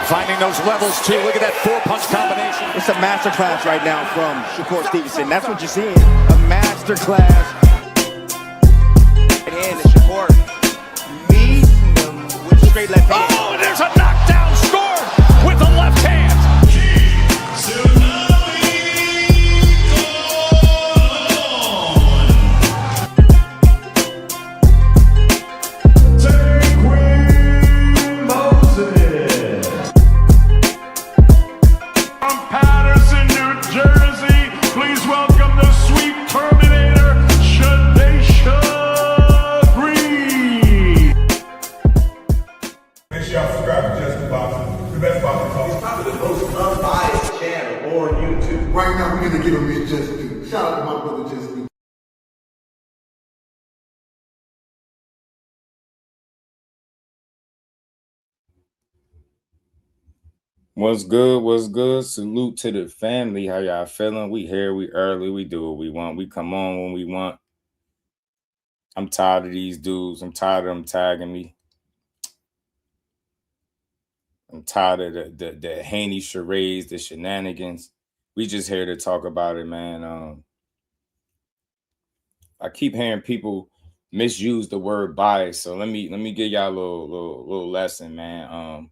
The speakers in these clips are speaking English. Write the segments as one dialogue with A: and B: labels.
A: Finding those levels too. Look at that four-punch combination.
B: It's a masterclass right now from Shakur Stevenson. That's what you're seeing. A masterclass. And Shakur meets him with a straight left hand.
A: Oh, there's a knockdown score with the left hand.
C: Right now, we're going to give him his just due. Shout out to my brother, Just Due.
D: What's good? What's good? Salute to the family. How y'all feeling? We here, we early, we do what we want. We come on when we want. I'm tired of these dudes. I'm tired of them tagging me. I'm tired of the Haney charades, the shenanigans. We just here to talk about it, man. I keep hearing people misuse the word bias, so let me give y'all a little lesson, man.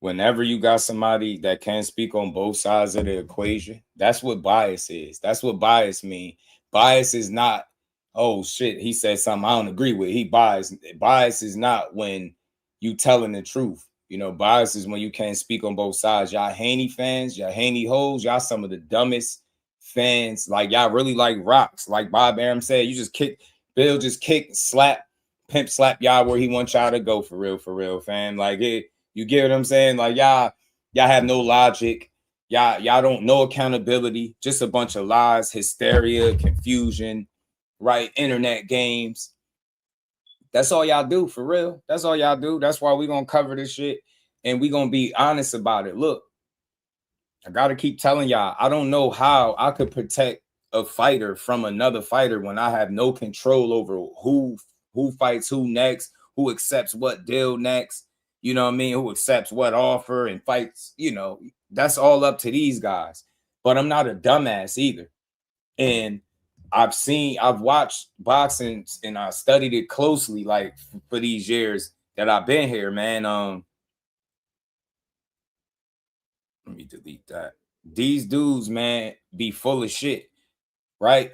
D: Whenever you got somebody that can speak on both sides of the equation, that's what bias is. That's what bias mean. Bias is not, oh shit, he said something I don't agree with. He biased. Bias is not when you telling the truth. You know, bias is when you can't speak on both sides. Y'all Haney fans, y'all Haney hoes, y'all some of the dumbest fans. Like, y'all really like rocks. Like Bob Arum said, you just kick, Bill just kick, slap, pimp slap y'all where he wants y'all to go, for real, fam. Like, it, you get what I'm saying? Like, y'all have no logic. Y'all don't know accountability. Just a bunch of lies, hysteria, confusion, right? Internet games. That's all y'all do, for real. That's all y'all do. That's why we're going to cover this shit, and we're going to be honest about it. Look, I got to keep telling y'all, I don't know how I could protect a fighter from another fighter when I have no control over who fights who next, who accepts what deal next, you know what I mean, who accepts what offer and fights, you know, that's all up to these guys. But I'm not a dumbass either. And I've watched boxing and I studied it closely, like for these years that I've been here, man. Let me delete that. These dudes, man, be full of shit, right?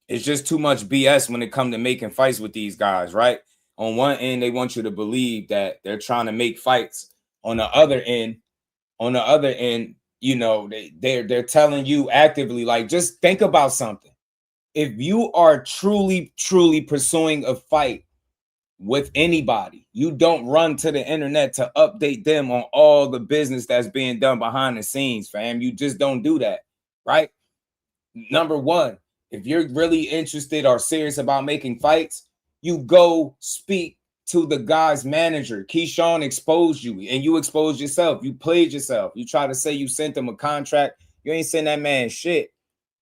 D: It's just too much BS when it comes to making fights with these guys, right? On one end, they want you to believe that they're trying to make fights. On the other end, you know, they're telling you actively, like, just think about something. If you are truly pursuing a fight with anybody, you don't run to the internet to update them on all the business that's being done behind the scenes, fam. You just don't do that, right? Number one, if you're really interested or serious about making fights, you go speak to the guy's manager. Keyshawn exposed you and you exposed yourself. You played yourself. You try to say you sent him a contract. You ain't send that man shit.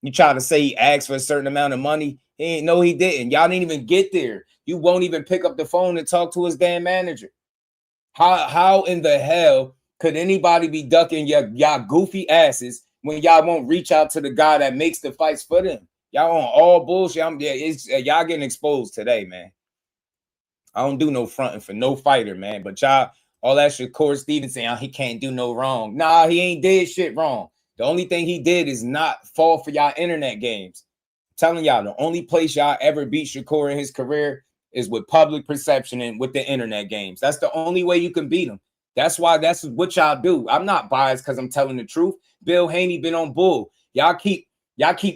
D: You try to say he asked for a certain amount of money. He didn't. Y'all didn't even get there. You won't even pick up the phone and talk to his damn manager. How in the hell could anybody be ducking y'all goofy asses when y'all won't reach out to the guy that makes the fights for them? Y'all on all bullshit. Y'all getting exposed today, man. I don't do no fronting for no fighter, man. But y'all, all that Shakur Stevenson, he can't do no wrong. Nah, he ain't did shit wrong. The only thing he did is not fall for y'all internet games. I'm telling y'all, the only place y'all ever beat Shakur in his career is with public perception and with the internet games. That's the only way you can beat him. That's why that's what y'all do. I'm not biased because I'm telling the truth. Bill Haney been on bull. Y'all keep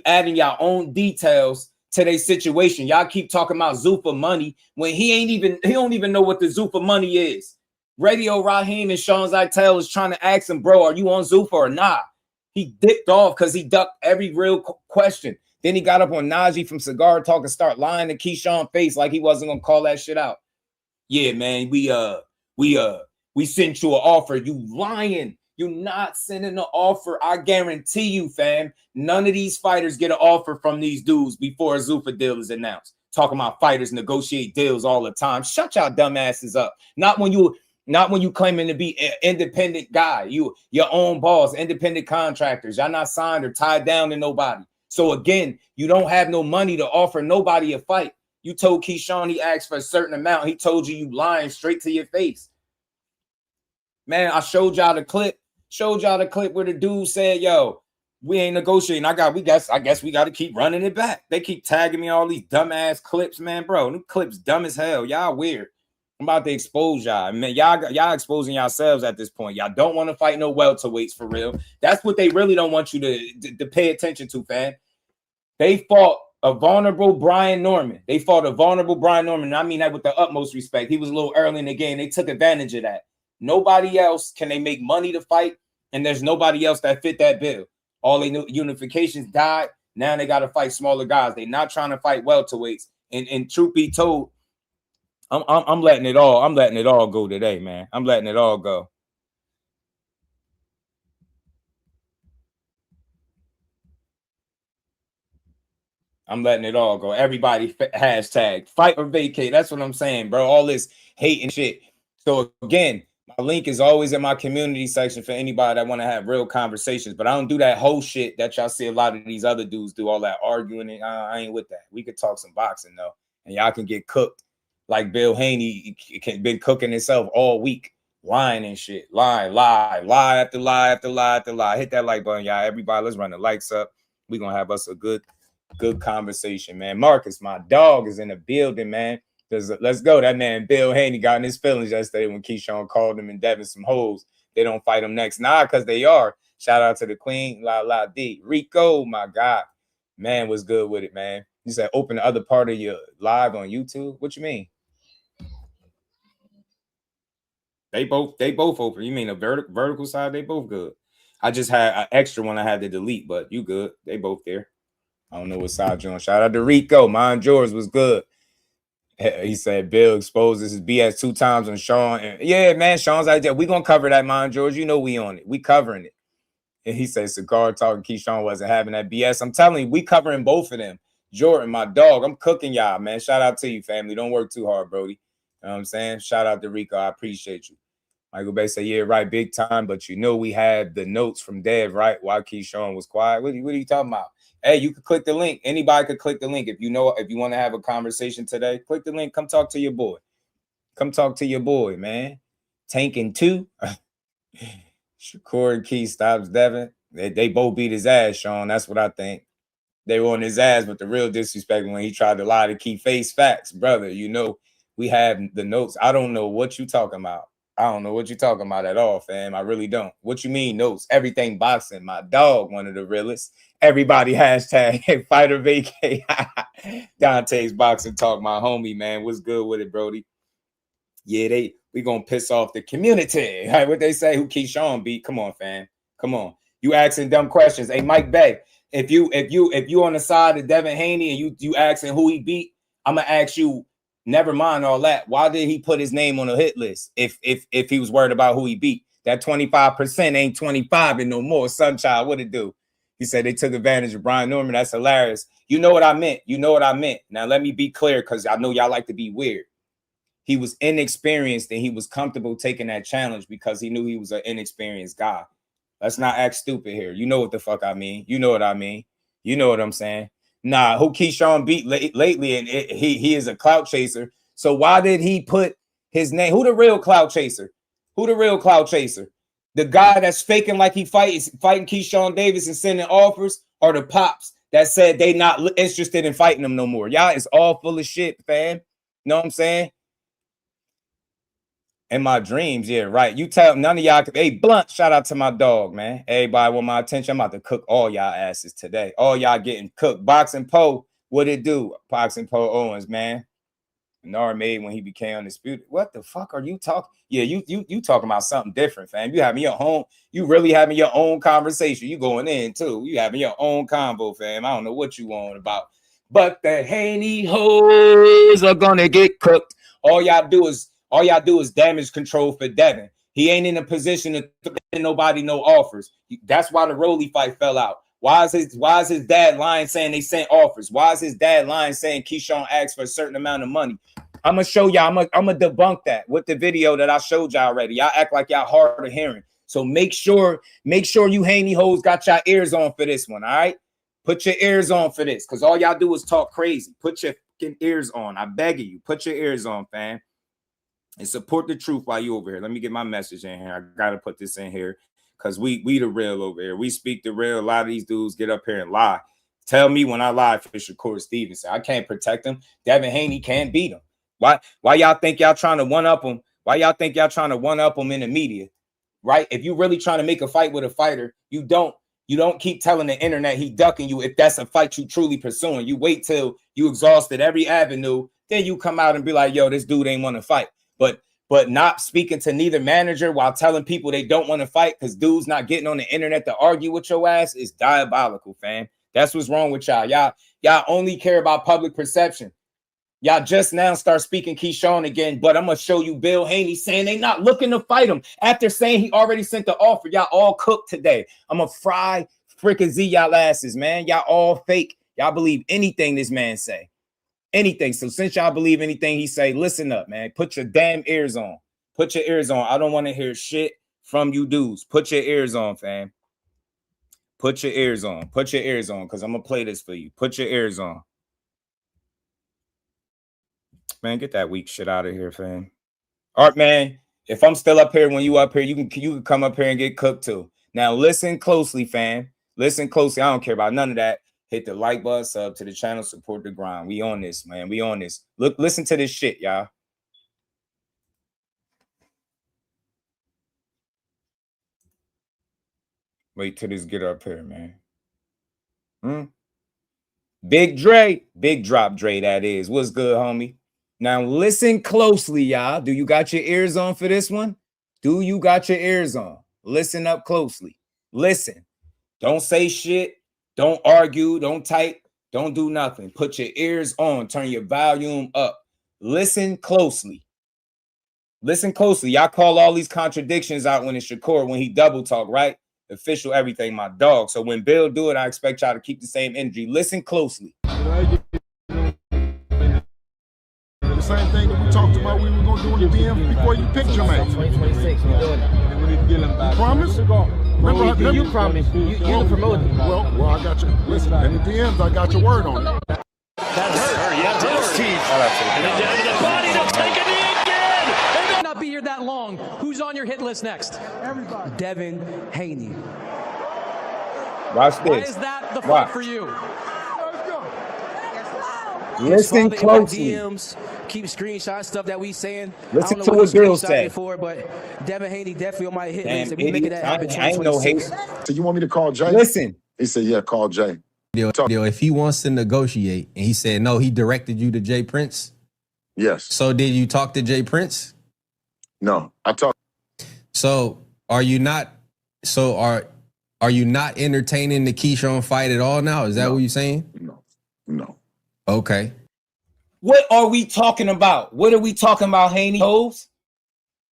D: adding y'all own details to their situation. Y'all keep talking about Zuffa money when he don't even know what the Zuffa money is. Radio Raheem and Sean Zittel is trying to ask him, bro, are you on Zuffa or not? He dipped off because he ducked every real question. Then he got up on Najee from Cigar Talk and start lying to Keyshawn face like he wasn't gonna call that shit out. Yeah, man, we sent you an offer. You lying. You're not sending an offer. I guarantee you, fam, none of these fighters get an offer from these dudes before a Zuffa deal is announced. Talking about fighters negotiate deals all the time. Shut y'all dumbasses up. Not when you Not when you claiming to be an independent guy. You your own boss, independent contractors. Y'all not signed or tied down to nobody. So again, you don't have no money to offer nobody a fight. You told Keyshawn he asked for a certain amount. He told you lying straight to your face. Man, I showed y'all the clip. Showed y'all the clip where the dude said, yo, we ain't negotiating. I guess we got to keep running it back. They keep tagging me all these dumbass clips, man. Bro, them clips dumb as hell. Y'all weird. I'm about to expose y'all. Man, y'all exposing yourselves at this point. Y'all don't want to fight no welterweights for real. That's what they really don't want you to pay attention to, fam. They fought a vulnerable Brian Norman. They fought a vulnerable Brian Norman. And I mean that with the utmost respect. He was a little early in the game. They took advantage of that. Nobody else can they make money to fight, and there's nobody else that fit that bill. All they knew unifications died. Now they got to fight smaller guys. They're not trying to fight welterweights. And truth be told, I'm letting it all go today, man. I'm letting it all go. I'm letting it all go. Everybody hashtag fight or vacate. That's what I'm saying, bro. All this hate and shit. So again, my link is always in my community section for anybody that want to have real conversations. But I don't do that whole shit that y'all see a lot of these other dudes do, all that arguing. And I ain't with that. We could talk some boxing though, and y'all can get cooked like Bill Haney been cooking himself all week, lying and shit, lie after lie after lie after lie. Hit that like button, y'all. Everybody, let's run the likes up. We gonna have us a good conversation, man. Marcus, my dog, is in the building, man. Let's go. That man Bill Haney got in his feelings yesterday when Keyshawn called him and Devin some hoes. They don't fight him next. Nah, because they are. Shout out to the queen, La D. Rico, my God. Man was good with it, man. You said open the other part of your live on YouTube. What you mean? They both open. You mean the vertical side? They both good. I just had an extra one I had to delete, but you good. They both there. I don't know what side you're on. Shout out to Rico. Mine George was good. He said Bill exposes his BS 2 times on Sean. And yeah, man, Sean's idea. We gonna cover that, Mine George. You know we on it. We covering it. And he said Cigar talking Keyshawn wasn't having that BS. I'm telling you, we covering both of them. Jordan, my dog, I'm cooking y'all, man. Shout out to you, family. Don't work too hard, Brody. You know what I'm saying? Shout out to Rico. I appreciate you. Michael Bay said, yeah, right, big time. But you know we had the notes from Dev, right? Why Keyshawn was quiet. What are you talking about? Hey, you could click the link. Anybody could click the link. If you want to have a conversation today, click the link. Come talk to your boy. Come talk to your boy, man. Tanking 2. Shakur and Key stops Devin. They both beat his ass, Sean. That's what I think. They were on his ass, but the real disrespect when he tried to lie to Key face facts, brother. You know, we have the notes. I don't know what you talking about. I don't know what you're talking about at all, fam. I really don't. What you mean notes? Everything boxing. My dog, one of the realest. Everybody hashtag fighter vacate. Dante's boxing talk, my homie, man. What's good with it, Brody? Yeah, we gonna piss off the community. Right, what they say? Who Keyshawn beat? Come on, fam. Come on. You asking dumb questions. Hey, Mike Bay, if you on the side of Devin Haney and you asking who he beat, I'm gonna ask you. Never mind all that. Why did he put his name on a hit list if he was worried about who he beat? That 25% ain't 25 and no more. Sunchild, what it do? He said they took advantage of Brian Norman. That's hilarious. You know what I meant. You know what I meant. Now let me be clear because I know y'all like to be weird. He was inexperienced and he was comfortable taking that challenge because he knew he was an inexperienced guy. Let's not act stupid here. You know what the fuck I mean. You know what I mean. You know what I'm saying. Nah, who Keyshawn beat lately, and he is a clout chaser. So why did he put his name? Who the real clout chaser? Who the real clout chaser? The guy that's faking like he fighting Keyshawn Davis and sending offers, or the pops that said they not interested in fighting him no more? Y'all is all full of shit, fam. Know what I'm saying? In my dreams, yeah, right. You tell none of y'all. Hey, Blunt, shout out to my dog, man. Everybody want my attention. I'm about to cook all y'all asses today. All y'all getting cooked. Boxing Poe, what it do? Boxing Poe Owens, man. Nar made when he became undisputed. What the fuck are you talking? Yeah, you talking about something different, fam. You having your own. You really having your own conversation. You going in too. You having your own convo, fam. I don't know what you on about, but the Haney hoes are gonna get cooked. All y'all do is damage control for Devin. He ain't in a position to give nobody no offers. That's why the Rolly fight fell out. Why is his dad lying saying they sent offers? Why is his dad lying saying Keyshawn asked for a certain amount of money? I'm gonna show y'all. I'm gonna debunk that with the video that I showed y'all already. Y'all act like y'all hard of hearing. So make sure you Haney hoes got your ears on for this one. All right, put your ears on for this, because all y'all do is talk crazy. Put your fucking ears on. I beg of you, put your ears on, fam, and support the truth while you over here. Let me get my message in here. I gotta put this in here because we the real over here. We speak the real. A lot of these dudes get up here and lie. Tell me when I lie for Shakur Stevenson. I can't protect him. Devin Haney can't beat him. Why y'all think y'all trying to one up him? Why y'all think y'all trying to one up him in the media? Right? If you really trying to make a fight with a fighter, you don't keep telling the internet he ducking you if that's a fight you truly pursuing. You wait till you exhausted every avenue, then you come out and be like, yo, this dude ain't want to fight. But not speaking to neither manager while telling people they don't want to fight because dude's not getting on the internet to argue with your ass is diabolical, fam. That's what's wrong with y'all. Y'all only care about public perception. Y'all just now start speaking Keyshawn again, but I'm going to show you Bill Haney saying they not looking to fight him after saying he already sent the offer. Y'all all cooked today. I'm going to fry freaking Z y'all asses, man. Y'all all fake. Y'all believe anything this man say. Anything. So since y'all believe anything he say, listen up, man. Put your damn ears on. Put your ears on. I don't want to hear shit from you dudes. Put your ears on, fam. Put your ears on. Put your ears on, because I'm going to play this for you. Put your ears on. Man, get that weak shit out of here, fam. All right, man. If I'm still up here when you up here, you can come up here and get cooked too. Now, listen closely, fam. Listen closely. I don't care about none of that. Hit the like button, sub to the channel, support the grind. We on this, man. We on this. Look, listen to this shit, y'all. Wait till this get up here, man. Big Dre, big drop Dre, that is. What's good, homie? Now, listen closely, y'all. Do you got your ears on for this one? Do you got your ears on? Listen up closely. Listen. Don't say shit. Don't argue. Don't type. Don't do nothing. Put your ears on. Turn your volume up. Listen closely. Listen closely. Y'all call all these contradictions out when it's Shakur, when he double talk, right? Official everything, my dog. So when Bill do it, I expect y'all to keep the same energy. Listen closely.
C: The same thing that we talked about we were going to do in the DM before you picked your man.
E: 2026, we're doing it.
C: You promise? Remember,
E: you promise. You're the promoter.
C: Well, I got you. Listen, in the DMs, I got your word on it.
A: That hurt. Yeah, hurt. And then down to the body. They'll take a knee again.
F: And not be here that long. Who's on your hit list next?
C: Everybody.
F: Devin Haney.
D: Watch this.
F: Why is that the fight for you?
C: Let's go.
D: Listen closely.
E: DMs, keep screenshots, stuff that we saying.
D: Listen to what girls say.
E: For, but Devin Haney definitely on my hit
D: Damn,
E: list. We make that happen.
D: I ain't no hate.
C: So you want me to call Jay?
D: Listen.
C: He said, yeah, call Jay.
G: If he wants to negotiate and he said no, he directed you to Jay Prince.
C: Yes.
G: So did you talk to Jay Prince?
C: No, I talked.
G: So are you not entertaining the Keyshawn fight at all now? Is that what you're saying?
C: No.
G: Okay.
D: What are we talking about? What are we talking about, Haney hoes?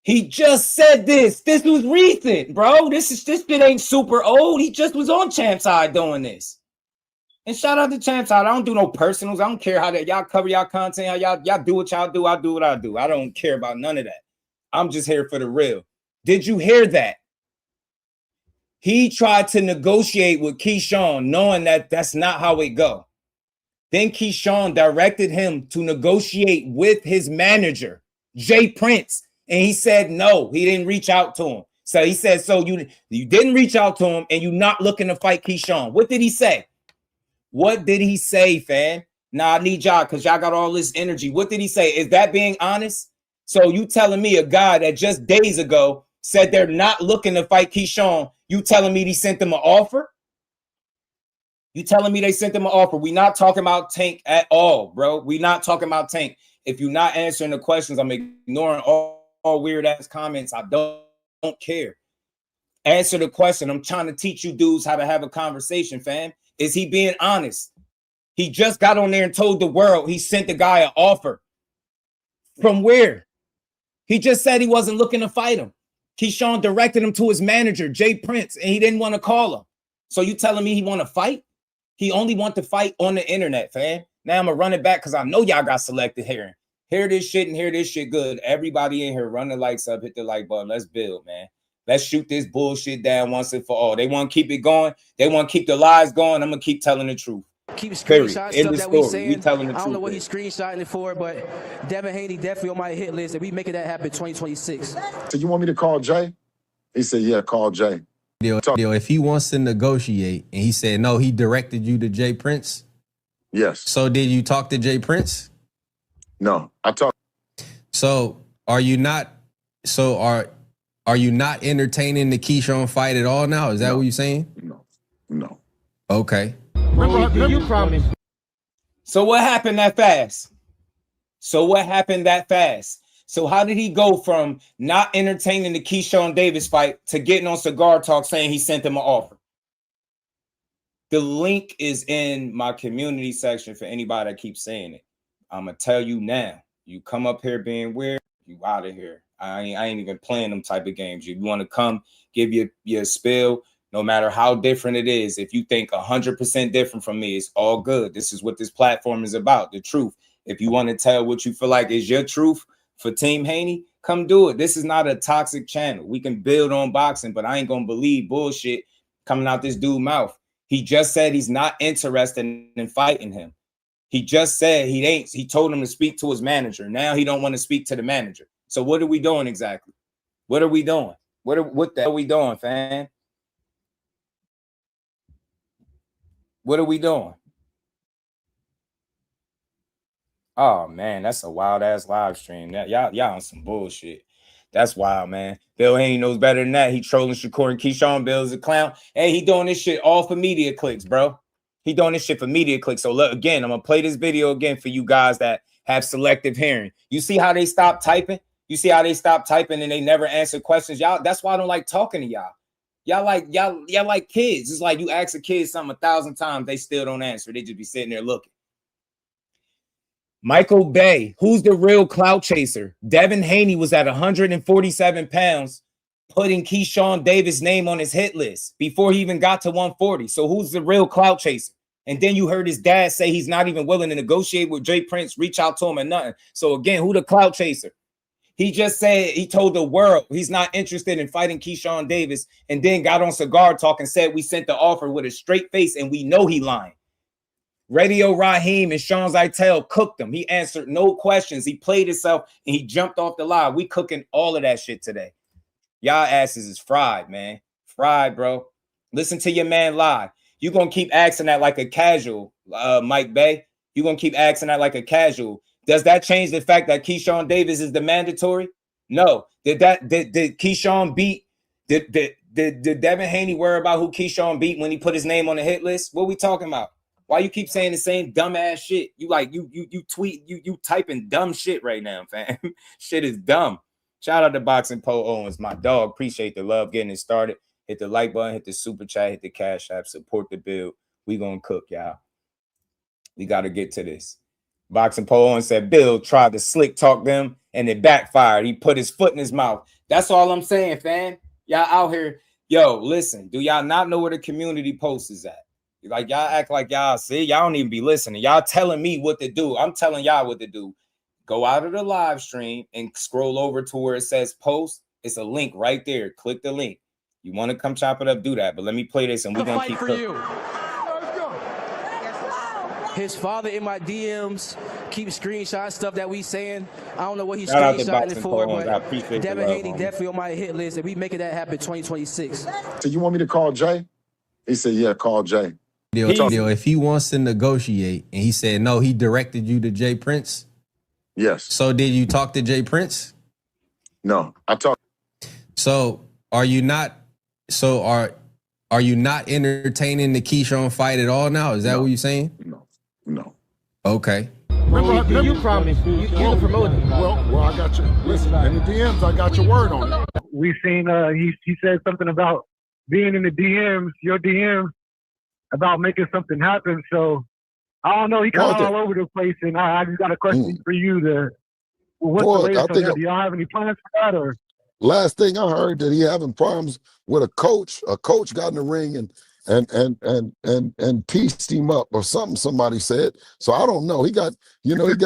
D: He just said this. This was recent, bro. This shit ain't super old. He just was on Champ's Side doing this. And shout out to Champ's Side. I don't do no personals. I don't care how that y'all cover y'all content. How y'all do what y'all do. I do what I do. I don't care about none of that. I'm just here for the real. Did you hear that? He tried to negotiate with Keyshawn, knowing that that's not how it go. Then Keyshawn directed him to negotiate with his manager, Jay Prince. And he said no, he didn't reach out to him. So he said, so you didn't reach out to him and you're not looking to fight Keyshawn. What did he say? What did he say, fam? Nah, I need y'all because y'all got all this energy. What did he say? Is that being honest? So you telling me a guy that just days ago said they're not looking to fight Keyshawn, you telling me he sent them an offer? You telling me they sent them an offer? We not talking about Tank at all, bro. We not talking about Tank. If you're not answering the questions, I'm ignoring all weird ass comments. I don't care. Answer the question. I'm trying to teach you dudes how to have a conversation, fam. Is he being honest? He just got on there and told the world he sent the guy an offer. From where? He just said he wasn't looking to fight him. Keyshawn directed him to his manager, Jay Prince, and he didn't want to call him. So you telling me he want to fight? He only want to fight on the internet, fam. Now I'm going to run it back because I know y'all got selected hearing. hear this shit and hear this shit good. Everybody in here, run the lights up, hit the like button. Let's build, man. Let's shoot this bullshit down once and for all. They want to keep it going. They want to keep the lies going. I'm gonna keep telling the truth.
E: Keep screenshotting stuff that we saying.
D: We telling the
E: I don't know
D: truth,
E: what he's screenshotting it for, but Devin Haney definitely on my hit list, and we making that happen 2026.
C: So you want me to call Jay? He said, yeah, call Jay.
G: If he wants to negotiate, and he said no, he directed you to Jay Prince.
C: Yes.
G: So did you talk to Jay Prince?
C: No, I talked.
G: So are you not? So are you not entertaining the Keyshawn fight at all now? Is that what you're saying?
C: No.
G: Okay.
C: Remember you promised.
D: So what happened that fast? So how did he go from not entertaining the Keyshawn Davis fight to getting on Cigar Talk saying he sent him an offer? The link is in my community section for anybody that keeps saying it. I'm going to tell you now. You come up here being weird, you out of here. I ain't even playing them type of games. You want to come, give your spill, no matter how different it is. If you think 100% different from me, it's all good. This is what this platform is about, the truth. If you want to tell what you feel like is your truth for Team Haney, come do it. This is not a toxic channel. We can build on boxing, but I ain't going to believe bullshit coming out this dude's mouth. He just said he's not interested in fighting him. He just said he ain't. He told him to speak to his manager. Now he don't want to speak to the manager. So what are we doing exactly? What are we doing? What the hell are we doing, fam? What are we doing? Oh man, that's a wild ass live stream. Y'all on some bullshit. That's wild, man. Bill Haney knows better than that. He trolling Shakur and Keyshawn. Bill is a clown. Hey, he doing this shit all for media clicks, bro. He doing this shit for media clicks. So look, again, I'm gonna play this video again for you guys that have selective hearing. You see how they stop typing? You see how they stop typing and they never answer questions? Y'all, that's why I don't like talking to y'all. Y'all like kids. It's like you ask a kid something 1,000 times, they still don't answer. They just be sitting there looking. Michael Bay, who's the real clout chaser? Devin Haney was at 147 pounds, putting Keyshawn Davis' name on his hit list before he even got to 140. So who's the real clout chaser? And then you heard his dad say he's not even willing to negotiate with Jay Prince, reach out to him and nothing. So again, who the clout chaser? He just said, he told the world he's not interested in fighting Keyshawn Davis, and then got on Cigar Talk and said we sent the offer with a straight face, and we know he lying. Radio Raheem and Sean Zittel cooked him. He answered no questions. He played himself, and he jumped off the line. We cooking all of that shit today. Y'all asses is fried, man. Fried, bro. Listen to your man lie. You're going to keep asking that like a casual, Mike Bay. You're going to keep asking that like a casual. Does that change the fact that Keyshawn Davis is the mandatory? No. Did Keyshawn beat? Did Devin Haney worry about who Keyshawn beat when he put his name on the hit list? What are we talking about? Why you keep saying the same dumbass shit? You tweet, you typing dumb shit right now, fam. Shit is dumb. Shout out to Boxing Poe Owens, my dog. Appreciate the love getting it started. Hit the like button, hit the super chat, hit the cash app, support the build. We gonna cook, y'all. We gotta get to this. Boxing Poe Owens said Bill tried to slick talk them and it backfired. He put his foot in his mouth. That's all I'm saying, fam. Y'all out here. Yo, listen, do y'all not know where the community post is at? Like, y'all act like y'all see, y'all don't even be listening. Y'all telling me what to do. I'm telling y'all what to do. Go out of the live stream and scroll over to where it says post. It's a link right there. Click the link. You want to come chop it up, do that. But let me play this and we're going to keep cooking.
E: His father in my DMs keep screenshotting stuff that we saying. I don't know what he's
D: Shout out to
E: screenshotting it for,
D: Boxing Poems. I
E: but
D: appreciate
E: Devin
D: the love,
E: Haney
D: homie.
E: definitely on my hit list, and we making that happen 2026.
C: So you want me to call Jay? He said, yeah, call Jay.
G: If he wants to negotiate, and he said no, he directed you to Jay Prince.
C: Yes.
G: So did you talk to Jay Prince?
C: No, I talked.
G: So are you not? So are you not entertaining the Keyshawn fight at all now? Is that what you're saying?
C: No.
G: Okay.
C: Remember you promised. You the promoter. Well, I got you. Listen, in the DMs, I got your word on it.
H: We seen he said something about being in the DMs, your DMs, about making something happen. So I don't know. He kind of all over the place, and I just got a question for you. What's the latest on that? Do y'all have any plans for that, or?
I: Last thing I heard that he having problems with a coach. A coach got in the ring and pieced him up or something. Somebody said. So I don't know. He got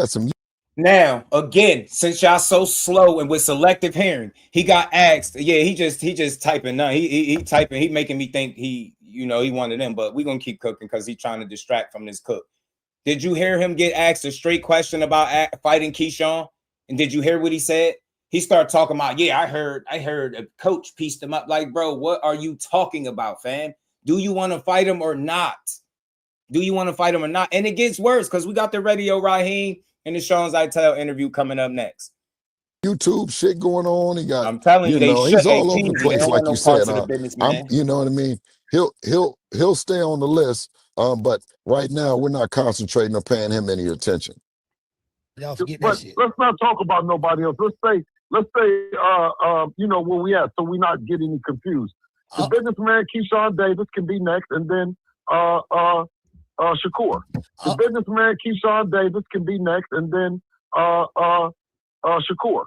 I: some.
D: Now, again, since y'all so slow and with selective hearing, he got asked. Yeah, he just typing now. He typing. He making me think he one of them. But we gonna keep cooking because he's trying to distract from this cook. Did you hear him get asked a straight question about fighting Keyshawn? And did you hear what he said? He started talking about, yeah, I heard a coach pieced him up. Like, bro, what are you talking about, fam? Do you want to fight him or not? Do you want to fight him or not? And it gets worse because we got the radio Raheem and the Sean Zittel interview coming up next.
I: YouTube shit going on. He got,
D: I'm telling you,
I: he's all over the place, like you said. You know what I mean? He'll stay on the list. But right now we're not concentrating or paying him any attention.
C: Y'all forget that shit. Let's not talk about nobody else. Let's say, where we at, so we're not getting confused. The businessman Keyshawn Davis can be next, and then Shakur. The businessman Keyshawn Davis can be next, and then Shakur.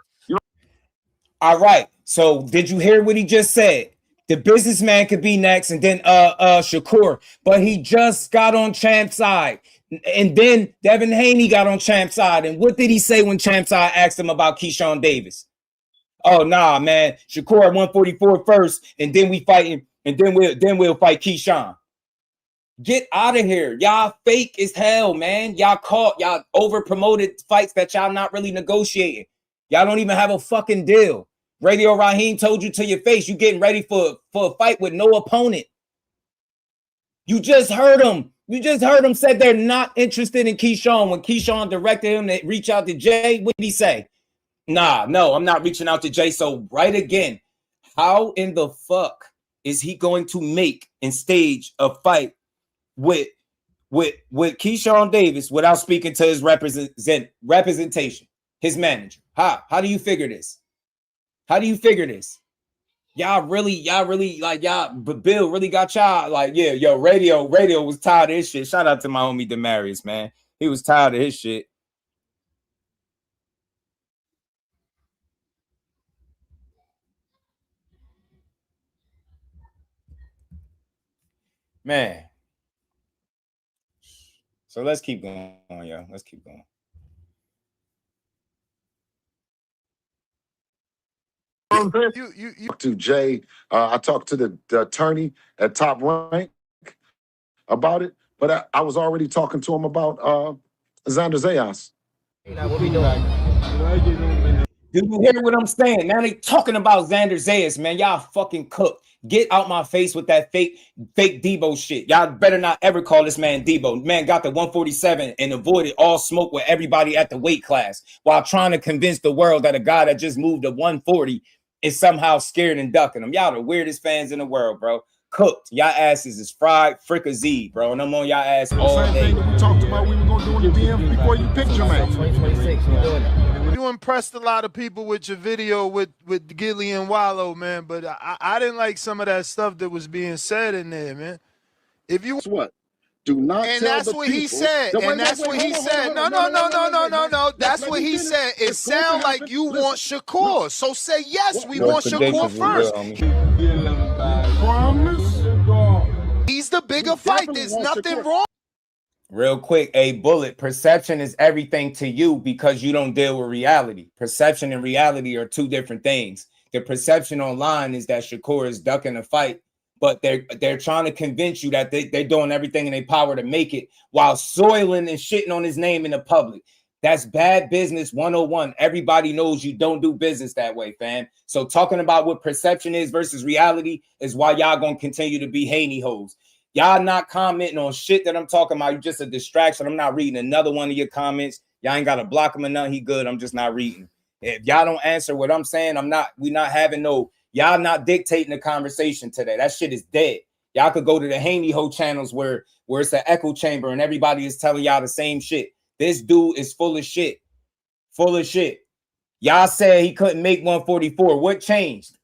D: All right. So did you hear what he just said? The businessman could be next, and then Shakur. But he just got on Champ's side. And then Devin Haney got on Champ's side. And what did he say when Champ's side asked him about Keyshawn Davis? Oh, nah, man. Shakur at 144 first, and then we fighting, and then we'll fight Keyshawn. Get out of here. Y'all fake as hell, man. Y'all over promoted fights that y'all not really negotiating. Y'all don't even have a fucking deal. Radio Raheem told you to your face, you getting ready for a fight with no opponent. You just heard him. You just heard him said they're not interested in Keyshawn. When Keyshawn directed him to reach out to Jay, what did he say? Nah, no, I'm not reaching out to Jay. So right again, how in the fuck is he going to make and stage a fight with Keyshawn Davis without speaking to his representation, his manager? How do you figure this? How do you figure this? Y'all really like but Bill really got y'all like, yeah, yo, radio was tired of his shit. Shout out to my homie Demarius, man. He was tired of his shit. Man. So let's keep going, yo. Let's keep going.
I: You to Jay. I talked to the attorney at Top Rank about it, but I was already talking to him about Xander Zayas.
E: What we doing?
D: Do you hear what I'm saying? Now they talking about Xander Zayas, man. Y'all fucking cooked. Get out my face with that fake Debo shit. Y'all better not ever call this man Debo. Man got the 147 and avoided all smoke with everybody at the weight class while trying to convince the world that a guy that just moved to 140 is somehow scared and ducking him. Y'all the weirdest fans in the world, bro. Cooked. Y'all asses is fried fricassee, bro. And I'm on y'all ass all day.
C: Same thing that we talked about we were going to do in the DMs before you picked your man.
E: 2026, we doing it.
J: You impressed a lot of people with your video with Gilly and Wallow, man, but I didn't like some of that stuff that was being said in there, man. If you
I: what? Do not
J: and
I: tell
J: that's
I: the
J: what
I: people.
J: he said. And that's what he said. No. That's what he said. It sounds like you want Shakur. So say yes, we want Shakur first. He's the bigger fight. There's nothing wrong.
D: Real quick, a bullet. Perception is everything to you because you don't deal with reality. Perception and reality are two different things. The perception online is that Shakur is ducking a fight, but they're trying to convince you that they're doing everything in their power to make it while soiling and shitting on his name in the public. That's bad business 101. Everybody knows you don't do business that way, fam. So talking about what perception is versus reality is why y'all gonna continue to be Haney hoes. Y'all not commenting on shit that I'm talking about. You just a distraction. I'm not reading another one of your comments. Y'all ain't got to block him or nothing. He good. I'm just not reading. If y'all don't answer what I'm saying, we not having y'all not dictating the conversation today. That shit is dead. Y'all could go to the Haney Ho channels where it's an echo chamber and everybody is telling y'all the same shit. This dude is full of shit. Full of shit. Y'all said he couldn't make 144. What changed?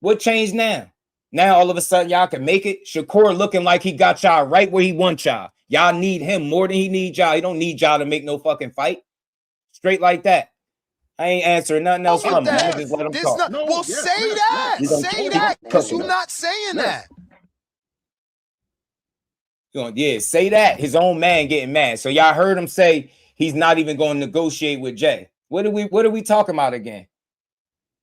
D: What changed now? Now, all of a sudden, y'all can make it. Shakur looking like he got y'all right where he wants y'all. Y'all need him more than he needs y'all. He don't need y'all to make no fucking fight. Straight like that. I ain't answering nothing else from him. Just let him talk.
J: Say that. Say that, because you're not saying that.
D: Yeah, say that. His own man getting mad. So y'all heard him say he's not even going to negotiate with Jay. What are we talking about again?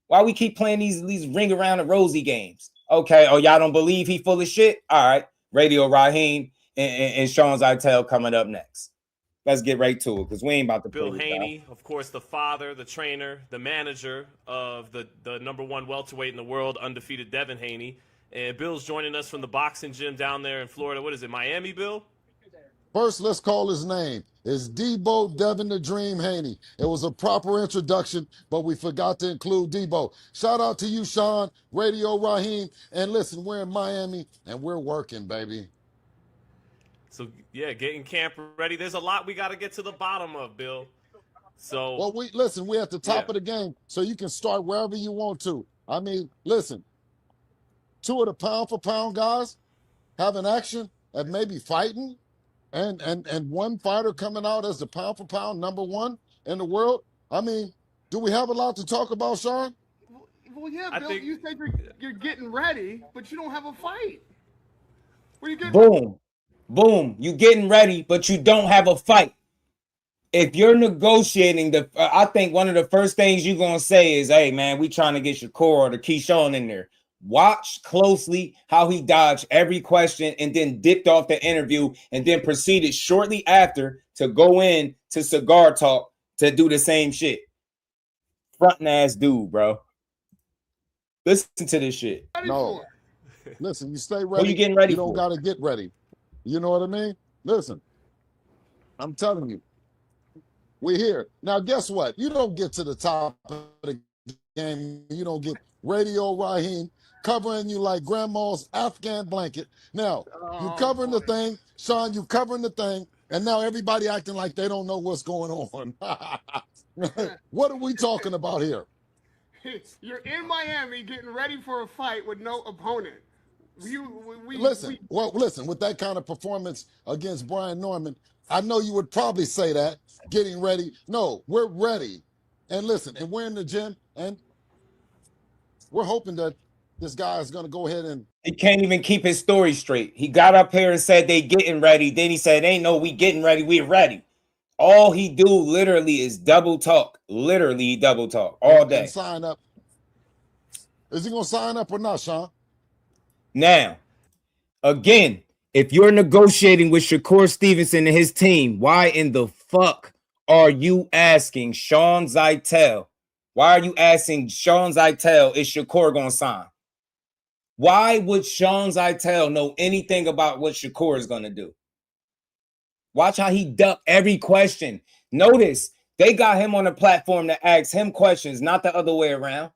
D: Why we keep playing these ring around the rosy games? Okay, oh, y'all don't believe he full of shit? All right, Radio Raheem and Sean Zittel coming up next. Let's get right to it because we ain't about to
A: Bill
D: play
A: Haney, of course, the father, the trainer, the manager of the #1 welterweight in the world, undefeated Devin Haney. And Bill's joining us from the boxing gym down there in Florida. What is it, Miami, Bill?
C: First, let's call his name. It's Debo Devin the Dream Haney. It was a proper introduction, but we forgot to include Debo. Shout out to you, Sean, Radio Raheem. And listen, we're in Miami, and we're working, baby.
A: So, yeah, getting camp ready. There's a lot we got to get to the bottom of, Bill. So,
C: well, we're at the top of the game, so you can start wherever you want to. I mean, listen, 2 of the pound-for-pound guys having action and maybe fighting, and 1 fighter coming out as the pound-for-pound #1 in the world. I mean, do we have a lot to talk about, Sean?
K: Well, yeah, Bill, you said you're getting ready, but you don't have a fight. What are you getting?
D: Boom. Boom. You getting ready, but you don't have a fight. If you're negotiating, I think one of the first things you're going to say is, hey, man, we trying to get Shakur or the Keyshawn in there. Watch closely how he dodged every question and then dipped off the interview and then proceeded shortly after to go in to Cigar Talk to do the same shit. Frontin' ass dude, bro. Listen to this shit.
C: No. Listen, you stay ready.
D: Who you getting ready
C: You don't got to get ready. You know what I mean? Listen, I'm telling you, we're here. Now, guess what? You don't get to the top of the game. You don't get Radio Raheem covering you like grandma's Afghan blanket. Now, you covering the thing. Sean, you covering the thing. And now everybody acting like they don't know what's going on. What are we talking about here?
K: You're in Miami getting ready for a fight with no opponent.
C: Listen, with that kind of performance against Brian Norman, I know you would probably say that, getting ready. No, we're ready. And listen, and we're in the gym, and we're hoping that this guy is going to go ahead and...
D: He can't even keep his story straight. He got up here and said they getting ready. Then he said, ain't no, we getting ready, we're ready. All he do literally is double talk. Literally double talk all day.
C: And sign up. Is he going to sign up or not, Sean?
D: Now, again, if you're negotiating with Shakur Stevenson and his team, why in the fuck are you asking Sean Zittel? Why are you asking Sean Zittel, is Shakur going to sign? Why would Sean Zittel know anything about what Shakur is going to do? Watch how he ducked every question. Notice they got him on a platform to ask him questions, not the other way around.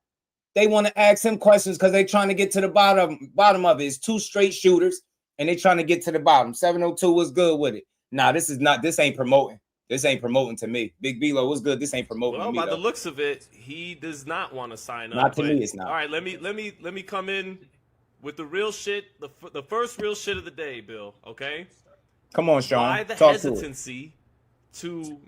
D: They want to ask him questions because they're trying to get to the bottom of it. It's 2 straight shooters, and they're trying to get to the bottom. 702 was good with it. Nah, this ain't promoting. This ain't promoting to me. Big B-Lo was good. This ain't promoting to me.
A: Well, by the looks of it, he does not want to sign up.
D: Not to me, it's not.
A: All right, let me come in with the real shit, the first real shit of the day, Bill, okay?
D: Come on, Sean.
A: Why the hesitancy to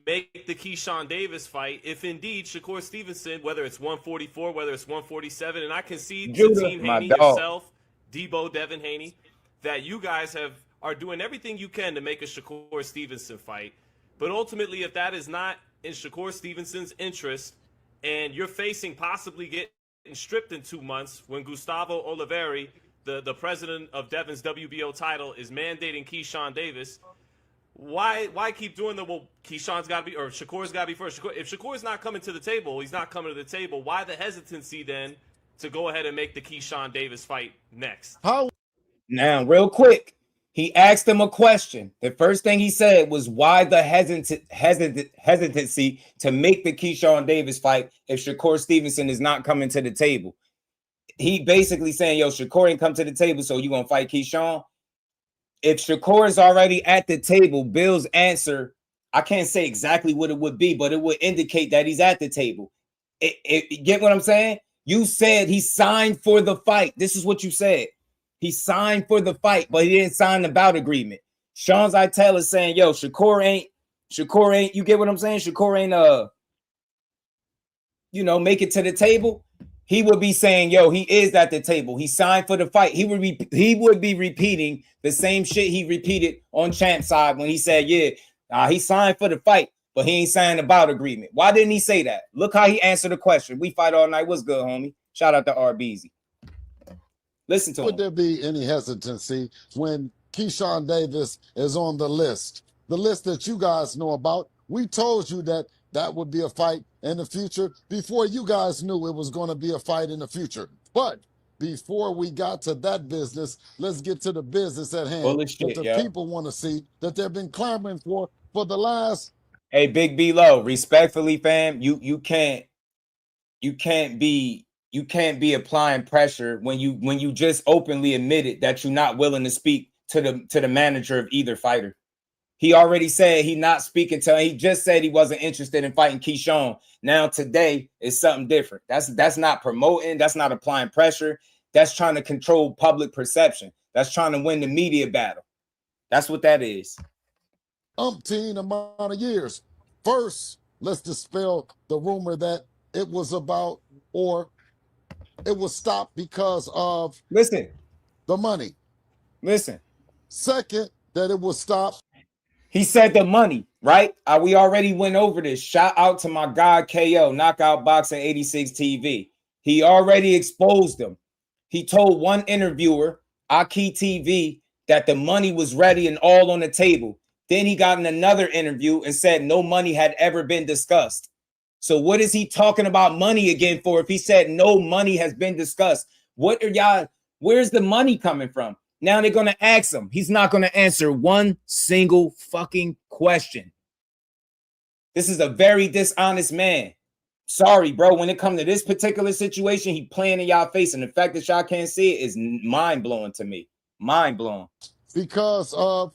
A: make the Keyshawn Davis fight if indeed Shakur Stevenson, whether it's 144, whether it's 147, and I can see the team Haney, yourself, Debo, Devin Haney, that you guys are doing everything you can to make a Shakur Stevenson fight. But ultimately, if that is not in Shakur Stevenson's interest and you're facing possibly getting stripped in 2 months when Gustavo Oliveri, the president of Devin's WBO title, is mandating Keyshawn Davis, why keep doing the, well, Keyshawn's got to be, or Shakur's got to be first. If Shakur's not coming to the table, he's not coming to the table. Why the hesitancy then to go ahead and make the Keyshawn Davis fight next?
D: Now, real quick, he asked him a question. The first thing he said was, why the hesitancy to make the Keyshawn Davis fight if Shakur Stevenson is not coming to the table? He basically saying, yo, Shakur ain't come to the table, so you going to fight Keyshawn? If Shakur is already at the table, Bill's answer, I can't say exactly what it would be, but it would indicate that he's at the table. Get what I'm saying? You said he signed for the fight. This is what you said. He signed for the fight, but he didn't sign the bout agreement. Sean Zittel is saying, yo, Shakur ain't, you get what I'm saying? Shakur ain't, make it to the table. He would be saying, yo, he is at the table. He signed for the fight. He would be repeating the same shit he repeated on Champ's side when he said, yeah, he signed for the fight. but he ain't signed a bout agreement. Why didn't he say that? Look how he answered the question. We fight all night. What's good, homie? Shout out to RBZ. Listen to him.
C: Would there be any hesitancy when Keyshawn Davis is on the list that you guys know about? We told you that that would be a fight in the future before you guys knew it was going to be a fight in the future. But before we got to that business, let's get to the business at hand that the people want to see, that they've been clamoring for the last.
D: Hey, Big B Low, respectfully, fam, you can't be applying pressure when you just openly admitted that you're not willing to speak to the manager of either fighter. He already said he not speaking to him. He just said he wasn't interested in fighting Keyshawn. Now today is something different. That's not promoting. That's not applying pressure. That's trying to control public perception. That's trying to win the media battle. That's what that is.
C: Umpteen amount of years. First, let's dispel the rumor that it was about, or it was stopped because of the money.
D: Listen.
C: Second, that it was stopped.
D: He said the money, right? We already went over this. Shout out to my guy KO, Knockout Boxing 86 TV. He already exposed them. He told one interviewer, Aki TV, that the money was ready and all on the table. Then he got in another interview and said no money had ever been discussed. So what is he talking about money again for if he said no money has been discussed? What are y'all, where's the money coming from? Now they're going to ask him. He's not going to answer one single fucking question. This is a very dishonest man. Sorry, bro. When it comes to this particular situation, he playing in y'all face. And the fact that y'all can't see it is mind-blowing to me. Mind-blowing.
C: Because of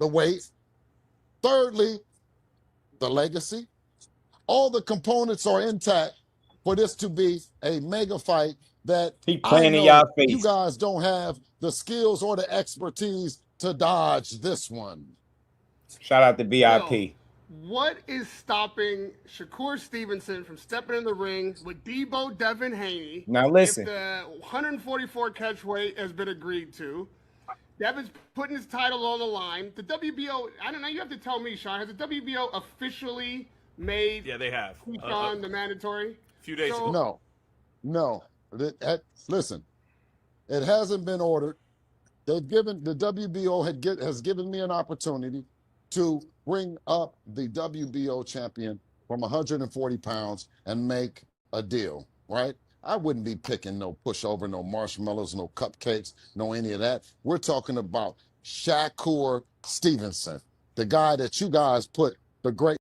C: the weight. Thirdly, the legacy. All the components are intact for this to be a mega fight that
D: he playing in y'all face.
C: You guys don't have the skills or the expertise to dodge this one.
D: Shout out to BIP.
K: Yo, what is stopping Shakur Stevenson from stepping in the ring with Debo Devin Haney?
D: Now listen.
K: If the 144 catch weight has been agreed to, Devin's putting his title on the line. The WBO, I don't know, you have to tell me, Sean, has the WBO officially made
A: they have.
K: Keyshawn the mandatory?
A: A few days ago.
C: No. Listen, it hasn't been ordered. They've given the WBO has given me an opportunity to bring up the WBO champion from 140 pounds and make a deal, right? I wouldn't be picking no pushover, no marshmallows, no cupcakes, no any of that. We're talking about Shakur Stevenson, the guy that you guys put the great.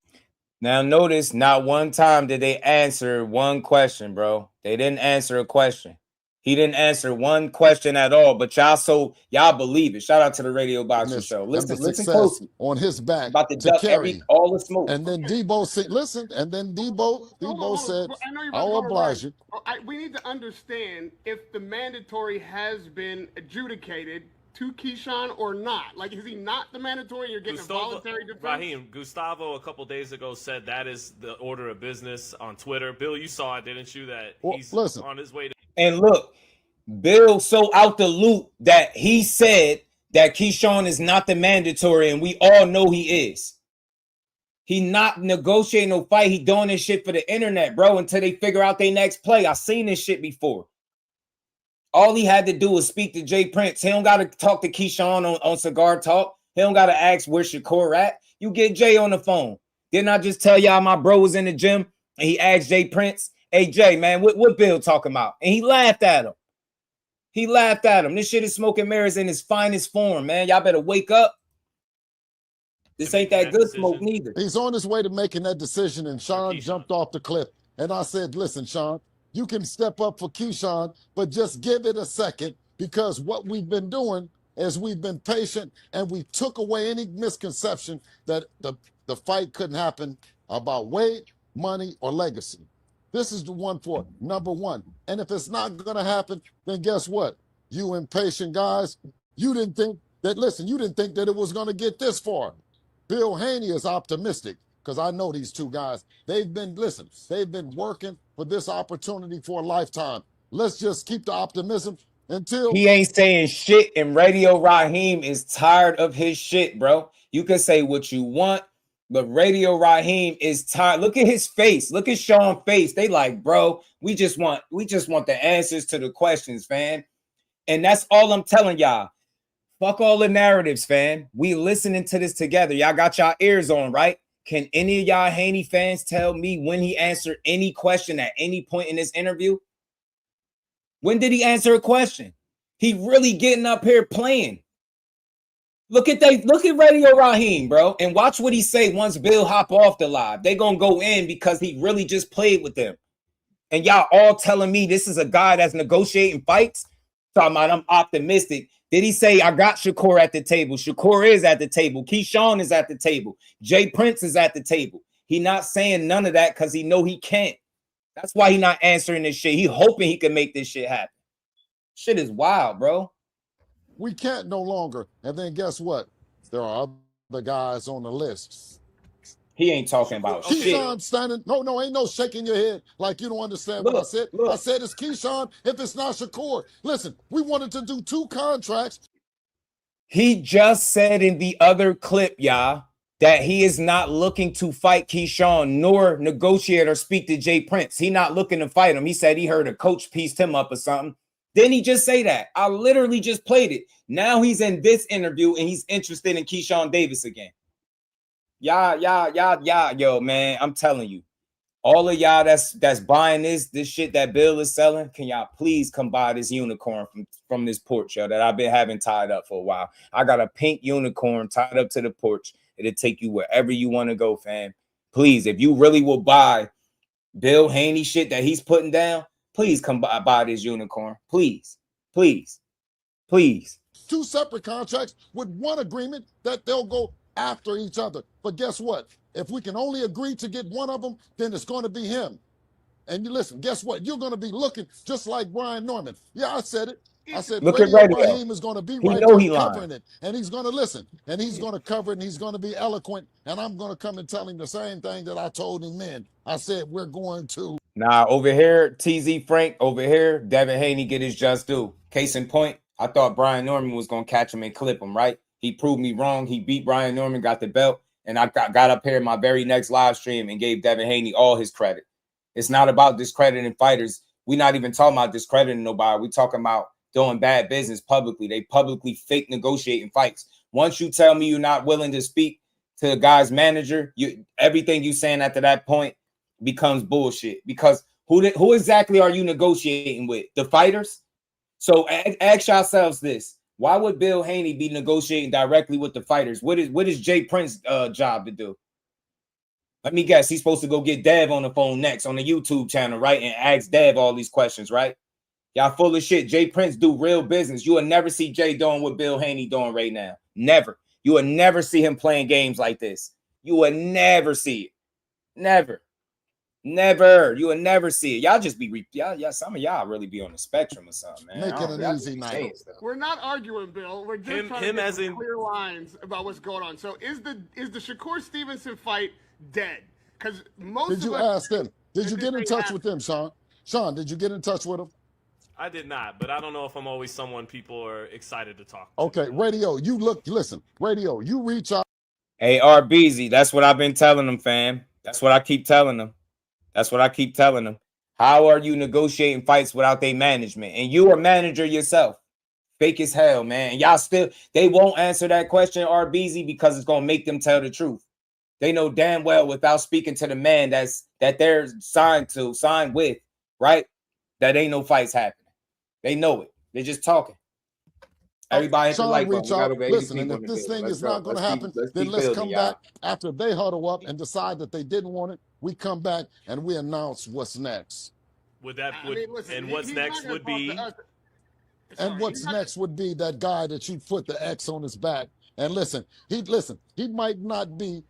D: Now notice, not one time did they answer one question, bro. They didn't answer a question. He didn't answer one question at all, but y'all believe it. Shout out to the Radio Boxing Show. Listen closely.
C: On his back
D: about to carry all the smoke.
C: And then Debo said, listen, and then Debo said, I'll oblige you.
K: We need to understand if the mandatory has been adjudicated to Keyshawn or not. Like, is he not the mandatory? You're getting a voluntary defense?
A: Raheem, Gustavo a couple days ago said that is the order of business on Twitter. Bill, you saw it, didn't you? That he's on his way to.
D: And look, Bill so out the loop that he said that Keyshawn is not the mandatory, and we all know he is. He not negotiating no fight. He doing this shit for the internet, bro, until they figure out their next play. I seen this shit before. All he had to do was speak to Jay Prince. He don't got to talk to Keyshawn on Cigar Talk. He don't got to ask where Shakur at. You get Jay on the phone. Didn't I just tell y'all my bro was in the gym and he asked Jay Prince, hey, Jay, man, what Bill talking about? And he laughed at him. This shit is smoke and mirrors in its finest form, man. Y'all better wake up. This ain't that good smoke neither.
C: He's on his way to making that decision, and Sean jumped off the cliff. And I said, listen, Sean, you can step up for Keyshawn, but just give it a second, because what we've been doing is we've been patient and we took away any misconception that the fight couldn't happen about weight, money, or legacy. This is the one for number one. And if it's not going to happen, then guess what? You impatient guys, you didn't think that it was going to get this far. Bill Haney is optimistic, because I know these two guys. They've been working for this opportunity for a lifetime. Let's just keep the optimism until...
D: He ain't saying shit, and Radio Raheem is tired of his shit, bro. You can say what you want, but Radio Raheem is tired. Look at his face. Look at Sean's face. They like, bro, we just want the answers to the questions, fam. And that's all I'm telling y'all. Fuck all the narratives, fam. We listening to this together. Y'all got y'all ears on, right? Can any of y'all Haney fans tell me when he answered any question at any point in this interview? When did he answer a question? He really getting up here playing. Look at Radio Raheem, bro, and watch what he say once Bill hop off the live. They gonna go in because he really just played with them. And y'all all telling me this is a guy that's negotiating fights? Talking about I'm optimistic. Did he say I got Shakur at the table? Shakur is at the table. Keyshawn is at the table. Jay Prince is at the table. He not saying none of that because he know he can't. That's why he not answering this shit. He hoping he can make this shit happen. Shit is wild, bro.
C: We can't no longer. And then guess what? There are other guys on the list.
D: He ain't talking about shit.
C: Keyshawn standing. No, ain't no shaking your head like you don't understand what I said. I said it's Keyshawn if it's not Shakur. Listen, we wanted to do 2 contracts.
D: He just said in the other clip, y'all, that he is not looking to fight Keyshawn nor negotiate or speak to Jay Prince. He not looking to fight him. He said he heard a coach pieced him up or something. Didn't he just say that? I literally just played it. Now he's in this interview and he's interested in Keyshawn Davis again. Yo, man, I'm telling you, all of y'all that's buying this shit that Bill is selling, can y'all please come buy this unicorn from this porch, yo, that I've been having tied up for a while. I got a pink unicorn tied up to the porch. It'll take you wherever you want to go, fam. Please, if you really will buy Bill Haney shit that he's putting down, please come buy this unicorn. Please.
C: 2 separate contracts with 1 agreement that they'll go after each other. But guess what? If we can only agree to get one of them, then it's going to be him. And you listen, guess what? You're going to be looking just like Brian Norman. Yeah, I said it. I said Radio Raheem is going to be right there covering it. And he's going to listen. And he's going to cover it. And he's going to be eloquent. And I'm going to come and tell him the same thing that I told him then. I said, we're going to.
D: Nah, over here, TZ Frank, over here, Devin Haney get his just due. Case in point, I thought Brian Norman was going to catch him and clip him, right? He proved me wrong. He beat Brian Norman, got the belt. And I got up here in my very next live stream and gave Devin Haney all his credit. It's not about discrediting fighters. We're not even talking about discrediting nobody. We're talking about doing bad business publicly. They publicly fake negotiating fights. Once you tell me you're not willing to speak to the guy's manager, everything you saying after that point becomes bullshit. Because who exactly are you negotiating with? The fighters? So ask yourselves this. Why would Bill Haney be negotiating directly with the fighters? What is Jay Prince's job to do? Let me guess. He's supposed to go get Dev on the phone next on the YouTube channel, right? And ask Dev all these questions, right? Y'all full of shit. Jay Prince do real business. You will never see Jay doing what Bill Haney doing right now. Never. You will never see him playing games like this. You will never see it. Never. You will never see it. Y'all just be some of y'all really be on the spectrum or something, man.
C: Make it an easy night.
K: We're not arguing, Bill. We're just trying to get some clear lines about what's going on. So is the Shakur Stevenson fight dead? Because
C: did you ask them? Did you get in touch with them, Sean? Sean, did you get in touch with them?
A: I did not, but I don't know if I'm always someone people are excited to talk to.
C: Okay, Radio, Radio, you reach out.
D: Hey, RBZ, that's what I've been telling them, fam. That's what I keep telling them. How are you negotiating fights without their management? And you are manager yourself. Fake as hell, man. And y'all they won't answer that question, RBZ, because it's going to make them tell the truth. They know damn well without speaking to the man that they're signed with, right? That ain't no fights happening. They know it. They're just talking. Everybody hit the like button.
C: Listen, and if this thing is not going to happen, then let's come back after they huddle up and decide that they didn't want it. We come back and we announce what's next.
A: And what's next would be
C: that guy that you put the X on his back. And he might not be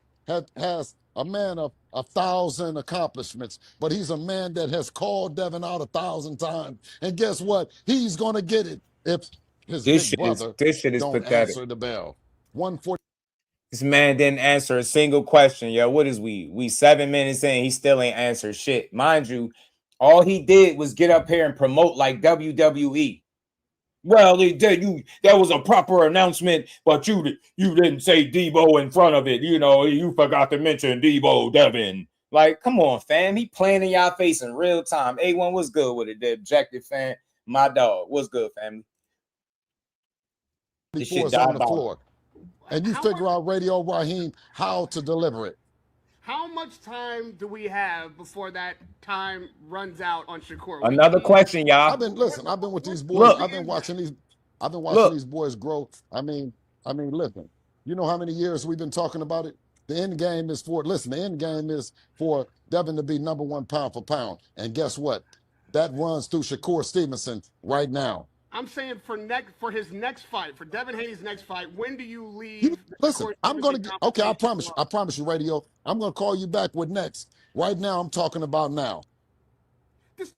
C: has a man of 1,000 accomplishments, but he's a man that has called Devin out 1,000 times. And guess what? He's going to get it if his big brother don't answer the bell. 140.
D: This man didn't answer a single question. Yo, what is we 7 minutes in, he still ain't answered shit. Mind you, all he did was get up here and promote like WWE. Well, they did. That was a proper announcement, but you didn't say Debo in front of it. You know, you forgot to mention Debo Devin. Like, come on, fam. He playing in y'all face in real time. A1, what's good with it? The objective fan, my dog. What's good, family?
C: This shit on the floor. And you figure out Radio Raheem how to deliver it.
K: How much time do we have before that time runs out on Shakur?
D: Another question, y'all.
C: I've been with these boys. I've been watching these boys grow. I mean, listen. You know how many years we've been talking about it? The end game is for Devin to be number 1 pound for pound. And guess what? That runs through Shakur Stevenson right now.
K: I'm saying for his next fight, for Devin Haney's next fight, when do you leave?
C: Listen, I'm going to okay, I promise you, Radio. I'm going to call you back with next. Right now, I'm talking about now.
K: This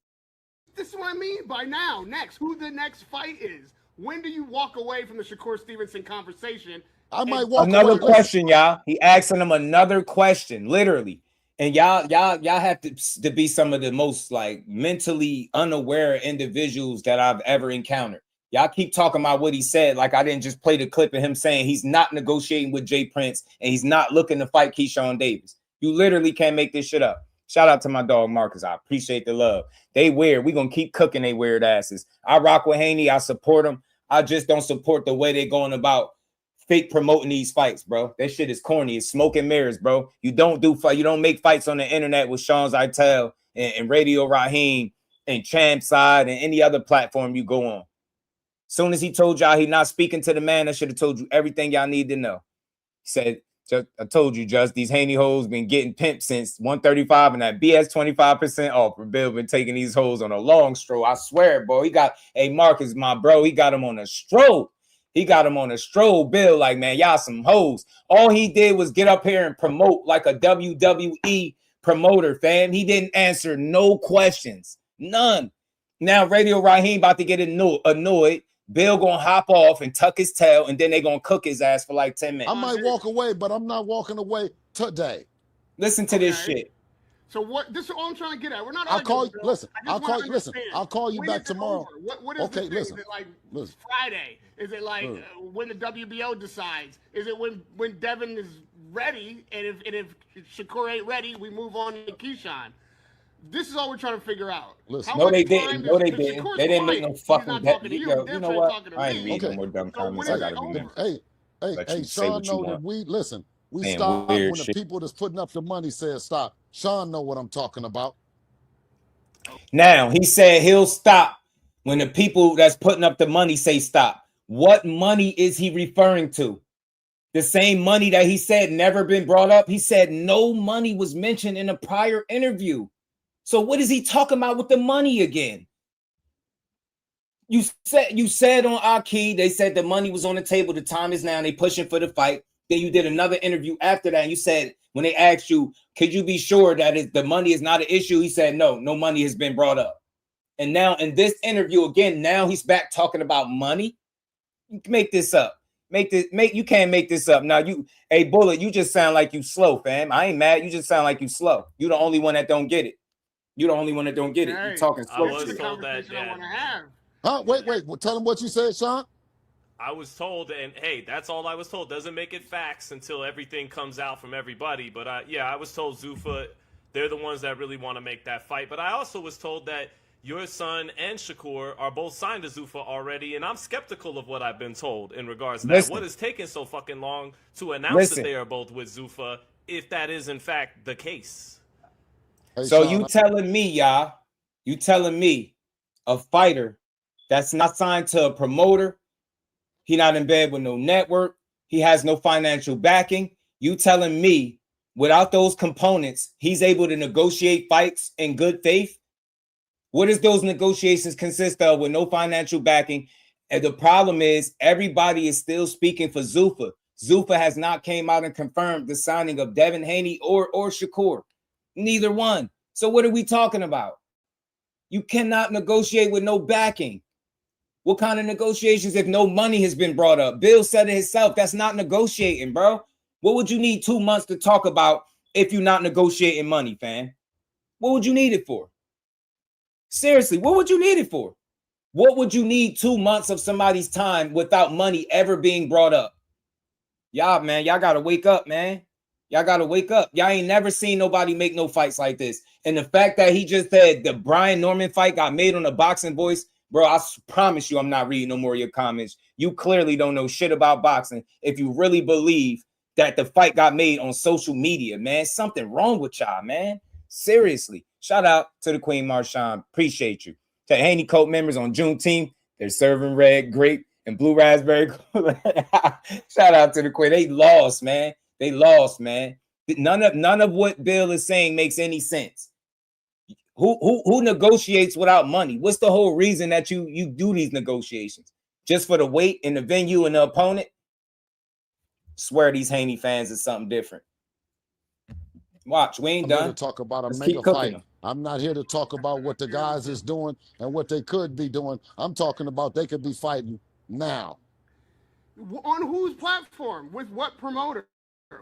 K: is what I mean by now. Next, who the next fight is. When do you walk away from the Shakur Stevenson conversation?
C: I might walk
D: another
C: away.
D: Question, y'all. He asking him another question, literally. And y'all have to be some of the most like mentally unaware individuals that I've ever encountered. Y'all keep talking about what he said. Like I didn't just play the clip of him saying he's not negotiating with Jay Prince and he's not looking to fight Keyshawn Davis. You literally can't make this shit up. Shout out to my dog Marcus. I appreciate the love. They weird. We gonna keep cooking they weird asses. I rock with Haney. I support him. I just don't support the way they're going about fake promoting these fights, bro. That shit is corny. It's smoke and mirrors, bro. You don't make fights on the internet with Sean Zittel and Radio Raheem and Champ Side and any other platform you go on. Soon as he told y'all he not speaking to the man, I should have told you everything y'all need to know. He said, I told you, just these Haney hoes been getting pimped since 135 and that BS 25% off. Bill been taking these hoes on a long stroll. I swear, bro. He got Marcus, my bro. He got him on a stroll. He got him on a stroll, Bill, like, man, y'all some hoes. All he did was get up here and promote like a WWE promoter, fam. He didn't answer no questions. None. Now Radio Raheem about to get annoyed. Bill gonna hop off and tuck his tail, and then they gonna cook his ass for like 10 minutes.
C: I might walk away, but I'm not walking away today.
D: Listen to this shit.
K: So what? This is all I'm trying to get at. We're not.
C: I'll call you.
K: Bill.
C: Listen. I'll call you back tomorrow.
K: What is
C: okay?
K: Listen. Is it like Friday? Is it like when the WBO decides? Is it when Devin is ready? And if Shakur ain't ready, we move on to Keyshawn. This is all we're trying to figure out.
D: Listen. No, they didn't. No, they didn't. They didn't make no fucking bet. You know what? I ain't reading no more dumb comments. I gotta read them.
C: Hey, Sean know that we stop when the people that's putting up the money said stop. Sean know what I'm talking about.
D: Now, he said he'll stop when the people that's putting up the money say stop. What money is he referring to? The same money that he said never been brought up? He said no money was mentioned in a prior interview. So what is he talking about with the money again? You said on Aki, they said the money was on the table. The time is now. They pushing for the fight. Then you did another interview after that. And you said, when they asked you, could you be sure that the money is not an issue? He said, no money has been brought up. And now in this interview again, now he's back talking about money. You can make this up. You can't make this up. Now Bullet, you just sound like you slow, fam. I ain't mad. You just sound like you slow. You the only one that don't get it. You the only one that don't get it. You talking slow.
A: I was told that.
C: Wait. Tell him what you said, Sean.
A: I was told, and hey, that's all I was told. Doesn't make it facts until everything comes out from everybody. But I was told Zuffa, they're the ones that really want to make that fight. But I also was told that your son and Shakur are both signed to Zuffa already, and I'm skeptical of what I've been told in regards to that. What is taking so fucking long to announce that they are both with Zuffa, if that is in fact the case?
D: Hey, so Sean, you telling me a fighter that's not signed to a promoter, he not in bed with no network, he has no financial backing, you telling me without those components, he's able to negotiate fights in good faith? What does those negotiations consist of with no financial backing? And the problem is everybody is still speaking for Zuffa. Zuffa has not came out and confirmed the signing of Devin Haney or Shakur. Neither one. So what are we talking about? You cannot negotiate with no backing. What kind of negotiations if no money has been brought up? Bill said it himself. That's not negotiating, bro. What would you need 2 months to talk about if you're not negotiating money, fam? What would you need it for? Seriously, what would you need it for? What would you need 2 months of somebody's time without money ever being brought up? Y'all, man, y'all gotta wake up, man. Y'all gotta wake up. Y'all ain't never seen nobody make no fights like this. And the fact that he just said the Brian Norman fight got made on the Boxing Voice, bro, I promise you I'm not reading no more of your comments. You clearly don't know shit about boxing if you really believe that the fight got made on social media, man. Something wrong with y'all, man. Seriously. Shout out to the Queen Marshawn. Appreciate you. To Haney Coat members on Juneteenth, they're serving red, grape, and blue raspberry. Shout out to the Queen. They lost, man. They lost, man. None of what Bill is saying makes any sense. Who negotiates without money? What's the whole reason that you do these negotiations? Just for the weight and the venue and the opponent? Swear these Haney fans is something different. Watch, we ain't done.
C: I'm here to talk about a mega fight. I'm not here to talk about what the guys is doing and what they could be doing. I'm talking about they could be fighting now.
K: On whose platform? With what promoter?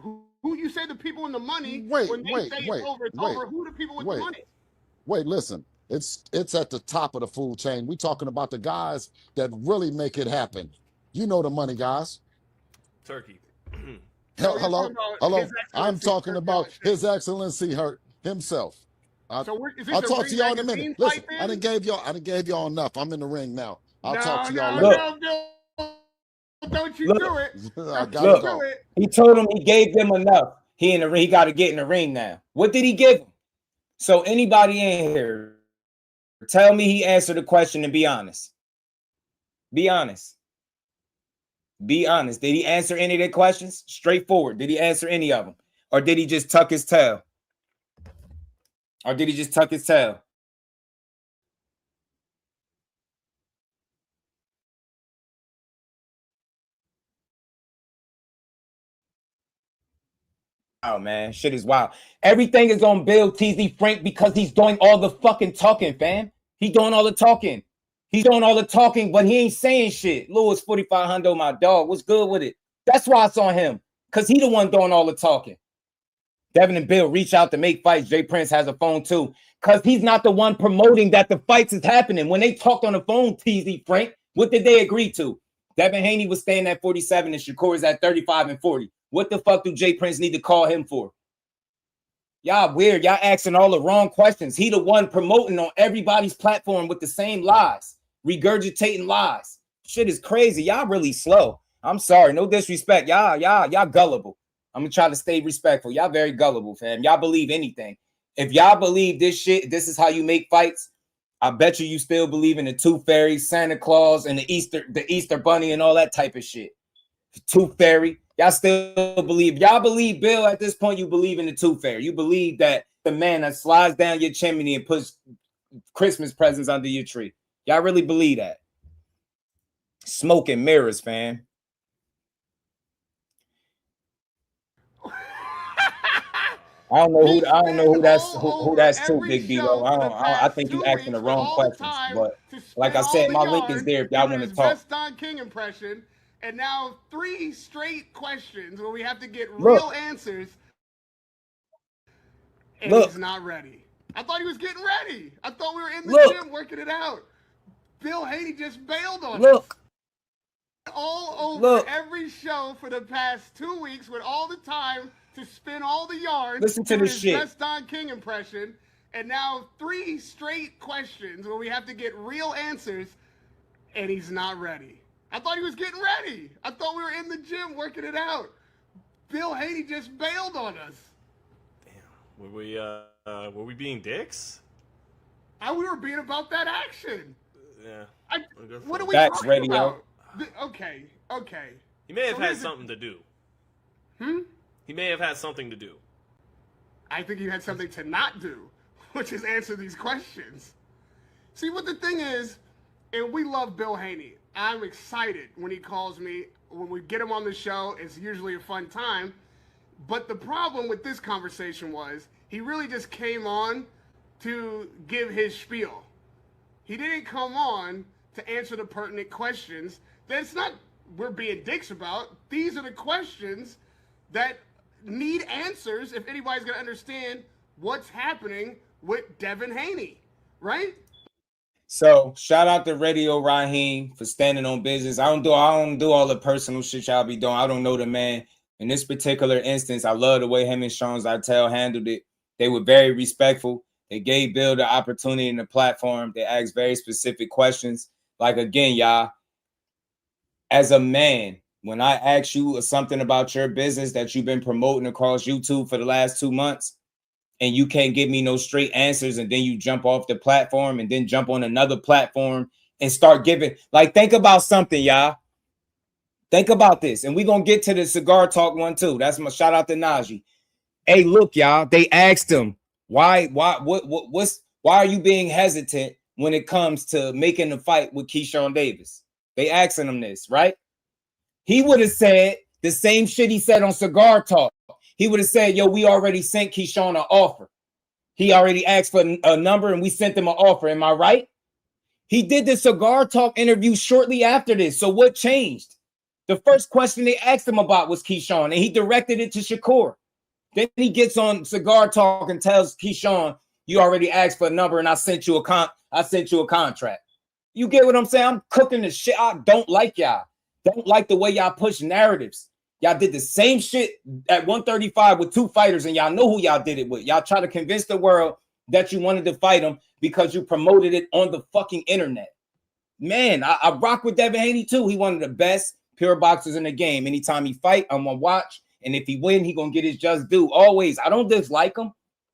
K: Who you say the people in the money? When they say it's over, it's over. Who the people with the money?
C: Wait, listen. It's at the top of the food chain. We talking about the guys that really make it happen. You know the money guys.
A: Turkey.
C: Hello. I'm talking about His Excellency himself. I'll talk to y'all in a minute. Listen, I done gave y'all enough. I'm in the ring now. I'll talk to y'all later.
K: Don't you do it.
C: I gotta go.
D: He told him he gave them enough. He in the ring. He got to get in the ring now. What did he give him? So anybody in here, tell me he answered the question and be honest. Be honest. Be honest. Did he answer any of their questions? Straightforward. Did he answer any of them? Or did he just tuck his tail? Or did he just tuck his tail? Oh man, shit is wild. Everything is on Bill TZ Frank because he's doing all the fucking talking, fam. He's doing all the talking. He's doing all the talking, but he ain't saying shit. Lewis 4500, my dog. What's good with it? That's why it's on him. Because he the one doing all the talking. Devin and Bill reach out to make fights. Jay Prince has a phone too. Because he's not the one promoting that the fights is happening. When they talked on the phone, TZ Frank, what did they agree to? Devin Haney was staying at 47 and Shakur is at 35 and 40. What the fuck do Jay Prince need to call him for? Y'all weird. Y'all asking all the wrong questions. He the one promoting on everybody's platform with the same lies. Regurgitating lies. Shit is crazy. Y'all really slow. I'm sorry. No disrespect. Y'all gullible. I'm gonna try to stay respectful. Y'all very gullible, fam. Y'all believe anything. If y'all believe this shit, this is how you make fights, I bet you still believe in the Tooth Fairy, Santa Claus, and the Easter Bunny and all that type of shit. Tooth Fairy. Y'all still believe. Y'all believe Bill at this point, you believe in the Tooth Fairy. You believe that the man that slides down your chimney and puts Christmas presents under your tree. Y'all really believe that? Smoke and mirrors, fam. I don't know who that's too, Big B. Though. I think you asking the wrong questions. But like I said, my link is there if y'all want to talk.
K: Best Don King impression, and now 3 straight questions where we have to get real answers. And he's not ready. I thought he was getting ready. I thought we were in the gym working it out. Bill Haney just bailed on us. All over every show for the past 2 weeks with all the time to spin all the yards.
D: Listen to this shit.
K: Best Don King impression. And now 3 straight questions where we have to get real answers. And he's not ready. I thought he was getting ready. I thought we were in the gym working it out. Bill Haney just bailed on us.
A: Damn. Were we being dicks?
K: We were being about that action.
A: Yeah.
K: What are we talking about? Okay.
A: He may have had something to do. He may have had something to do.
K: I think he had something to not do, which is answer these questions. See, what the thing is, and we love Bill Haney. I'm excited when he calls me. When we get him on the show, it's usually a fun time. But the problem with this conversation was he really just came on to give his spiel. He didn't come on to answer the pertinent questions. That's not we're being dicks about. These are the questions that need answers if anybody's going to understand what's happening with Devin Haney, right?
D: So shout out to Radio Raheem for standing on business. I don't do all the personal shit y'all be doing. I don't know the man. In this particular instance, I love the way him and Sean Zittel handled it. They were very respectful. They gave Bill the opportunity and the platform. They asked very specific questions. Like, again, y'all, as a man, when I ask you something about your business that you've been promoting across YouTube for the last 2 months, and you can't give me no straight answers, and then you jump off the platform and then jump on another platform and start giving, like, think about something, y'all. Think about this. And we're going to get to the cigar talk one too. That's my shout out to Najee. Hey, look, y'all, they asked him, why are you being hesitant when it comes to making the fight with Keyshawn Davis? They asking him this, right? He would have said the same shit he said on Cigar Talk. He would have said, yo, we already sent Keyshawn an offer. He already asked for a number and we sent him an offer. Am I right? He did the Cigar Talk interview shortly after this. So what changed? The first question they asked him about was Keyshawn, and he directed it to Shakur. Then he gets on Cigar Talk and tells Keyshawn, you already asked for a number and I sent you a contract. You get what I'm saying? I'm cooking the shit. I don't like y'all. Don't like the way y'all push narratives. Y'all did the same shit at 135 with 2 fighters, and y'all know who y'all did it with. Y'all try to convince the world that you wanted to fight him because you promoted it on the fucking internet. Man, I rock with Devin Haney too. He one of the best pure boxers in the game. Anytime he fight, I'm gonna watch. And if he win, he gonna get his just due. Always. I don't dislike him,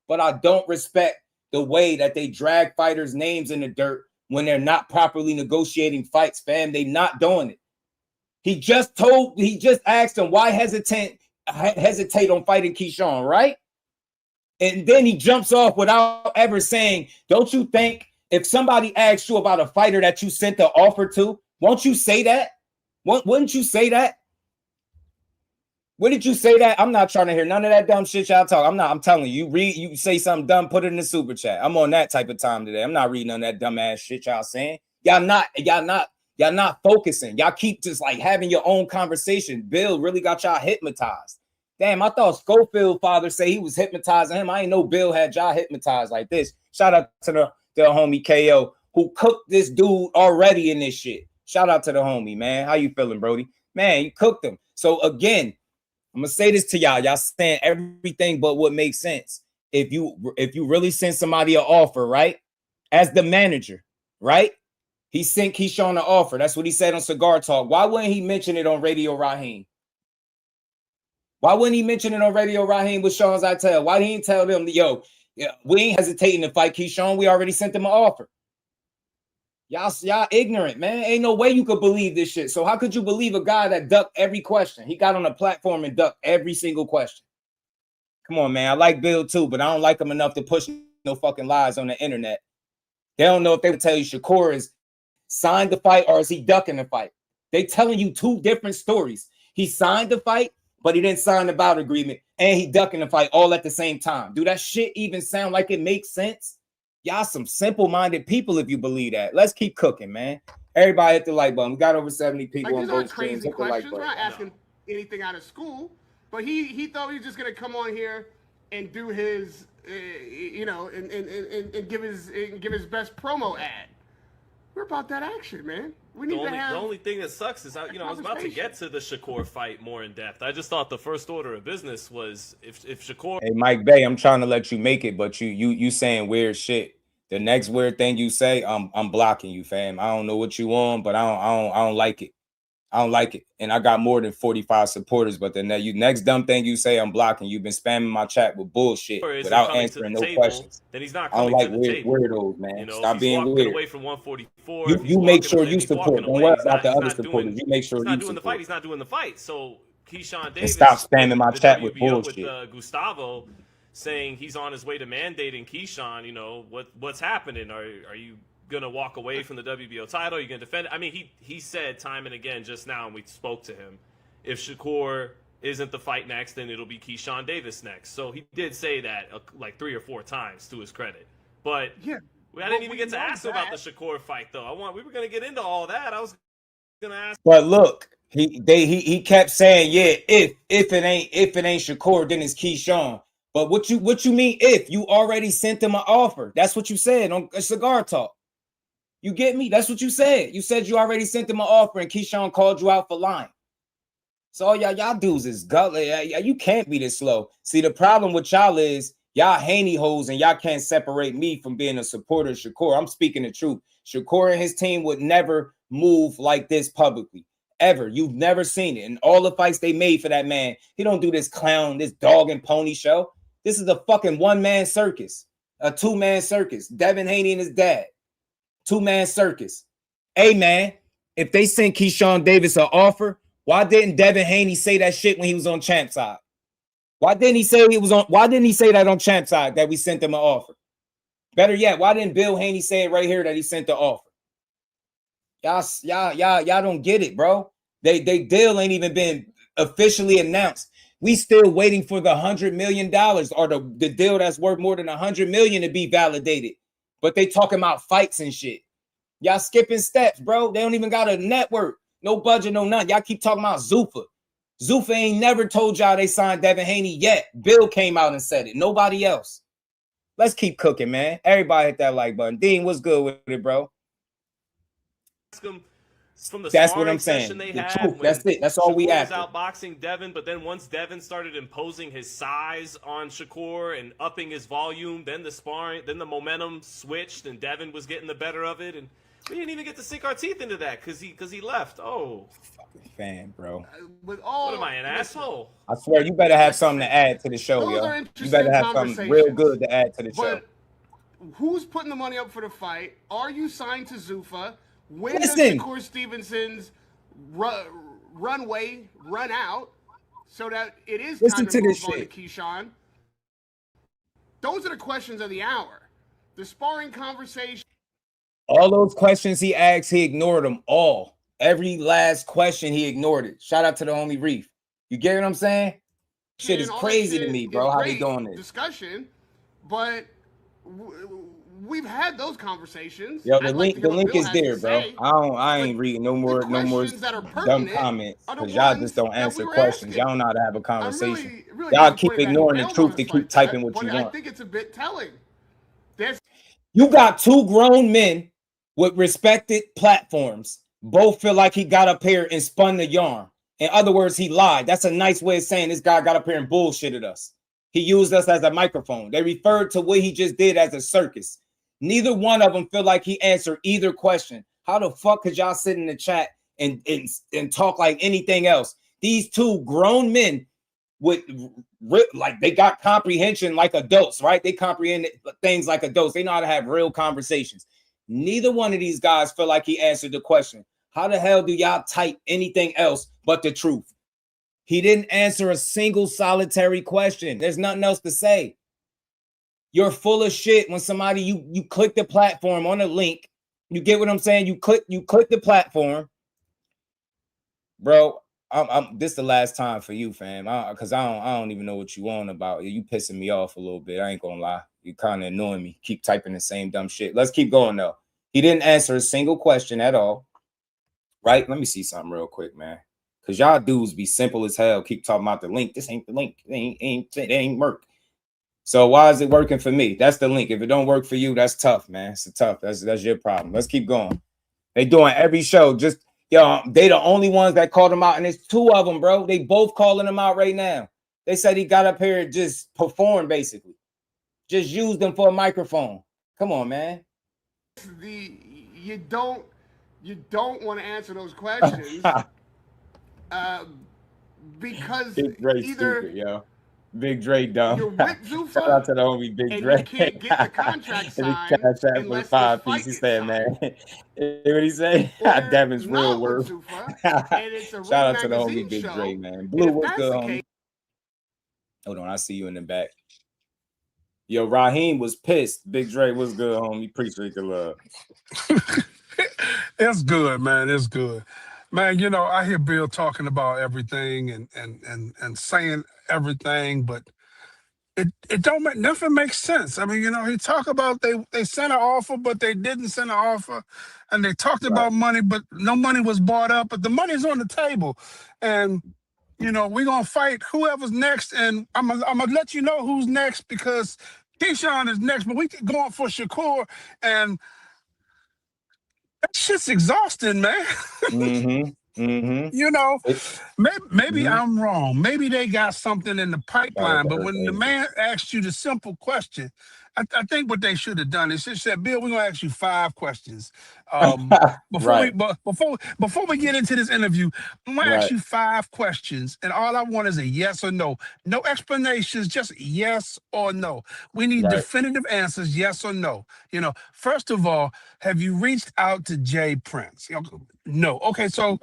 D: but I don't respect the way that they drag fighters' names in the dirt when they're not properly negotiating fights, fam. They not doing it. He just asked him why hesitate on fighting Keyshawn, right? And then he jumps off without ever saying, don't you think if somebody asks you about a fighter that you sent the offer to, won't you say that? Wouldn't you say that? Where did you say that? I'm not trying to hear none of that dumb shit y'all talk. I'm telling you, you say something dumb, put it in the super chat. I'm on that type of time today. I'm not reading none of that dumb ass shit y'all saying. Y'all not focusing. Y'all keep just like having your own conversation. Bill really got y'all hypnotized. Damn, I thought Schofield father say he was hypnotizing him. I ain't know Bill had y'all hypnotized like this. Shout out to the homie KO who cooked this dude already in this shit. Shout out to the homie, man. How you feeling, Brody? Man, you cooked him. So again, I'm gonna say this to y'all. Y'all saying everything but what makes sense. If you really send somebody an offer, right? As the manager, right? He sent Keyshawn an offer. That's what he said on Cigar Talk. Why wouldn't he mention it on Radio Raheem? Why wouldn't he mention it on Radio Raheem with Sean Zittel? Why didn't he tell them, yo, we ain't hesitating to fight Keyshawn. We already sent them an offer. Y'all ignorant, man. Ain't no way you could believe this shit. So how could you believe a guy that ducked every question? He got on a platform and ducked every single question. Come on, man. I like Bill too, but I don't like him enough to push no fucking lies on the internet. They don't know if they would tell you Shakur is signed the fight or is he ducking the fight. They telling you 2 different stories. He signed the fight, but he didn't sign the bout agreement, and he ducking the fight all at the same time. Do that shit even sound like it makes sense? Y'all some simple-minded people if you believe that. Let's keep cooking, man. Everybody hit the like button. We got over 70 people on both streams.
K: Crazy questions. We're not asking anything out of school, but he thought he was just gonna come on here and do his, and give his best promo ad. We're about that action, man. We need
A: the only thing that sucks is I was about to get to the Shakur fight more in depth. I just thought the first order of business was if Shakur.
D: Hey, Mike Bay, I'm trying to let you make it, but you saying weird shit. The next weird thing you say, I'm blocking you, fam. I don't know what you want, but I don't like it. I don't like it. And I got more than 45 supporters, but the next dumb thing you say, I'm blocking. You've been spamming my chat with bullshit without answering no questions.
A: Then he's not
D: coming
A: to the table.
D: Weirdos, man.
A: You know,
D: stop being weird.
A: Away from 144.
D: You make sure you support. Don't worry about the other supporters. You make sure
A: he's
D: you
A: not doing
D: support.
A: the fight. He's not doing the fight. So Keyshawn Davis.
D: And stop spamming my chat with bullshit.
A: With Gustavo saying he's on his way to mandating Keyshawn. You know what's happening? Are you gonna walk away from the WBO title? Are you gonna defend it? I mean, he said time and again just now, and we spoke to him, if Shakur isn't the fight next, then it'll be Keyshawn Davis next. So he did say that like 3 or 4 times to his credit. But
K: yeah,
A: I didn't even get to ask him about the Shakur fight though. We were gonna get into all that. I was gonna ask.
D: But look, he kept saying, yeah, if it ain't Shakur, then it's Keyshawn. But what you mean if you already sent him an offer? That's what you said on Cigar Talk. You get me? That's what you said. You said you already sent him an offer and Keyshawn called you out for lying. So y'all dudes is gully. You can't be this slow. See, the problem with y'all is y'all Haney hoes and y'all can't separate me from being a supporter of Shakur. I'm speaking the truth. Shakur and his team would never move like this publicly. Ever. You've never seen it. And all the fights they made for that man, he don't do this clown, this dog and pony show. This is a fucking one-man circus. A two-man circus. Devin Haney and his dad. Two-man circus. Hey, man, if they sent Keyshawn Davis an offer, why didn't Devin Haney say that shit when he was on Champ side? Why didn't he say that on Champ side that we sent him an offer? Better yet, why didn't Bill Haney say it right here that he sent the offer? Y'all don't get it, bro. They deal ain't even been officially announced. We still waiting for the $100 million or the deal that's worth more than $100 million to be validated. But they talking about fights and shit. Y'all skipping steps, bro. They don't even got a network. No budget, no nothing. Y'all keep talking about Zuffa. Zuffa ain't never told y'all they signed Devin Haney yet. Bill came out and said it. Nobody else. Let's keep cooking, man. Everybody hit that like button. Dean, what's good with it, bro?
A: From the
D: That's what I'm
A: saying.
D: saying.
A: They
D: The
A: had
D: truth. That's it. That's all we
A: asked.
D: after.
A: Outboxing Devin, but then once Devin started imposing his size on Shakur and upping his volume, then the momentum switched, and Devin was getting the better of it, and we didn't even get to sink our teeth into that because he left. Oh,
D: fucking fan, bro.
K: With all,
A: what am I, an asshole?
D: I swear, you better have something to add to the show, yo. You better have something real good to add to the show.
K: Who's putting the money up for the fight? Are you signed to Zuffa? When does Shakur Stevenson's runway run out so that it is time to move on to Keyshawn? Those are the questions of the hour. The sparring conversation.
D: All those questions he asked, he ignored them all. Every last question, he ignored it. Shout out to the homie Reef. You get what I'm saying? Shit is crazy to me, bro. How they doing this?
K: Discussion, but we've had those conversations.
D: Yo, the link is there, bro. I ain't reading no more dumb comments because y'all just don't answer questions. Y'all don't know how to have a conversation.
K: Really
D: y'all keep ignoring the truth to keep typing what you want.
K: I think it's a bit telling.
D: You got two grown men with respected platforms. Both feel like he got up here and spun the yarn. In other words, he lied. That's a nice way of saying this guy got up here and bullshitted us. He used us as a microphone. They referred to what he just did as a circus. Neither one of them feel like he answered either question. How the fuck could y'all sit in the chat and talk like anything else? These two grown men with like they got comprehension like adults, right? They comprehend things like adults. They know how to have real conversations. Neither one of these guys feel like he answered the question. How the hell do y'all type anything else but the truth? He didn't answer a single solitary question. There's nothing else to say. You're full of shit when somebody you click the platform on a link. You get what I'm saying? You click the platform. Bro, this the last time for you, fam. Cause I don't even know what you on about. You pissing me off a little bit. I ain't gonna lie. You kind of annoying me. Keep typing the same dumb shit. Let's keep going though. He didn't answer a single question at all. Right? Let me see something real quick, man. Cause y'all dudes be simple as hell. Keep talking about the link. This ain't the link. It ain't work. So why is it working for me? That's the link. If it don't work for you, that's tough, man. It's tough. That's your problem. Let's keep going. They doing every show. Just they the only ones that called him out, and it's two of them, bro. They both calling him out right now. They said he got up here and just performed, basically. Just used them for a microphone. Come on, man.
K: You don't want to answer those questions because
D: Big Dre
K: either
D: stupid, yo. Big Dre dumb.
K: You're with Zuffa,
D: shout out to the homie Big Dre.
K: You can't get the contract signed
D: unless the 5 piece. He said, man. What he say? Devin's real word. Shout out to the homie Big Dre, man. Blue, what's good, homie? Hold on, I see you in the back. Yo, Raheem was pissed. Big Dre, what's good, homie? Appreciate the love.
L: It's good, man. It's good. Man, I hear Bill talking about everything and saying everything, but it don't make nothing makes sense. I mean, he talk about they sent an offer, but they didn't send an offer, and they talked about money, but no money was brought up, but the money's on the table. And we're gonna fight whoever's next, and I'm gonna let you know who's next because Keyshawn is next, but we going for Shakur. And That shit's exhausting, man. You know, maybe I'm wrong. Maybe they got something in the pipeline. But when the man asked you the simple question, I think what they should have done is just said, "Bill, we're gonna ask you 5 questions.
D: Right.
L: Before we get into this interview, I'm gonna ask you 5 questions, and all I want is a yes or no. No explanations, just yes or no. We need definitive answers, yes or no. You know, first of all, have you reached out to Jay Prince? No. Okay, so.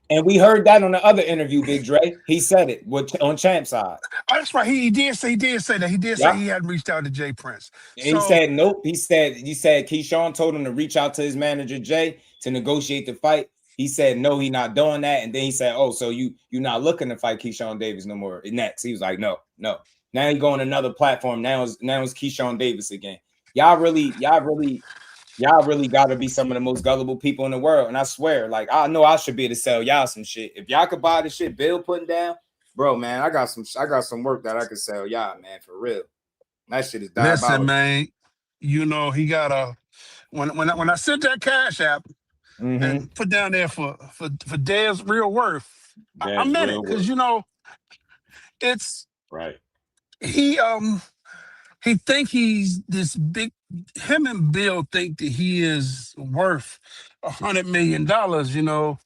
D: And we heard that on the other interview, Big Dre. He said it on Champ's side.
L: Oh, that's right. He did say that. He did say he hadn't reached out to Jay Prince.
D: He said nope. He said Keyshawn told him to reach out to his manager Jay to negotiate the fight. He said no, he not doing that. And then he said, "Oh, so you're not looking to fight Keyshawn Davis no more." Next, he was like, "No." Now he going another platform. Now it's Keyshawn Davis again. Y'all really got to be some of the most gullible people in the world. And I swear, like, I know I should be able to sell y'all some shit. If y'all could buy the shit Bill putting down, bro, man, I got some work that I could sell y'all, man, for real. That shit is diabolical.
L: Listen, man, you know, he got a when I sent that Cash App and put down there for Dad's real worth, I meant it, because you know, it's
D: right.
L: He think he's this big. Him and Bill think that he is worth $100 million, you know,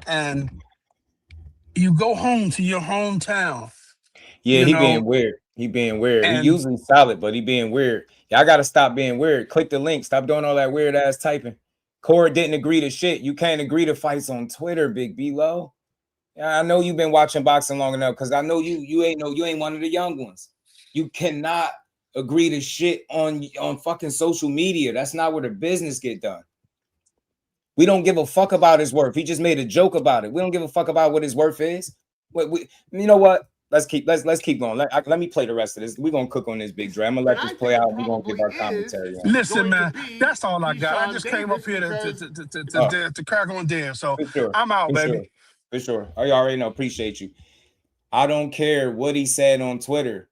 L: and you go home to your hometown.
D: Yeah, being weird. He being weird. He usually solid, but he being weird. Y'all got to stop being weird. Click the link. Stop doing all that weird ass typing. Corey didn't agree to shit. You can't agree to fights on Twitter, Big B-Lo. Yeah, I know you've been watching boxing long enough, because I know you ain't one of the young ones. You cannot agree to shit on fucking social media. That's not where the business get done. We don't give a fuck about his worth. He just made a joke about it. We don't give a fuck about what his worth is. You know what? Let's keep going. Let me play the rest of this. We're gonna cook on this, Big Dre. I'm gonna let this play out. We're gonna give our commentary on it.
L: Listen, man, that's all I got. I just came up here to crack on there. So I'm out, baby.
D: For sure. I already know. Appreciate you. I don't care what he said on Twitter.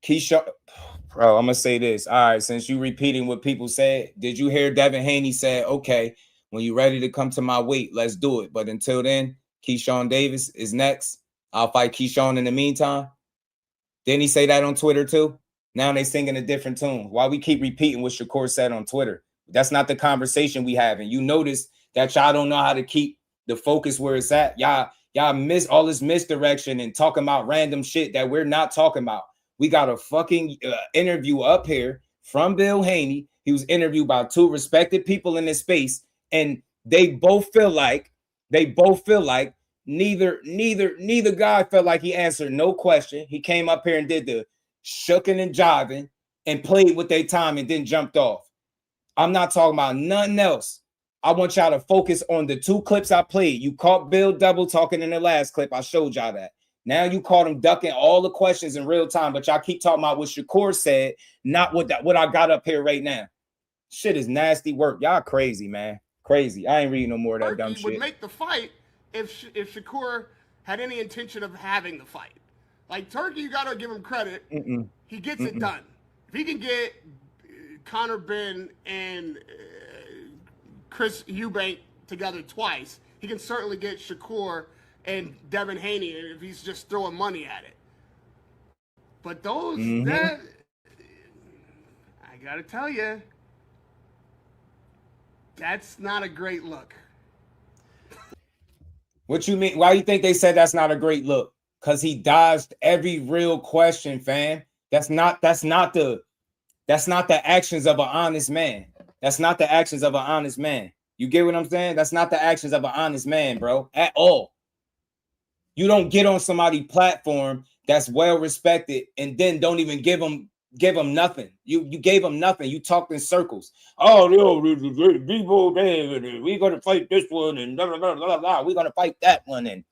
D: Keyshawn, bro, I'm gonna say this. All right, since you repeating what people said, did you hear Devin Haney say, "Okay, when you're ready to come to my weight, let's do it. But until then, Keyshawn Davis is next. I'll fight Keyshawn in the meantime." Didn't he say that on Twitter too? Now they singing a different tune. Why we keep repeating what Shakur said on Twitter? That's not the conversation we having. You notice that y'all don't know how to keep the focus where it's at. Y'all miss all this misdirection and talking about random shit that we're not talking about. We got a fucking interview up here from Bill Haney. He was interviewed by 2 respected people in this space, and they both feel like neither guy felt like he answered no question. He came up here and did the shucking and jiving and played with their time and then jumped off. I'm not talking about nothing else. I want y'all to focus on the 2 clips I played. You caught Bill double talking in the last clip. I showed y'all that. Now you caught him ducking all the questions in real time, but y'all keep talking about what Shakur said, not what I got up here right now. Shit is nasty work. Y'all crazy, man. Crazy. I ain't reading no more of that dumb shit.
K: Would make the fight if Shakur had any intention of having the fight. Like Turkey, you got to give him credit. He gets it done. If he can get Conor Ben and Chris Eubank together twice, he can certainly get Shakur and Devin Haney if he's just throwing money at it. But those, that, I got to tell you, that's not a great look.
D: What you mean? Why you think they said that's not a great look? Because he dodged every real question, fam. That's not the actions of an honest man. That's not the actions of an honest man. You get what I'm saying? That's not the actions of an honest man, bro, at all. You don't get on somebody's platform that's well respected and then don't even give them nothing. You gave them nothing. You talked in circles. Oh, people, we're gonna fight this one and blah, blah, blah, blah, blah. We're gonna fight that one, and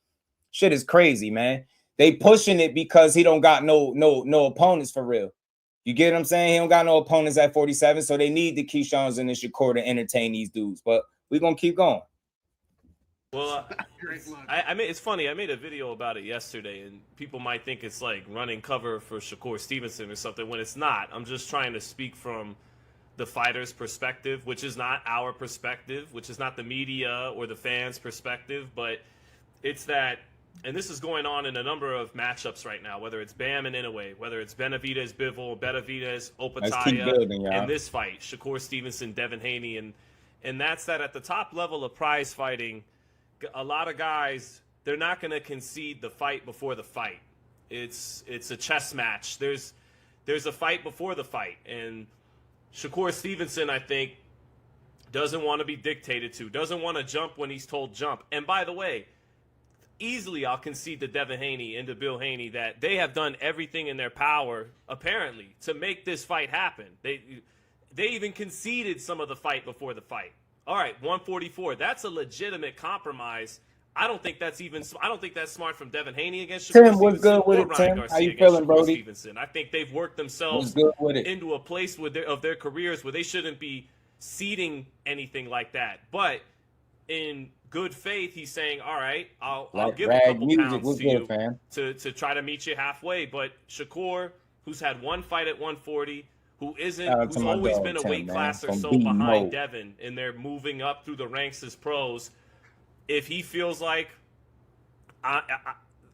D: shit is crazy, man. They pushing it because he don't got no opponents for real. You get what I'm saying? He don't got no opponents at 47, so they need the Keyshawns and the Shakur to entertain these dudes. But we're gonna keep going.
A: Well, it's funny. I made a video about it yesterday, and people might think it's like running cover for Shakur Stevenson or something when it's not. I'm just trying to speak from the fighter's perspective, which is not our perspective, which is not the media or the fans' perspective, but it's that, and this is going on in a number of matchups right now, whether it's Bam and Inoue, whether it's Benavidez, Bivol, Benavidez, Opataya, and this fight, Shakur Stevenson, Devin Haney, and that's that at the top level of prize fighting, a lot of guys, they're not going to concede the fight before the fight. It's a chess match. There's a fight before the fight, and Shakur Stevenson, I think, doesn't want to be dictated to, doesn't want to jump when he's told jump. And by the way, easily I'll concede to Devin Haney and to Bill Haney that they have done everything in their power, apparently, to make this fight happen. They even conceded some of the fight before the fight. All right, 144. That's a legitimate compromise. I don't think that's smart from Devin Haney against Shakur
D: Tim, what's good with it, Tim? How you feeling, Brody?
A: Stevenson. I think they've worked themselves into a place of their careers where they shouldn't be ceding anything like that. But in good faith, he's saying, all right, I'll give a couple pounds to you to try to meet you halfway. But Shakur, who's had one fight at 140, who's always been a weight class or so behind Devin, and they're moving up through the ranks as pros. If he feels like,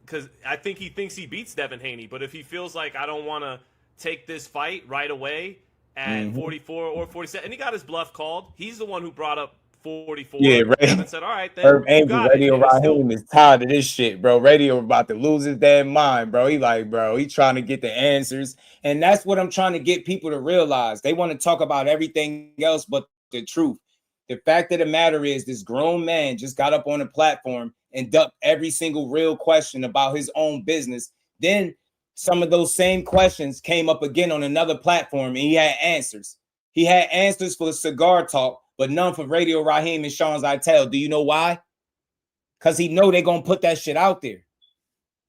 A: because I think he thinks he beats Devin Haney, but if he feels like I don't want to take this fight right away at 44 or 47, and he got his bluff called. He's the one who brought up 44.
D: Yeah, right.
A: And said, all right, then
D: Radio Raheem is tired of this shit, bro. Radio about to lose his damn mind, bro. He trying to get the answers. And that's what I'm trying to get people to realize. They want to talk about everything else but the truth. The fact of the matter is this grown man just got up on a platform and ducked every single real question about his own business. Then some of those same questions came up again on another platform, and he had answers. He had answers for the cigar talk, but none for Radio Raheem and Sean Zittel. Do you know why? Because he know they're going to put that shit out there.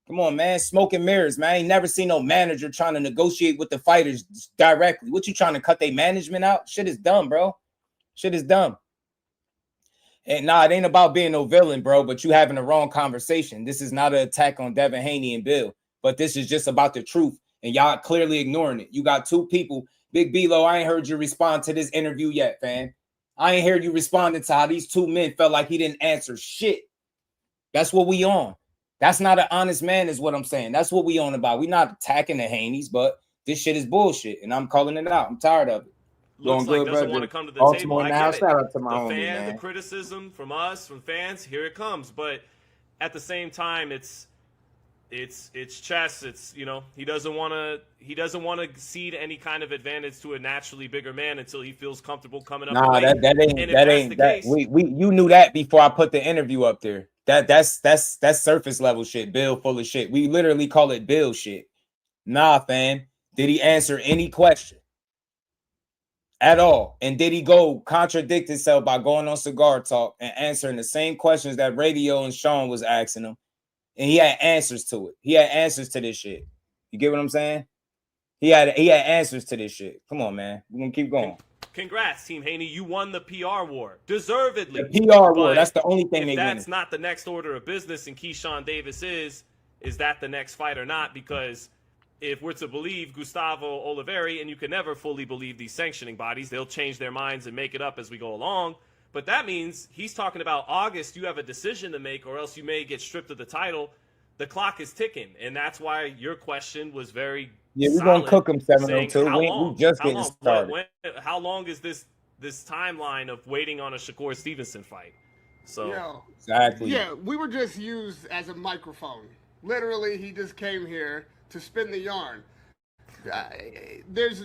D: Come on, man. Smoke and mirrors, man. I ain't never seen no manager trying to negotiate with the fighters directly. What, you trying to cut their management out? Shit is dumb, bro. Shit is dumb. And it ain't about being no villain, bro, but you having the wrong conversation. This is not an attack on Devin Haney and Bill, but this is just about the truth, and y'all clearly ignoring it. You got two people. Big B-Lo, I ain't heard you respond to this interview yet, fam. I ain't heard you responding to how these two men felt like he didn't answer shit. That's what we on. That's not an honest man is what I'm saying. That's what we on about. We not attacking the Haneys, but this shit is bullshit, and I'm calling it out. I'm tired of it.
A: Looks like doesn't want to come to the table. I get it. Shout out to my homie, man. The criticism from us, from fans, here it comes. But at the same time, it's chess. It's, he doesn't want to cede any kind of advantage to a naturally bigger man until he feels comfortable coming up.
D: Nah, that ain't. You knew that before I put the interview up there. That's surface level shit. Bill full of shit. We literally call it Bill shit. Nah, fam. Did he answer any question at all? And did he go contradict himself by going on Cigar Talk and answering the same questions that Radio and Sean was asking him? And he had answers to it. He had answers to this shit. You get what I'm saying? He had answers to this shit. Come on, man. We're gonna keep going.
A: Congrats, Team Haney. You won the PR war. Deservedly.
D: The PR war. That's the only thing they win.
A: That's not the next order of business, and Keyshawn Davis is that the next fight or not? Because if we're to believe Gustavo Oliveri, and you can never fully believe these sanctioning bodies, they'll change their minds and make it up as we go along. But that means he's talking about August, you have a decision to make, or else you may get stripped of the title. The clock is ticking, and that's why your question was very
D: we're going to cook him 702. We just getting started.
A: How long is this timeline of waiting on a Shakur Stevenson fight? So
D: exactly.
K: Yeah, we were just used as a microphone. Literally, he just came here to spin the yarn. There's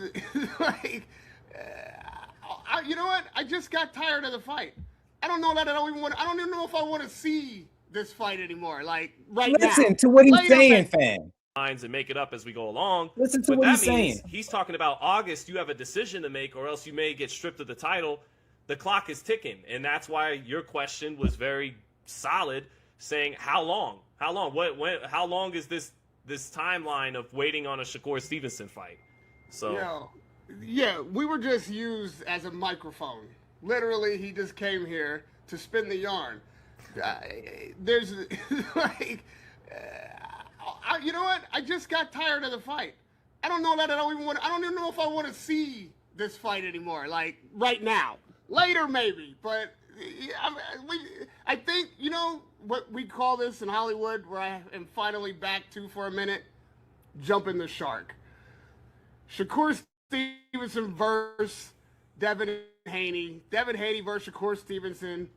K: you know what? I just got tired of the fight. I don't know that I don't even know if I want to see this fight anymore. Like right now.
D: Listen to what he's saying, fam.
A: And make it up as we go along.
D: Listen to what he's saying.
A: He's talking about August, you have a decision to make, or else you may get stripped of the title. The clock is ticking, and that's why your question was very solid, saying how long? How long is this timeline of waiting on a Shakur Stevenson fight? So
K: yeah, we were just used as a microphone. Literally, he just came here to spin the yarn. There's you know what? I just got tired of the fight. I don't know that I don't even know if I want to see this fight anymore. Like right now, later maybe, but I think you know what we call this in Hollywood, where I am finally back to for a minute, jumping the shark. Shakur Stevenson versus Devin Haney. Devin Haney versus Shakur Stevenson.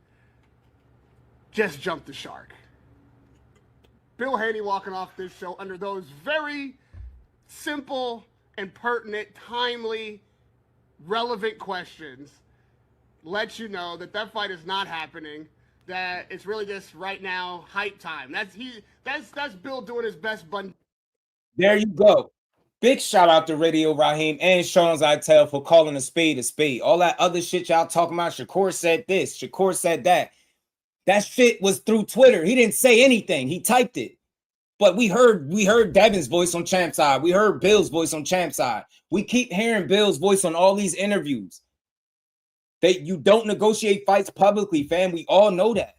K: Just jumped the shark. Bill Haney walking off this show under those very simple and pertinent, timely, relevant questions lets you know that that fight is not happening, that it's really just right now hype time. That's Bill doing his best bun.
D: There you go. Big shout out to Radio Raheem and Sean Zittel for calling a spade a spade. All that other shit y'all talking about, Shakur said this, Shakur said that. That shit was through Twitter. He didn't say anything. He typed it. But we heard Devin's voice on Champ Side. We heard Bill's voice on Champ Side. We keep hearing Bill's voice on all these interviews. You don't negotiate fights publicly, fam. We all know that.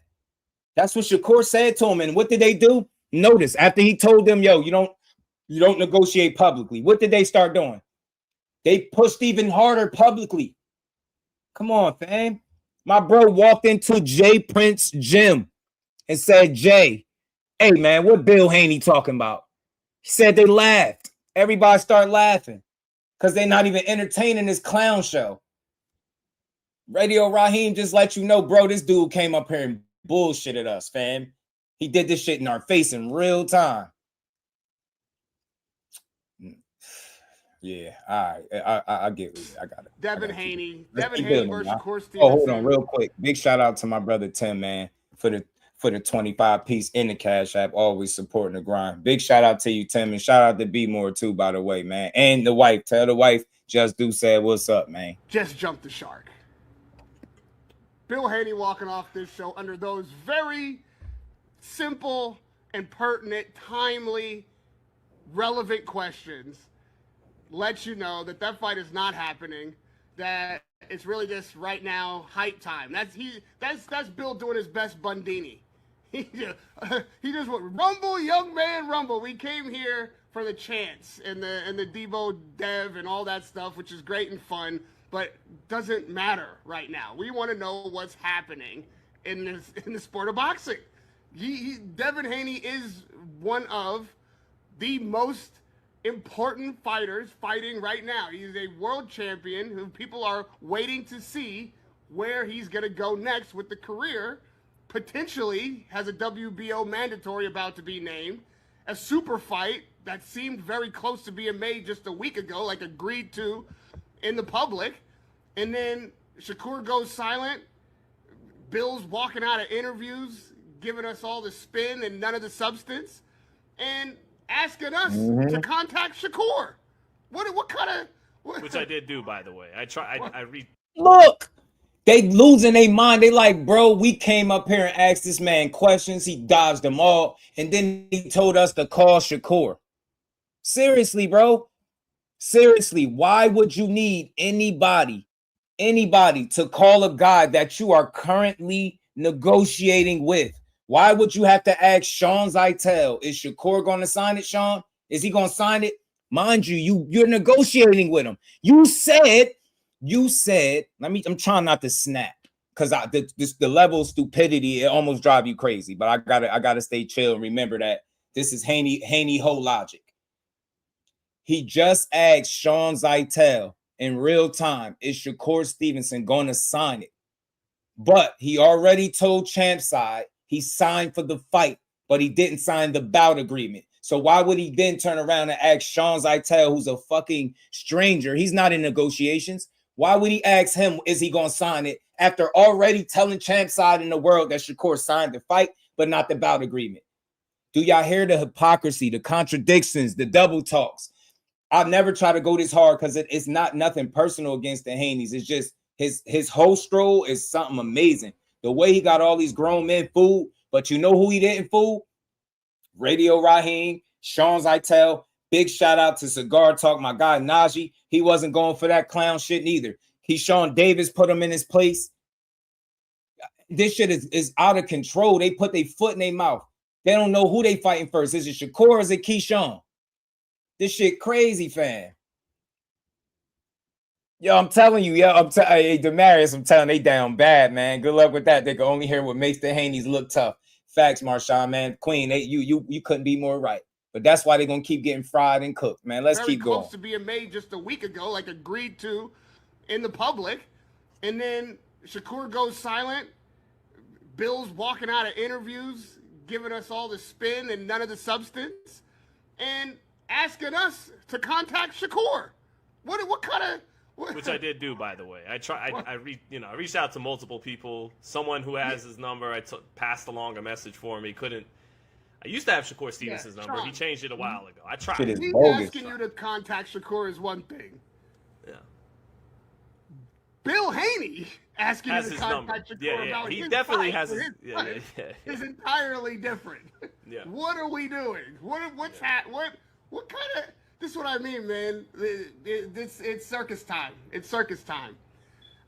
D: That's what Shakur said to him. And what did they do? Notice after he told them, yo, you don't negotiate publicly. What did they start doing? They pushed even harder publicly. Come on, fam. My bro walked into Jay Prince's gym and said, Jay, hey, man, what Bill Haney talking about? He said they laughed. Everybody started laughing because they're not even entertaining this clown show. Radio Raheem just let you know, bro, this dude came up here and bullshitted us, fam. He did this shit in our face in real time. Yeah, all right. I get it. I got it.
K: Devin Haney versus Shakur Stevenson.
D: Oh, hold on, real quick. Big shout out to my brother Tim, man, for the 25-piece in the Cash App, always supporting the grind. Big shout out to you, Tim, and shout out to B More too, by the way, man. And the wife. Tell the wife, Just Do said, what's up, man?
K: Just jumped the shark. Bill Haney walking off this show under those very simple and pertinent, timely, relevant questions lets you know that that fight is not happening, that it's really just right now hype time. That's Bill doing his best Bundini. He just went, rumble, young man, rumble. We came here for the chants and the Debo Dev and all that stuff, which is great and fun, but doesn't matter right now. We want to know what's happening in the sport of boxing. Devin Haney is one of the most important fighters fighting right now. He's a world champion who people are waiting to see where he's going to go next with the career. Potentially has a WBO mandatory about to be named. A super fight that seemed very close to being made just a week ago, like agreed to in the public. And then Shakur goes silent. Bill's walking out of interviews, giving us all the spin and none of the substance. And asking us to contact Shakur. What kind of...
A: Which I did do, by the way. I read.
D: Look, they losing their mind. They like, bro, we came up here and asked this man questions. He dodged them all. And then he told us to call Shakur. Seriously, bro. Seriously, why would you need anybody to call a guy that you are currently negotiating with? Why would you have to ask Sean Zittel? Is Shakur going to sign it, Sean? Is he going to sign it? Mind you, you're negotiating with him. You said, I'm trying not to snap because the level of stupidity, it almost drive you crazy. But I gotta stay chill and remember that this is Haney whole logic. He just asked Sean Zittel in real time, is Shakur Stevenson going to sign it? But he already told Champ Side he signed for the fight, but he didn't sign the bout agreement. So why would he then turn around and ask Sean Zittel, who's a fucking stranger? He's not in negotiations. Why would he ask him, is he going to sign it after already telling Champ Side in the world that Shakur signed the fight, but not the bout agreement? Do y'all hear the hypocrisy, the contradictions, the double talks? I'll never try to go this hard because it's not nothing personal against the Haneys. It's just his whole stroll is something amazing. The way he got all these grown men fooled, but you know who he didn't fool? Radio Raheem, Sean Zittel. Big shout out to Cigar Talk, my guy Najee. He wasn't going for that clown shit neither. Keyshawn Davis put him in his place. This shit is out of control. They put their foot in their mouth. They don't know who they fighting first. Is it Shakur or is it Keyshawn? This shit crazy, fam. Yo, I'm telling you, hey, Demarius, I'm telling they down bad, man. Good luck with that. They can only hear what makes the Haneys look tough. Facts, Marshawn, man. Queen, you couldn't be more right. But that's why they're gonna keep getting fried and cooked, man. Let's keep going.
K: Very close to being made just a week ago, like agreed to in the public. And then Shakur goes silent. Bill's walking out of interviews, giving us all the spin and none of the substance, and asking us to contact Shakur. What kind of...
A: Which I did do, by the way. I reached out to multiple people. Someone who has his number, I passed along a message for him. He couldn't. I used to have Shakur Stevenson's number. He changed it a while ago. I tried.
K: Me asking you to contact Shakur is one thing.
A: Yeah.
K: Bill Haney asking
A: has
K: you to contact Shakur about
A: he
K: his
A: definitely
K: fight
A: has
K: for
A: his,
K: is entirely different.
A: Yeah.
K: What are we doing? What's what kind of... This is what I mean, man. It's circus time. It's circus time.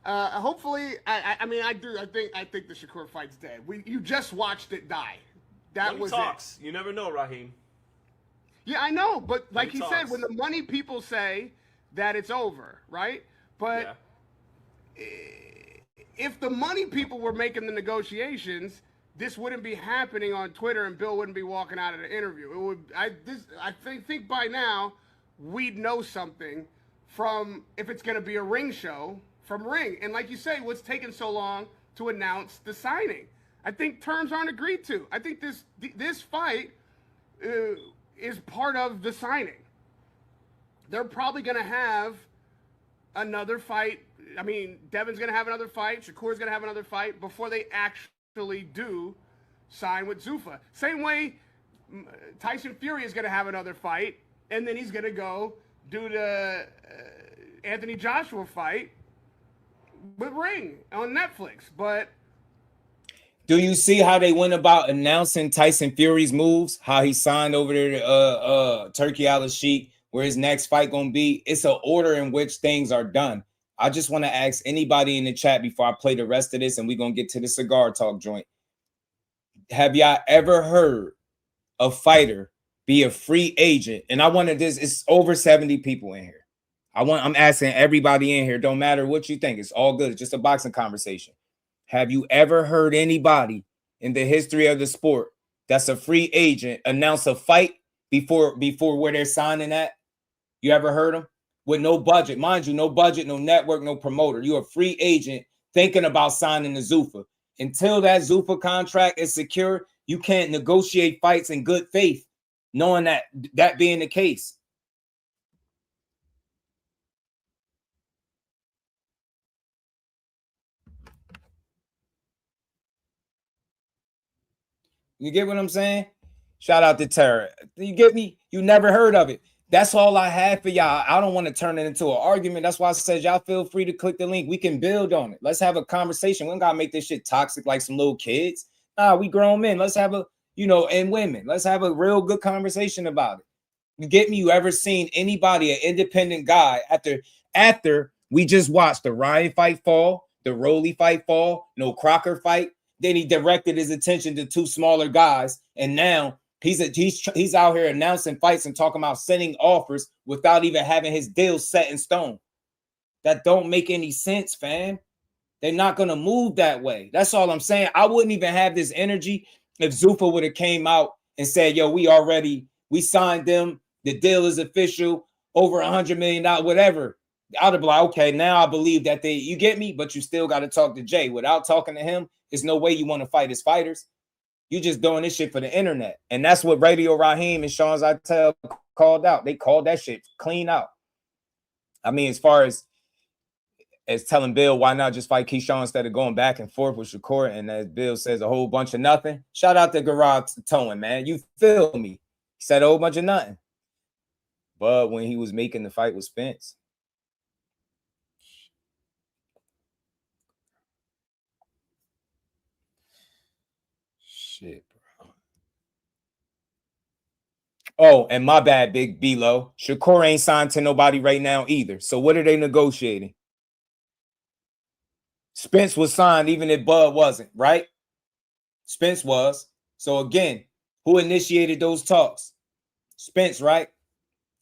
K: Hopefully, I think the Shakur fight's dead. You just watched it die. That was
A: talks. You never know, Raheem.
K: Yeah, I know, but like he
A: talks.
K: said, when the money people say that it's over, right? But if the money people were making the negotiations, this wouldn't be happening on Twitter, and Bill wouldn't be walking out of the interview. It would. I think by now we'd know something from, if it's going to be a ring show, from Ring. And like you say, what's taking so long to announce the signing? I think terms aren't agreed to. I think this fight is part of the signing. They're probably going to have another fight. I mean, Devin's going to have another fight. Shakur's going to have another fight before they actually do sign with Zuffa. Same way Tyson Fury is going to have another fight, and then he's going to go do the Anthony Joshua fight with Ring on Netflix. But
D: do you see how they went about announcing Tyson Fury's moves? How he signed over there to Turkey Al-Sheikh, where his next fight gonna be? It's an order in which things are done. I just want to ask anybody in the chat before I play the rest of this, and we're gonna get to the cigar talk joint. Have y'all ever heard a fighter be a free agent? And I wanted this. It's over 70 people in here. I'm asking everybody in here. Don't matter what you think. It's all good. It's just a boxing conversation. Have you ever heard anybody in the history of the sport that's a free agent announce a fight before where they're signing at? You ever heard them? With no budget, mind you, no budget, no network, no promoter. You're a free agent thinking about signing the Zuffa. Until that Zuffa contract is secure, you can't negotiate fights in good faith, knowing that being the case. You get what I'm saying? Shout out to Tara. You get me? You never heard of it. That's all I have for y'all. I don't want to turn it into an argument. That's why I said y'all feel free to click the link. We can build on it. Let's have a conversation. We don't gotta make this shit toxic like some little kids. Nah, we grown men. Let's have and women. Let's have a real good conversation about it. You get me? You ever seen anybody, an independent guy, after we just watched the Ryan fight fall, the Rolly fight fall, no Crocker fight? Then he directed his attention to two smaller guys, and now he's out here announcing fights and talking about sending offers without even having his deal set in stone. That don't make any sense, fam. They're not gonna move that way. That's all I'm saying. I wouldn't even have this energy if Zuffa would have came out and said, "Yo, we signed them. The deal is official. Over $100 million, whatever." I'd be like, okay, now I believe that you get me, but you still got to talk to Jay. Without talking to him, there's no way you want to fight his fighters. You just doing this shit for the internet. And that's what Radio Raheem and Sean Zittel called out. They called that shit clean out. I mean, as far as telling Bill, why not just fight Keyshawn instead of going back and forth with Shakur? And as Bill says, a whole bunch of nothing. Shout out to Garage Towing, man. You feel me? He said a whole bunch of nothing. But when he was making the fight with Spence, shit, bro. Oh, and my bad, Big B-Lo. Shakur ain't signed to nobody right now either. So what are they negotiating? Spence was signed even if Bud wasn't, right? Spence was. So again, who initiated those talks? Spence, right?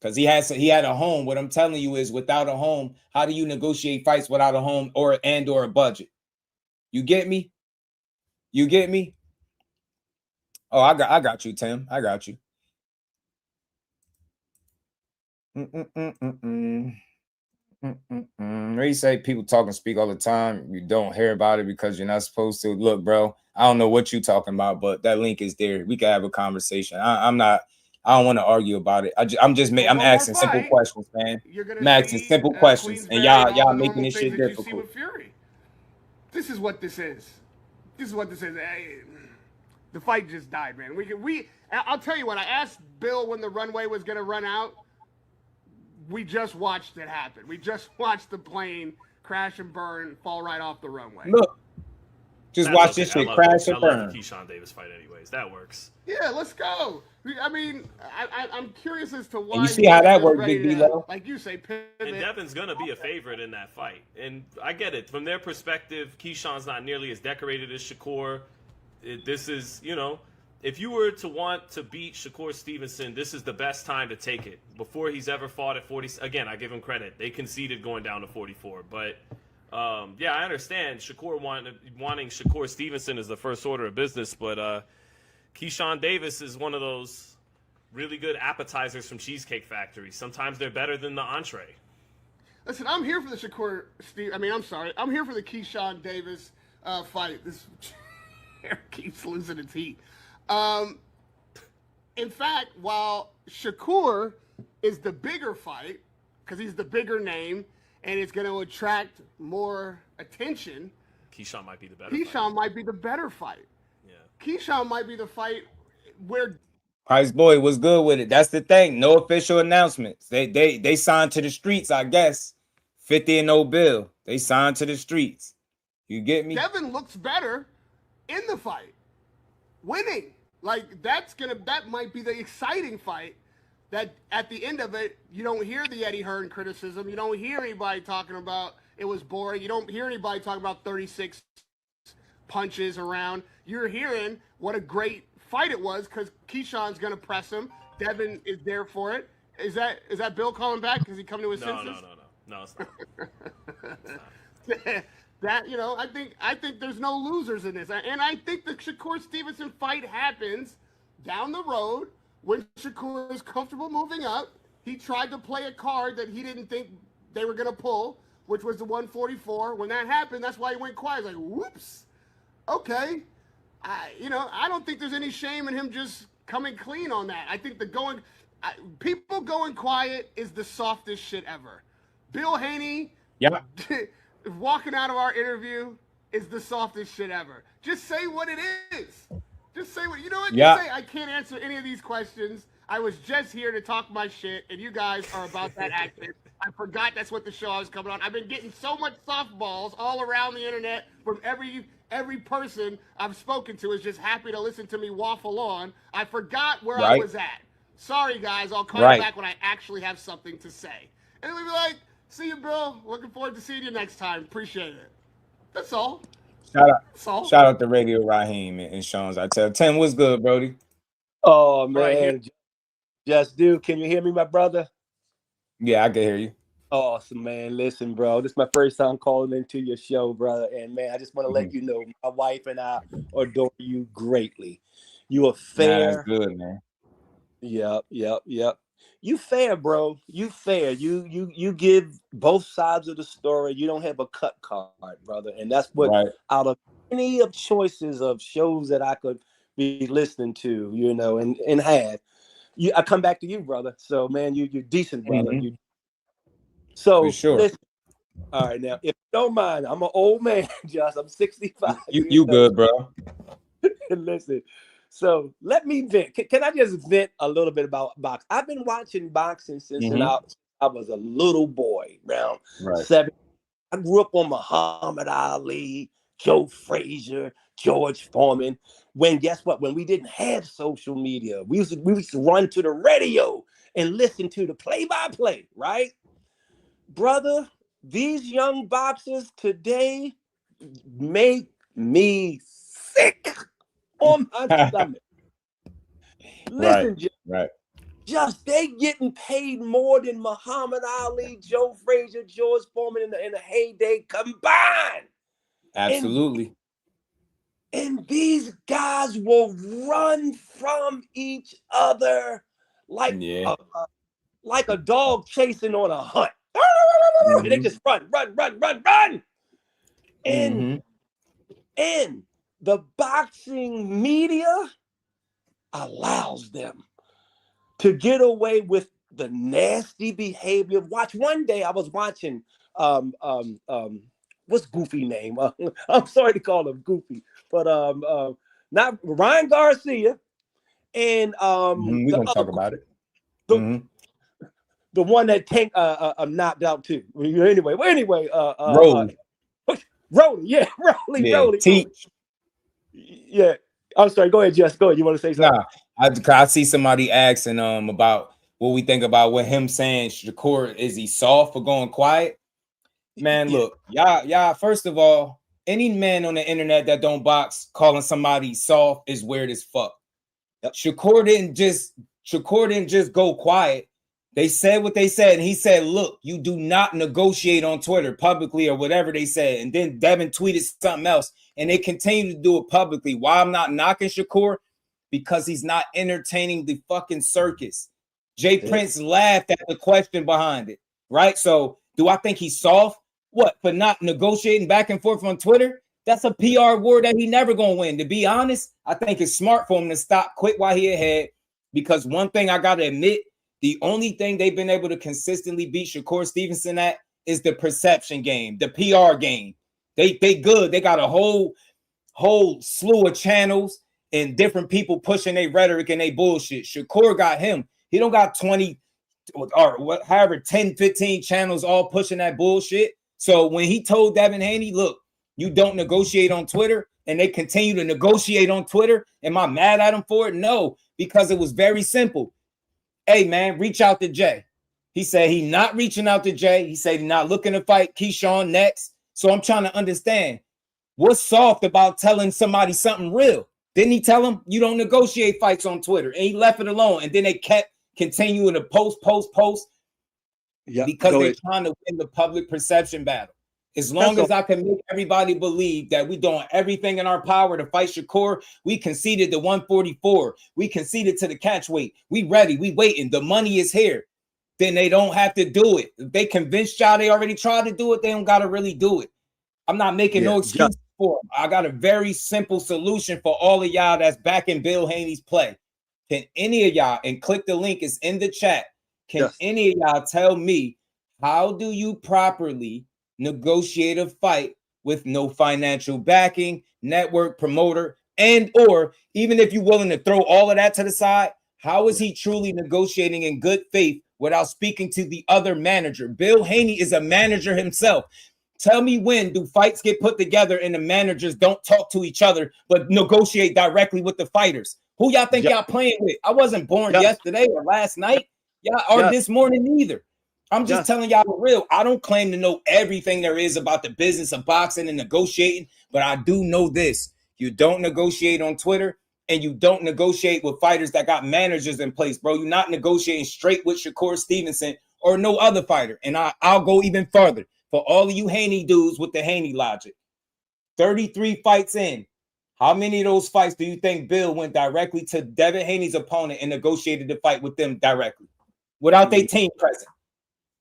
D: Because he had a home. What I'm telling you is, without a home, how do you negotiate fights without a home or a budget? You get me? You get me? Oh, I got you, Tim. I got you. They say people talk and speak all the time. You don't hear about it because you're not supposed to. Look, bro, I don't know what you're talking about, but that link is there. We can have a conversation. I don't want to argue about it. I'm asking simple questions, man. I'm asking simple questions, and y'all making this shit difficult.
K: This is what this is. This is what this is. The fight just died, man. I'll tell you what. I asked Bill when the runway was gonna run out. We just watched it happen. We just watched the plane crash and burn, fall right off the runway.
D: Look, just watch this shit crash and burn.
A: I love the Keyshawn Davis fight, anyways. That works.
K: Yeah, let's go. I mean, I'm curious as to why.
D: And you see how that worked, Big D-Lo?
K: Like you say, pivot.
A: And Devin's gonna be a favorite in that fight, and I get it from their perspective. Keyshawn's not nearly as decorated as Shakur. This is, if you were to want to beat Shakur Stevenson, this is the best time to take it. Before he's ever fought at 40. Again, I give him credit. They conceded going down to 44. But, yeah, I understand Shakur wanting Shakur Stevenson is the first order of business. But Keyshawn Davis is one of those really good appetizers from Cheesecake Factory. Sometimes they're better than the entree.
K: Listen, I'm here for the Shakur I'm here for the Keyshawn Davis fight. This keeps losing its heat. In fact, while Shakur is the bigger fight, because he's the bigger name, and it's going to attract more attention,
A: Keyshawn might be the better fight. Yeah.
K: Keyshawn might be the fight where...
D: Price Boy was good with it. That's the thing. No official announcements. They signed to the streets, I guess. 50-0 bill. They signed to the streets. You get me?
K: Devin looks better in the fight. Winning. Like, that might be the exciting fight that at the end of it, you don't hear the Eddie Hearn criticism. You don't hear anybody talking about it was boring. You don't hear anybody talking about 36 punches around. You're hearing what a great fight it was because Keyshawn's going to press him. Devin is there for it. Is that Bill calling back because he come to his senses?
A: No, it's not.
K: It's not. That, I think there's no losers in this. And I think the Shakur Stevenson fight happens down the road when Shakur is comfortable moving up. He tried to play a card that he didn't think they were going to pull, which was the 144. When that happened, that's why he went quiet. Like, whoops. Okay. I don't think there's any shame in him just coming clean on that. I think people going quiet is the softest shit ever. Bill Haney.
D: Yeah.
K: Walking out of our interview is the softest shit ever. Just say what it is. Just say what,
D: Yeah.
K: Just say, I can't answer any of these questions. I was just here to talk my shit, and you guys are about that action. I forgot that's what the show I was coming on. I've been getting so much softballs all around the internet from every person I've spoken to is just happy to listen to me waffle on. I forgot where I was at. Sorry, guys. I'll call you back when I actually have something to say. And we'll be like, see you, Bill. Looking forward to seeing you next time. Appreciate it. That's all.
D: Shout out to Radio Raheem and Sean's. I tell Tim, what's good, Brody?
M: Oh man, just do. Can you hear me, my brother?
D: Yeah, I can hear you.
M: Awesome, man. Listen, bro, this is my first time calling into your show, brother. And man, I just want to let you know, my wife and I adore you greatly. You are fair.
D: That's good, man.
M: Yep. You fair, bro. You fair. You give both sides of the story. You don't have a cut card, brother. And that's what out of any of choices of shows that I could be listening to, and have. I come back to you, brother. So man, you're decent, brother.
D: Mm-hmm.
M: So
D: for sure.
M: Listen, all right, now if you don't mind, I'm an old man, Josh. I'm 65.
D: You good, bro.
M: Listen. So let me vent. Can I just vent a little bit about boxing? I've been watching boxing since I was a little boy, around 7. I grew up on Muhammad Ali, Joe Frazier, George Foreman. Guess what? When we didn't have social media, we used to run to the radio and listen to the play-by-play, right? Brother, these young boxers today make me sick on my stomach. Listen,
D: right.
M: Just they getting paid more than Muhammad Ali, Joe Frazier, George Foreman in the heyday combined.
D: Absolutely.
M: And these guys will run from each other like a dog chasing on a hunt. Mm-hmm. They just run. And the boxing media allows them to get away with the nasty behavior. Watch one day I was watching what's Goofy name? I'm sorry to call him Goofy, but not Ryan Garcia and
D: we're gonna talk about it.
M: The one that Tank knocked out too. Anyway, Rolly, Rolly. Yeah. I'm sorry. Go ahead, Jess. Go ahead. You want to say something?
D: Nah, I see somebody asking about what we think about what him saying. Shakur, is he soft for going quiet? Man, look, y'all. First of all, any man on the internet that don't box calling somebody soft is weird as fuck. Yep. Shakur didn't just go quiet. They said what they said, and he said, "Look, you do not negotiate on Twitter publicly or whatever they said." And then Devin tweeted something else, and they continue to do it publicly. Why I'm not knocking Shakur? Because he's not entertaining the fucking circus. Jay Prince laughed at the question behind it, right? So, do I think he's soft? What, for not negotiating back and forth on Twitter? That's a PR war that he never gonna win. To be honest, I think it's smart for him to stop quick while he ahead. Because one thing I gotta admit. The only thing they've been able to consistently beat Shakur Stevenson at is the perception game, the PR game. They good. They got a whole slew of channels and different people pushing their rhetoric and their bullshit. Shakur got him. He don't got 20 or however 10, 15 channels all pushing that bullshit. So when he told Devin Haney, look, you don't negotiate on Twitter, and they continue to negotiate on Twitter, am I mad at him for it? No, because it was very simple. Hey, man, reach out to Jay. He said he's not reaching out to Jay. He said he's not looking to fight Keyshawn next. So I'm trying to understand what's soft about telling somebody something real. Didn't he tell him you don't negotiate fights on Twitter? And he left it alone. And then they kept continuing to post because they're trying to win the public perception battle. As long as I can make everybody believe that we're doing everything in our power to fight Shakur, we conceded to 144. We conceded to the catch weight. We ready. We waiting. The money is here. Then they don't have to do it. If they convinced y'all they already tried to do it, they don't got to really do it. I'm not making no excuse for them. I got a very simple solution for all of y'all that's backing Bill Haney's play. Can any of y'all, and click the link, it's in the chat. Can any of y'all tell me, how do you properly negotiate a fight with no financial backing, network, promoter, and or even if you're willing to throw all of that to the side, how is he truly negotiating in good faith without speaking to the other manager? Bill Haney is a manager himself. Tell me, when do fights get put together and the managers don't talk to each other but negotiate directly with the fighters? Who y'all think y'all playing with? I wasn't born yesterday or last night, or this morning either. I'm just telling y'all the real. I don't claim to know everything there is about the business of boxing and negotiating, but I do know this. You don't negotiate on Twitter, and you don't negotiate with fighters that got managers in place, bro. You're not negotiating straight with Shakur Stevenson or no other fighter. And I'll go even further. For all of you Haney dudes with the Haney logic, 33 fights in, how many of those fights do you think Bill went directly to Devin Haney's opponent and negotiated the fight with them directly without their team present?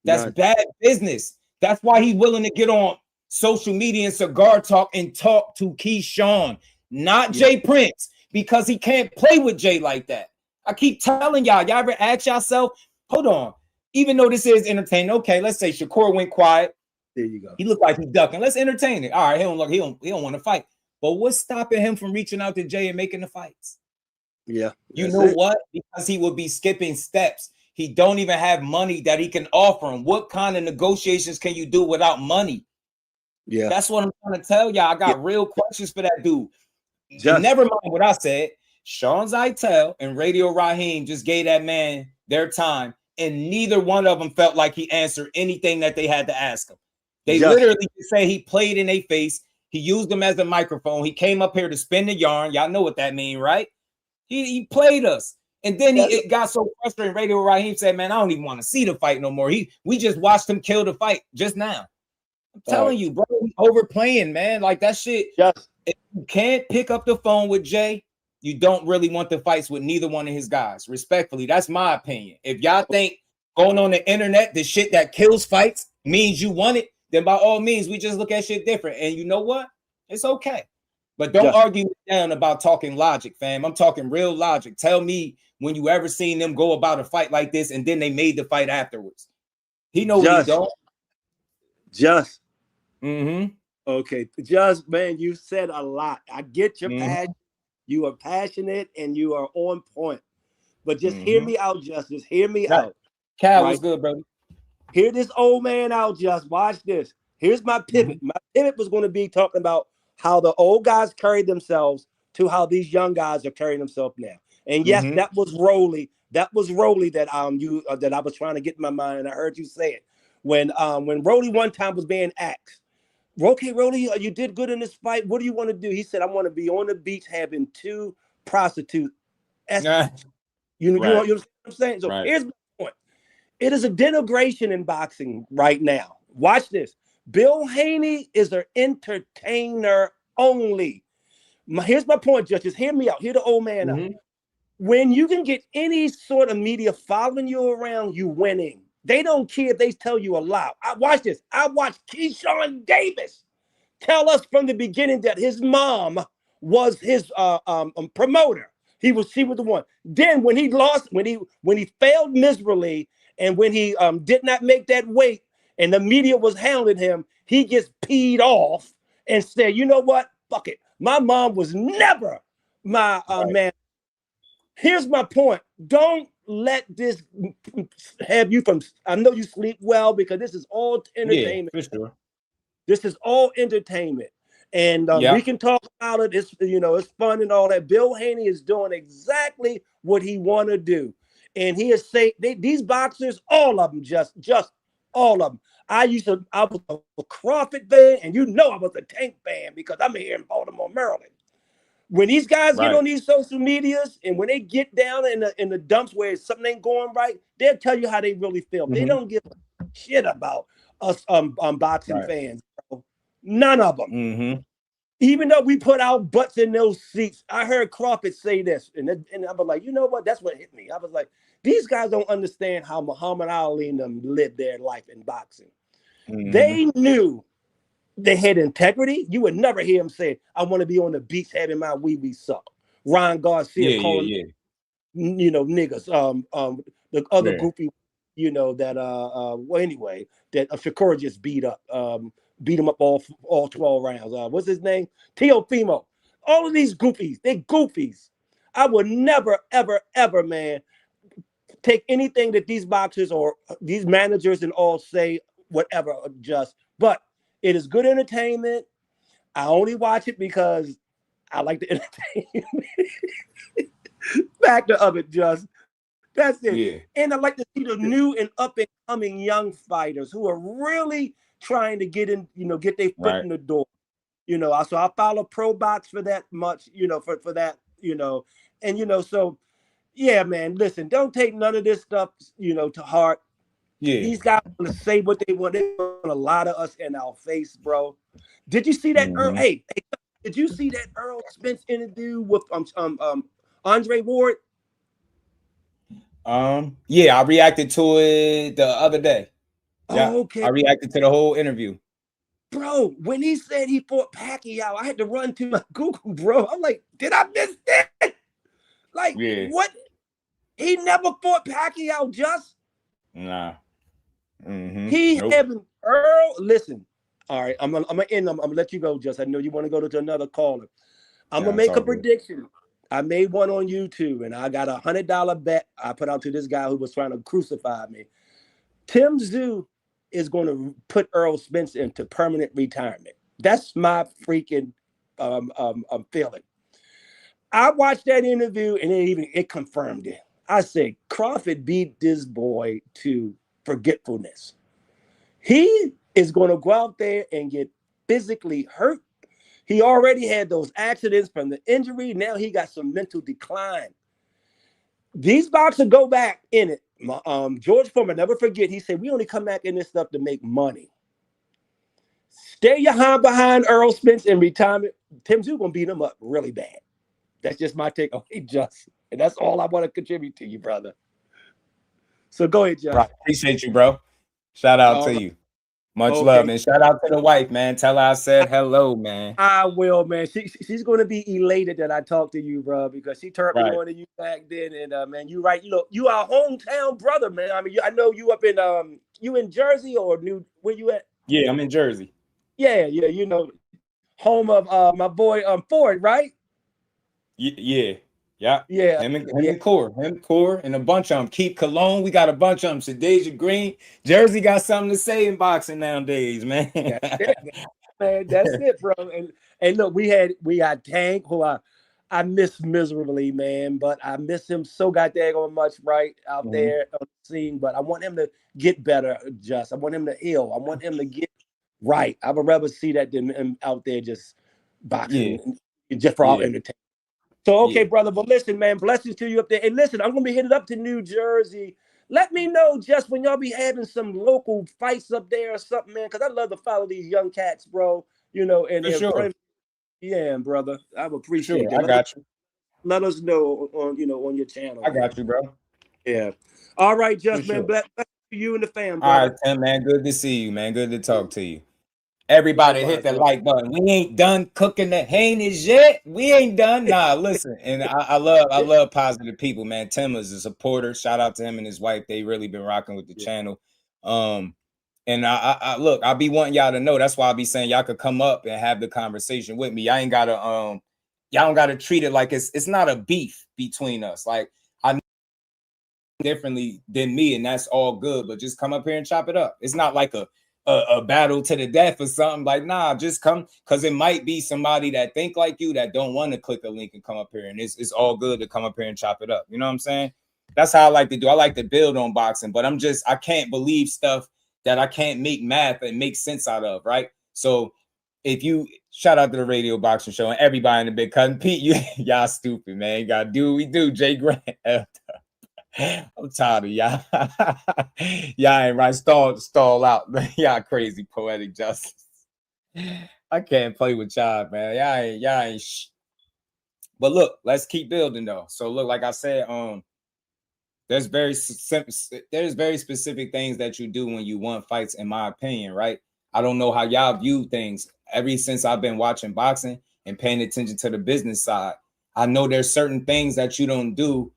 D: That's bad business. That's why he's willing to get on social media and Cigar Talk and talk to Keyshawn, not Jay Prince, because he can't play with Jay like that. I keep telling y'all ever ask yourself, hold on, even though this is entertaining, okay, let's say Shakur went quiet.
M: There you go.
D: He looked like he's ducking. Let's entertain it. All right, he don't want to fight. But what's stopping him from reaching out to Jay and making the fights?
M: Yeah.
D: You know what? Because he would be skipping steps. He don't even have money that he can offer him. What kind of negotiations can you do without money?
M: Yeah.
D: That's what I'm trying to tell y'all. I got real questions for that dude. Never mind what I said. Sean Zittel and Radio Raheem just gave that man their time, and neither one of them felt like he answered anything that they had to ask him. They literally say he played in their face. He used them as a microphone. He came up here to spin the yarn. Y'all know what that means, right? He played us. And then it got so frustrating. Radio Raheem said, "Man, I don't even want to see the fight no more. We just watched him kill the fight just now." I'm telling you, bro, he's overplaying, man. Like that shit.
M: Yes.
D: If you can't pick up the phone with Jay, you don't really want the fights with neither one of his guys. Respectfully, that's my opinion. If y'all think going on the internet, the shit that kills fights means you want it, then by all means, we just look at shit different. And you know what? It's okay. But don't argue down about talking logic, fam. I'm talking real logic. Tell me when you ever seen them go about a fight like this and then they made the fight afterwards. He know what he don't.
M: Just.
D: Mm-hmm.
M: Okay. Just, man, you said a lot. I get your passion. You are passionate and you are on point. But just hear me out, Justice. Hear me out.
D: Cal, what's good, brother?
M: Hear this old man out, Just. Watch this. Here's my pivot. My pivot was going to be talking about how the old guys carried themselves to how these young guys are carrying themselves now. And yes, that was Rolly. That was Rolly that that I was trying to get in my mind, and I heard you say it. When Rolly one time was being asked, "Okay, Rolly, you did good in this fight. What do you want to do?" He said, "I want to be on the beach having 2 prostitutes." You know what I'm saying? So here's my point. It is a denigration in boxing right now. Watch this. Bill Haney is an entertainer only. Here's my point, judges. Hear me out. Hear the old man out. When you can get any sort of media following you around, you winning. They don't care if they tell you a lie. Watch this. I watched Keyshawn Davis tell us from the beginning that his mom was his promoter. She was the one. Then when he lost, when he failed miserably, and when he did not make that weight, and the media was hounding him, he gets peed off and said, "You know what? Fuck it. My mom was never my man." Here's my point. Don't let this have you from. I know you sleep well because this is all entertainment.
D: Yeah, for sure.
M: This is all entertainment. And we can talk about it. It's it's fun and all that. Bill Haney is doing exactly what he want to do, and he is saying these boxers, all of them, just all of them. I was a Crawford fan, and I was a Tank fan because I'm here in Baltimore, Maryland. When these guys get on these social medias, and when they get down in the dumps where something ain't going right, they'll tell you how they really feel. They don't give a shit about us boxing fans, bro. None of them. Even though we put our butts in those seats, I heard Crawford say this, and I was like, you know what? That's what hit me. I was like, these guys don't understand how Muhammad Ali and them lived their life in boxing. They knew they had integrity. You would never hear him say, "I want to be on the beach having my wee suck." Ron Garcia calling, niggas. The other goofy, that anyway, that Shakur just beat him up all 12 rounds. What's his name? Teofimo. All of these goofies, they goofies. I would never, ever, ever, man, take anything that these boxers or these managers and all say, whatever, but it is good entertainment. I only watch it because I like the entertainment factor of it. That's it. Yeah. And I like to see the new and up and coming young fighters who are really trying to get in, get their foot in the door. So I follow Pro Box for that much, for that, and so yeah, man, listen, don't take none of this stuff, to heart. Yeah. These guys want to say what they want. They want to lie to us in our face, bro. Did you see that Earl? Hey, did you see that Earl Spence interview with Andre Ward?
D: Yeah, I reacted to it the other day. Yeah, okay. I reacted to the whole interview.
M: Bro, when he said he fought Pacquiao, I had to run to my Google, bro. I'm like, did I miss that? Like, what? He never fought Pacquiao, just?
D: Nah.
M: He having Earl. Listen, all right. I'm gonna let you go. Just I know you want to go to another caller. I'm gonna make a prediction. I made one on YouTube, and I got $100 bet I put out to this guy who was trying to crucify me. Tim Tszyu is going to put Earl Spence into permanent retirement. That's my freaking feeling. I watched that interview, and it confirmed it. I said Crawford beat this boy to forgetfulness. He is going to go out there and get physically hurt. He already had those accidents from the injury. Now he got some mental decline. these boxers go back in it. George Foreman, never forget, he said, we only come back in this stuff to make money. Stay your behind Earl Spence in retirement. Tim Tszyu gonna beat him up really bad. That's just my take. Okay, Justin. And that's all I want to contribute to you, brother. So go ahead, Justin.
D: Right. Appreciate you, bro. Shout out to you. Much love, and shout out to the wife, man. Tell her I said hello, man.
M: I will, man. She's going to be elated that I talked to you, bro, because she turned me on to you back then. And man, you right. Look, you are a hometown brother, man. I mean, I know you up in you in Jersey or where you at?
D: Yeah, I'm in Jersey.
M: Yeah, you know, home of my boy Ford, right?
D: Yeah. Him and Core, and a bunch of them. Keep Cologne, we got a bunch of them. Shadeja Green, Jersey got something to say in boxing nowadays, man.
M: That's it, man. That's it, bro. And look, we got Tank, who I miss miserably, man. But I miss him so goddamn much right out there on the scene. But I want him to get better, just. I want him to heal. I want him to get right. I would rather see that than him out there just boxing just for our entertainment. So, okay, brother, but listen, man, blessings to you up there. And listen, I'm going to be headed up to New Jersey. Let me know just when y'all be having some local fights up there or something, man, because I love to follow these young cats, bro. You know, and yeah, brother, I would appreciate that.
D: I got you.
M: Let us know on your channel.
D: I got you, bro.
M: Yeah. All right, just man, bless you and the fam, brother.
D: All right, Tim, man, good to see you, man. Good to talk to you. Everybody hit the like button. We ain't done cooking the Haneys yet. We ain't done. Nah, listen. And I love positive people, man. Tim is a supporter. Shout out to him and his wife. They really been rocking with the channel. And I look, I be wanting y'all to know. That's why I be saying y'all could come up and have the conversation with me. I ain't gotta y'all don't gotta treat it like it's not a beef between us. Like I know differently than me, and that's all good. But just come up here and chop it up. It's not like a battle to the death or something. Like, nah, just come, because it might be somebody that think like you that don't want to click a link and come up here, and it's all good to come up here and chop it up. You know what I'm saying? That's how I like to do. I like to build on boxing, but I can't believe stuff that I can't make math and make sense out of, right? So if you shout out to the Radio Boxing Show and everybody in the big cousin Pete, y'all stupid, man. You gotta do what we do. Jay Grant. I'm tired of y'all. Y'all ain't right. Stall out. Y'all crazy poetic justice. I can't play with y'all, man. Y'all ain't But look, let's keep building though. So look, like I said, there's very specific things that you do when you want fights, in my opinion, right? I don't know how y'all view things. Ever since I've been watching boxing and paying attention to the business side, I know there's certain things that you don't do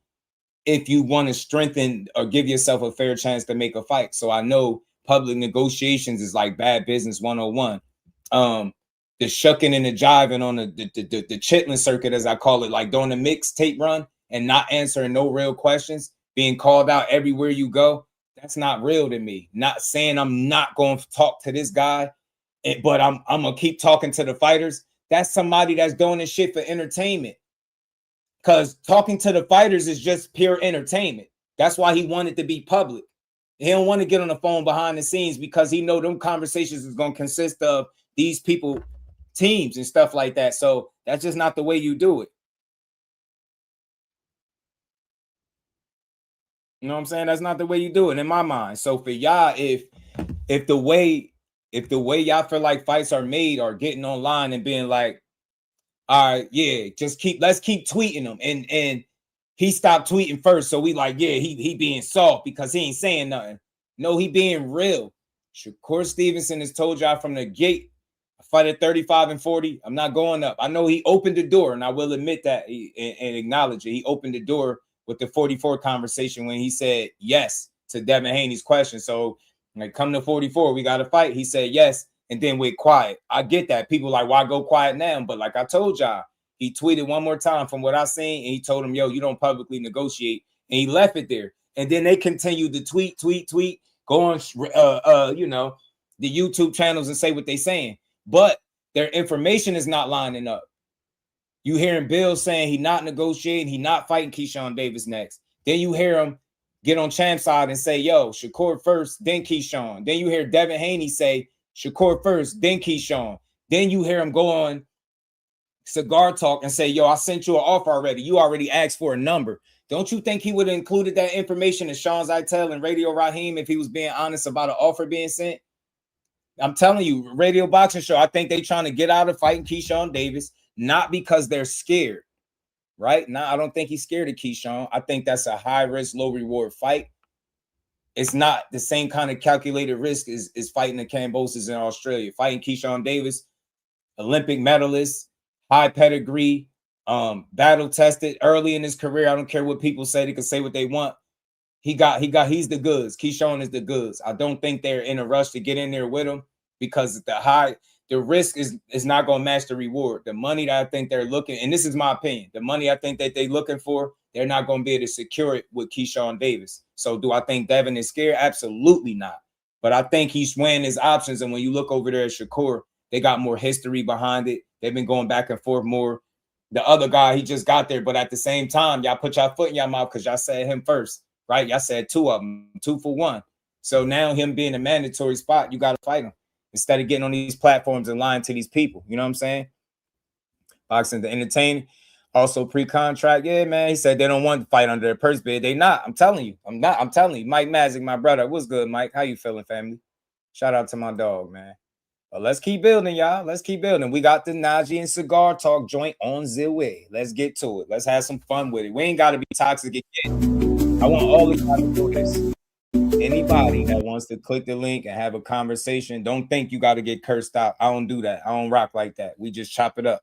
D: if you want to strengthen or give yourself a fair chance to make a fight. So I know public negotiations is like bad business 101. The shucking and the jiving on the chitlin circuit, as I call it, like doing the mixtape run and not answering no real questions, being called out everywhere you go. That's not real to me. Not saying I'm not going to talk to this guy, but I'm going to keep talking to the fighters. That's somebody that's doing this shit for entertainment. Because talking to the fighters is just pure entertainment. That's why he wanted to be public. He don't want to get on the phone behind the scenes because he know them conversations is going to consist of these people, teams and stuff like that. So that's just not the way you do it. You know what I'm saying? That's not the way you do it in my mind. So for y'all, if the way y'all feel like fights are made or getting online and being like, all right, yeah, let's keep tweeting him. And he stopped tweeting first. So we like, yeah, he being soft because he ain't saying nothing. No, he being real. Shakur Stevenson has told y'all from the gate, I fight at 35 and 40. I'm not going up. I know he opened the door, and I will admit that and acknowledge it. He opened the door with the 44 conversation when he said yes to Devin Haney's question. So like, come to 44, we got to fight. He said yes. And then went quiet. I get that. People like, why go quiet now? But like I told y'all, he tweeted one more time from what I seen, and he told him, yo, you don't publicly negotiate. And he left it there. And then they continued to tweet, go on, the YouTube channels and say what they saying. But their information is not lining up. You hearing Bill saying he not negotiating, he not fighting Keyshawn Davis next. Then you hear him get on Champ's side and say, yo, Shakur first, then Keyshawn. Then you hear Devin Haney say, Shakur first, then Keyshawn. Then you hear him go on Cigar Talk and say, yo, I sent you an offer already. You already asked for a number. Don't you think he would have included that information in Sean Zittel and Radio Raheem if he was being honest about an offer being sent? I'm telling you, Radio Boxing Show, I think they trying to get out of fighting Keyshawn Davis, not because they're scared, right? Now, I don't think he's scared of Keyshawn. I think that's a high risk, low reward fight. It's not the same kind of calculated risk as fighting the Cambosis in Australia. Fighting Keyshawn Davis, Olympic medalist, high pedigree, battle tested early in his career. I don't care what people say; they can say what they want. He's the goods. Keyshawn is the goods. I don't think they're in a rush to get in there with him because the risk is not going to match the reward. The money that I think they're looking, and this is my opinion, the money I think that they're looking for, they're not going to be able to secure it with Keyshawn Davis. So do I think Devin is scared? Absolutely not. But I think he's weighing his options. And when you look over there at Shakur, they got more history behind it. They've been going back and forth more. The other guy, he just got there. But at the same time, y'all put y'all foot in your mouth because y'all said him first, right? Y'all said 2 of them, 2 for 1. So now him being a mandatory spot, you got to fight him instead of getting on these platforms and lying to these people. You know what I'm saying? Boxing to entertain. Also pre-contract. Yeah, man. He said they don't want to fight under their purse bid. They not. I'm telling you. I'm telling you. Mike Magic, my brother. What's good, Mike? How you feeling, family? Shout out to my dog, man. But let's keep building, y'all. Let's keep building. We got the Najee and Cigar Talk joint on the way. Let's get to it. Let's have some fun with it. We ain't got to be toxic again. I want all of y'all to do this. Anybody that wants to click the link and have a conversation, don't think you got to get cursed out. I don't do that. I don't rock like that. We just chop it up.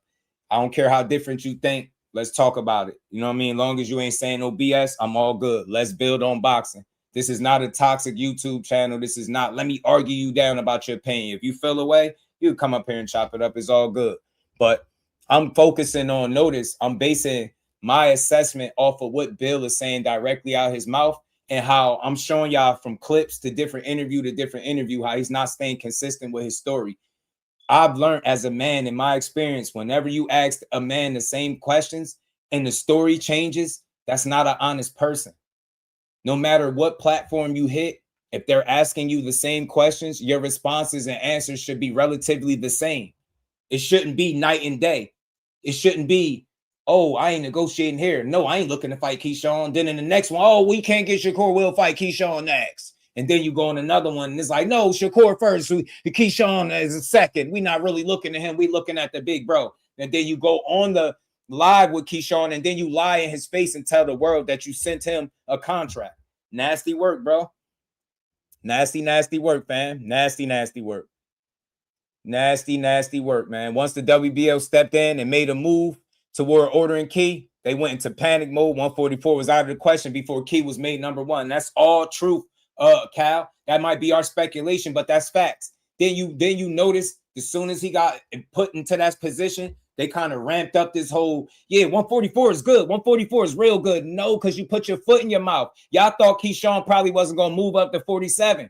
D: I don't care how different you think. Let's talk about it. You know what I mean? As long as you ain't saying no BS, I'm all good. Let's build on boxing. This is not a toxic YouTube channel. This is not, let me argue you down about your opinion. If you feel away, you come up here and chop it up. It's all good. But I'm focusing on, notice, I'm basing my assessment off of what Bill is saying directly out his mouth and how I'm showing y'all from clips to different interview, how he's not staying consistent with his story. I've learned as a man in my experience, whenever you ask a man the same questions and the story changes, that's not an honest person. No matter what platform you hit, if they're asking you the same questions, your responses and answers should be relatively the same. It shouldn't be night and day. It shouldn't be, oh, I ain't negotiating here. No, I ain't looking to fight Keyshawn. Then in the next one, oh, we can't get Shakur. We'll fight Keyshawn next. And then you go on another one, and it's like, no, Shakur first. Keyshawn is a second. We're not really looking at him. We looking at the big bro. And then you go on the live with Keyshawn, and then you lie in his face and tell the world that you sent him a contract. Nasty work, bro. Nasty, nasty work, fam. Nasty, nasty work. Nasty, nasty work, man. Once the WBO stepped in and made a move toward ordering Key, they went into panic mode. 144 was out of the question before Key was made number 1. That's all truth, Cal. That might be our speculation, but that's facts. Then you notice as soon as he got put into that position, they kind of ramped up this whole, 144 is good. 144 is real good. No, because you put your foot in your mouth. Y'all thought Keyshawn probably wasn't going to move up to 47.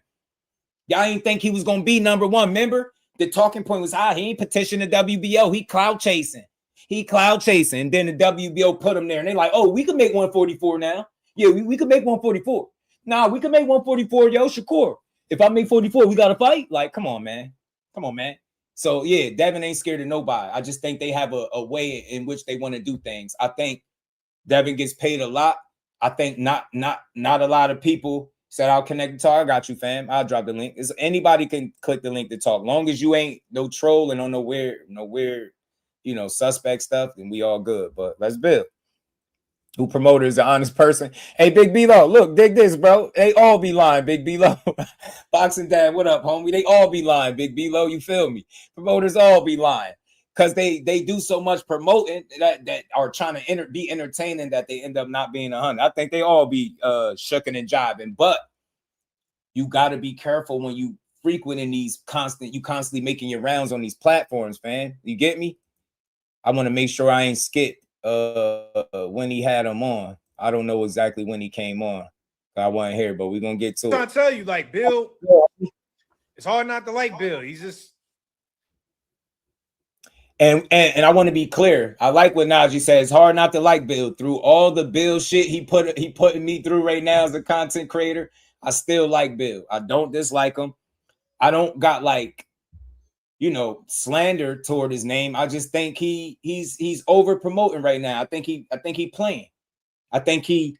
D: Y'all ain't think he was going to be number 1. Remember? The talking point was, he ain't petitioned the WBO. He cloud chasing. And then the WBO put him there. And they're like, oh, we can make 144 now. Yeah, we can make 144. Nah, we can make 144, yo, Shakur. If I make 44, we got to fight? Like, come on, man. So, yeah, Devin ain't scared of nobody. I just think they have a way in which they want to do things. I think Devin gets paid a lot. I think not a lot of people said, I'll connect to talk. I got you, fam. I'll drop the link. Anybody can click the link to talk. Long as you ain't no troll and on no weird, suspect stuff, then we all good. But let's build. Who promoter is an honest person? Hey, Big B-Lo, look, dig this, bro. They all be lying, Big B-Lo. Boxing Dad, what up, homie? They all be lying, Big B-Lo, you feel me? Promoters all be lying because they do so much promoting that are trying to be entertaining that they end up not being 100. I think they all be shucking and jiving, but you got to be careful when you frequenting these constantly making your rounds on these platforms, man. You get me? I want to make sure I ain't skipped when he had him on. I don't know exactly when he came on. I wasn't here, but we're gonna get to it.
N: I tell you, like Bill, it's hard not to like Bill. He's just
D: and I want to be clear. I like what Najee said. It's hard not to like Bill through all the Bill shit he putting me through right now as a content creator. I still like Bill. I don't dislike him. I don't got slander toward his name. I just think he's over promoting right now. I think he playing. I think he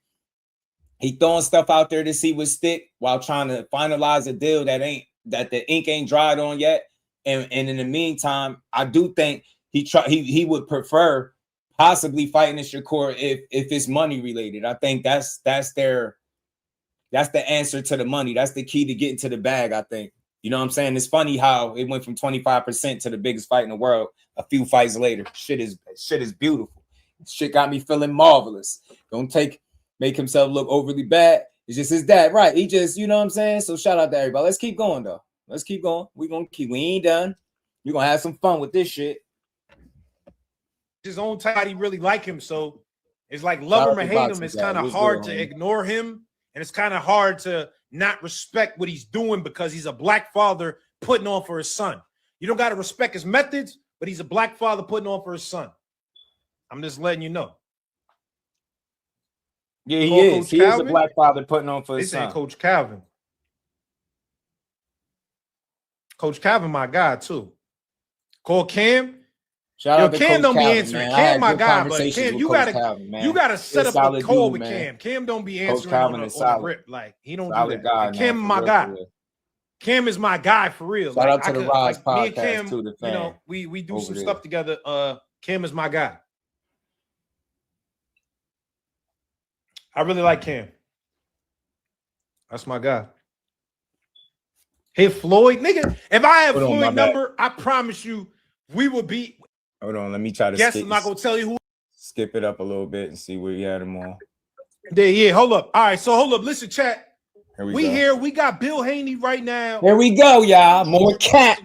D: He throwing stuff out there to see what stick while trying to finalize a deal that the ink ain't dried on yet. And in the meantime, I do think he would prefer possibly fighting in Shakur if it's money related. I think that's the answer to the money. That's the key to getting to the bag, I think. You know what I'm saying? It's funny how it went from 25% to the biggest fight in the world a few fights later. Shit is beautiful. Shit got me feeling marvelous. Don't make himself look overly bad. It's just his dad, right? He just, you know what I'm saying? So shout out to everybody. Let's keep going though. Let's keep going. We ain't done. We're gonna have some fun with this shit.
N: His own type, he really like him. So it's like love him or hate him. It's kind of hard to ignore him, and it's kind of hard to not respect what he's doing because he's a black father putting on for his son. You don't got to respect his methods, but he's a black father putting on for his son. I'm just letting you know.
D: Yeah, he is. He is a black father putting on for his son.
N: They say Coach Calvin. Coach Calvin, my guy, too. Call Cam.
D: Shout out to
N: Cam
D: Coach
N: don't
D: Calvin,
N: be answering.
D: man.
N: Cam, my guy, but Cam, you gotta set up a call with
D: man.
N: Cam. Cam don't be answering
D: Calvin
N: on
D: is
N: the rip. Like, he don't do that.
D: Guy,
N: Cam,
D: man,
N: my
D: real,
N: guy. Cam is my guy for real.
D: Shout out to the Rise podcast,
N: me and Cam,
D: too, the fan.
N: You know, we do some stuff together. Cam is my guy. I really like Cam. That's my guy. Hey, Floyd, nigga, if I have Floyd number, I promise you we will be.
D: Hold on, let me try to
N: Yes, I'm not gonna tell you who.
D: Skip it up a little bit and see where you had them on.
N: Yeah, hold up. All right, so hold up. Listen, chat.
D: We
N: here. We got Bill Haney right now.
D: Here we go, y'all. More cap.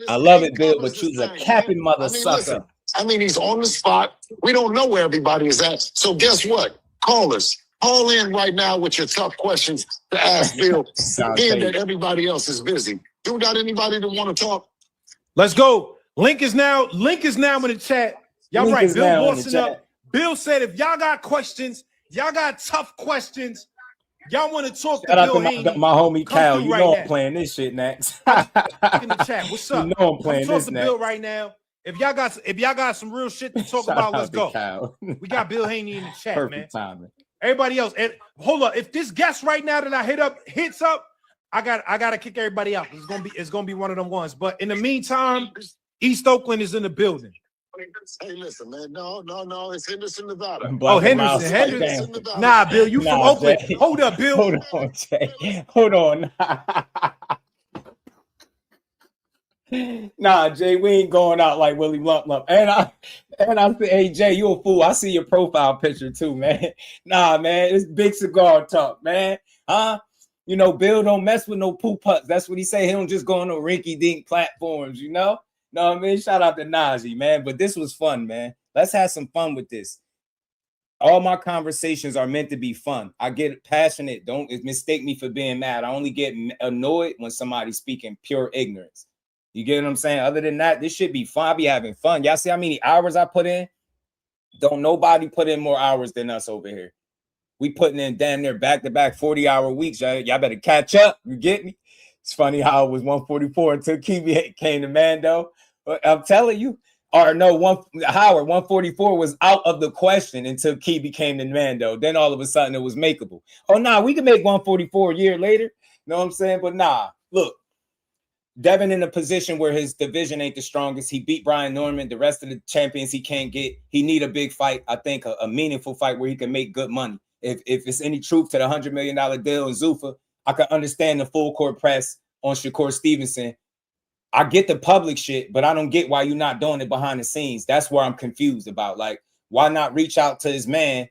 D: I love it, Bill, but you's a capping mother sucker.
I: I mean, he's on the spot. We don't know where everybody is at. So guess what? Call us. Call in right now with your tough questions to ask Bill, being that everybody else is busy. You got anybody that want to talk?
N: Let's go. Link is now in the chat. Y'all right. Bill bossing up. Bill said if y'all got questions, y'all got tough questions, y'all want to talk to Bill Haney.
D: My homie Cal, you know I'm playing this shit next.
N: In the chat. What's up?
D: You know I'm playing this
N: to
D: next.
N: Bill right now. If y'all got some real shit to talk about, let's go. We got Bill Haney in the chat,
D: Perfect
N: man.
D: Timing.
N: Everybody else, and hold up. If this guest right now that I hits up, I gotta kick everybody out. It's gonna be one of them ones. But in the meantime, East Oakland is in the building.
I: Hey, listen, man. No, it's Henderson, Nevada.
N: Henderson. Nah, Bill, you from Oakland.
D: Jay.
N: Hold up, Bill.
D: Hold on, Jay. Hold on. Nah, Jay, we ain't going out like Willie Lump Lump. And I say, hey, Jay, you a fool. I see your profile picture too, man. Nah, man, it's big cigar talk, man. Huh? You know, Bill don't mess with no poo putts. That's what he say. He don't just go on no rinky-dink platforms, you know? No, I mean, shout out to Najee, man. But this was fun, man. Let's have some fun with this. All my conversations are meant to be fun. I get passionate. Don't mistake me for being mad. I only get annoyed when somebody's speaking pure ignorance. You get what I'm saying? Other than that, this should be fun. I be having fun. Y'all see how many hours I put in? Don't nobody put in more hours than us over here. We putting in damn near back-to-back 40-hour weeks. Y'all better catch up. You get me? It's funny how it was 144 until Kiwi came to Mando. I'm telling you. Or no, Howard, 144 was out of the question until Key became the Mando. Then all of a sudden it was makeable. Oh, nah, we can make 144 a year later. You know what I'm saying? But nah, look. Devin in a position where his division ain't the strongest. He beat Brian Norman. The rest of the champions he can't get. He need a big fight. I think a meaningful fight where he can make good money. If it's any truth to the $100 million deal in Zuffa, I can understand the full court press on Shakur Stevenson. I get the public shit, but I don't get why you're not doing it behind the scenes. That's where I'm confused about. Like, why not reach out to his man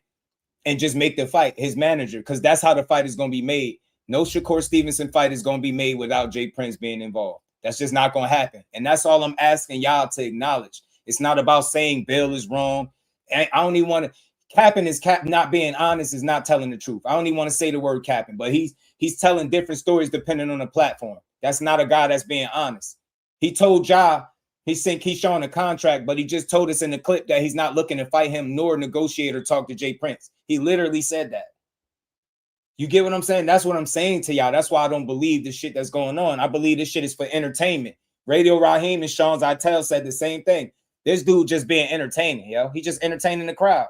D: and just make the fight, his manager? Because that's how the fight is going to be made. No Shakur Stevenson fight is going to be made without Jay Prince being involved. That's just not going to happen. And that's all I'm asking y'all to acknowledge. It's not about saying Bill is wrong. I don't even want to. Capping is not being honest is not telling the truth. I don't even want to say the word capping, but he's telling different stories depending on the platform. That's not a guy that's being honest. He told Ja he sent Keyshawn a contract, but he just told us in the clip that he's not looking to fight him nor negotiate or talk to Jay Prince. He literally said that. You get what I'm saying? That's what I'm saying to y'all. That's why I don't believe the shit that's going on. I believe this shit is for entertainment. Radio Raheem and Sean Zittel said the same thing. This dude just being entertaining, yo. He just entertaining the crowd.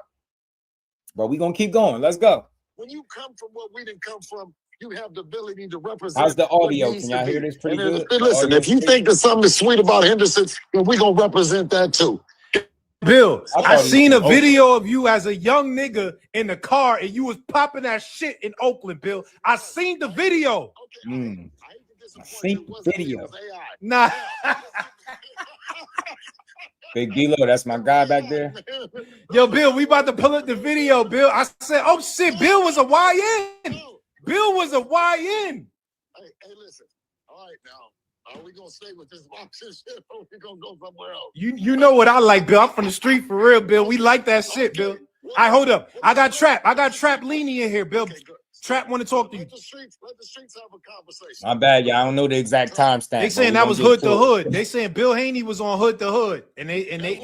D: But we gonna keep going. Let's go.
I: When you come from what we didn't come from, you have the ability to represent.
D: How's the audio? Can y'all hear this pretty good?
I: Listen, if you think that something is sweet about Henderson, then we're gonna represent that too.
N: Bill, I seen a video of you as a young nigga in the car and you was popping that shit in Oakland, Bill. I seen the video.
D: I seen the video.
N: Nah.
D: Big D-Lo, that's my guy back there.
N: Yo, Bill, we about to pull up the video, Bill. I said, oh shit, Bill was a YN. Bill was a YN.
I: Hey, listen. All right, now. Are we gonna stay with this boxing shit or are we gonna go somewhere else?
N: You know what I like, Bill. I'm from the street for real, Bill. We like that shit, Bill. I hold up. I got Trap Leany in here, Bill. Trap want to talk to you.
I: Let the streets have a conversation.
D: My bad, y'all. I don't know the exact timestamp.
N: They saying that was Hood to Hood. They saying Bill Haney was on Hood to Hood, and they.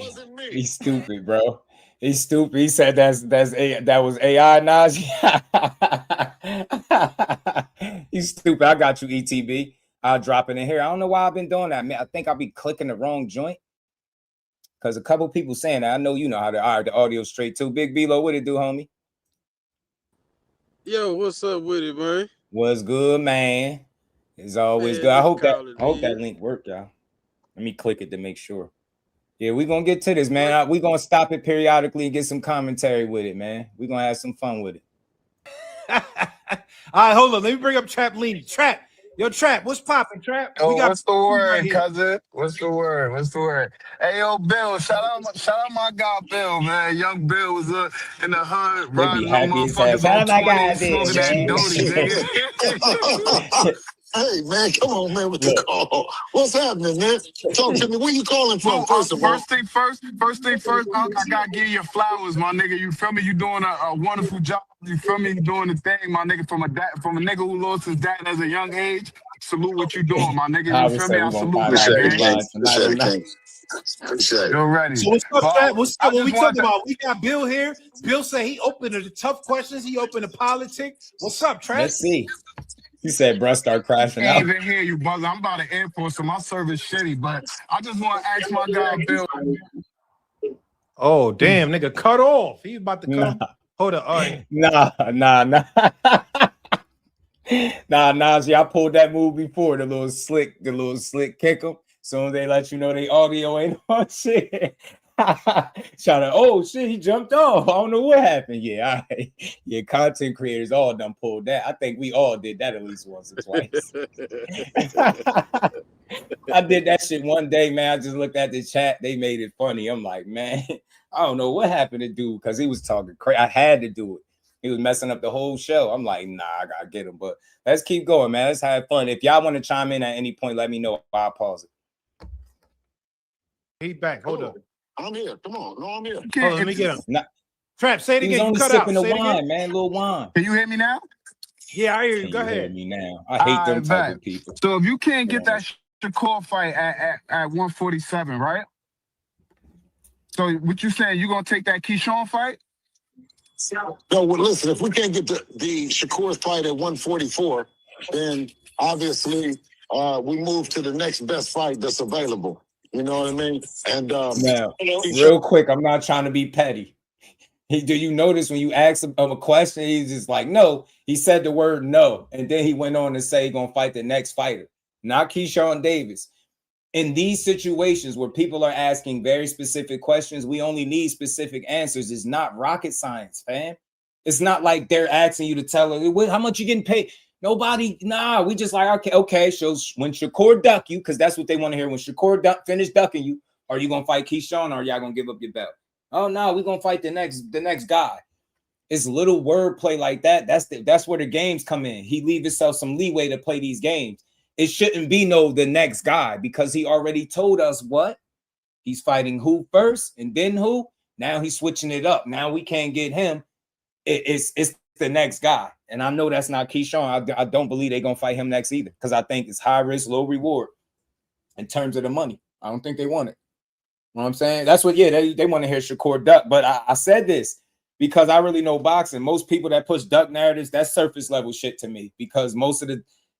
D: He's stupid, bro. He's stupid. He said that was AI Najee. He's stupid. I got you, ETB. I'll drop it in here. I don't know why I've been doing that, man. I think I'll be clicking the wrong joint. Because a couple people saying that. I know you know how the audio straight too. Big B-Lo, what it do, homie?
O: Yo, what's up with it, man?
D: What's good, man? It's always good. I hope that link worked, y'all. Let me click it to make sure. Yeah, we're going to get to this, man. We're going to stop it periodically and get some commentary with it, man. We're going to have some fun with it.
N: All right, hold on. Let me bring up Trap Leany. Trap. Yo, Trap, what's popping, Trap?
P: Oh, what's the word, cousin? What's the word? Hey, yo, Bill, shout out my guy, Bill, man. Young Bill was in the hood, riding on motherfuckers on 20, smoking that doty, nigga.
I: Hey, man, come on, man, with the call. What's happening, man? Talk to me. Where you calling from, first of all?
P: First thing first, I gotta give you flowers, my nigga. You feel me? You doing a wonderful job. You feel me? You doing the thing, my nigga, from a nigga who lost his dad at a young age. Salute what you doing, my nigga. You feel me? I salute that, man.
I: Appreciate it.
P: You're ready.
N: So what's up, Trap? What's up? What we talking about? We got Bill here. Bill said he opened to the tough questions. He opened to politics. What's up, Trap?
D: Let's see. He said, "Bro, start crashing out."
P: I can't even hear you, brother. I'm by the airport, so my service shitty. But I just want to ask my guy, Bill.
N: Oh, damn, nigga, cut off. He about to cut off. Hold up. All right.
D: Nah. Najee, I pulled that move before. The little slick kick 'em. Soon as they let you know they audio ain't on shit. Shout out, oh shit, he jumped off. I don't know what happened. Yeah, content creators all done pulled that. I think we all did that at least once or twice. I did that shit one day, man. I just looked at the chat. They made it funny. I'm like, man, I don't know what happened to dude because he was talking crazy. I had to do it. He was messing up the whole show. I'm like, nah, I gotta get him. But let's keep going, man. Let's have fun. If y'all want to chime in at any point, let me know. I'll pause it.
N: He back. Hold up.
I: I'm here. Come on. No, I'm here.
N: Hold on, let me get him. Trap, say it again.
D: He's only
N: cut
D: sipping
N: out.
D: the wine, man. Little wine.
P: Can you hear me now?
N: Yeah, I hear you.
D: Can
N: Go
D: you
N: ahead.
D: hear me now? I hate them type of people.
P: So if you can't get that Shakur fight at 147, right? So what you saying? You gonna take that Keyshawn fight?
I: No, well, listen. If we can't get the Shakur fight at 144, then obviously we move to the next best fight that's available. You know what I mean? And
D: now, real quick, I'm not trying to be petty. Do you notice when you ask him a question, he's just like, no. He said the word no, and then he went on to say he's gonna fight the next fighter, not Keyshawn Davis. In these situations where people are asking very specific questions, we only need specific answers. It's not rocket science, fam. It's not like they're asking you to tell her how much you getting paid. Nobody, we just like, okay. So when Shakur duck you, because that's what they want to hear. When Shakur finish ducking you, are you gonna fight Keyshawn or are y'all gonna give up your belt? Oh no, we're gonna fight the next guy. It's little wordplay like that. That's where the games come in. He leave himself some leeway to play these games. It shouldn't be the next guy because he already told us what he's fighting who first and then who. Now he's switching it up. Now we can't get him. It's the next guy. And I know that's not Keyshawn. I don't believe they're going to fight him next either because I think it's high risk, low reward in terms of the money. I don't think they want it. You know what I'm saying? That's what, they want to hear Shakur duck. But I said this because I really know boxing. Most people that push duck narratives, that's surface level shit to me because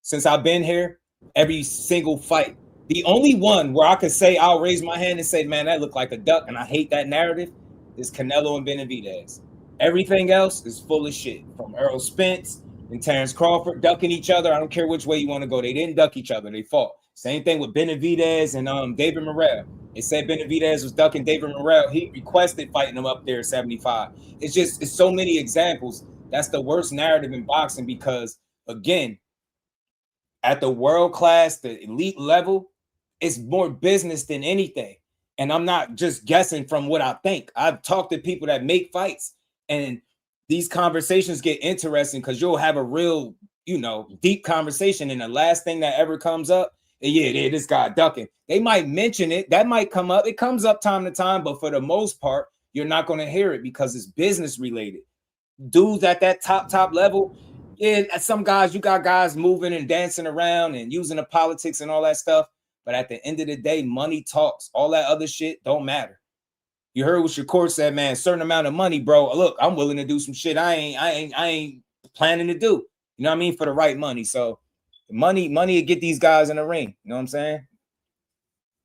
D: since I've been here, every single fight, the only one where I could say I'll raise my hand and say, man, that looked like a duck and I hate that narrative is Canelo and Benavidez. Everything else is full of shit. From Earl Spence and Terrence Crawford ducking each other. I don't care which way you want to go. They didn't duck each other. They fought. Same thing with Benavidez and David Morrell. They said Benavidez was ducking David Morrell. He requested fighting him up there at 75. It's so many examples. That's the worst narrative in boxing because, again, at the world class, the elite level, it's more business than anything. And I'm not just guessing from what I think. I've talked to people that make fights, and these conversations get interesting because you'll have a real, deep conversation. And the last thing that ever comes up, this guy ducking. They might mention it. That might come up. It comes up time to time, but for the most part, you're not going to hear it because it's business related. Dudes at that top level, some guys, you got guys moving and dancing around and using the politics and all that stuff. But at the end of the day, money talks. All that other shit don't matter. You heard what Shakur said, man. A certain amount of money, bro. Look, I'm willing to do some shit I ain't planning to do. You know what I mean? For the right money. So money will get these guys in the ring. You know what I'm saying?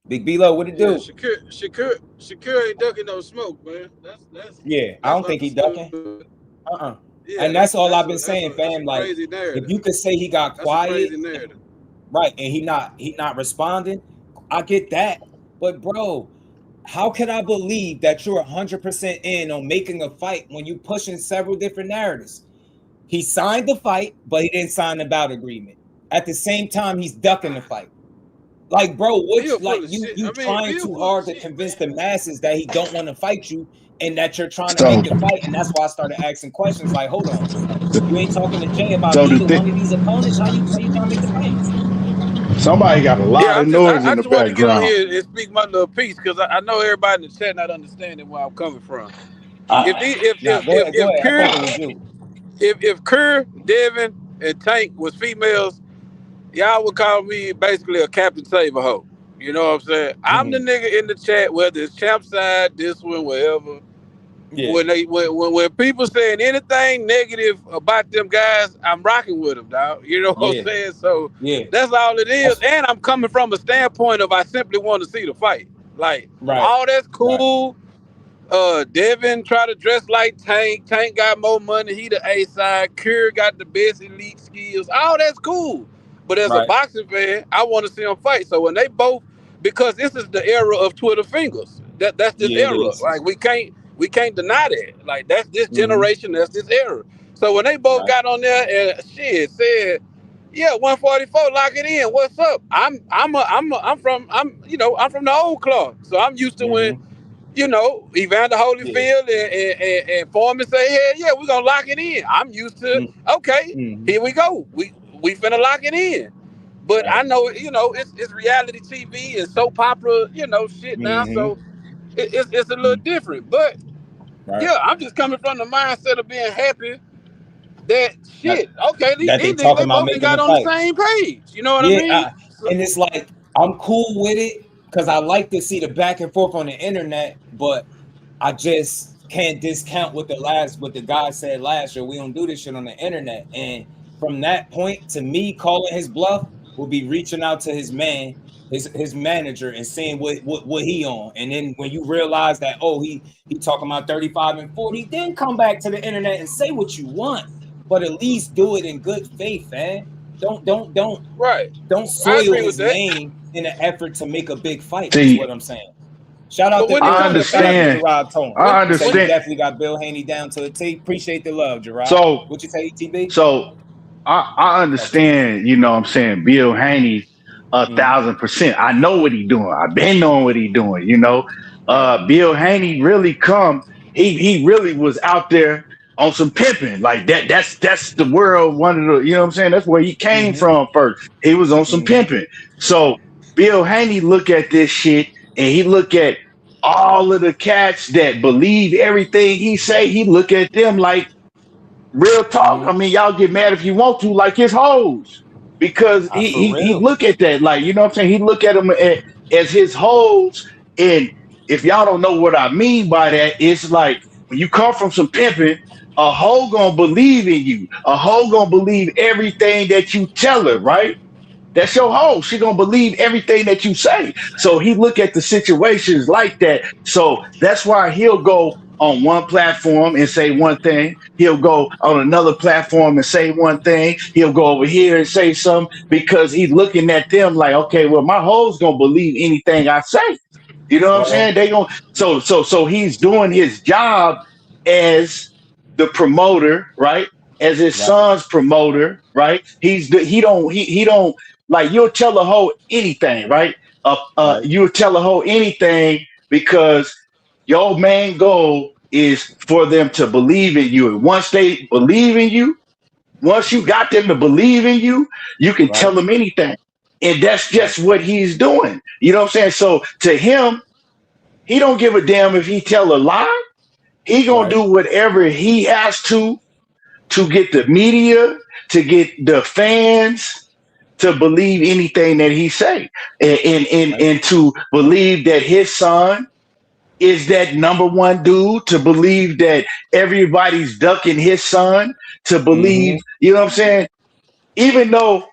D: Big B-Lo, what it do?
O: Shakur ain't ducking no smoke, man. That's
D: I don't think he ducking. Yeah, and that's all I've been saying, fam. Like, if you could say he got quiet, right, and he not responding, I get that. But bro, how can I believe that you're 100% in on making a fight when you pushing several different narratives? He signed the fight, but he didn't sign the bout agreement. At the same time, he's ducking the fight. Like, bro, you trying too hard to convince the masses that he don't want to fight you and that you're trying to make the fight. And that's why I started asking questions like, hold on, you ain't talking to Jay about either one of these opponents? How you trying to make the fight?
Q: Somebody got a lot of noise in the
O: I just want to get on
Q: background.
O: here and speak my little piece because I know everybody in the chat not understanding where I'm coming from. If Kerr, Devin, and Tank was females, y'all would call me basically a Captain Save-A-Ho. You know what I'm saying? I'm the nigga in the chat, whether it's champ side, this one, wherever. Yeah. When people saying anything negative about them guys, I'm rocking with them, dog. You know what I'm saying? So that's all it is. And I'm coming from a standpoint of I simply want to see the fight. Like, all that's cool. Devin try to dress like Tank. Tank got more money. He the A side. Kerr got the best elite skills. All that's cool. But as a boxing fan, I want to see them fight. So when they both, because this is the era of Twitter fingers. That's this era. Like we can't deny that. Like that's this generation. That's this era. So when they both got on there and said, yeah, 144, lock it in. What's up? I'm from the old club. So I'm used to when, Evander Holyfield and Foreman say, yeah, we're gonna lock it in. I'm used to, here we go. We finna lock it in. But I know, it's reality TV and soap opera, shit now. So it's a little different. But I'm just coming from the mindset of being happy that shit. These niggas both got on the same page. You know what I mean?
D: And it's like I'm cool with it because I like to see the back and forth on the internet, but I just can't discount what the guy said last year. We don't do this shit on the internet. And from that point, to me, calling his bluff will be reaching out to his man, his manager, and seeing what he on. And then when you realize that, he talking about 35 and 40, then come back to the internet and say what you want. But at least do it in good faith, man. Don't soil his name in an effort to make a big fight. Is what I'm saying. Shout out to Gerard Tone.
Q: I understand.
D: You definitely got Bill Haney down to the tape. Appreciate the love, Gerard.
Q: So
D: what you say, TB?
Q: So I understand, what I'm saying, Bill Haney 1,000%. I know what he doing. I've been knowing what he doing, Bill Haney really he really was out there on some pimping. Like that's the world, one of the, that's where he came from first. He was on some pimping. So Bill Haney look at this shit and he look at all of the cats that believe everything he say. He look at them like real talk. I mean, y'all get mad if you want to, like his hoes, because he look at that like, what I'm saying? He look at them as his hoes. And if y'all don't know what I mean by that, it's like when you come from some pimping, a hoe gonna believe in you. A hoe gonna believe everything that you tell her, right? That's your hoe. She gonna believe everything that you say. So he look at the situations like that. So that's why he'll go on one platform and say one thing. He'll go on another platform and say one thing. He'll go over here and say something because he's looking at them like, okay, well, my hoes gonna believe anything I say. You know what I'm saying? They gonna so he's doing his job as the promoter, right? As his son's promoter, right? He don't like, you'll tell a hoe anything, right? You'll tell a hoe anything because your main goal is for them to believe in you. And once they believe in you, once you got them to believe in you, you can tell them anything. And that's just what he's doing. You know what I'm saying? So to him, he don't give a damn if he tell a lie. He gonna do whatever he has to get the media, to get the fans to believe anything that he say, and to believe that his son is that number one dude, to believe that everybody's ducking his son, to believe, you know what I'm saying? Even though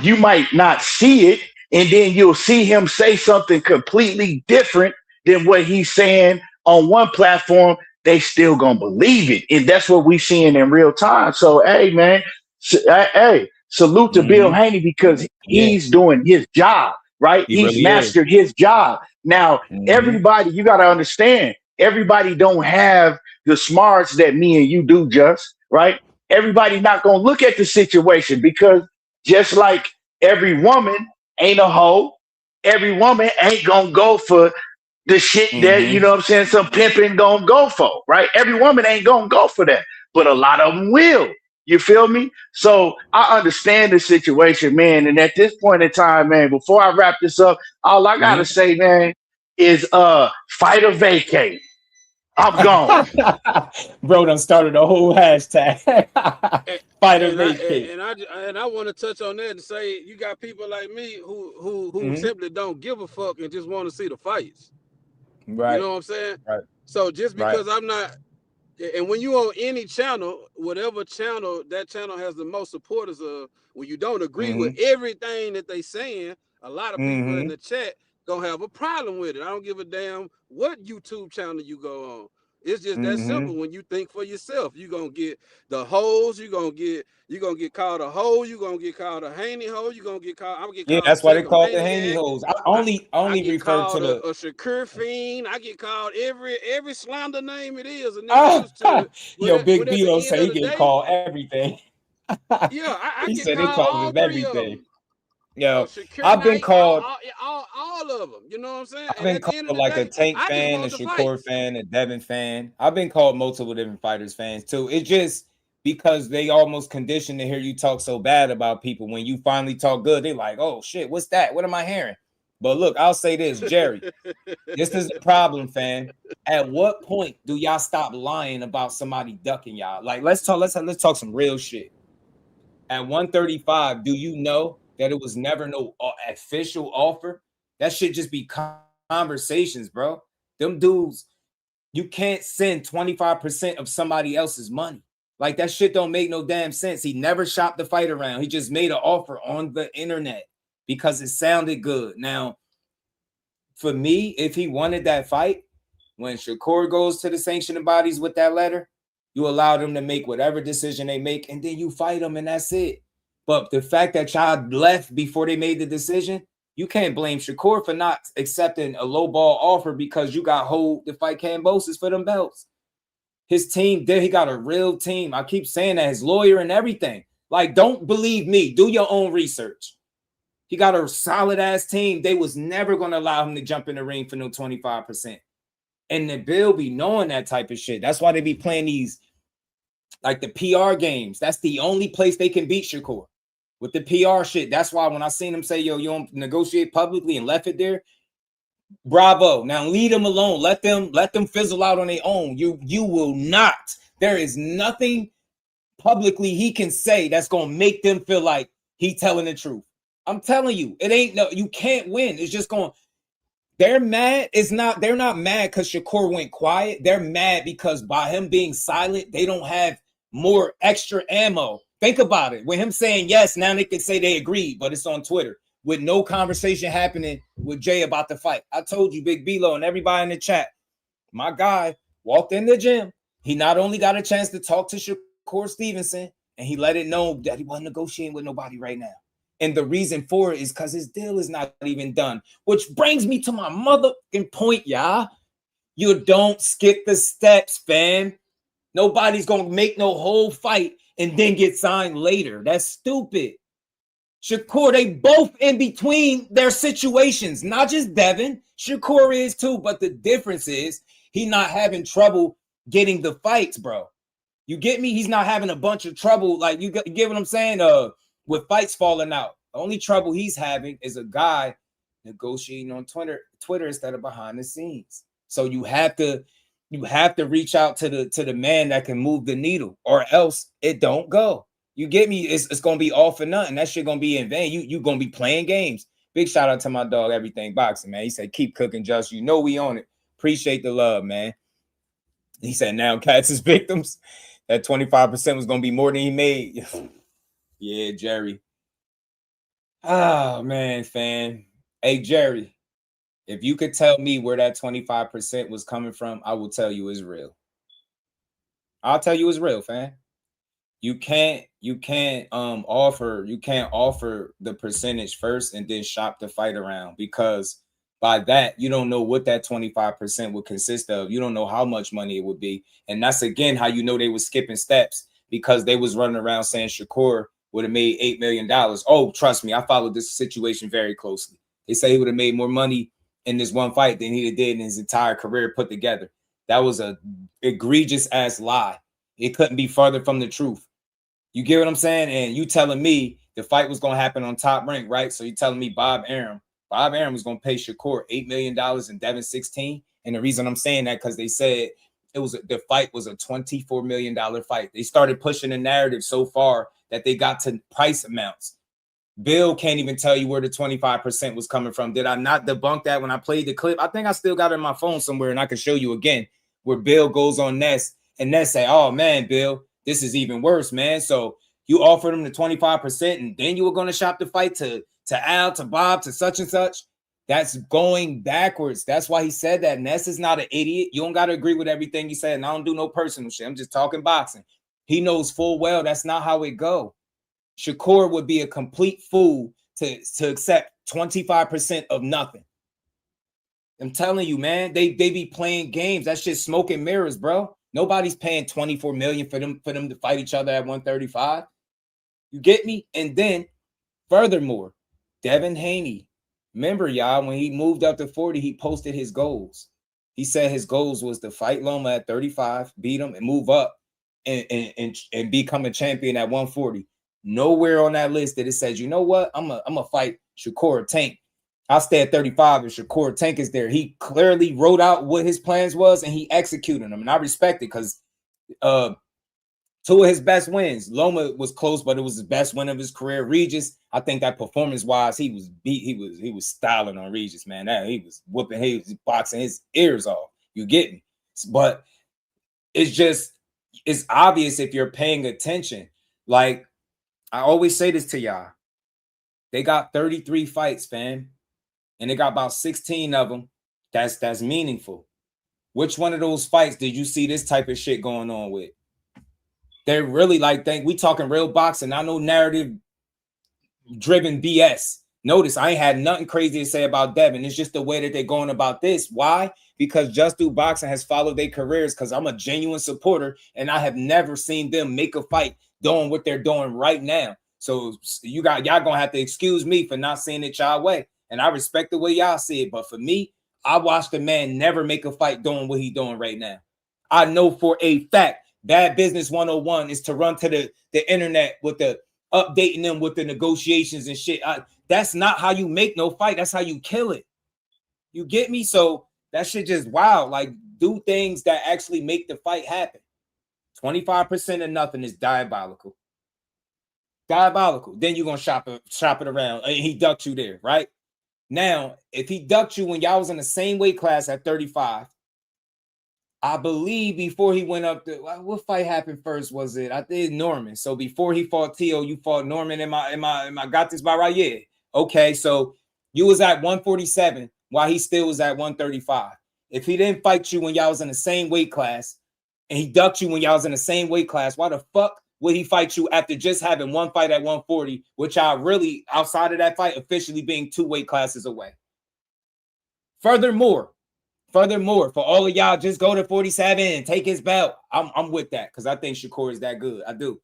Q: you might not see it, and then you'll see him say something completely different than what he's saying on one platform, they still gonna believe it. And that's what we seeing in real time. So, hey, man, hey, salute to Bill Haney, because he's doing his job, right? He's
D: really
Q: mastered his job. Now, everybody, you got to understand, everybody don't have the smarts that me and you do, just, right? Everybody not going to look at the situation, because just like every woman ain't a hoe, every woman ain't going to go for the shit that, you know what I'm saying, some pimping gonna go for, right? Every woman ain't gonna go for that, but a lot of them will. You feel me? So I understand the situation, man. And at this point in time, man, before I wrap this up, all I gotta say, man, is fight or vacate. I'm gone.
D: Bro done started a whole hashtag. Fight or vacate.
O: And I want to touch on that and say, you got people like me who simply don't give a fuck and just want to see the fights.
D: Right.
O: You know what I'm saying?
D: Right.
O: So just because I'm not, and when you on any channel, whatever channel, that channel has the most supporters of, when you don't agree with everything that they saying, a lot of people in the chat gonna have a problem with it. I don't give a damn what YouTube channel you go on. It's just that simple. When you think for yourself, you're gonna get the hoes, you're gonna get called a hoe, you're gonna get called a Haney hoe, you're gonna get called, I'm gonna get called,
D: that's why they call it the Haney hoes. I only refer to the
O: a Shakur fiend. I get called every slander name it is, and used to
D: yo, Big B-Lo say he get called everything.
O: Yeah, I
D: he
O: get
D: said they
O: called
D: call
O: all
D: him
O: three
D: everything.
O: of them.
D: Yo, I've been called
O: all of them. You know what I'm saying?
D: I've been called like a Tank fan, a Shakur fan, a Devin fan. I've been called multiple different fighters fans too. It's just because they almost conditioned to hear you talk so bad about people. When you finally talk good, they like, oh shit, what's that? What am I hearing? But look, I'll say this, Jerry. This is the problem, fam. At what point do y'all stop lying about somebody ducking y'all? Like, let's talk some real shit. At 135, do you know that it was never no official offer? That should just be conversations, bro. Them dudes, you can't send 25% of somebody else's money. Like, that shit don't make no damn sense. He never shopped the fight around. He just made an offer on the internet because it sounded good. Now, for me, if he wanted that fight, when Shakur goes to the sanctioning bodies with that letter, you allow them to make whatever decision they make, and then you fight them, and that's it. But the fact that y'all left before they made the decision, you can't blame Shakur for not accepting a low ball offer because you got hold to fight Kambosos for them belts. His team did. He got a real team. I keep saying that, his lawyer and everything. Like, don't believe me. Do your own research. He got a solid ass team. They was never going to allow him to jump in the ring for no 25%. And the Bill be knowing that type of shit. That's why they be playing these, like the PR games. That's the only place they can beat Shakur with the PR shit. That's why when I seen him say, yo, you don't negotiate publicly and left it there, bravo. Now leave them alone. Let them fizzle out on their own. You will not. There is nothing publicly he can say that's going to make them feel like he telling the truth. I'm telling you, it ain't no, you can't win. It's just going, they're mad. They're not mad because Shakur went quiet. They're mad because by him being silent, they don't have more extra ammo. Think about it. With him saying yes, now they can say they agreed, but it's on Twitter with no conversation happening with Jay about the fight. I told you, Big B-Lo and everybody in the chat, my guy walked in the gym. He not only got a chance to talk to Shakur Stevenson, and he let it know that he wasn't negotiating with nobody right now. And the reason for it is because his deal is not even done. Which brings me to my motherfucking point, y'all. You don't skip the steps, fam. Nobody's going to make no whole fight and then get signed later. That's stupid. Shakur, they both in between their situations. Not just Devin. Shakur is too, but the difference is he not having trouble getting the fights, bro. You get me? He's not having a bunch of trouble. Like, you get what I'm saying? With fights falling out. The only trouble he's having is a guy negotiating on Twitter instead of behind the scenes. So you have to reach out to the man that can move the needle, or else it don't go. You get me? It's gonna be all for nothing. That shit gonna be in vain. You gonna be playing games. Big shout out to my dog, Everything Boxing, man. He said, keep cooking, Just. You know we on it. Appreciate the love, man. He said, now cats is victims. That 25% was gonna be more than he made. Yeah, Jerry. Oh man, fan. Hey, Jerry, if you could tell me where that 25% was coming from, I will tell you it's real. I'll tell you it's real, fan. You can't offer the percentage first and then shop the fight around, because by that you don't know what that 25% would consist of. You don't know how much money it would be. And that's again how you know they were skipping steps, because they was running around saying Shakur would have made $8 million. Oh, trust me, I followed this situation very closely. They say he would have made more money in this one fight than he did in his entire career put together. That was a egregious ass lie. It couldn't be further from the truth. You get what I'm saying? And you telling me the fight was going to happen on Top Rank, right? So you telling me Bob Arum was going to pay Shakur $8 million and Devin 16. And the reason I'm saying that, because they said the fight was a $24 million fight. They started pushing the narrative so far that they got to price amounts. Bill can't even tell you where the 25% was coming from. Did I not debunk that when I played the clip? I think I still got it on my phone somewhere, and I can show you again where Bill goes on Ness, and Ness say, oh man, Bill, this is even worse, man. So you offered him the 25%, and then you were going to shop the fight to Al, to Bob, to such and such. That's going backwards. That's why he said that. Ness is not an idiot. You don't got to agree with everything he said, and I don't do no personal shit. I'm just talking boxing. He knows full well that's not how it go. Shakur would be a complete fool to accept 25% of nothing. I'm telling you, man, they be playing games. That shit's smoke and mirrors, bro. Nobody's paying $24 million for them to fight each other at 135. You get me? And then, furthermore, Devin Haney, remember, y'all, when he moved up to 40, he posted his goals. He said his goals was to fight Loma at 35, beat him, and move up and become a champion at 140. Nowhere on that list that it says, you know what, I'm a fight Shakur Tank. I'll stay at 35 if Shakur Tank is there. He clearly wrote out what his plans was, and he executed them. And I respect it, because two of his best wins, Loma was close, but it was his best win of his career. Regis, I think that performance-wise, he was styling on Regis, man. He was whooping, he was boxing his ears off. You get me? But it's obvious if you're paying attention. Like, I always say this to y'all. They got 33 fights, fam. And they got about 16 of them that's meaningful. Which one of those fights did you see this type of shit going on with? They're really like, we talking real boxing. I know narrative driven BS. Notice I ain't had nothing crazy to say about Devin. It's just the way that they're going about this. Why? Because Just Do Boxing has followed their careers, because I'm a genuine supporter, and I have never seen them make a fight doing what they're doing right now. So y'all gonna have to excuse me for not seeing it y'all way. And I respect the way y'all see it. But for me, I watched a man never make a fight doing what he's doing right now. I know for a fact Bad Business 101 is to run to the internet with the updating them with the negotiations and shit. That's not how you make no fight. That's how you kill it. You get me? So that shit just wild. Like, do things that actually make the fight happen. 25% of nothing is diabolical. Diabolical. Then you're going to shop it around. And he ducked you there, right? Now, if he ducked you when y'all was in the same weight class at 35, I believe before he went up to, what fight happened first? Was it? I think Norman. So before he fought Tio, you fought Norman. Am I got this by right? Yeah. Okay. So you was at 147 while he still was at 135. If he didn't fight you when y'all was in the same weight class and he ducked you when y'all was in the same weight class, why the fuck would he fight you after just having one fight at 140, which y'all really, outside of that fight, officially being 2 weight classes away? Furthermore, for all of y'all, just go to 47 and take his belt. I'm with that because I think Shakur is that good. I do.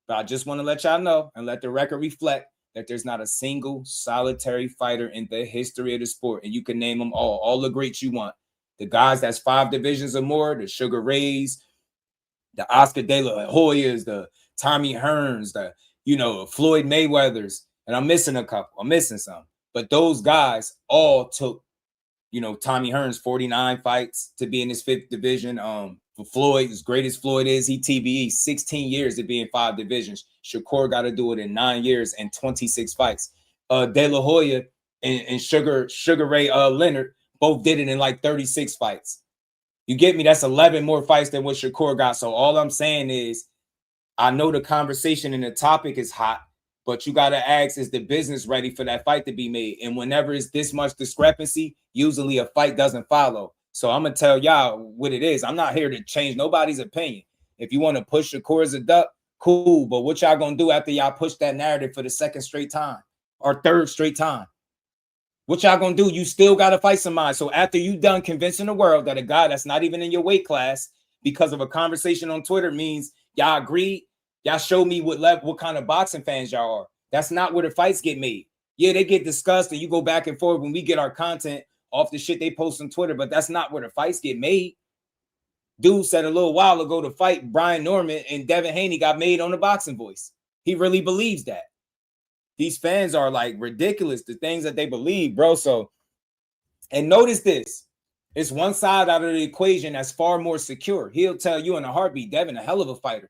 D: But I just want to let y'all know and let the record reflect that there's not a single solitary fighter in the history of the sport. And you can name them all the greats you want. The guys that's 5 divisions or more, the Sugar Rays, the Oscar De La Hoyas, the Tommy Hearns, the, Floyd Mayweathers. And I'm missing a couple. I'm missing some. But those guys all took, Tommy Hearns 49 fights to be in his 5th division. For Floyd, as great as Floyd is, he TBE 16 years to be in 5 divisions. Shakur got to do it in 9 years and 26 fights. De La Hoya and Sugar Ray Leonard both did it in like 36 fights. You get me? That's 11 more fights than what Shakur got. So all I'm saying is, I know the conversation and the topic is hot, but you got to ask, is the business ready for that fight to be made? And whenever it's this much discrepancy, usually a fight doesn't follow. So I'm going to tell y'all what it is. I'm not here to change nobody's opinion. If you want to push Shakur as a duck, cool. But what y'all going to do after y'all push that narrative for the 2nd straight time or 3rd straight time? What y'all going to do? You still got to fight somebody. So after you done convincing the world that a guy that's not even in your weight class because of a conversation on Twitter means y'all agreed, y'all show me what kind of boxing fans y'all are. That's not where the fights get made. Yeah, they get discussed and you go back and forth when we get our content off the shit they post on Twitter, but that's not where the fights get made. Dude said a little while ago the fight Brian Norman and Devin Haney got made on the Boxing Voice. He really believes that. These fans are like ridiculous, the things that they believe, bro. So, and notice this. It's one side out of the equation that's far more secure. He'll tell you in a heartbeat, Devin, a hell of a fighter.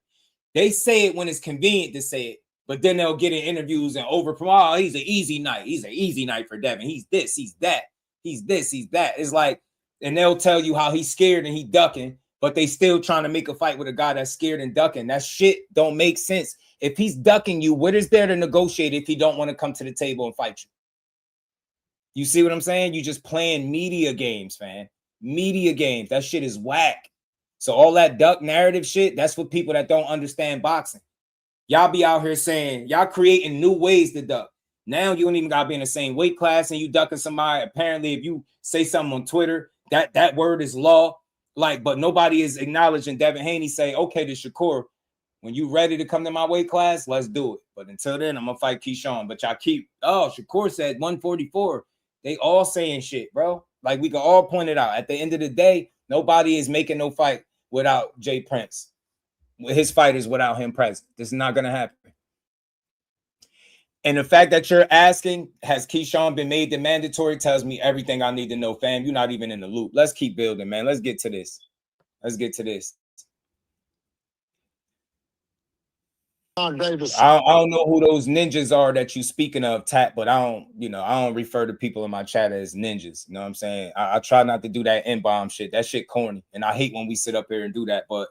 D: They say it when it's convenient to say it, but then they'll get in interviews and oh, he's an easy night. He's an easy night for Devin. He's this, he's that. He's this, he's that. It's like, and they'll tell you how he's scared and he ducking, but they still trying to make a fight with a guy that's scared and ducking. That shit don't make sense. If he's ducking you, what is there to negotiate if he don't want to come to the table and fight you? You see what I'm saying? You just playing media games, man. Media games. That shit is whack. So all that duck narrative shit, that's for people that don't understand boxing. Y'all be out here saying, y'all creating new ways to duck. Now you don't even got to be in the same weight class and you ducking somebody. Apparently, if you say something on Twitter, that word is law. Like, but nobody is acknowledging Devin Haney say, okay, to Shakur, when you ready to come to my weight class, let's do it. But until then, I'm going to fight Keyshawn. But y'all keep, Shakur said 144. They all saying shit, bro. Like, we can all point it out. At the end of the day, nobody is making no fight without Jay Prince. His fight is without him present. This is not going to happen. And the fact that you're asking, has Keyshawn been made the mandatory, tells me everything I need to know, fam. You're not even in the loop. Let's keep building, man. Let's get to this. I don't know who those ninjas are that you speaking of, Tap, but I don't refer to people in my chat as ninjas. You know what I'm saying? I try not to do that N-bomb shit. That shit corny. And I hate when we sit up here and do that, but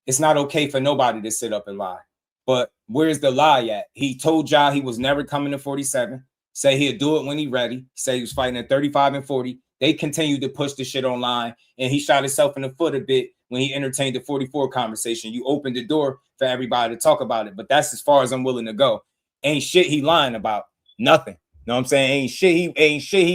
D: it's not okay for nobody to sit up and lie. But where's the lie at? He told y'all he was never coming to 47. Say he'll do it when he ready. Say he was fighting at 35 and 40. They continued to push the shit online, and he shot himself in the foot a bit when he entertained the 44 conversation. You opened the door for everybody to talk about it, but that's as far as I'm willing to go. Ain't shit he lying about. Nothing. Know what I'm saying? Ain't shit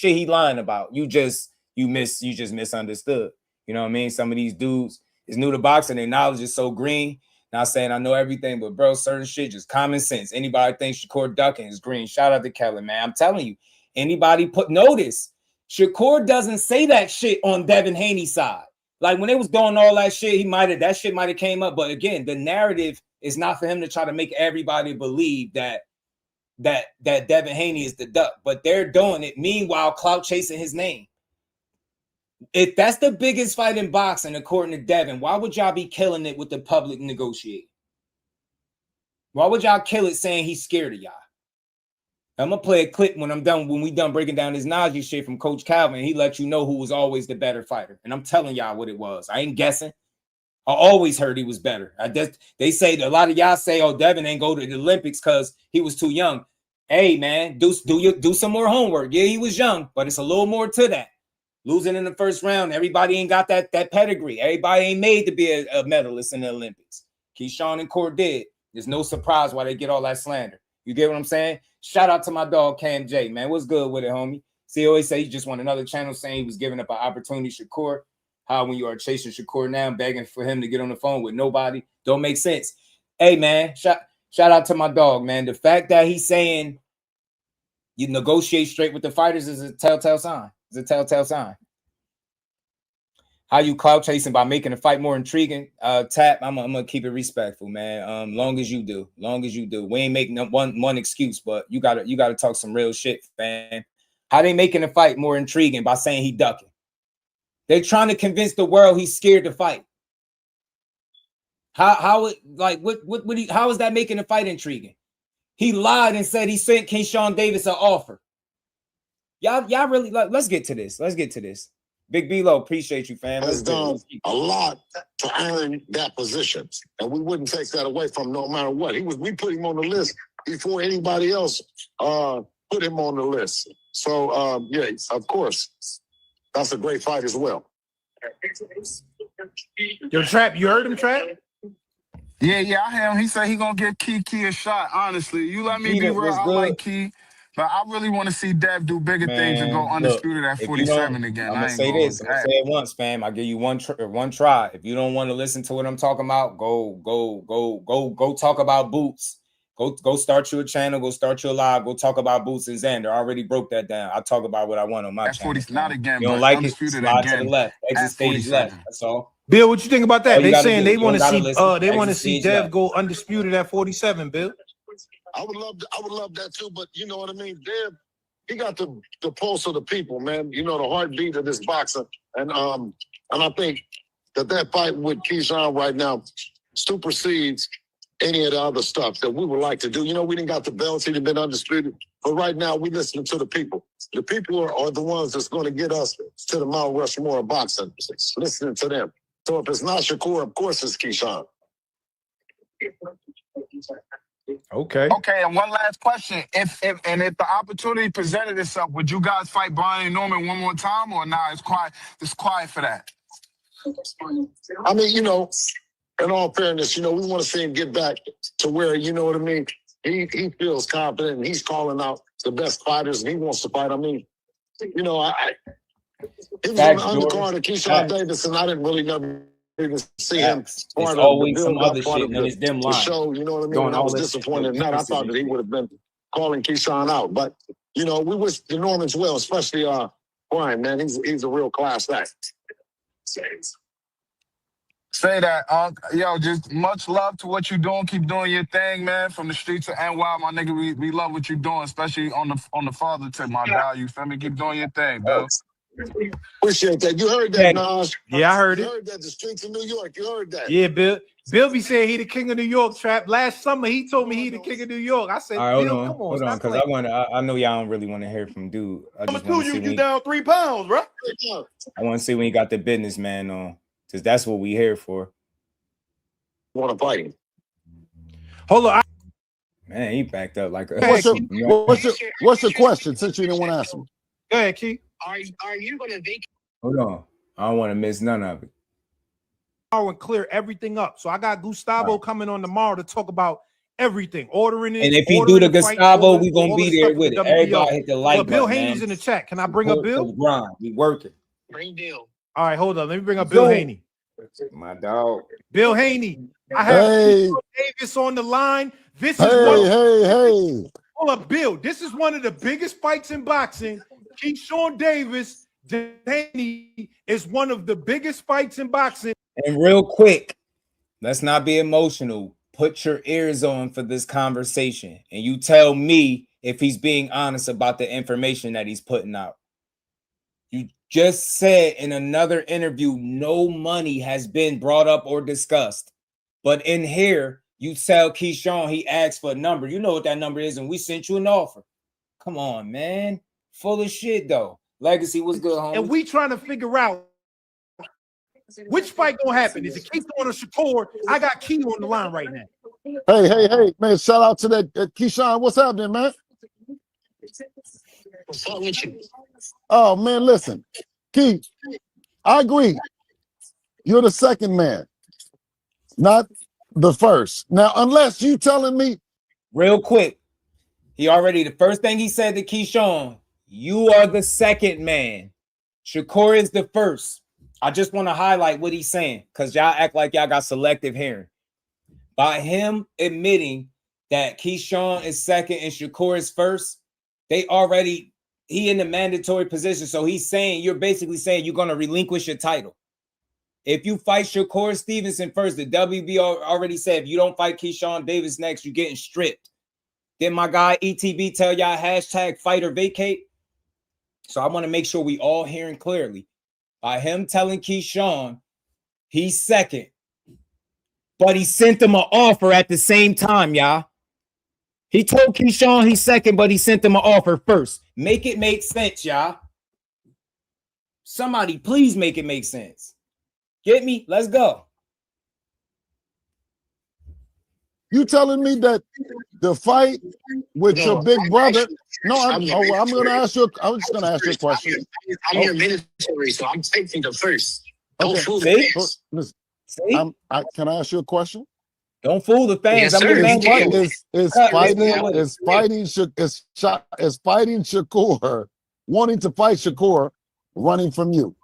D: he lying about. You just misunderstood. You know what I mean? Some of these dudes is new to boxing. Their knowledge is so green. Not saying I know everything, but bro, certain shit, just common sense. Anybody thinks Shakur ducking is green. Shout out to Kelly, man. I'm telling you, anybody put notice. Shakur doesn't say that shit on Devin Haney's side. Like when they was doing all that shit, that shit might have came up. But again, the narrative is not for him to try to make everybody believe that Devin Haney is the duck, but they're doing it. Meanwhile, clout chasing his name. If that's the biggest fight in boxing, according to Devin, why would y'all be killing it with the public negotiating? Why would y'all kill it saying he's scared of y'all? I'm gonna play a clip when we done breaking down this Najee shit from Coach Calvin. He let you know who was always the better fighter. And I'm telling y'all what it was. I ain't guessing. I always heard he was better. They say a lot of y'all say, oh, Devin ain't go to the Olympics because he was too young. Hey man, do some more homework. Yeah, he was young, but it's a little more to that. Losing in the first round, everybody ain't got that pedigree. Everybody ain't made to be a medalist in the Olympics. Keyshawn and Court did. There's no surprise why they get all that slander. You get what I'm saying? Shout out to my dog Cam J, man. What's good with it, homie? See, he always say he just want another channel saying he was giving up an opportunity to Shakur. How when you are chasing Shakur now, begging for him to get on the phone with nobody, don't make sense. Hey, man, shout out to my dog, man. The fact that he's saying you negotiate straight with the fighters is a telltale sign. It's a telltale sign. How you clout chasing by making the fight more intriguing? Tap, I'm gonna keep it respectful, man. Long as you do. We ain't making one excuse, but you gotta talk some real shit, fam. How they making the fight more intriguing by saying he ducking? They're trying to convince the world he's scared to fight. How is that making the fight intriguing? He lied and said he sent Keyshawn Davis an offer. Y'all really let's get to this. Big B-Lo, appreciate you, fam.
I: Has done a lot to earn that position, and we wouldn't take that away from him no matter what. We put him on the list before anybody else put him on the list. So yeah, of course, that's a great fight as well.
N: Yo, Trap, you heard him, Trap?
P: Yeah, I heard him. He said he gonna give Key a shot. Honestly, you let me be real. I like Key. But I really want to see Dev do bigger things and go undisputed at 47 again.
D: I'm gonna say this. I'm gonna say it once, fam. I'll give you one try. If you don't want to listen to what I'm talking about, go talk about Boots. Go start you a channel. Go start your live. Go talk about Boots and Xander. I already broke that down. I talk about what I want on my channel.
P: 40, not again.
D: You don't like it? Slide to the left. Exit stage left. That's all.
N: Bill, what you think about that? They saying they want to see
D: they want to
N: see Dev go undisputed at 47. Bill.
I: I would love that too, but you know what I mean? Dev, he got the pulse of the people, man. You know, the heartbeat of this boxer. And I think that fight with Keyshawn right now supersedes any of the other stuff that we would like to do. You know, we didn't got the belts, he done been undisputed. But right now we listening to the people. The people are the ones that's going to get us to the Mount Rushmore of boxing. Listening to them. So if it's not Shakur, of course it's Keyshawn.
N: Okay,
P: and one last question. If the opportunity presented itself, would you guys fight Brian Norman one more time, or nah, it's quiet for that?
I: I mean, you know, in all fairness, you know, we want to see him get back to where, you know what I mean, he feels confident and he's calling out the best fighters and he wants to fight. I mean, you know, he was on the undercard of Keyshawn Davis, and I didn't really never even see him.
D: It's always some other shit when it's them lines.
I: Show, you know what I mean? I was disappointed in that. I thought that he would have been calling Keyshawn out. But, you know, we wish the Normans well, especially Brian, man. He's a real class act.
P: Say that, yo, just much love to what you're doing. Keep doing your thing, man. From the streets of NY, my nigga, we love what you're doing, especially on the father tip, my dog. You feel me? Keep doing your thing, Bill.
I: Appreciate that. You heard that, Nas?
N: Yeah, I heard it.
I: You heard that, the streets of New York. You heard that.
N: Yeah, Bill be saying he the king of New York, Trap. Last summer, he told me he the king of New York. I said,
D: right,
N: Bill, come on.
D: Hold on, because I know y'all don't really want to hear from dude. I just want to see
B: you down 3 pounds, bro.
D: I want to see when he got the businessman on, because that's what we here for.
I: Want to fight him?
N: Hold on.
D: Man, he backed up like a.
C: What's your question? Since you didn't want to ask me.
N: Go ahead, Key.
R: Are you going to vacate?
D: Hold on. I don't want to miss none of it.
N: And clear everything up. So I got Gustavo coming on tomorrow to talk about everything, ordering it.
D: And if he do the Gustavo, we gonna be there with it. Everybody hit the like button.
N: Bill Haney's in the chat. Can I bring up Bill?
D: We working.
R: Bring Bill.
N: All right, hold on. Let me bring up Bill Haney.
D: My dog.
N: Bill Haney. I have Davis on the line. This is
C: hey.
N: Hold up, Bill. This is one of the biggest fights in boxing. Keyshawn Davis, Haney is one of the biggest fights in boxing.
D: And real quick, let's not be emotional. Put your ears on for this conversation, and you tell me if he's being honest about the information that he's putting out. You just said in another interview, no money has been brought up or discussed. But in here, you tell Keyshawn he asked for a number. You know what that number is, and we sent you an offer. Come on, man. Full of shit, though. Legacy was good, homie.
N: And we trying to figure out which fight gonna happen. Is it Keyshawn or Shakur? I got Key on the line right now.
C: Hey, man! Shout out to that Keyshawn. What's happening, man?
R: What's up with you?
C: Oh man, listen. Keith, I agree. You're the second man, not the first. Now, unless you telling me
D: real quick, the first thing he said to Keyshawn, you are the second man. Shakur is the first. I just want to highlight what he's saying because y'all act like y'all got selective hearing. By him admitting that Keyshawn is second and Shakur is first, he in the mandatory position. So you're basically saying you're going to relinquish your title. If you fight Shakur Stevenson first, the WBO already said if you don't fight Keyshawn Davis next, you're getting stripped. Did my guy ETB tell y'all hashtag fight or vacate? So I want to make sure we all hearing clearly. By him telling Keyshawn he's second, but he sent him an offer at the same time, y'all. He told Keyshawn he's second, but he sent him an offer first. Make it make sense, y'all. Somebody please make it make sense. Get me? Let's go.
C: you telling me that the fight with your big brother? No, I'm going to ask you. I'm just going to ask you a question.
R: I'm your ministry, so I'm taking the first. Don't
C: Okay.
R: fool the fans.
C: Listen,
D: See?
C: can I ask you a question?
D: Don't fool the fans.
R: Yes, sir.
C: Is fighting Shakur, wanting to fight Shakur, running from you?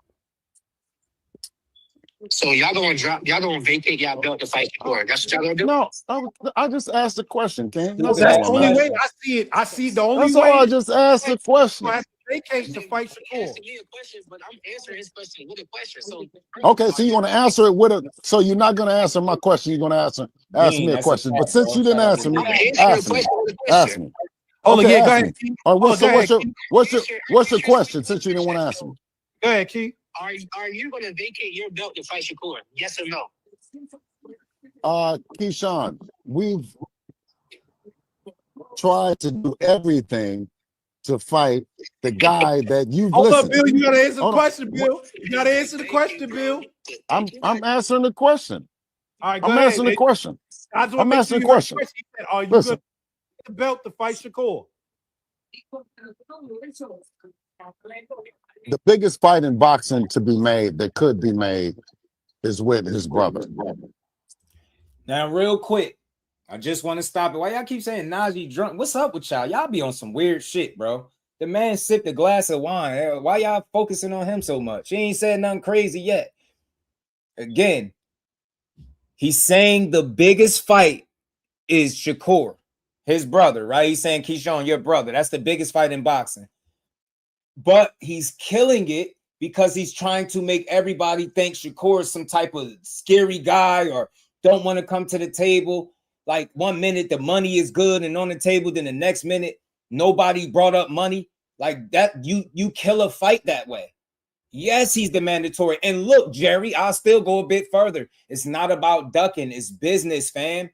R: So y'all gonna vacate y'all belt to fight Shakur. That's what y'all gonna do?
C: No, I just asked a question, King.
N: That's the only way I see it. I see the only
C: That's
N: way.
C: all. I just asked a question.
N: Vacate to fight Shakur.
R: Asking me a question, but I'm answering his question with a question. So
C: Okay, so you want to answer it with a. So you're not going to answer my question. You're going to ask me a question. But since you didn't answer me, ask me. Ask me.
N: Oh,
C: Okay,
N: yeah, go
C: ask
N: ahead.
C: me. All right, what's your question? Since you didn't want to answer me.
N: Go ahead, Key.
R: Are you gonna vacate your belt to fight Shakur? Yes or no?
C: Keyshawn, we've tried to do everything to fight the guy that you've
N: Hold
C: listened.
N: up, Bill. You gotta answer the
C: Hold
N: question,
C: on.
N: Bill. You gotta answer the question, Bill.
C: I'm answering the question.
N: All right, go
C: I'm
N: ahead.
C: answering the question.
N: I just want
C: I'm
N: to make
C: answering
N: sure
C: the
N: you heard
C: question.
N: the question. He said, are you
C: Listen.
N: gonna get the belt to fight Shakur?
C: The biggest fight in boxing to be made, that could be made, is with his brother.
D: Now, real quick, I just want to stop it. Why y'all keep saying Najee drunk? What's up with y'all? Y'all be on some weird shit, bro. The man sipped a glass of wine. Why y'all focusing on him so much? He ain't said nothing crazy yet. Again, he's saying the biggest fight is Shakur, his brother, right? He's saying, Keyshawn, your brother. That's the biggest fight in boxing. But he's killing it because he's trying to make everybody think Shakur is some type of scary guy or don't want to come to the table. Like 1 minute the money is good and on the table, then the next minute nobody brought up money. Like that, you kill a fight that way. Yes, he's the mandatory. And look, Jerry, I'll still go a bit further. It's not about ducking, it's business, fam.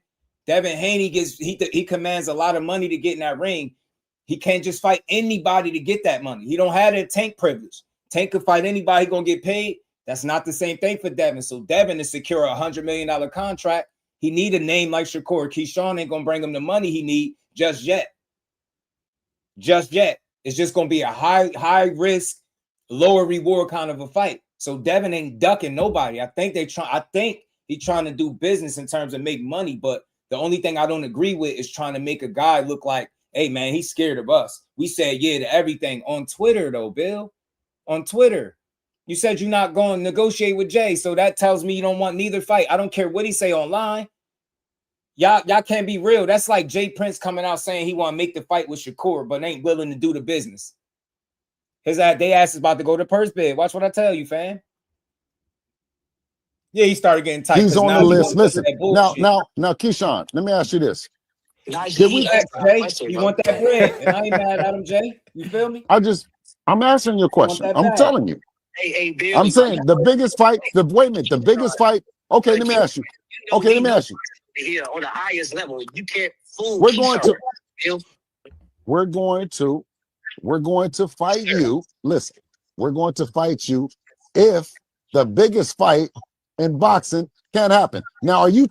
D: Devin Haney he commands a lot of money to get in that ring. He can't just fight anybody to get that money. He don't have that Tank privilege. Tank could fight anybody gonna get paid. That's not the same thing for Devin. So Devin to secure a $100 million contract, he need a name like Shakur. Keyshawn ain't gonna bring him the money he need just yet. Just yet. It's just gonna be a high risk, lower reward kind of a fight. So Devin ain't ducking nobody. I think he's trying to do business in terms of make money, but the only thing I don't agree with is trying to make a guy look like, hey man, he's scared of us. We said yeah to everything on Twitter though, Bill. On Twitter. You said you're not going to negotiate with Jay, so that tells me you don't want neither fight. I don't care what he say online. Y'all can't be real. That's like Jay Prince coming out saying he want to make the fight with Shakur, but ain't willing to do the business. They ass is about to go to purse bid. Watch what I tell you, fam. Yeah, he started getting tight.
C: He's on the list. Listen, now, Keyshawn, let me ask you this.
D: Did we Jay? You want that bread? And I ain't mad at him, Jay. You feel me?
C: I'm answering your question. I'm telling you.
R: Hey, Bill,
C: I'm saying the biggest fight, the biggest fight. Okay, let me ask you.
R: Here on the highest level, you can't fool.
C: We're going to fight you. Listen, we're going to fight you if the biggest fight in boxing can't happen. Now, are you?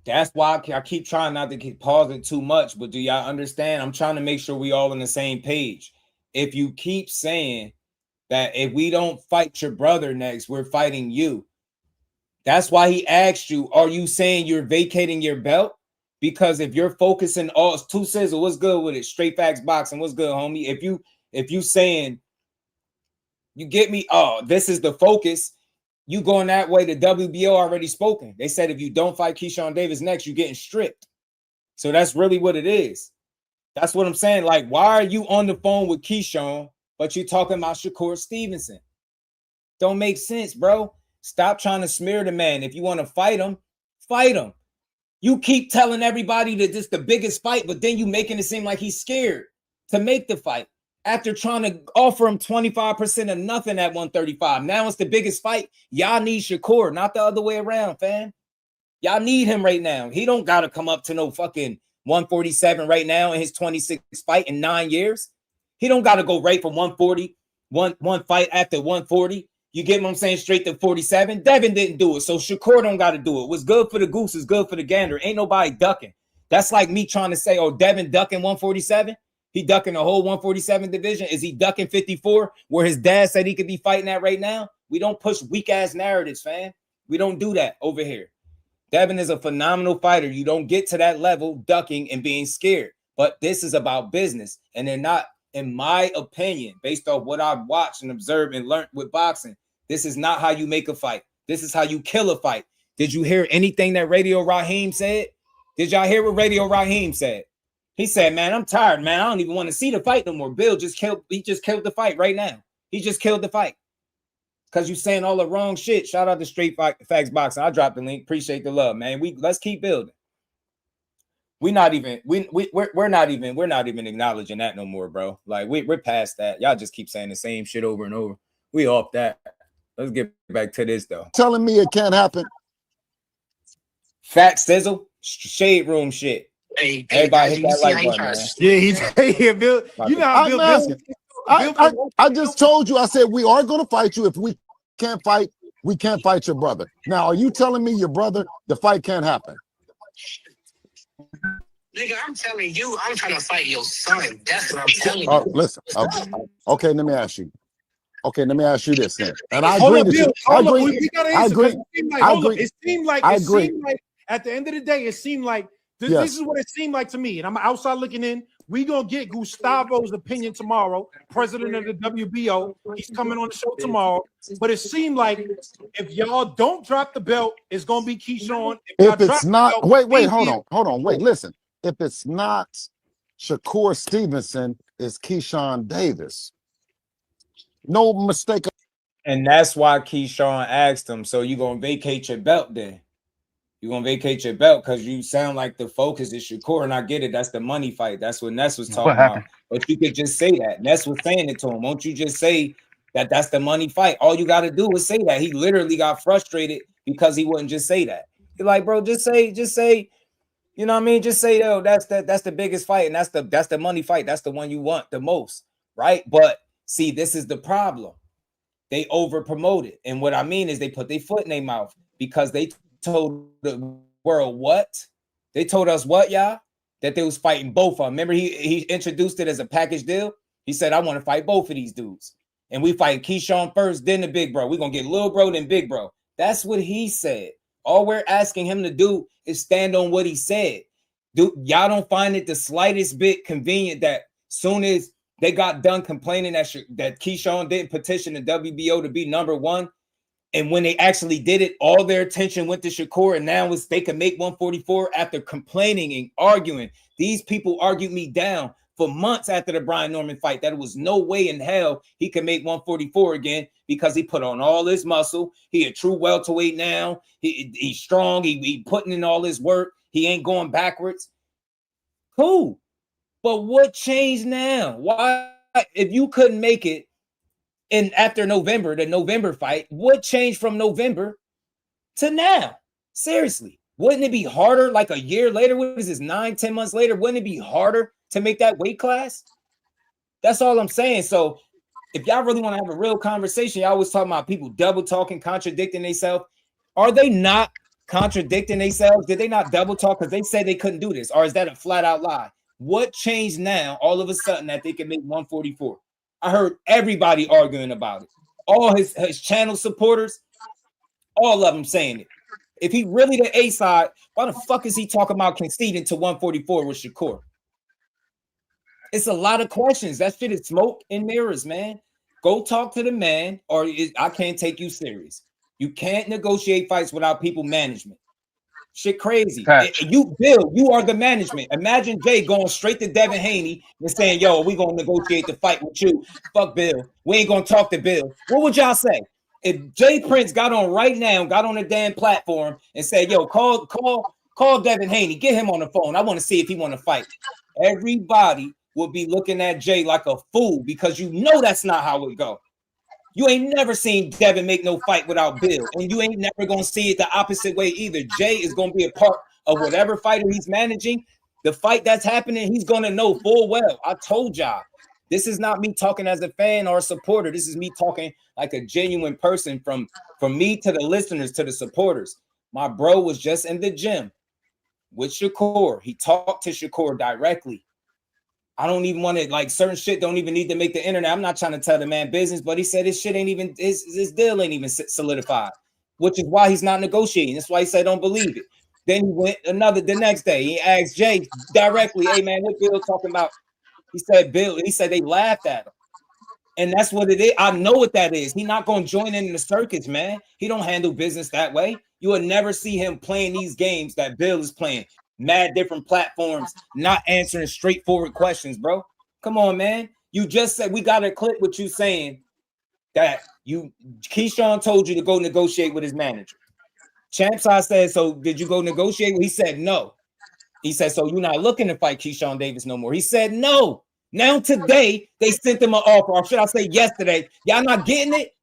D: That's why I keep trying not to keep pausing too much, but do y'all understand? I'm trying to make sure we all on the same page. If you keep saying that if we don't fight your brother next, we're fighting you. That's why he asked you, are you saying you're vacating your belt? Because if you're focusing all two Sizzle, what's good with it? Straight Facts Boxing, what's good, homie? If you saying, you get me, oh, this is the focus, you going that way, the WBO already spoken. They said if you don't fight Keyshawn Davis next, you're getting stripped. So that's really what it is. That's what I'm saying. Like, why are you on the phone with Keyshawn, but you talking about Shakur Stevenson? Don't make sense, bro. Stop trying to smear the man. If you want to fight him, fight him. You keep telling everybody that this is the biggest fight, but then you making it seem like he's scared to make the fight after trying to offer him 25% of nothing at 135. Now it's the biggest fight. Y'all need Shakur, not the other way around, fam. Y'all need him right now. He don't got to come up to no fucking 147 right now in his 26th fight in 9 years. He don't got to go right from 140, one fight after 140. You get what I'm saying? Straight to 47. Devin didn't do it, so Shakur don't got to do it. What's good for the goose is good for the gander. Ain't nobody ducking. That's like me trying to say, oh, Devin ducking 147. He ducking the whole 147 division. Is he ducking 54 where his dad said he could be fighting at right now? We don't push weak-ass narratives, fam. We don't do that over here. Devin is a phenomenal fighter. You don't get to that level ducking and being scared. But this is about business. And they're not, in my opinion, based off what I've watched and observed and learned with boxing, this is not how you make a fight. This is how you kill a fight. Did you hear anything that Radio Raheem said? Did y'all hear what Radio Raheem said? He said, man, I'm tired, man. I don't even want to see the fight no more. Bill just killed the fight right now. He just killed the fight. Because you saying all the wrong shit. Shout out to Straight Facts Boxing. I dropped the link. Appreciate the love, man. Let's keep building. We're not even acknowledging that no more, bro. Like we're past that. Y'all just keep saying the same shit over and over. We off that. Let's get back to this though.
C: Telling me it can't happen.
D: Fat Sizzle, shade room shit.
R: Hey,
D: everybody hit that like button, man.
N: Yeah, Bill. You know how Bill.
C: I just told you. I said we are going to fight you. If we can't fight, we can't fight your brother. Now, are you telling me your brother, the fight can't happen?
R: Nigga, I'm telling you, I'm trying to fight your son. That's what I'm telling you.
C: Listen. Okay, let me ask you. Okay, let me ask you this then. And I
N: Hold
C: agree.
N: up,
C: I
N: Bill.
C: agree.
N: I agree. It seemed like at the end of the day, it seemed like this is what it seemed like to me. And I'm outside looking in. We gonna get Gustavo's opinion tomorrow, president of the WBO. He's coming on the show tomorrow. But it seemed like if y'all don't drop the belt, it's gonna be Keyshawn.
C: If it's not, wait, hold on, wait, listen. If it's not Shakur Stevenson, it's Keyshawn Davis. No mistake.
D: And that's why Keyshawn asked him, so you gonna vacate your belt then? You're gonna vacate your belt because you sound like the focus is Shakur, and I get it. That's the money fight. That's what Ness was talking about. But you could just say that. Ness was saying it to him. Won't you just say that that's the money fight? All you got to do is say that. He literally got frustrated because he wouldn't just say that. You're like, bro, just say, you know what I mean? Just say, yo, that's the biggest fight, and that's the money fight. That's the one you want the most, right? But see, this is the problem. They over promote it, and what I mean is they put their foot in their mouth because they told the world what? They told us what, y'all? That they was fighting both of them. Remember, he introduced it as a package deal. He said, I want to fight both of these dudes. And we fight Keyshawn first, then the big bro. We're going to get little bro, then big bro. That's what he said. All we're asking him to do is stand on what he said. Dude, y'all don't find it the slightest bit convenient that soon as they got done complaining that Keyshawn didn't petition the WBO to be number one, and when they actually did it, all their attention went to Shakur, and now they could make 144 after complaining and arguing. These people argued me down for months after the Brian Norman fight that it was no way in hell he could make 144 again because he put on all his muscle. He a true welterweight now. He's strong. He putting in all his work. He ain't going backwards. Cool. But what changed now? Why, if you couldn't make it, and after November, the November fight, what changed from November to now? Seriously, wouldn't it be harder like a year later? What is this, 9-10 months later? Wouldn't it be harder to make that weight class? That's all I'm saying. So if y'all really want to have a real conversation, y'all always talking about people double talking, contradicting themselves. Are they not contradicting themselves? Did they not double talk because they said they couldn't do this? Or is that a flat out lie? What changed now all of a sudden that they can make 144? I heard everybody arguing about it. All his channel supporters, all of them saying it. If he really the A side, why the fuck is he talking about conceding to 144 with Shakur? It's a lot of questions. That shit is smoke and mirrors, man. Go talk to the man, or I can't take you serious. You can't negotiate fights without people management. Shit crazy. You, Bill, you are the management. Imagine Jay going straight to Devin Haney and saying, yo, we going to negotiate the fight with you. Fuck Bill. We ain't going to talk to Bill. What would y'all say? If Jay Prince got on right now, got on a damn platform and said, yo, call Devin Haney, get him on the phone. I want to see if he want to fight. Everybody will be looking at Jay like a fool because you know that's not how it go. You ain't never seen Devin make no fight without Bill, and you ain't never gonna see it the opposite way either. Jay is gonna be a part of whatever fighter he's managing. The fight that's happening, he's gonna know full well. I told y'all, this is not me talking as a fan or a supporter. This is me talking like a genuine person from me to the listeners to the supporters. My bro was just in the gym with Shakur. He talked to Shakur directly. I don't even want to, like, certain shit don't even need to make the internet. I'm not trying to tell the man business, but he said his shit ain't even, his deal ain't even solidified, which is why he's not negotiating. That's why he said don't believe it. Then he went the next day. He asked Jay directly, hey man, what Bill talking about? He said Bill, he said they laughed at him. And that's what it is. I know what that is. He's not going to join in the circuits, man. He don't handle business that way. You will never see him playing these games that Bill is playing. Mad different platforms, not answering straightforward questions, bro. Come on, man. You just said we got a clip with you saying that Keyshawn told you to go negotiate with his manager. Champs, I said, so did you go negotiate? He said no. He said, so you're not looking to fight Keyshawn Davis no more. He said no. Now today they sent him an offer, or should I say yesterday? Y'all not getting it?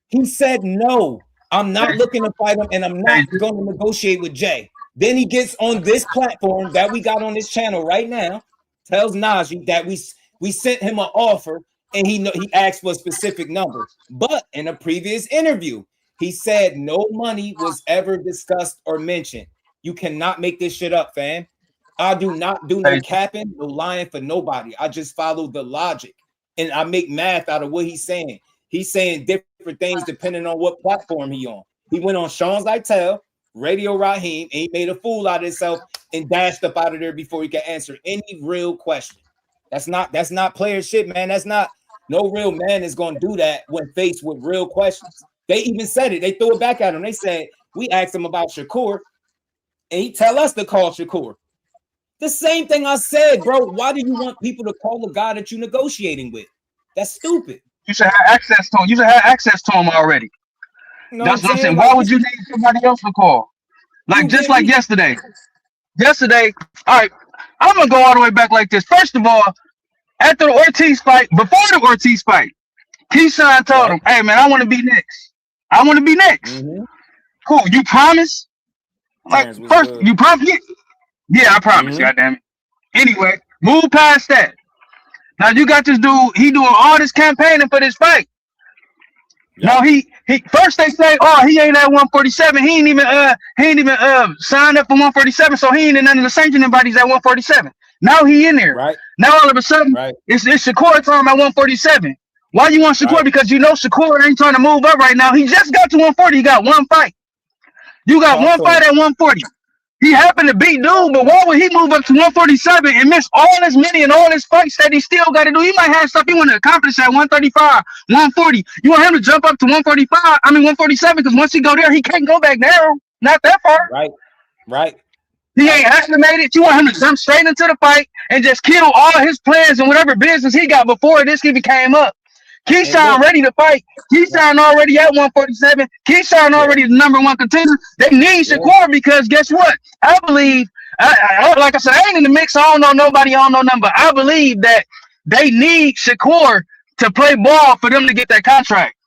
D: He said no. I'm not looking to fight him, and I'm not going to negotiate with Jay. Then he gets on this platform that we got on this channel right now, tells Najee that we sent him an offer, and he asked for a specific number. But in a previous interview, he said no money was ever discussed or mentioned. You cannot make this shit up, fam. I do not do no capping, no lying for nobody. I just follow the logic, and I make math out of what he's saying. He's saying different things depending on what platform he on. He went on Sean Zittel, Radio Raheem, and he made a fool out of himself and dashed up out of there before he could answer any real question. That's not player shit, man. That's not, no real man is going to do that when faced with real questions. They even said it. They threw it back at him. They said, we asked him about Shakur, and he tell us to call Shakur. The same thing I said, bro. Why do you want people to call the guy that you're negotiating with? That's stupid.
S: You should have access to him. You should have access to him already.
D: You know
S: That's what I'm saying. Why would you need somebody else to call? Like, just like yesterday. Yesterday, all right, I'm going to go all the way back like this. First of all, after the Ortiz fight, before the Ortiz fight, Keyshawn told him, hey, man, I want to be next. I want to be next. Cool. You promise? Like, first, you promise? Yeah, I promise, goddammit. Anyway, move past that. Now, you got this dude, he doing all this campaigning for this fight. Now he first they say, oh, he ain't at 147. He ain't even signed up for 147, so he ain't in none of the sanctioning bodies at 147. Now he in there. Right. Now all of a sudden, it's Shakur time at 147. Why you want Shakur? Because you know Shakur ain't trying to move up right now. He just got to 140. He got one fight. You got one fight at 140. He happened to beat dude, but why would he move up to 147 and miss all his many and all his fights that he still got to do? He might have stuff he want to accomplish at 135, 140. You want him to jump up to 147, because once he go there, he can't go back down. Not that far.
D: Right.
S: He ain't estimated. You want him to jump straight into the fight and just kill all his plans and whatever business he got before this even came up. Keyshawn ready to fight. Keyshawn already at 147. Keyshawn already the #1 contender. They need Shakur because guess what? I believe, like I said, I ain't in the mix. I don't know nobody. I don't know nothing. But I believe that they need Shakur to play ball for them to get that contract.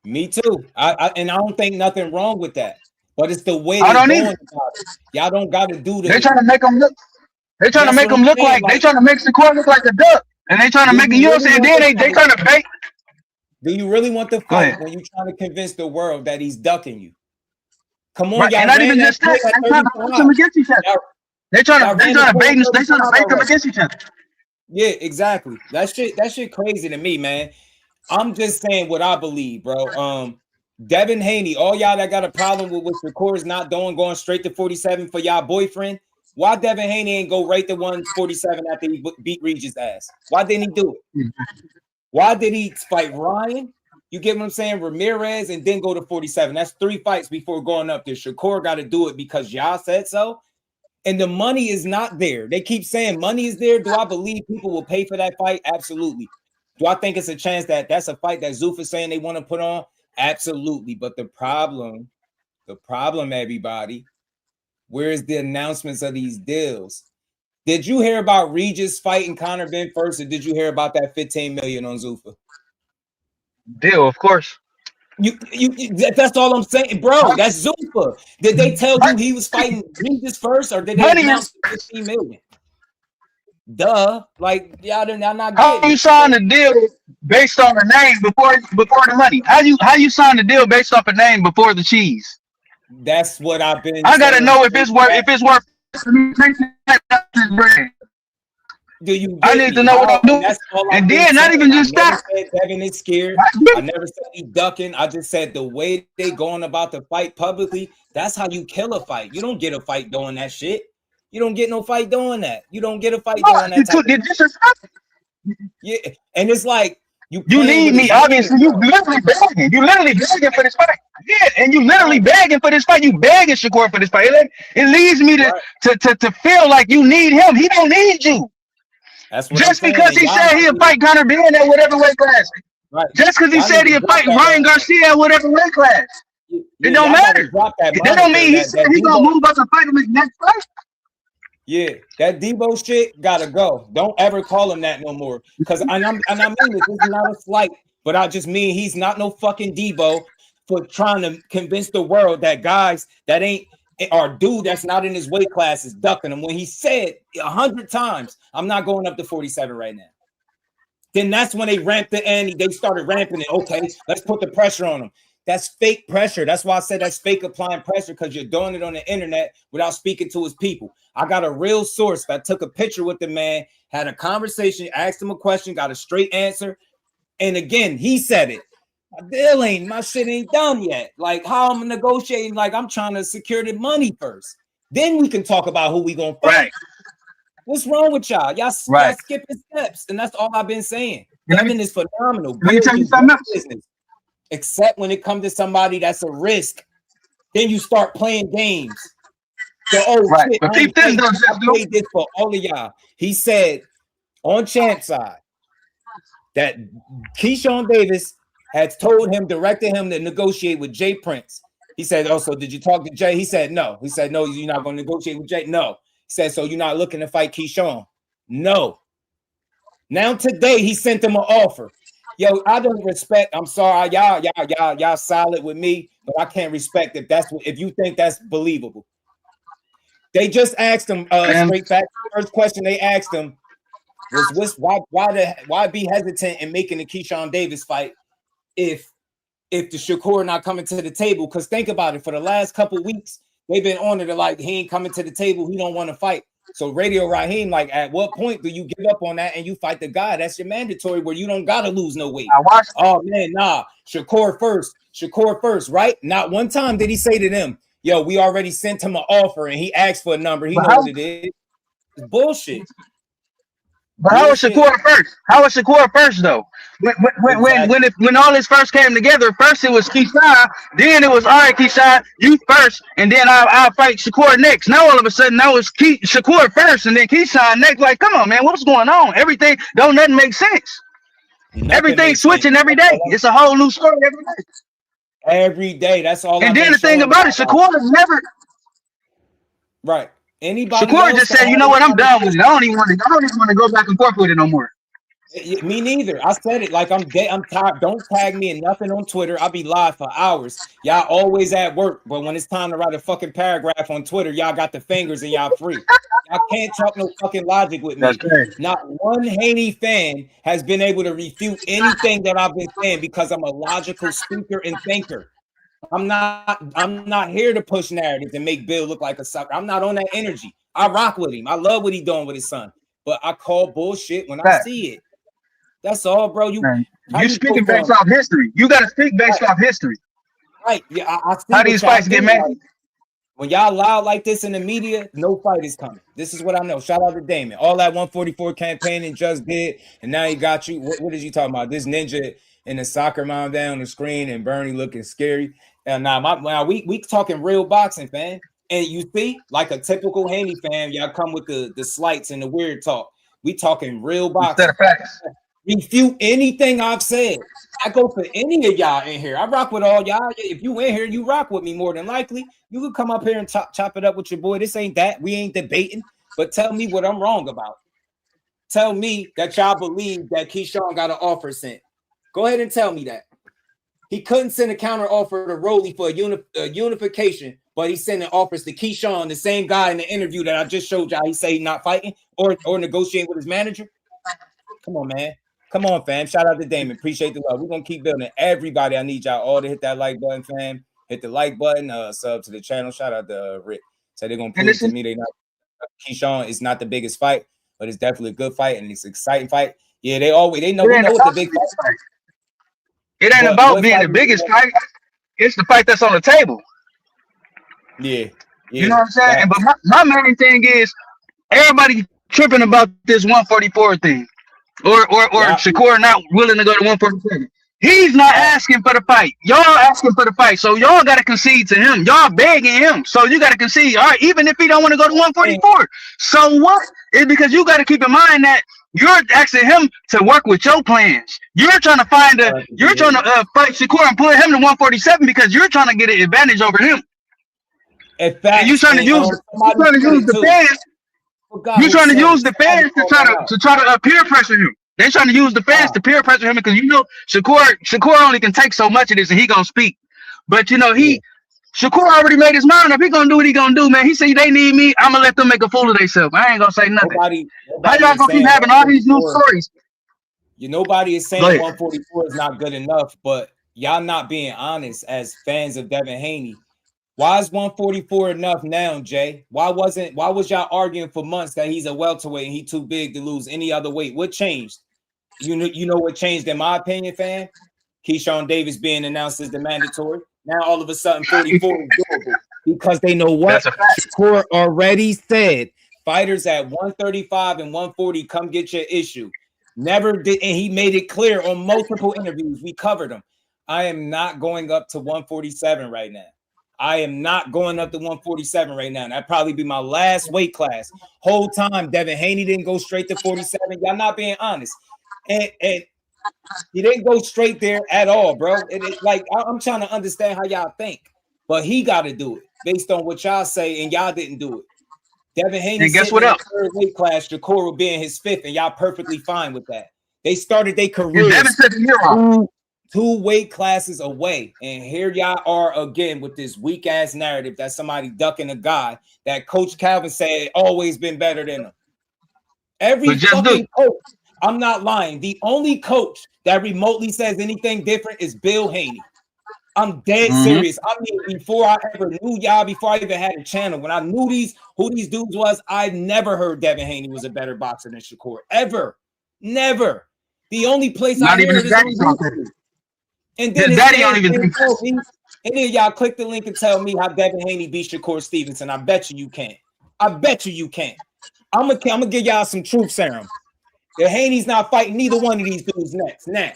D: Me too. And I don't think nothing wrong with that. But it's the way
S: I don't
D: going
S: either.
D: about it. Y'all don't got to do this.
S: They're trying to make them look. They're trying to make them look like they trying to make Shakur look like a duck, and they trying to make it. You know what I'm saying? Then they trying to bait.
D: Do you really want to fight when you're trying to convince the world that he's ducking you? Come on, y'all.
S: And not even just that. They're trying to push them against each other. They're trying to bait them against each other.
D: Yeah, exactly. That shit crazy to me, man. I'm just saying what I believe, bro. Devin Haney, all y'all that got a problem with what Shakur is not doing, going straight to 47 for y'all boyfriend. Why Devin Haney ain't go right to 147 after he beat Regis' ass? Why didn't he do it? Why did he fight Ryan? You get what I'm saying? Ramirez and then go to 47. That's 3 fights before going up there. Shakur got to do it because y'all said so. And the money is not there. They keep saying money is there. Do I believe people will pay for that fight? Absolutely. Do I think it's a chance that that's a fight that Zoof is saying they want to put on? Absolutely. But the problem, everybody, where's the announcements of these deals? Did you hear about Regis fighting Conor Ben first, or did you hear about that 15 million on Zuffa?
S: Deal, of course.
D: That's all I'm saying, bro. That's Zuffa. Did they tell you he was fighting Regis first, or did they announce 15 million? Duh. Like y'all not
S: how
D: getting
S: you
D: it.
S: sign the deal based on the name before the money? How you sign the deal based off a name before the cheese?
D: That's what I've been.
S: I gotta know if it's worth.
D: Do you?
S: I need to know what I'm doing.
D: That's all
S: and then not even just that.
D: Said Devin is scared. I never said he's ducking. I just said the way they going about the fight publicly. That's how you kill a fight. You don't get a fight doing that shit. You don't get no fight doing that. You don't get a fight doing that. Yeah, and it's like you
S: need me. Obviously, you literally begging. You literally begging for this fight. Yeah, and you literally begging for this fight. You begging Shakur for this fight. It leads me to feel like you need him. He don't need you.
D: That's what
S: just because he said he'll fight Conor Ben at whatever weight class.
D: Right.
S: Just because he said he'll fight Ryan Garcia at whatever weight class. It don't matter. That don't mean he said he's gonna move up and fight him his next fight.
D: Yeah, that Debo shit gotta go. Don't ever call him that no more. Because I mean this is not a slight, but I just mean he's not no fucking Debo for trying to convince the world that guys that ain't or dude that's not in his weight class is ducking him when he said 100 times, I'm not going up to 47 right now. Then that's when they ramped the ante. They started ramping it. Okay, let's put the pressure on him. That's fake pressure. That's why I said that's fake applying pressure, because you're doing it on the internet without speaking to his people. I got a real source that took a picture with the man, had a conversation, asked him a question, got a straight answer. And again, he said it. My shit ain't done yet. Like how I'm negotiating, like I'm trying to secure the money first. Then we can talk about who we gonna fight.
S: Right.
D: What's wrong with y'all? Y'all skipping steps, and that's all I've been saying. Devin is phenomenal.
S: Let me tell you something else.
D: Except when it comes to somebody that's a risk, then you start playing games. So, shit,
S: but keep this
D: played this for all of y'all. He said on champ side that Keyshawn Davis had told him, directed him to negotiate with Jay Prince. He said, "Oh, so did you talk to Jay?" He said, "No." He said, "No, you're not going to negotiate with Jay." No. He said, "So you're not looking to fight Keyshawn?" No. Now today he sent him an offer. Yo, I don't respect. I'm sorry, y'all solid with me, but I can't respect if you think that's believable. They just asked him straight back. First question they asked him was why be hesitant in making the Keyshawn Davis fight if the Shakur not coming to the table? Because think about it, for the last couple weeks they've been on it like he ain't coming to the table, he don't want to fight. So Radio Raheem, like, at what point do you give up on that and you fight the guy? That's your mandatory where you don't gotta lose no weight. Oh man, nah. Shakur first, right? Not one time did he say to them, "Yo, we already sent him an offer and he asked for a number." He knows what it is. It's bullshit.
S: But how was Shakur first? How was Shakur first though? When all this first came together, first it was Keyshawn, then it was all right, Keyshawn, you first, and then I'll fight Shakur next. Now all of a sudden now it's Shakur first, and then Keyshawn next. Like, come on, man, what's going on? Everything nothing makes sense. Everything's switching every day. It's a whole new story every day.
D: Every day. That's all.
S: And then the thing about it, Shakur has never
D: right. Anybody
S: Shakur just said, "You know what? I'm done with it. I don't even want to go back and forth with it no more."
D: Me neither. I said it like I'm dead. I'm tired. Don't tag me in nothing on Twitter. I'll be live for hours. Y'all always at work, but when it's time to write a fucking paragraph on Twitter, y'all got the fingers and y'all free. Y'all can't talk no fucking logic with me.
S: That's crazy.
D: Not one Haney fan has been able to refute anything that I've been saying because I'm a logical speaker and thinker. I'm not here to push narratives and make Bill look like a sucker. I'm not on that energy. I rock with him. I love what he's doing with his son. but I call bullshit when I see it. That's all, bro.
S: You speaking based off history. You got to speak based off history.
D: Right. Yeah, I see
S: how these fights get made.
D: Like, when y'all loud like this in the media, no fight is coming. This is what I know. Shout out to Damon. All that 144 campaigning just did, and now he got you. What is you talking about? This ninja in the soccer mom down on the screen and Bernie looking scary. And now we talking real boxing, fan. And you see, like a typical Haney fan, y'all come with the slights and the weird talk. We talking real boxing. Refute anything I've said. I go for any of y'all in here. I rock with all y'all. If you in here, you rock with me more than likely. You could come up here and chop it up with your boy. This ain't that. We ain't debating. But tell me what I'm wrong about. Tell me that y'all believe that Keyshawn got an offer sent. Go ahead and tell me that. He couldn't send a counter offer to Rolly for a unification, but he's sending offers to Keyshawn, the same guy in the interview that I just showed y'all. He say he's not fighting or negotiating with his manager. Come on, man. Come on, fam. Shout out to Damon. Appreciate the love. We're going to keep building. Everybody, I need y'all all to hit that like button, fam. Hit the like button, sub to the channel. Shout out to Rick. So they're going to prove to me they not. Keyshawn is not the biggest fight, but it's definitely a good fight and it's an exciting fight. Yeah, we know what the big fight.
S: It ain't about being the biggest fight. It's the fight that's on the table.
D: Yeah.
S: You know what I'm saying? But my main thing is everybody tripping about this 144 thing. Or Shakur not willing to go to 147. He's not asking for the fight. Y'all asking for the fight. So y'all got to concede to him. Y'all begging him. So you got to concede. All right, even if he don't want to go to 144. So what? It's because you got to keep in mind that you're asking him to work with your plans. You're trying to fight Shakur and put him to 147 because you're trying to get an advantage over him.
D: And
S: you're trying to use the fans. You're trying to use the fans to try to peer pressure him. They're trying to use the fans to peer pressure him because you know Shakur only can take so much of this and he gonna speak. But you know Shakur already made his mind up. He gonna do what he gonna do, man. He said they need me. I'm gonna let them make a fool of themselves. I ain't gonna say nothing.
D: Nobody
S: How y'all gonna keep having all these new stories?
D: Nobody is saying 144 is not good enough, but y'all not being honest as fans of Devin Haney. Why is 144 enough now, Jay? Why was y'all arguing for months that he's a welterweight and he too big to lose any other weight? What changed? You know what changed in my opinion, fan? Keyshawn Davis being announced as the mandatory. Now all of a sudden 44 is doable because they know what Shakur already said. Fighters at 135 and 140 come get your issue. Never did, and he made it clear on multiple interviews. We covered him. I am not going up to 147 right now. I am not going up to 147 right now. That'd probably be my last weight class. Whole time, Devin Haney didn't go straight to 47. Y'all not being honest. And he didn't go straight there at all, bro. It's like I'm trying to understand how y'all think. But he got to do it based on what y'all say, and y'all didn't do it. Devin Haney,
S: and guess what else?
D: Third weight class, Shakur will be in his fifth, and y'all perfectly fine with that. They started their career two weight classes away, and here y'all are again with this weak ass narrative that somebody ducking a guy that Coach Calvin said always been better than him. Every fucking coach, I'm not lying. The only coach that remotely says anything different is Bill Haney. I'm dead serious. I mean, before I ever knew y'all, before I even had a channel, when I knew who these dudes was, I never heard Devin Haney was a better boxer than Shakur. Ever. Never. The only place I hear it is on YouTube. And then daddy don't even think so. And then y'all click the link and tell me how Devin Haney beat Shakur Stevenson. I bet you can't. I bet you can't. I'm gonna give y'all some truth serum. The Haney's not fighting neither one of these dudes next. Nah.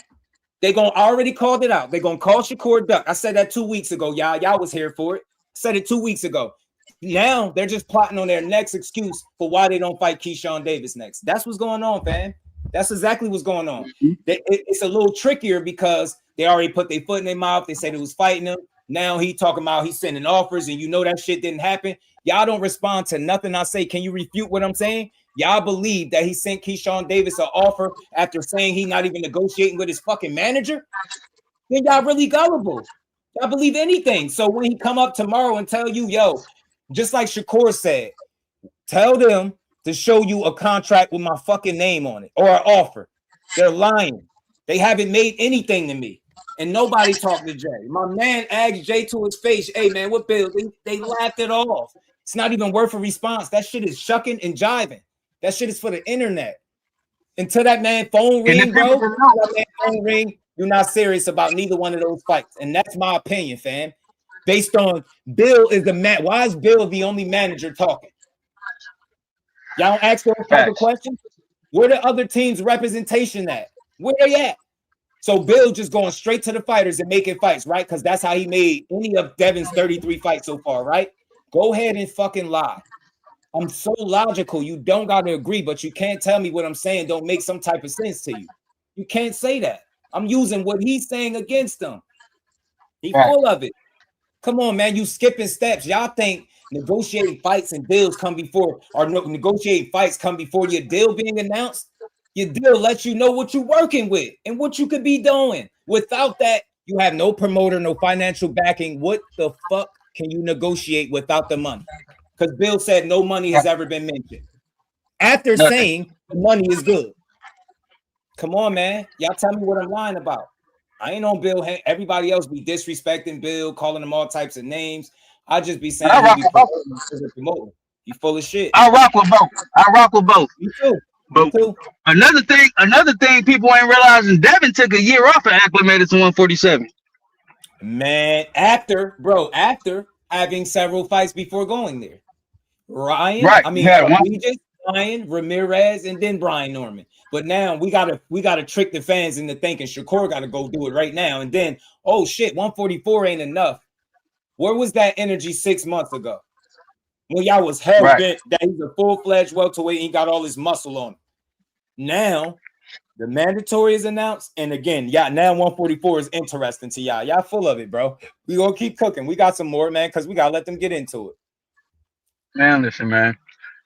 D: I already called it out. They're gonna call Shakur duck. I said that 2 weeks ago, y'all. Y'all was here for it. I said it 2 weeks ago. Now they're just plotting on their next excuse for why they don't fight Keyshawn Davis next. That's what's going on, fam. That's exactly what's going on. It's a little trickier because they already put their foot in their mouth. They said it was fighting him. Now he talking about he's sending offers, and you know that shit didn't happen. Y'all don't respond to nothing I say. Can you refute what I'm saying? Y'all believe that he sent Keyshawn Davis an offer after saying he's not even negotiating with his fucking manager? Then y'all really gullible. Y'all believe anything. So when he come up tomorrow and tell you, yo, just like Shakur said, tell them to show you a contract with my fucking name on it or an offer. They're lying. They haven't made anything to me. And nobody talked to Jay. My man asked Jay to his face, hey, man, what bill? They laughed it off. It's not even worth a response. That shit is shucking and jiving. That shit is for the internet. Until that man phone ring, bro, until that man phone ring, you're not serious about neither one of those fights. And that's my opinion, fam. Based on Bill is the man. Why is Bill the only manager talking? Y'all don't ask those type of questions? Where the other teams' representation at? Where they at? So Bill just going straight to the fighters and making fights, right? Because that's how he made any of Devin's 33 fights so far, right? Go ahead and fucking lie. I'm so logical. You don't got to agree, but you can't tell me what I'm saying don't make some type of sense to you. You can't say that. I'm using what he's saying against him. He full of it. Come on, man. You skipping steps. Y'all think negotiating fights and deals come before, or negotiating fights come before your deal being announced? Your deal lets you know what you're working with and what you could be doing. Without that, you have no promoter, no financial backing. What the fuck can you negotiate without the money? Because Bill said no money has ever been mentioned. After saying the money is good. Come on, man. Y'all tell me what I'm lying about. I ain't on Bill. Everybody else be disrespecting Bill, calling him all types of names. I just be saying he be promoting. He full of shit.
S: I rock with both. I rock with both.
D: Me too.
S: But another thing people ain't realizing, Devin took a year off and acclimated to 147.
D: Man, after having several fights before going there. Ryan,
S: right.
D: I mean, Regis, Ryan, Ramirez, and then Brian Norman. But now we gotta trick the fans into thinking Shakur gotta go do it right now. And then, oh shit, 144 ain't enough. Where was that energy 6 months ago? When y'all was hell bent that he's a full-fledged welterweight and he got all his muscle on him. Now, the mandatory is announced. And again, now 144 is interesting to y'all. Y'all full of it, bro. We gonna keep cooking. We got some more, man, because we gotta let them get into it.
S: Man, listen, man.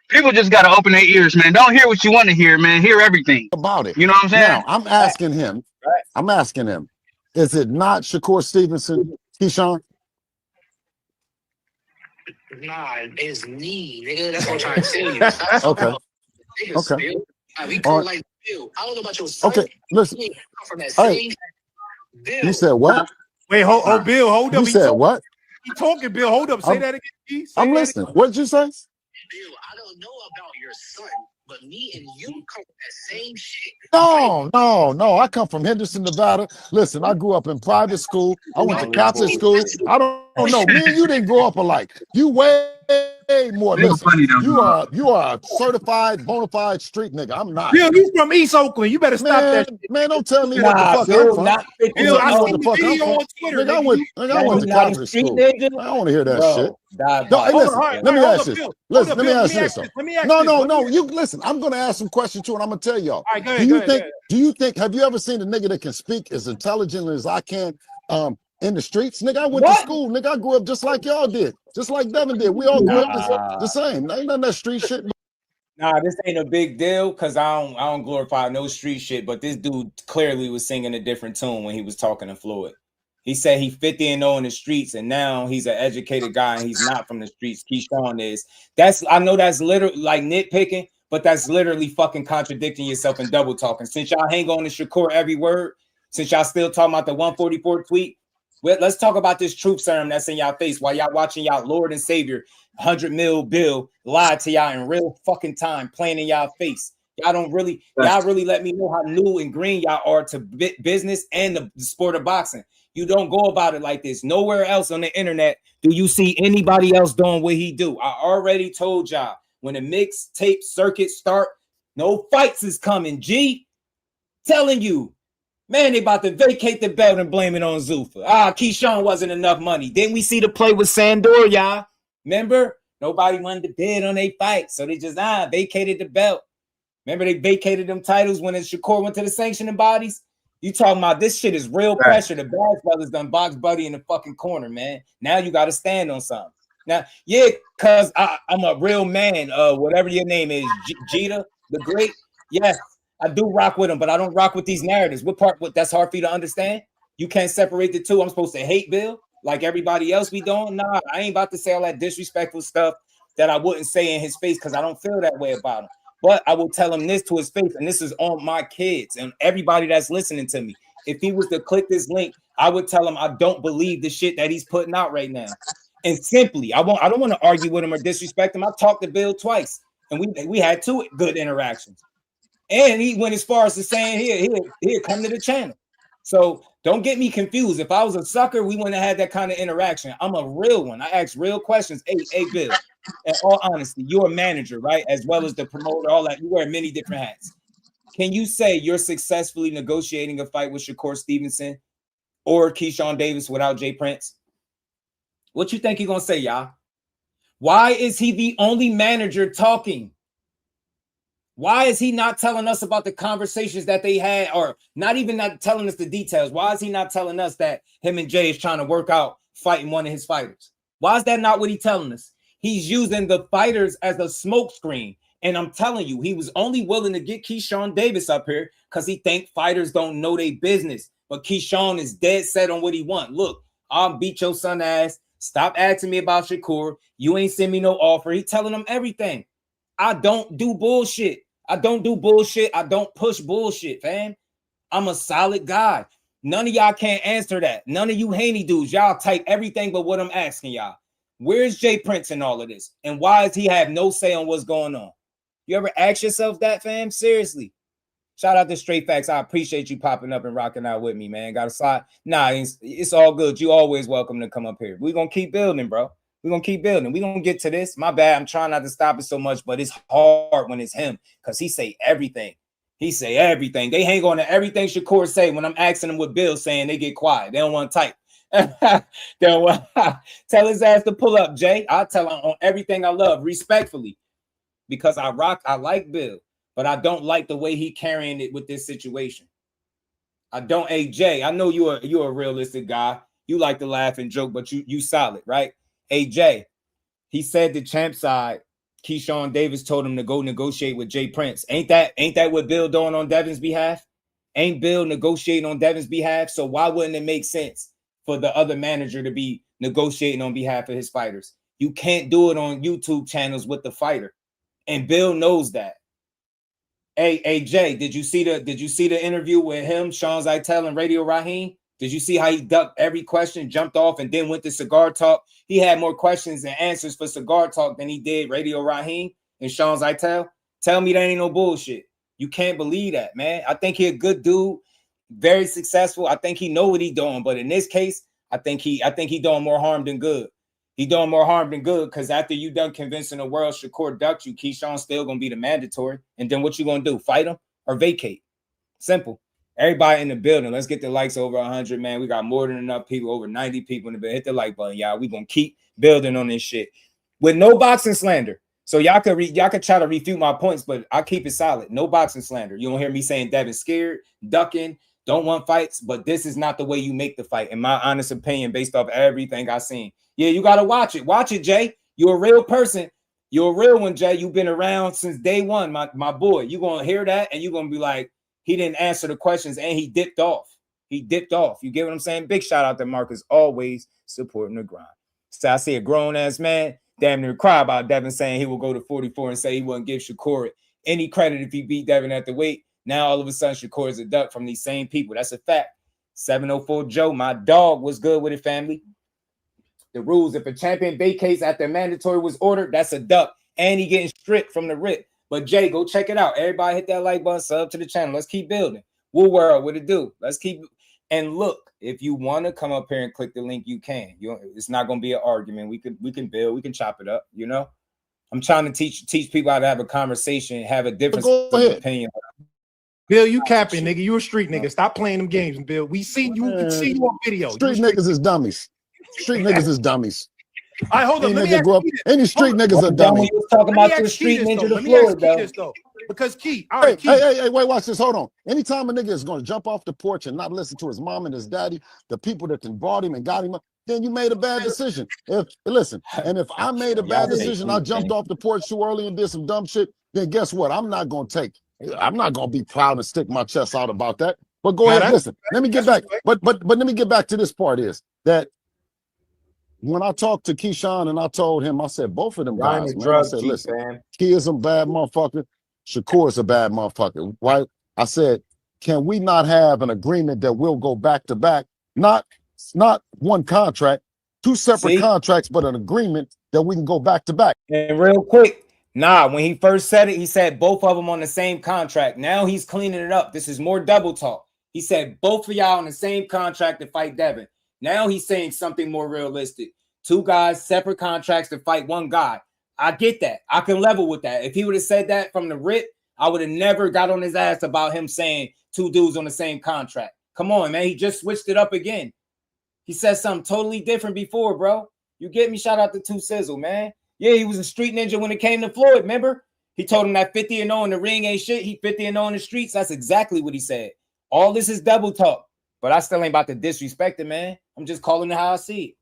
S: People just gotta open their ears, man. Don't hear what you want to hear, man. Hear everything
C: about it.
S: You know what I'm saying?
C: Now, I'm asking him, is it not Shakur Stevenson, Keyshawn?
R: Nah, it's me, nigga. That's what I'm trying to tell you.
C: Okay.
R: Okay. We go like Bill. I don't know about your son.
C: Okay, listen.
R: He come from that same Bill.
C: You said what?
N: Wait, Bill, hold up.
C: You said what?
N: He talking, Bill. Hold up. Say that again.
C: I'm listening. What did you say?
R: Bill, I don't know about your son, but me and you come from that same shit.
C: No. I come from Henderson, Nevada. Listen, I grew up in private school. I went to Catholic school. I don't know. Me and you didn't grow up alike. You way more. Listen, you are a certified, bona fide street nigga. I'm not.
N: Bill, you from East Oakland. You better stop that shit.
C: Man, don't tell me what the fuck I'm from.
N: Bill, I see the video on Twitter.
C: I went to Catholic school. I don't want to hear that shit. Let me ask you this. Listen, let me ask you this. No. You listen. I'm going to ask some questions too, and I'm going to tell y'all.
N: All right, go ahead.
C: Do you think? Have you ever seen a nigga that can speak as intelligently as I can in the streets? Nigga, I went to school. Nigga, I grew up just like y'all did, just like Devin did. We all grew up the same. Ain't none of that street shit.
D: Nah, this ain't a big deal because I don't glorify no street shit. But this dude clearly was singing a different tune when he was talking to Floyd. He said he 50-0 in the streets, and now he's an educated guy and he's not from the streets. Keyshawn is. I know that's literally like nitpicking, but that's literally fucking contradicting yourself and double talking. Since y'all hang on to Shakur every word, since y'all still talking about the 144 tweet, let's talk about this truth serum that's in y'all face while y'all watching y'all Lord and Savior 100 mil Bill lie to y'all in real fucking time, playing in y'all face. Y'all really let me know how new and green y'all are to business and the sport of boxing. You don't go about it like this. Nowhere else on the internet do you see anybody else doing what he do. I already told y'all when the mixtape circuit start, no fights is coming. G, telling you, man, they about to vacate the belt and blame it on Zuffa. Keyshawn wasn't enough money. Didn't we see the play with Sandor, y'all? Remember? Nobody wanted to bid on a fight, so they just vacated the belt. Remember they vacated them titles when Shakur went to the sanctioning bodies? You talking about this shit is real pressure. The Bass brothers done box Buddy in the fucking corner, man. Now you got to stand on something. Now, yeah, because I'm a real man. Whatever your name is, Jeter, the Great. Yes, I do rock with him, but I don't rock with these narratives. That's hard for you to understand? You can't separate the two. I'm supposed to hate Bill like everybody else be doing? Nah, I ain't about to say all that disrespectful stuff that I wouldn't say in his face because I don't feel that way about him. But I will tell him this to his face, and this is on my kids and everybody that's listening to me. If he was to click this link, I would tell him I don't believe the shit that he's putting out right now. And simply, I don't want to argue with him or disrespect him. I talked to Bill twice. and we had 2 good interactions. And he went as far as to saying here, come to the channel. So don't get me confused. If I was a sucker, we wouldn't have had that kind of interaction. I'm a real one. I ask real questions. Hey, Bill, in all honesty, you're a manager, right? As well as the promoter, all that. You wear many different hats. Can you say you're successfully negotiating a fight with Shakur Stevenson or Keyshawn Davis without Jay Prince? What you think you're going to say, y'all? Why is he the only manager talking? Why is he not telling us about the conversations that they had, or not even not telling us the details? Why is he not telling us that him and Jay is trying to work out fighting one of his fighters? Why is that not what he's telling us? He's using the fighters as a smokescreen. And I'm telling you, he was only willing to get Keyshawn Davis up here because he think fighters don't know their business. But Keyshawn is dead set on what he want. Look, I'll beat your son ass. Stop asking me about Shakur. You ain't send me no offer. He telling him everything. I don't do bullshit. I don't do bullshit. I don't push bullshit, fam. I'm a solid guy. None of y'all can't answer that. None of you Haney dudes, y'all type everything but what I'm asking y'all. Where's Jay Prince in all of this? And why does he have no say on what's going on? You ever ask yourself that, fam? Seriously. Shout out to Straight Facts. I appreciate you popping up and rocking out with me, man. Got a slide. Nah, it's all good. You always welcome to come up here. We're going to keep building, bro. We're going to keep building. We're going to get to this. My bad. I'm trying not to stop it so much, but it's hard when it's him because he say everything. He say everything. They hang on to everything Shakur say. When I'm asking them what Bill's saying, they get quiet. They don't want to type. They don't want tell his ass to pull up, Jay. I'll tell him on everything I love, respectfully, because I like Bill, but I don't like the way he carrying it with this situation. I don't. Hey, Jay, I know you're a realistic guy. You like to laugh and joke, but you solid, right? Hey, Jay, he said the champ side, Keyshawn Davis told him to go negotiate with Jay Prince. Ain't that what Bill doing on Devin's behalf? Ain't Bill negotiating on Devin's behalf? So why wouldn't it make sense for the other manager to be negotiating on behalf of his fighters? You can't do it on YouTube channels with the fighter. And Bill knows that. Hey, Jay, did you see the interview with him, Sean Zittel, and Radio Raheem? Did you see how he ducked every question, jumped off, and then went to Cigar Talk? He had more questions and answers for Cigar Talk than he did Radio Raheem and Sean Zittel. Tell me that ain't no bullshit. You can't believe that, man. I think he a good dude, very successful. I think he know what he doing, but in this case, I think he doing more harm than good. He doing more harm than good because after you done convincing the world Shakur ducked you, Keyshawn still gonna be the mandatory. And then what you gonna do? Fight him or vacate? Simple. Everybody in the building, let's get the likes over 100, man. We got more than enough people, over 90 people in the building. Hit the like button, y'all. We gonna keep building on this shit with no boxing slander. So y'all could try to refute my points, but I keep it solid. No boxing slander. You don't hear me saying Devin's scared, ducking, don't want fights, but this is not the way you make the fight, in my honest opinion, based off everything I've seen. Yeah, you got to watch it. Watch it, Jay. You're a real person. You're a real one, Jay. You've been around since day one, my boy. You're going to hear that, and you're going to be like, he didn't answer the questions, and he dipped off. He dipped off. You get what I'm saying? Big shout out to Marcus, always supporting the grind. So I see a grown-ass man damn near cry about Devin saying he will go to 44 and say he wouldn't give Shakur any credit if he beat Devin at the weight. Now, all of a sudden, Shakur is a duck from these same people. That's a fact. 704 Joe, my dog, was good with it, family. The rules, if a champion vacates after mandatory was ordered, that's a duck. And he getting stripped from the rip. But Jay, go check it out. Everybody hit that like button, sub to the channel. Let's keep building. Woo world, what it do? Let's keep. And look, if you want to come up here and click the link, you can. It's not going to be an argument. We can build. We can chop it up. You know, I'm trying to teach people how to have a conversation, have a difference of opinion.
N: Bill, you capping, nigga. You a street nigga. Stop playing them games, Bill. We see you on video.
C: Street niggas is dummies. Street niggas is dummies.
N: All right, hold on. Let me ask you
C: any street niggas are dummies.
D: Talking about your street ninja the floor,
N: though. Because Key, all
C: right,
N: Key.
C: Hey, wait, watch this. Hold on. Anytime a nigga is going to jump off the porch and not listen to his mom and his daddy, the people that brought him and got him up, then you made a bad decision. If I made a bad decision, I jumped off the porch too early and did some dumb shit, then guess what? I'm not going to be proud and stick my chest out about that. But go ahead, listen. Let me get back. But let me get back to this part is that when I talked to Keyshawn and I told him, I said, both of them guys, man, I said, listen, Key is a bad motherfucker. Shakur is a bad motherfucker, right? I said, can we not have an agreement that we'll go back to back? Not one contract, two separate contracts, but an agreement that we can go back to back.
D: And real quick, Nah, when he first said it, he said both of them on the same contract. Now he's cleaning it up. This is more double talk. He said both of y'all on the same contract to fight Devin. Now he's saying something more realistic. 2 guys, separate contracts to fight 1 guy. I get that. I can level with that. If he would have said that from the rip, I would have never got on his ass about him saying 2 dudes on the same contract. Come on, man. He just switched it up again. He said something totally different before, bro. You get me? Shout out to 2 Sizzle, man. Yeah, he was a street ninja when it came to Floyd, remember? He told him that 50-0 in the ring ain't shit. He 50-0 in the streets. That's exactly what he said. All this is double talk. But I still ain't about to disrespect it, man. I'm just calling it how I see it.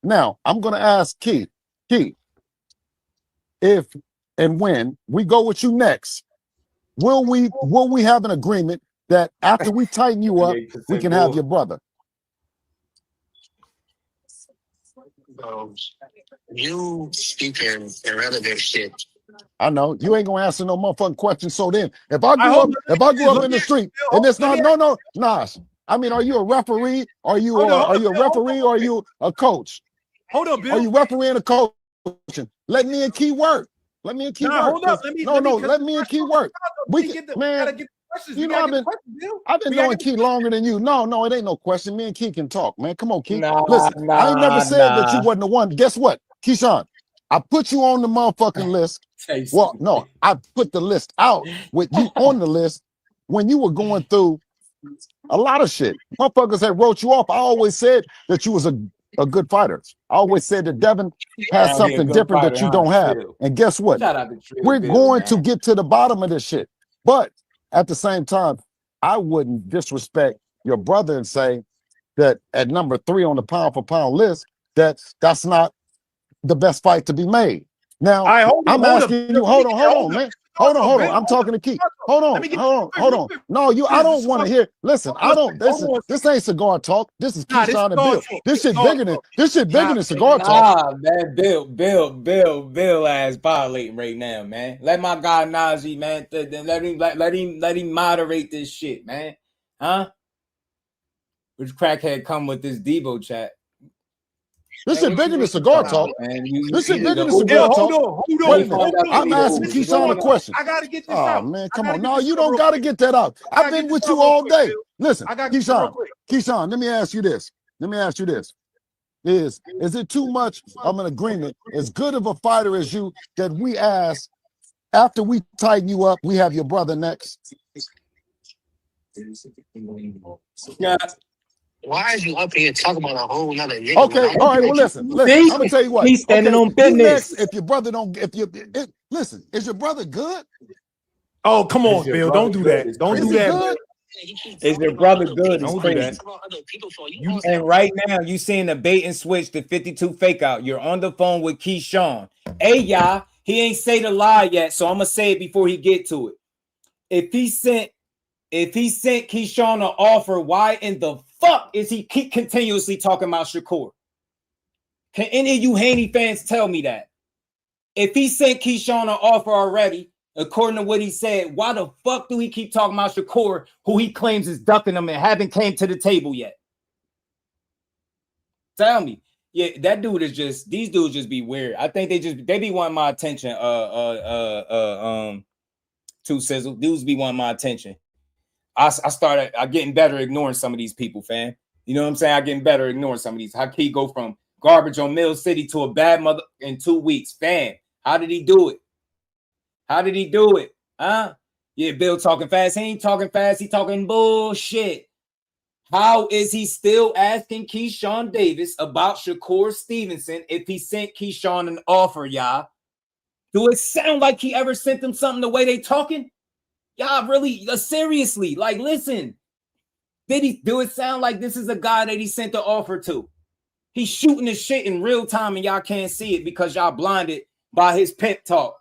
C: Now, I'm going to ask Key. Key, if and when we go with you next, will we have an agreement that after we tighten you up, we can have your brother?
R: You speaking irrelevant shit.
C: I know you ain't gonna answer no motherfucking question. So then, if I grew up in the street, and it's not Nas. I mean, are you a referee? Are you a referee? Or are you a coach?
N: Hold on, Bill.
C: Are you refereeing a coach? Let me and Key work. Let me and Key work.
N: Hold up.
C: Let me and Key work. I've been knowing Key longer than you. No, it ain't no question. Me and Key can talk, man. Come on, Key. Listen, I ain't never said that you wasn't the one. Guess what, Keyshawn? I put you on the motherfucking list. Well, no, I put the list out with you on the list when you were going through a lot of shit. Motherfuckers had wrote you off. I always said that you was a good fighter. I always said that Devin has something different that you don't have. And guess what? We're going to get to the bottom of this shit. But at the same time, I wouldn't disrespect your brother and say that at number 3 on the pound for pound list, that's not the best fight to be made. Now, I'm asking you, hold on, man. Hold on. I'm talking to Keith. Hold on. No, I don't want to hear. Listen, I don't. This ain't cigar talk. This is Keyshawn and Bill. This shit bigger than cigar talk.
D: Man, Bill ass violating right now, man. Let my guy Najee, man. Let him moderate this shit, man. Huh? Which crackhead come with this Debo chat?
C: This shit bigger than cigar talk. This shit bigger than cigar talk. Hold on. I'm asking Keyshawn a question.
N: I gotta get this out.
C: Oh man, come on. No, you don't gotta get that out. I've been with you all day. Listen, Keyshawn, let me ask you this. Is it too much of an agreement, as good of a fighter as you, that we ask after we tighten you up, we have your brother next?
R: Yeah. Why is you up here talking about a whole nother nigga?
C: Okay, all right, well, listen, I'm gonna tell you what.
D: He's standing on business.
C: If your brother don't, listen, is your brother good?
N: Oh, come on, Bill, don't do that. Don't do that.
D: Is your brother good? Don't do that. And right now, you seeing the bait and switch to 52 fake out. You're on the phone with Keyshawn. Hey, y'all, he ain't say the lie yet, so I'm gonna say it before he get to it. If he sent Keyshawn an offer, why in the fuck is he keep continuously talking about Shakur? Can any of you Haney fans tell me that? If he sent Keyshawn an offer already, according to what he said, why the fuck do he keep talking about Shakur, who he claims is ducking him and haven't came to the table yet? Tell me. Yeah, that dude is just, these dudes just be weird. I think they be wanting my attention. Two Sizzle. Dudes be wanting my attention. I started getting better ignoring some of these people, fam. You know what I'm saying? I'm getting better ignoring some of these. How can he go from garbage on Mill City to a bad mother in 2 weeks? Fam, how did he do it? Huh? Yeah, Bill talking fast. He ain't talking fast. He talking bullshit. How is he still asking Keyshawn Davis about Shakur Stevenson if he sent Keyshawn an offer, y'all? Do it sound like he ever sent them something the way they talking? Y'all really, seriously, like, listen. Do it sound like this is a guy that he sent the offer to? He's shooting his shit in real time and y'all can't see it because y'all blinded by his pep talk.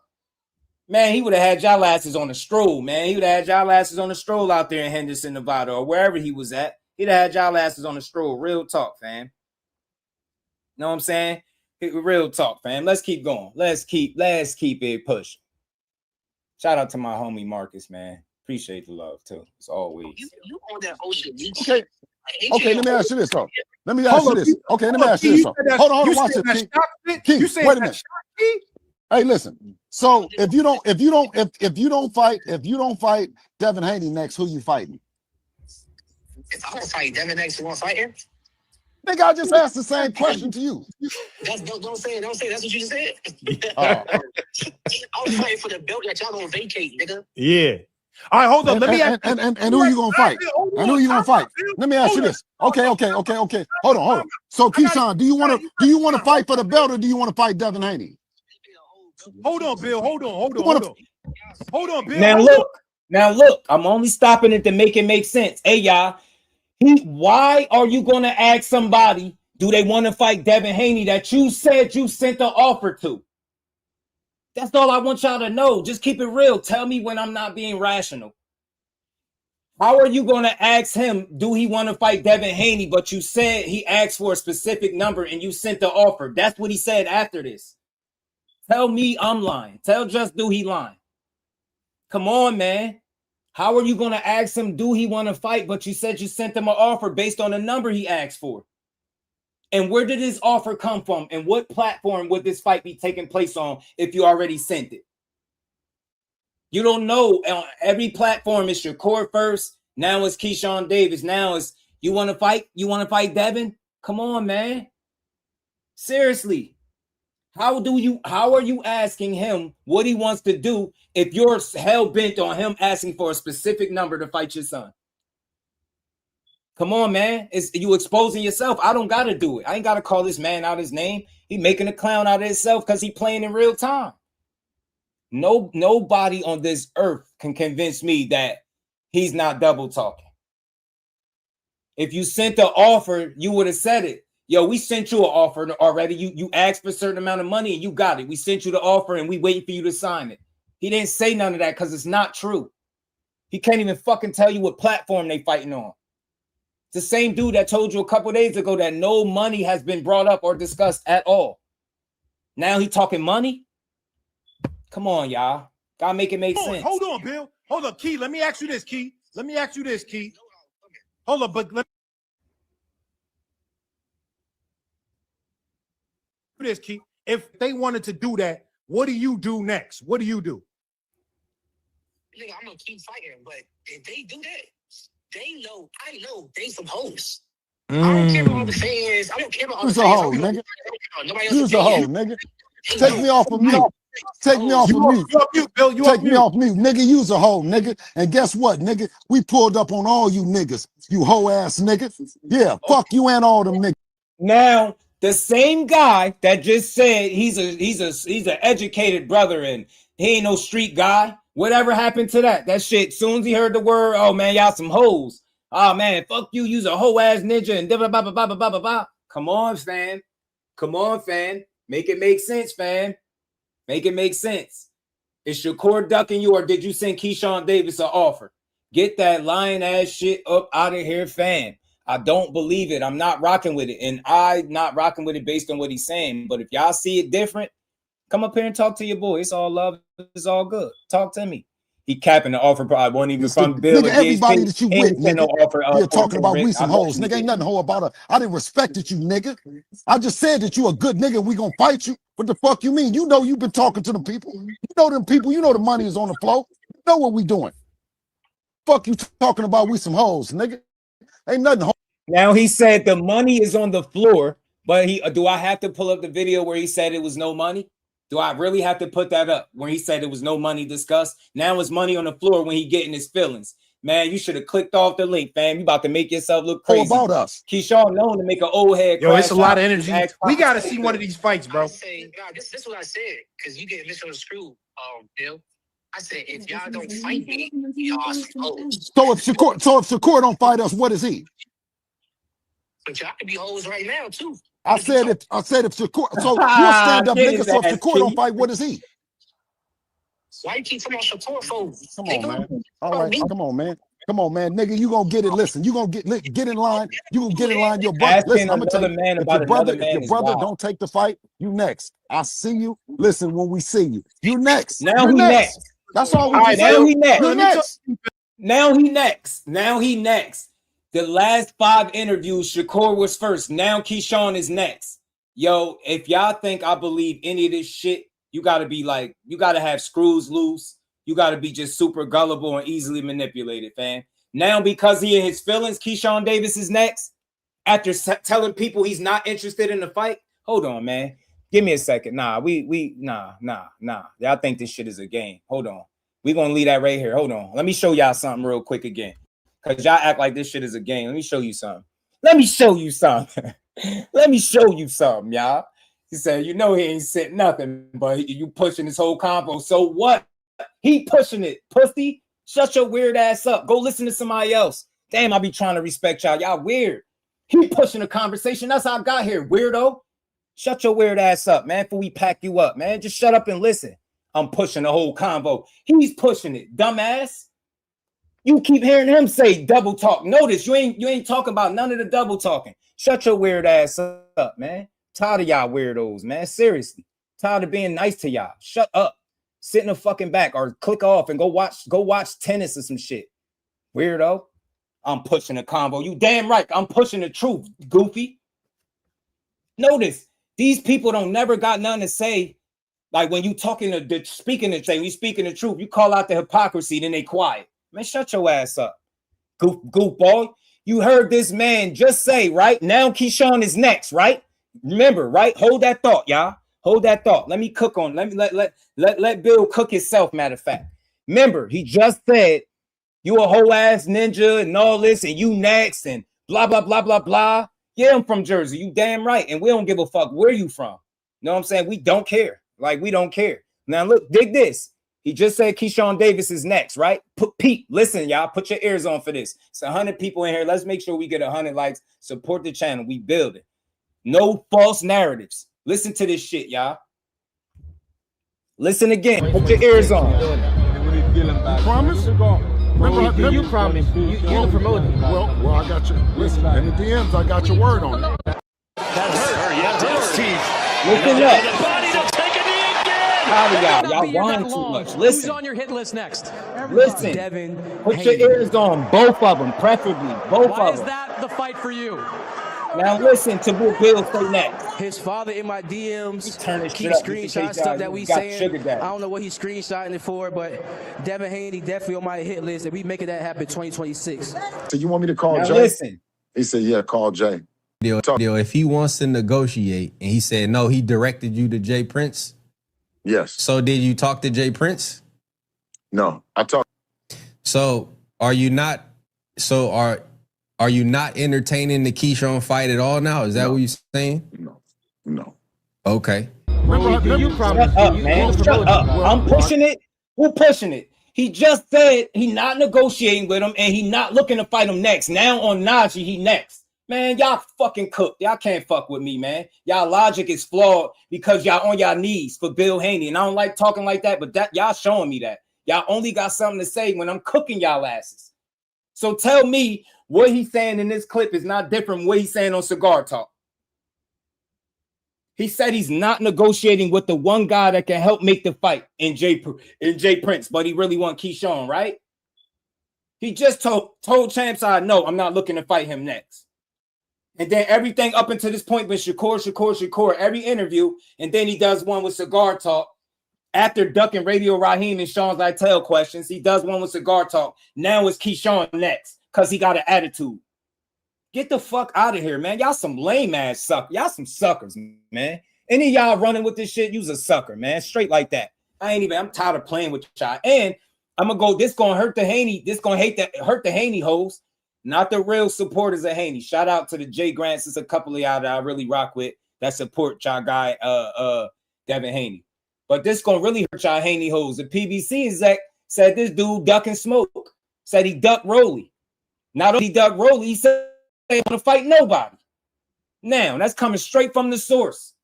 D: Man, he would have had y'all asses on a stroll, man. He would have had y'all asses on a stroll out there in Henderson, Nevada, or wherever he was at. He'd have had y'all asses on a stroll. Real talk, fam. Know what I'm saying? Real talk, fam. Let's keep going. Let's keep it pushing. Shout out to my homie Marcus, man. Appreciate the love too. As always.
R: You on that ocean?
C: Okay. Let me ask you this, though. Hold on. Watch this, Keith. Keith, wait a minute. Hey, listen. So if you don't fight Devin Haney next, who you fighting?
R: If I don't fight Devin next, you want to fight him?
C: Nigga, I just asked the same question to you.
R: Don't say it. Don't say it. That's what you just said.
C: Oh.
R: I was fighting for the belt that y'all gonna vacate, nigga.
N: Yeah. All right, hold on. Let me ask.
C: And who you gonna fight? And who you gonna fight? Let me ask you this. Okay. Hold on. So Keyshawn, do you want to fight for the belt or do you want to fight Devin Haney?
N: Hold on, Bill. Hold on, Bill.
D: Now look. I'm only stopping it to make it make sense. Hey, y'all. Why are you gonna ask somebody? Do they want to fight Devin Haney that you said you sent the offer to? That's all I want y'all to know. Just keep it real. Tell me when I'm not being rational. How are you going to ask him, do he want to fight Devin Haney, but you said he asked for a specific number and you sent the offer? That's what he said after this. Tell me I'm lying. Tell Just Do he lying. Come on, man. How are you going to ask him, do he want to fight, but you said you sent him an offer based on the number he asked for? And where did this offer come from? And what platform would this fight be taking place on if you already sent it? You don't know. On every platform, it's Shakur first. Now it's Keyshawn Davis. Now it's you want to fight? You want to fight Devin? Come on, man. Seriously. How are you asking him what he wants to do if you're hell-bent on him asking for a specific number to fight your son? Come on, man. It's you exposing yourself. I don't gotta do it. I ain't gotta call this man out his name. He making a clown out of himself because he playing in real time. Nobody on this earth can convince me that he's not double talking. If you sent the offer, you would have said it. Yo, we sent you an offer already. You asked for a certain amount of money and you got it. We sent you the offer and we waiting for you to sign it. He didn't say none of that because it's not true. He can't even fucking tell you what platform they fighting on. It's the same dude that told you a couple days ago that no money has been brought up or discussed at all. Now he talking money? Come on, y'all. Gotta make it make sense.
N: Hold on, Bill. Hold on, Key. Let me ask you this, Key. Hold on, but let me this, Key. If they wanted to do that, what do you do next? What do you do?
R: Nigga, I'm gonna keep fighting, but if they do that, I know they some hoes. I don't care about all the fans. I don't care about all the fans.
C: You's a hoe, nigga. You's a hoe, nigga. Take me off of mute. Take me off of mute. Take me off mute, nigga. You's a hoe, nigga. And guess what, nigga? We pulled up on all you niggas. You hoe ass nigga. Yeah, fuck you and all them niggas.
D: Now, the same guy that just said he's an educated brother and he ain't no street guy. Whatever happened to that? That shit, soon as he heard the word, oh man, y'all some hoes. Oh man, fuck you, you's a hoe ass ninja and blah blah blah blah blah blah blah. Come on, fam. Come on, fam. Make it make sense, fam. Make it make sense. Is Shakur ducking you or did you send Keyshawn Davis an offer? Get that lying ass shit up out of here, fam. I don't believe it. I'm not rocking with it. And I'm not rocking with it based on what he's saying. But if y'all see it different, come up here and talk to your boy. It's all love. It's all good. Talk to me. He capping the offer. I won't even from Bill.
C: Nigga, everybody that you with, nigga,
D: offer,
C: you're talking about we some hoes. Nigga, ain't nothing hoe about her. I didn't respect it, you nigga. I just said that you a good nigga and we gonna fight you. What the fuck you mean? You know you've been talking to them people. You know them people. You know the money is on the floor. You know what we doing. Fuck you talking about we some hoes, nigga. Ain't nothing.
D: Now he said the money is on the floor, but do I have to pull up the video where he said it was no money? Do I really have to put that up where he said it was no money discussed? Now it's money on the floor when he getting his feelings. Man, you should have clicked off the link, fam. You about to make yourself look crazy.
C: How about us?
D: Keyshawn known to make an old head.
N: Yo, it's a lot of energy. We got to see one of these fights, bro.
R: This is what I said, because you get misconstrued, Bill. I said, if y'all don't fight me, y'all some hoes.
C: So if Shakur don't fight us, what is he?
R: But y'all could be hoes right now, too.
C: I said if Shakur, so you're a stand-up nigga, so if Shakur don't fight, what is he?
R: Why you keep talking about Shakur for?
C: Come on, man. All right, come on, man. Come on, man. Nigga, you gonna get it. Listen, you gonna get in line. You gonna get in line. Your brother. Listen, I'm gonna tell you, if your brother don't take the fight, you next. I see you. Listen, when we see you, you next.
D: Now he next.
C: That's all we
D: right, now he next.
C: You're next.
D: Now he next. Now he next. The last 5 interviews, Shakur was first. Now Keyshawn is next. Yo, if y'all think I believe any of this shit, You got to be like, you got to have screws loose. You got to be just super gullible and easily manipulated, fam. Now, because he in his feelings, Keyshawn Davis is next. After telling people he's not interested in the fight. Hold on, man. Give me a second. Nah. Y'all think this shit is a game. Hold on. We're going to leave that right here. Hold on. Let me show y'all something real quick again. Because y'all act like this shit is a game. Let me show you something. Let me show you something. Let me show you something, y'all. He said, you know he ain't said nothing, but you pushing this whole combo. So what? He pushing it, pussy. Shut your weird ass up. Go listen to somebody else. Damn, I be trying to respect y'all. Y'all weird. He pushing the conversation. That's how I got here, weirdo. Shut your weird ass up, man, before we pack you up, man. Just shut up and listen. I'm pushing the whole combo. He's pushing it, dumbass. You keep hearing him say double talk. Notice you ain't talking about none of the double talking. Shut your weird ass up, man. Tired of y'all weirdos, man. Seriously. Tired of being nice to y'all. Shut up. Sit in the fucking back or click off and go watch tennis or some shit. Weirdo. I'm pushing the combo. You damn right. I'm pushing the truth, goofy. Notice these people don't never got nothing to say. Like when you talking to speaking the thing, you speaking the truth, you call out the hypocrisy, then they quiet. Man, shut your ass up. Goofball. You heard this man just say, right? Now Keyshawn is next, right? Remember, right? Hold that thought, y'all. Hold that thought. Let me cook on. Let Bill cook himself, matter of fact. Remember, he just said you a whole ass ninja and all this, and you next, and blah, blah, blah, blah, blah. Yeah, I'm from Jersey. You damn right. And we don't give a fuck where you from. You know what I'm saying? We don't care. Like, we don't care. Now, look, dig this. He just said Keyshawn Davis is next, right? Pete, listen, y'all, put your ears on for this. It's 100 people in here. Let's make sure we get 100 likes. Support the channel. We build it. No false narratives. Listen to this shit, y'all. Listen again. Put your ears on.
C: Promise? Remember,
E: you promised. You the promoter.
C: Well, I got your, listen, in the DMs, I got your word on it.
E: That hurt.
D: Listen up. Y'all whine too much. Listen.
F: Who's on your hit list next?
D: Listen.
E: Devin
D: Put your ears on. Both of them, preferably. Both
F: Why
D: of
F: is
D: them.
F: that the fight for you?
D: Now listen to what Bill say next.
E: His father in my DMs.
D: Turn this
E: Keep
D: shit up.
E: screenshotting stuff that we
D: got
E: saying.
D: sugar daddy.
E: I don't know what he's screenshotting it for, but Devin Haney definitely on my hit list, and we making that happen 2026.
C: So you want me to call
D: Now
C: Jay?
D: listen.
C: He said, yeah, call Jay.
G: Deal, if he wants to negotiate and he said no, he directed you to Jay Prince.
C: Yes.
G: So did you talk to Jay Prince?
C: No, I talked.
G: So are you not entertaining the Keyshawn fight at all now? Is that what you're saying?
C: No.
G: Okay.
E: You promised.
D: Shut up, man. Shut up. I'm pushing it. Who pushing it? He just said he not negotiating with him and he not looking to fight him next. Now on Najee, he next. Man, y'all fucking cooked. Y'all can't fuck with me, man. Y'all logic is flawed because y'all on y'all knees for Bill Haney. And I don't like talking like that, but that y'all showing me that. Y'all only got something to say when I'm cooking y'all asses. So tell me what he's saying in this clip is not different from what he's saying on Cigar Talk. He said he's not negotiating with the one guy that can help make the fight in Jay Prince, but he really want Keyshawn, right? He just told Champ Side, no, I'm not looking to fight him next. And then everything up until this point with Shakur, every interview, and then he does one with Cigar Talk. After ducking Radio Raheem and Sean Zittel questions, he does one with Cigar Talk. Now it's Keyshawn next because he got an attitude. Get the fuck out of here, man. Y'all some lame ass suckers. Y'all some suckers, man. Any of y'all running with this shit, you's a sucker, man. Straight like that. I'm tired of playing with y'all. And I'm gonna go, this gonna hurt the Haney. This gonna hurt the Haney hoes. Not the real supporters of Haney. Shout out to the Jay Grants. There's a couple of y'all that I really rock with that support y'all guy, Devin Haney. But this gonna really hurt y'all Haney hoes. The PBC exec said this dude duck and smoke. Said he ducked Rolly. Not only he ducked Rolly, he said he ain't gonna fight nobody. Now, that's coming straight from the source.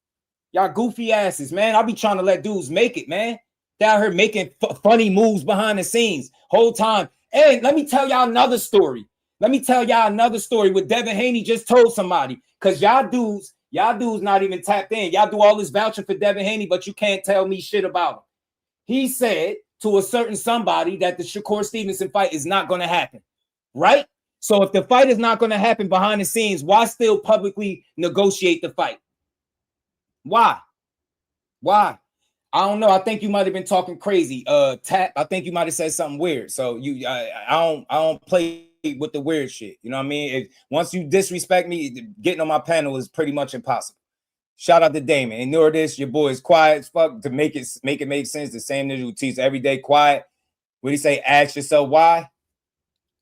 D: Y'all goofy asses, man. I'll be trying to let dudes make it, man. They out here making funny moves behind the scenes whole time. And let me tell y'all another story. What Devin Haney just told somebody. Because y'all dudes not even tapped in. Y'all do all this vouching for Devin Haney, but you can't tell me shit about him. He said to a certain somebody that the Shakur Stevenson fight is not going to happen. Right? So if the fight is not going to happen behind the scenes, why still publicly negotiate the fight? Why? I don't know. I think you might have been talking crazy. Tap. I think you might have said something weird. So I don't play with the weird shit. You know what I mean? Once you disrespect me, getting on my panel is pretty much impossible. Shout out to Damon. Ignore this. Your boy is quiet as fuck to make it make sense. The same nigga who teaches every day quiet. What do you say? Ask yourself why.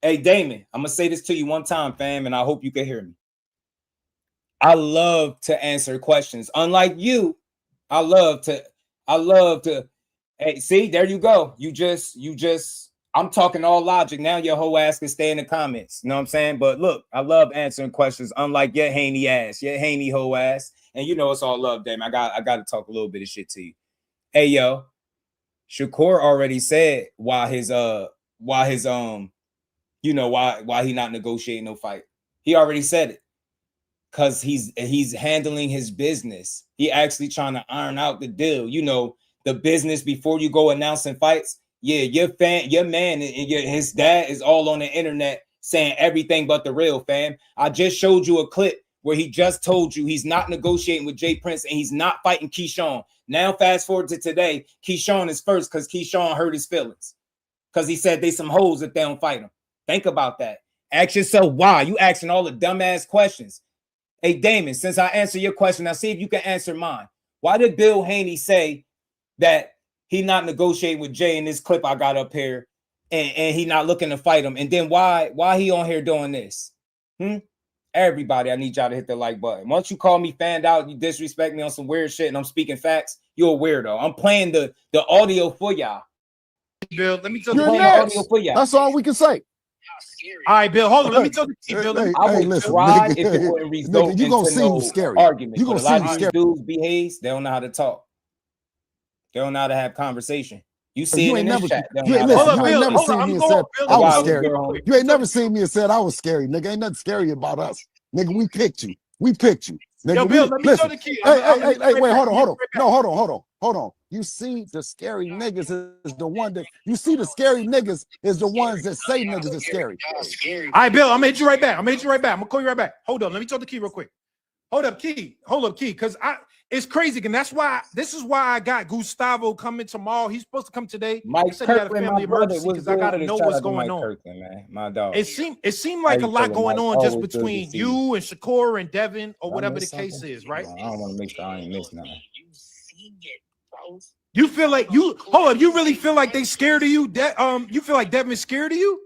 D: Hey Damon, I'm gonna say this to you one time, fam, and I hope you can hear me. I love to answer questions. Unlike you, I love to. Hey, see, there you go. You just. I'm talking all logic. Now your whole ass can stay in the comments. You know what I'm saying? But look, I love answering questions, unlike your Haney ass, your Haney whole ass. And you know it's all love, Damon. I got to talk a little bit of shit to you. Hey, yo, Shakur already said why he not negotiating no fight. He already said it. Because he's handling his business. He actually trying to iron out the deal. You know, the business before you go announcing fights. Yeah, your man, and his dad is all on the internet saying everything but the real, fam. I just showed you a clip where he just told you he's not negotiating with Jay Prince and he's not fighting Keyshawn. Now, fast forward to today, Keyshawn is first because Keyshawn hurt his feelings. Because he said they some hoes if they don't fight him. Think about that. Ask yourself why. You asking all the dumbass questions. Hey, Damon, since I answered your question, now see if you can answer mine. Why did Bill Haney say that he not negotiating with Jay in this clip I got up here and he not looking to fight him? And then why he on here doing this? Everybody, I need y'all to hit the like button. Once you call me fanned out, you disrespect me on some weird shit and I'm speaking facts, you're a weirdo. I'm playing the audio for y'all.
N: Bill, let me tell
C: you. That's all we can say.
N: All right, Bill, hold on. Let me tell the key, Bill.
D: I would
C: listen,
D: try
C: nigga,
D: if it wouldn't result
C: nigga, you gonna
D: into
C: seem
D: no
C: scary.
D: argument.
C: You gonna
D: but a lot
C: seem
D: of these
C: scary.
D: dudes behave, they don't know how to talk. They don't know how to have conversation. You see it in this chat.
C: You ain't never seen me and said I was scary. You ain't never seen me and said I was scary, nigga. Ain't nothing scary about us. Nigga, we picked you. Nigga,
N: yo, Bill, let me tell the key.
C: Hey, wait, hold on. No, hold on. You see, the scary niggas is the one that you see. The scary niggas is the ones that say niggas is scary.
N: All right, Bill, I'm gonna hit you right back. I'm gonna call you right back. Hold on, let me tell the key real quick. Hold up, key, because it's crazy, and this is why I got Gustavo coming tomorrow. He's supposed to come today.
D: Mike
N: he said he had a
D: Kirkland,
N: family emergency because I gotta know what's going on.
D: Kirkland, man. My dog.
N: It seemed like a lot going on just between you and Shakur and Devin or whatever the case is, right?
D: I don't want to make sure I ain't miss nothing.
N: You feel like you you really feel like they scared of you? You feel like Devin's scared of you?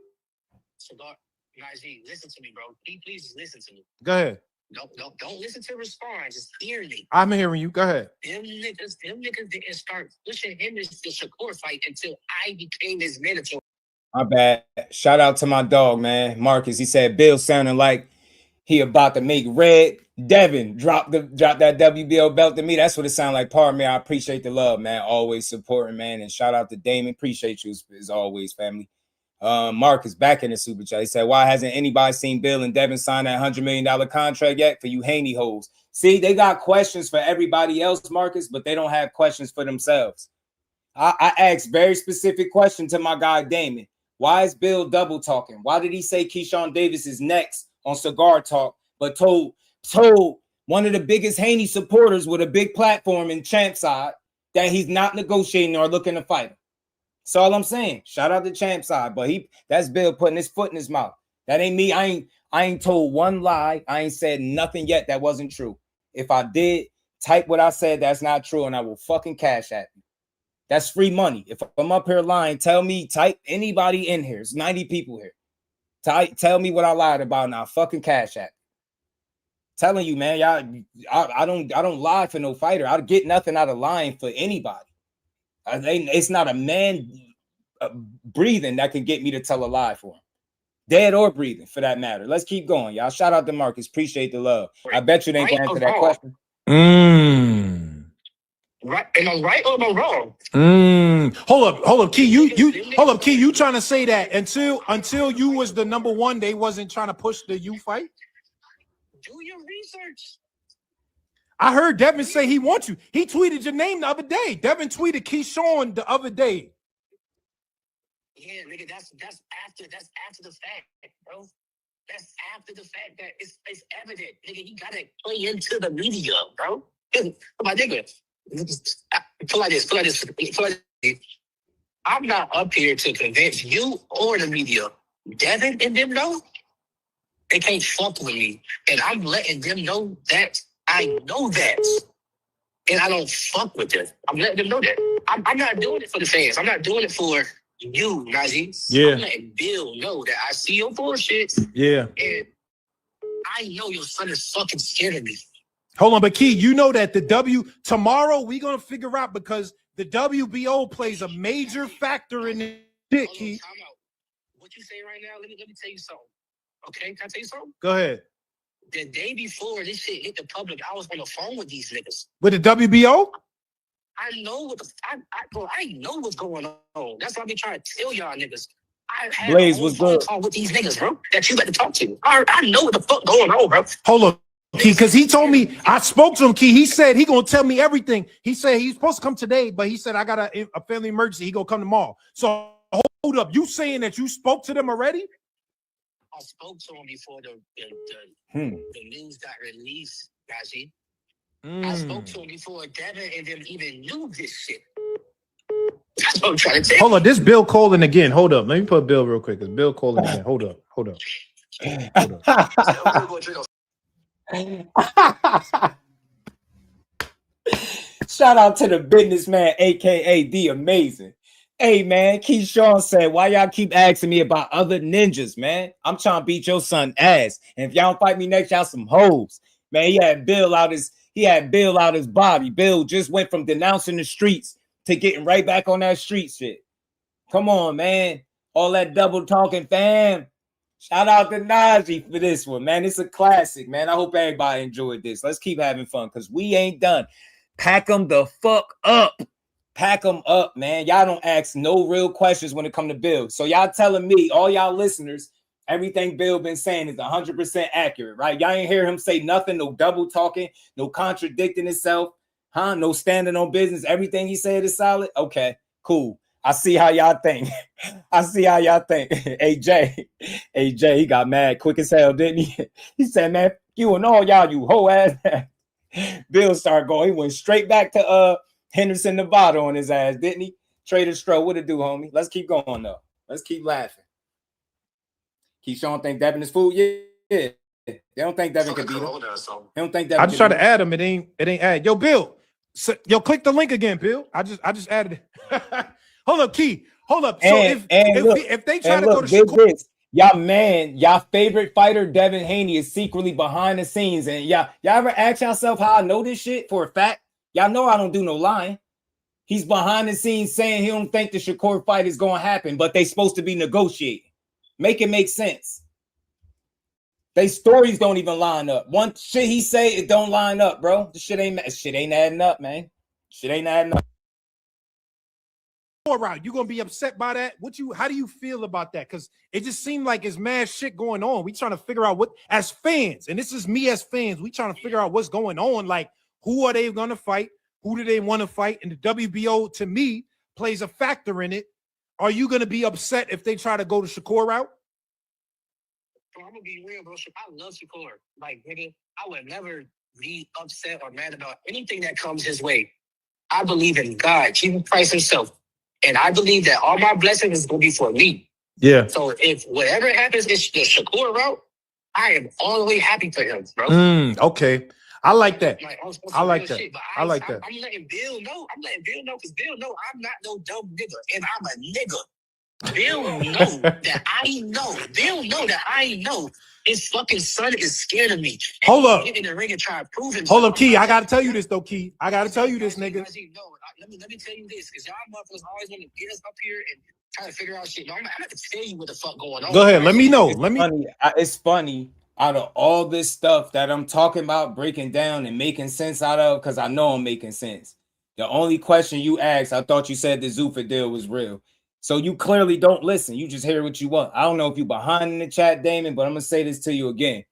R: Cigar, guys, listen to me, bro. Please listen to me.
N: Go ahead.
R: Don't listen to respond. Just hear me.
N: I'm hearing you. Go ahead.
R: Them niggas didn't start pushing him into the Shakur fight until I became his mentor.
D: My bad. Shout out to my dog, man. Marcus. He said Bill sounding like he about to make red. Devin drop that WBO belt to me. That's what it sounded like. Pardon me. I appreciate the love, man. Always supporting, man. And shout out to Damon. Appreciate you as always, family. Marcus back in the super chat. He said, why hasn't anybody seen Bill and Devin sign that $100 million contract yet for you Haney hoes? See, they got questions for everybody else, Marcus, but they don't have questions for themselves. I asked very specific question to my guy Damon. Why is Bill double talking? Why did he say Keyshawn Davis is next on Cigar Talk, but told one of the biggest Haney supporters with a big platform in Champ side that he's not negotiating or looking to fight him? That's all I'm saying. Shout out to Champ side, but that's Bill putting his foot in his mouth. That ain't me. I ain't told one lie. I ain't said nothing yet that wasn't true. If I did, type what I said that's not true, and I will fucking cash at you. That's free money. If I'm up here lying, tell me, type anybody in here. It's 90 people here. Tell me what I lied about, and I'll fucking cash at you. Telling you, man, y'all, I don't lie for no fighter. I get nothing out of lying for anybody. It's not a man breathing that can get me to tell a lie for him. Dead or breathing, for that matter. Let's keep going, y'all. Shout out to Marcus. Appreciate the love. I bet you they ain't going to answer that question.
R: Right? Am I right or am I wrong?
N: Hold up, Key. You trying to say that until you was the number one, they wasn't trying to push the you fight?
R: Do your research.
N: I heard Devin say he wants you. He tweeted your name the other day. Devin tweeted Keyshawn the other day.
R: Yeah, nigga, that's after the fact, bro. That's after the fact that it's evident, nigga. You gotta play into the media, bro. My nigga, Put like this. I'm not up here to convince you or the media. Devin and them know they can't fuck with me, and I'm letting them know that I know that, and I don't fuck with them. I'm letting them know that. I'm not doing it for the fans. I'm not doing it for you, Najee.
N: Yeah.
R: I'm letting Bill know that I see your bullshit.
N: Yeah.
R: And I know your son is fucking scared of me.
N: Hold on, but Key, you know that tomorrow we're gonna figure out because the WBO plays a major factor in this shit, Key.
R: What you say right now? Let me tell you something. Okay, can I tell you something?
N: Go ahead.
R: The day before this shit hit the public, I was on the phone with these niggas.
N: With the WBO?
R: I know what I know what's going on. That's what I be trying to tell y'all niggas. I had
D: Blaze
R: a
D: was
R: phone
D: good
R: call with these niggas, bro, that you got to talk to. I know what the fuck going on, bro.
N: Hold on, Key, because he told me, I spoke to him, Key. He said he gonna tell me everything. He said he's supposed to come today, but he said I got a family emergency. He gonna come tomorrow. So hold up, you saying that you spoke to them already?
R: I spoke to him before the news got released, Raji. I spoke to him before Devin and them even knew this shit. That's what I'm trying to tell you.
N: Hold on, this Bill calling again. Hold up, let me put Bill real quick. It's Bill calling again. Hold up.
D: Shout out to the businessman, aka the amazing. Hey man, Keyshawn said, why y'all keep asking me about other ninjas, man? I'm trying to beat your son ass. And if y'all don't fight me next, y'all some hoes. Man, he had Bill out his body. Bill just went from denouncing the streets to getting right back on that street shit. Come on, man. All that double talking, fam. Shout out to Najee for this one, man. It's a classic, man. I hope everybody enjoyed this. Let's keep having fun because we ain't done. Pack them the fuck up. Pack them up, man. Y'all don't ask no real questions when it come to Bill. So y'all telling me, all y'all listeners, everything Bill been saying is 100% accurate, right? Y'all ain't hear him say nothing, no double talking, no contradicting himself, huh? No standing on business. Everything he said is solid. Okay, cool. I see how y'all think. AJ, he got mad quick as hell, didn't he? He said, man, you and all y'all, you hoe ass. Bill started going. He went straight back to Henderson, Nevada on his ass, didn't he? Trader Stroh, what it do, homie? Let's keep going, though. Let's keep laughing. Keyshawn think Devin is fool? Yeah. They don't think Devin can beat him. They don't think Devin
N: I just try to add him. It ain't add. Yo, Bill. Click the link again, Bill. I just added it. Hold up, Key. Hold up. So if they try to go to Shakur,
D: y'all favorite fighter, Devin Haney, is secretly behind the scenes. And y'all ever ask yourself how I know this shit for a fact? Y'all know I don't do no lying. He's behind the scenes saying he don't think the Shakur fight is going to happen, but they supposed to be negotiating. Make it make sense. They stories don't even line up. One shit he say, it don't line up, bro. The shit ain't adding up, man. Shit ain't adding up.
N: Route, you gonna be upset by that? How do you feel about that? Because it just seemed like it's mad shit going on. We trying to figure out what, as fans, and this is me as fans, we trying to figure out what's going on. Like, who are they gonna fight? Who do they want to fight? And the WBO, to me, plays a factor in it. Are you gonna be upset if they try to go to Shakur route?
R: Bro, I'm gonna be real, bro. I love Shakur. Like, nigga, I would never be upset or mad about anything that comes his way. I believe in God, Jesus Christ himself. And I believe that all my blessings is going to be for me.
N: Yeah.
R: So if whatever happens is the Shakur route, I am all the way happy for him, bro.
N: Okay. I like that.
R: I
N: like that.
R: Shit,
N: I like that.
R: I'm letting Bill know. Because Bill know I'm not no dumb nigga. And I'm a nigga. Bill know that I know. Bill know that I know his fucking son is scared of me. And
N: Hold up.
R: Get in the ring and try to prove himself.
N: Hold up, Key. I got to tell you this, though, Key. I got to tell you this, nigga.
R: Let me tell you this, because y'all motherfuckers always want to get us up here and try to figure out shit. No, I'm not going to tell you what the fuck going on.
N: Go ahead. Let me know.
D: It's funny. Out of all this stuff that I'm talking about, breaking down and making sense out of, because I know I'm making sense. The only question you asked, I thought you said the Zuffa deal was real. So you clearly don't listen. You just hear what you want. I don't know if you behind in the chat, Damon, but I'm going to say this to you again.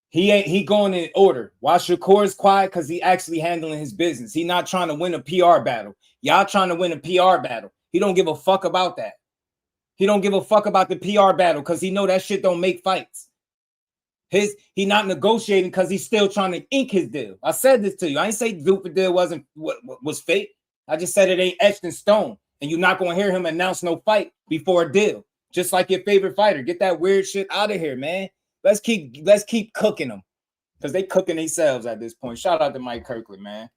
D: He going in order. Why Shakur is quiet? Because he actually handling his business. He not trying to win a PR battle. Y'all trying to win a PR battle. He don't give a fuck about that. He don't give a fuck about the PR battle because he know that shit don't make fights. He not negotiating because he's still trying to ink his deal. I said this to you. I ain't say Zupa deal was fake. I just said it ain't etched in stone, and you're not gonna hear him announce no fight before a deal. Just like your favorite fighter. Get that weird shit out of here, man. Let's keep cooking them because they cooking themselves at this point. Shout out to Mike Kirkland, man.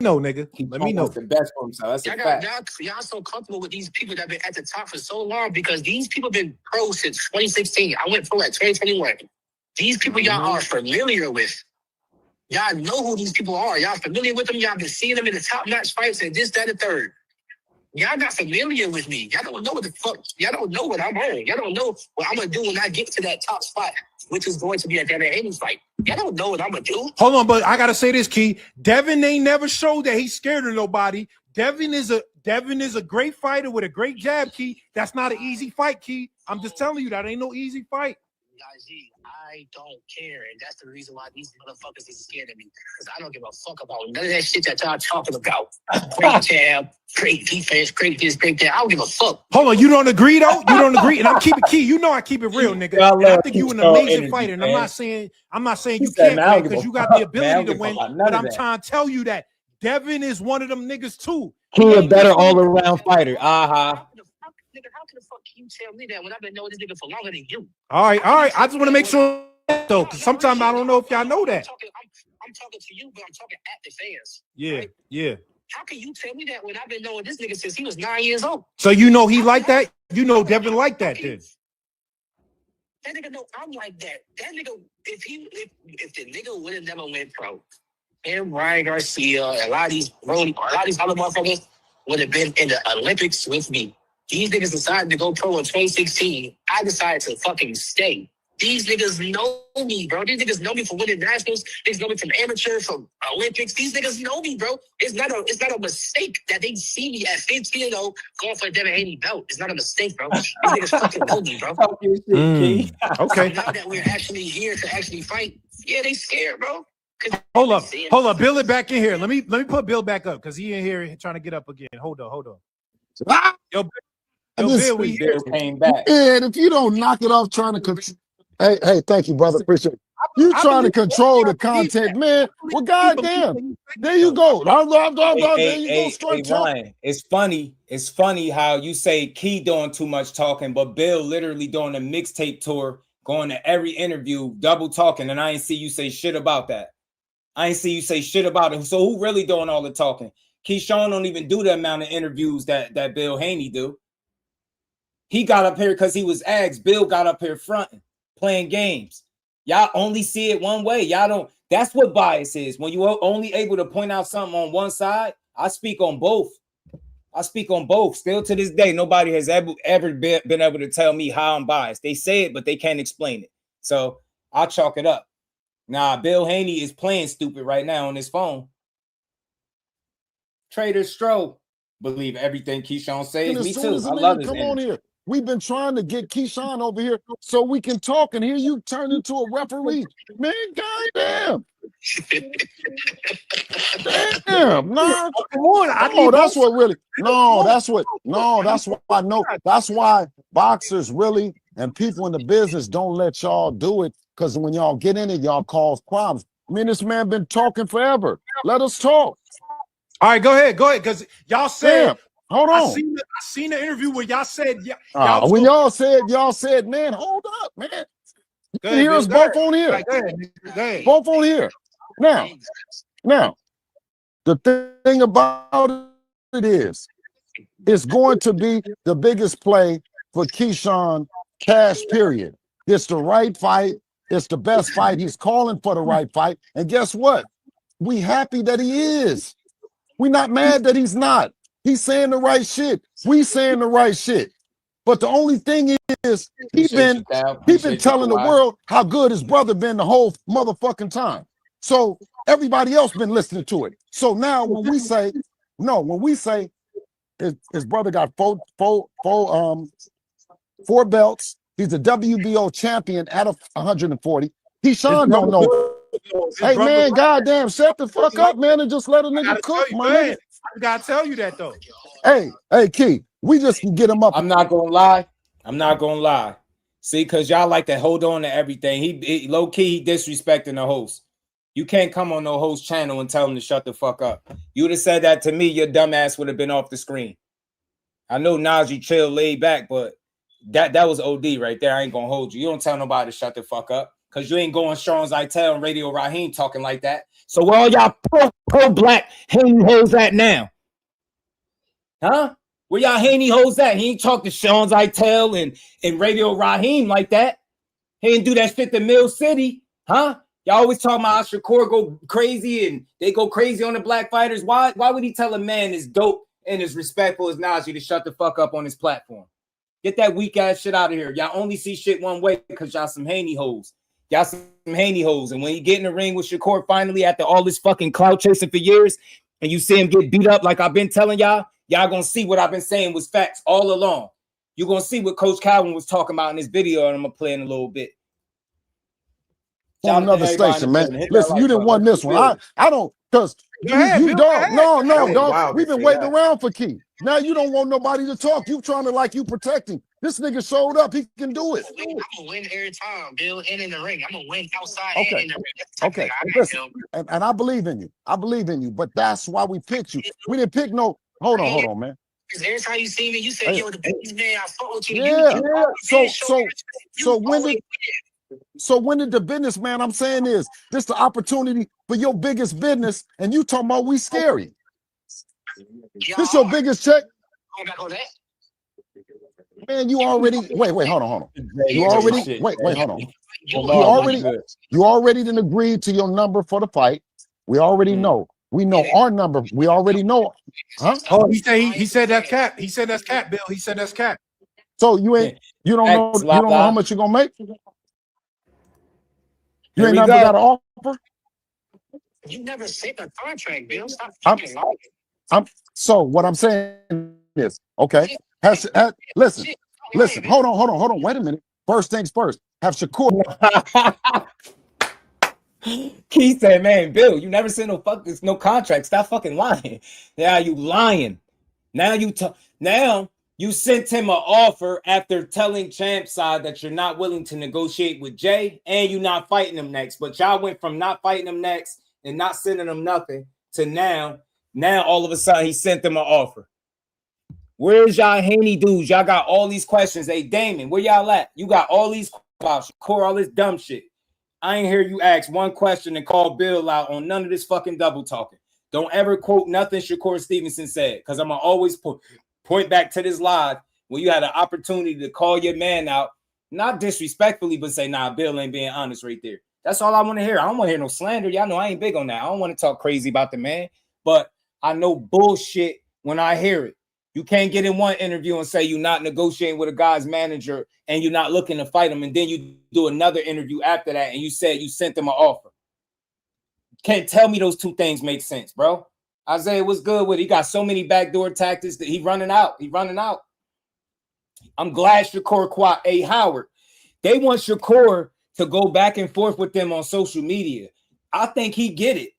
N: No, nigga. Let me know.
D: The best for himself. That's a fact.
R: Y'all so comfortable with these people that have been at the top for so long because these people have been pro since 2016. I went pro at 2021. These people y'all are familiar with. Y'all know who these people are. Y'all familiar with them. Y'all been seeing them in the top-notch fights and this, that, and the third. Y'all not familiar with me. Y'all don't know what the fuck. Y'all don't know what I'm on. Y'all don't know what I'm going to do when I get to that top spot, which is going to be a Devin Haney fight. Y'all don't know what I'm going to do.
N: Hold on, but I got to say this, Key. Devin ain't never showed that he's scared of nobody. Devin is a great fighter with a great jab, Key. That's not an easy fight, Key. I'm just telling you, that ain't no easy fight.
R: I don't care, and that's the reason why these motherfuckers is scared of me. Because I don't give a fuck about none of that shit that y'all talking about. Great jab, great defense, great this, great that. I don't give a fuck.
N: Hold on, you don't agree though? You don't agree, and I'm keeping Key. You know I keep it real, nigga. And I think you an amazing fighter, and I'm not saying you can't win because you got the ability to win. But I'm trying to tell you that Devin is one of them niggas too.
M: He a better all-around fighter.
R: Nigga, how can the fuck you tell me that when I've been knowing this nigga for longer than you?
N: All right. I just want to make sure though, because sometimes I don't know if y'all know that.
R: I'm talking to you, but I'm talking at the fans.
N: Yeah,
R: right?
N: yeah.
R: How can you tell me that when I've been knowing this nigga since he was 9 years old?
N: So you know he like that? You know Devin like that then?
R: That nigga know I'm like that. That nigga, if the nigga would have never went pro, him, Ryan Garcia, a lot of these other motherfuckers would have been in the Olympics with me. These niggas decided to go pro in 2016. I decided to fucking stay. These niggas know me, bro. These niggas know me from winning nationals. These know me from amateur, from Olympics. These niggas know me, bro. It's not a mistake that they see me at 15 going for a Devin Haney belt. It's not a mistake, bro. These niggas fucking know me, bro.
N: Okay.
R: Now that we're actually here to actually fight, yeah, they scared, bro.
N: Hold up. Bill it back in here. Let me put Bill back up because he in here trying to get up again. Hold on. Yo, Bill, we here.
D: Came back.
C: And if you don't knock it off trying to hey, thank you, brother. Appreciate it. You trying to control the content, man. Well, goddamn. There you go. There you go. Straight
D: Ryan, it's funny how you say Key doing too much talking, but Bill literally doing a mixtape tour, going to every interview, double talking, and I ain't see you say shit about that. I ain't see you say shit about it. So who really doing all the talking? Keyshawn don't even do the amount of interviews that Bill Haney do. He got up here because he was asked. Bill got up here fronting, playing games. Y'all only see it one way. Y'all don't. That's what bias is. When you are only able to point out something on one side, I speak on both. Still to this day, nobody has ever been able to tell me how I'm biased. They say it, but they can't explain it. So I'll chalk it up. Nah, Bill Haney is playing stupid right now on his phone. Trader Stroh, believe everything Keyshawn says. Me too. I love this.
C: Come on here. We've been trying to get Keyshawn over here so we can talk, and here you turn into a referee. Man, goddamn. Damn, nah. That's why boxers really and people in the business don't let y'all do it, because when y'all get in it, y'all cause problems. I mean, this man been talking forever. Let us talk.
N: All right, go ahead, because y'all said.
C: Damn. Hold on.
N: I seen the interview where y'all said
C: y'all said, man, hold up, man. You can hear us both on here. Both on here. Now, the thing about it is, it's going to be the biggest play for Keyshawn, cash period. It's the right fight. It's the best fight. He's calling for the right fight. And guess what? We happy that he is. We're not mad that he's not. He's saying the right shit. We saying the right shit. But the only thing is, he's been telling the world how good his brother been the whole motherfucking time. So everybody else been listening to it. So now when we say his brother got four belts, he's a WBO champion out of 140. Keyshawn don't know. Hey man, goddamn, shut the fuck up, man, and just let a nigga cook, my nigga.
N: I gotta tell you that though.
C: Hey, Key, we just can get him up.
D: I'm not gonna lie. See, because y'all like to hold on to everything. He low key, he disrespecting the host. You can't come on no host channel and tell him to shut the fuck up. You'd have said that to me, your dumb ass would have been off the screen. I know Najee chill, laid back, but that was OD right there. I ain't gonna hold you. You don't tell nobody to shut the fuck up because you ain't going Sean Zittel and Radio Raheem talking like that. So where all y'all pro-black Haney hoes at now? Huh? Where y'all Haney hoes at? He ain't talk to Sean Zittel and Radio Raheem like that. He didn't do that shit to Mill City, huh? Y'all always talking about how Shakur go crazy and they go crazy on the black fighters. Why would he tell a man as dope and as respectful as Najee to shut the fuck up on his platform? Get that weak ass shit out of here. Y'all only see shit one way because y'all some Haney hoes. Y'all some Haney hoes. And when you get in the ring with Shakur finally after all this fucking clout chasing for years and you see him get beat up like I've been telling y'all, y'all gonna see what I've been saying was facts all along. You're gonna see what Coach Calvin was talking about in this video, and I'm gonna play in a little bit.
C: On another station, man. Listen, you didn't want this one. I don't, because you dog. No, dog. We've been waiting around for Key. Now you don't want nobody to talk. You trying to like you protect him. This nigga showed up. He can do it.
R: I'm gonna win every time, Bill, and in the ring. I'm gonna win outside and in the ring.
C: Okay. Listen, and I believe in you. I believe in you. But that's why we picked you. We didn't pick no. Hold on, man.
R: Because every time you see me, you say, "Yo, the biggest man, I fought with you."
C: Yeah. So when did the businessman I'm saying is this the opportunity for your biggest business, and you talking about we scary? This your biggest check? Man, you already wait, hold on. You already hold on. You already didn't agree to your number for the fight. We already know. We know our number. We already know. Huh?
N: Oh, he said that's cap. He said that's cap, Bill. He said that's cap.
C: So you don't know how much you're gonna make? You ain't never got an offer?
R: You never sent a contract, Bill. Stop fucking lying.
C: So what I'm saying is, okay, listen, hold on, wait a minute. First things first, have Shakur.
D: Keith said, man, Bill, you never sent no contract. Stop fucking lying. Now you lying. Now you sent him an offer after telling Champ side that you're not willing to negotiate with Jay and you're not fighting him next. But y'all went from not fighting him next and not sending him nothing to now all of a sudden he sent them an offer. Where's y'all Haney dudes? Y'all got all these questions. Hey, Damon, where y'all at? You got all these questions, all this dumb shit. I ain't hear you ask one question and call Bill out on none of this fucking double talking. Don't ever quote nothing Shakur Stevenson said, because I'm going to always point back to this live when you had an opportunity to call your man out, not disrespectfully, but say, nah, Bill ain't being honest right there. That's all I want to hear. I don't want to hear no slander. Y'all know I ain't big on that. I don't want to talk crazy about the man, but I know bullshit when I hear it. You can't get in one interview and say you're not negotiating with a guy's manager and you're not looking to fight him, and then you do another interview after that and you said you sent them an offer. Can't tell me those two things make sense, bro. Isaiah, what's good with it? He got so many backdoor tactics that he running out. I'm glad Shakur A. Howard. They want Shakur to go back and forth with them on social media. I think he get it.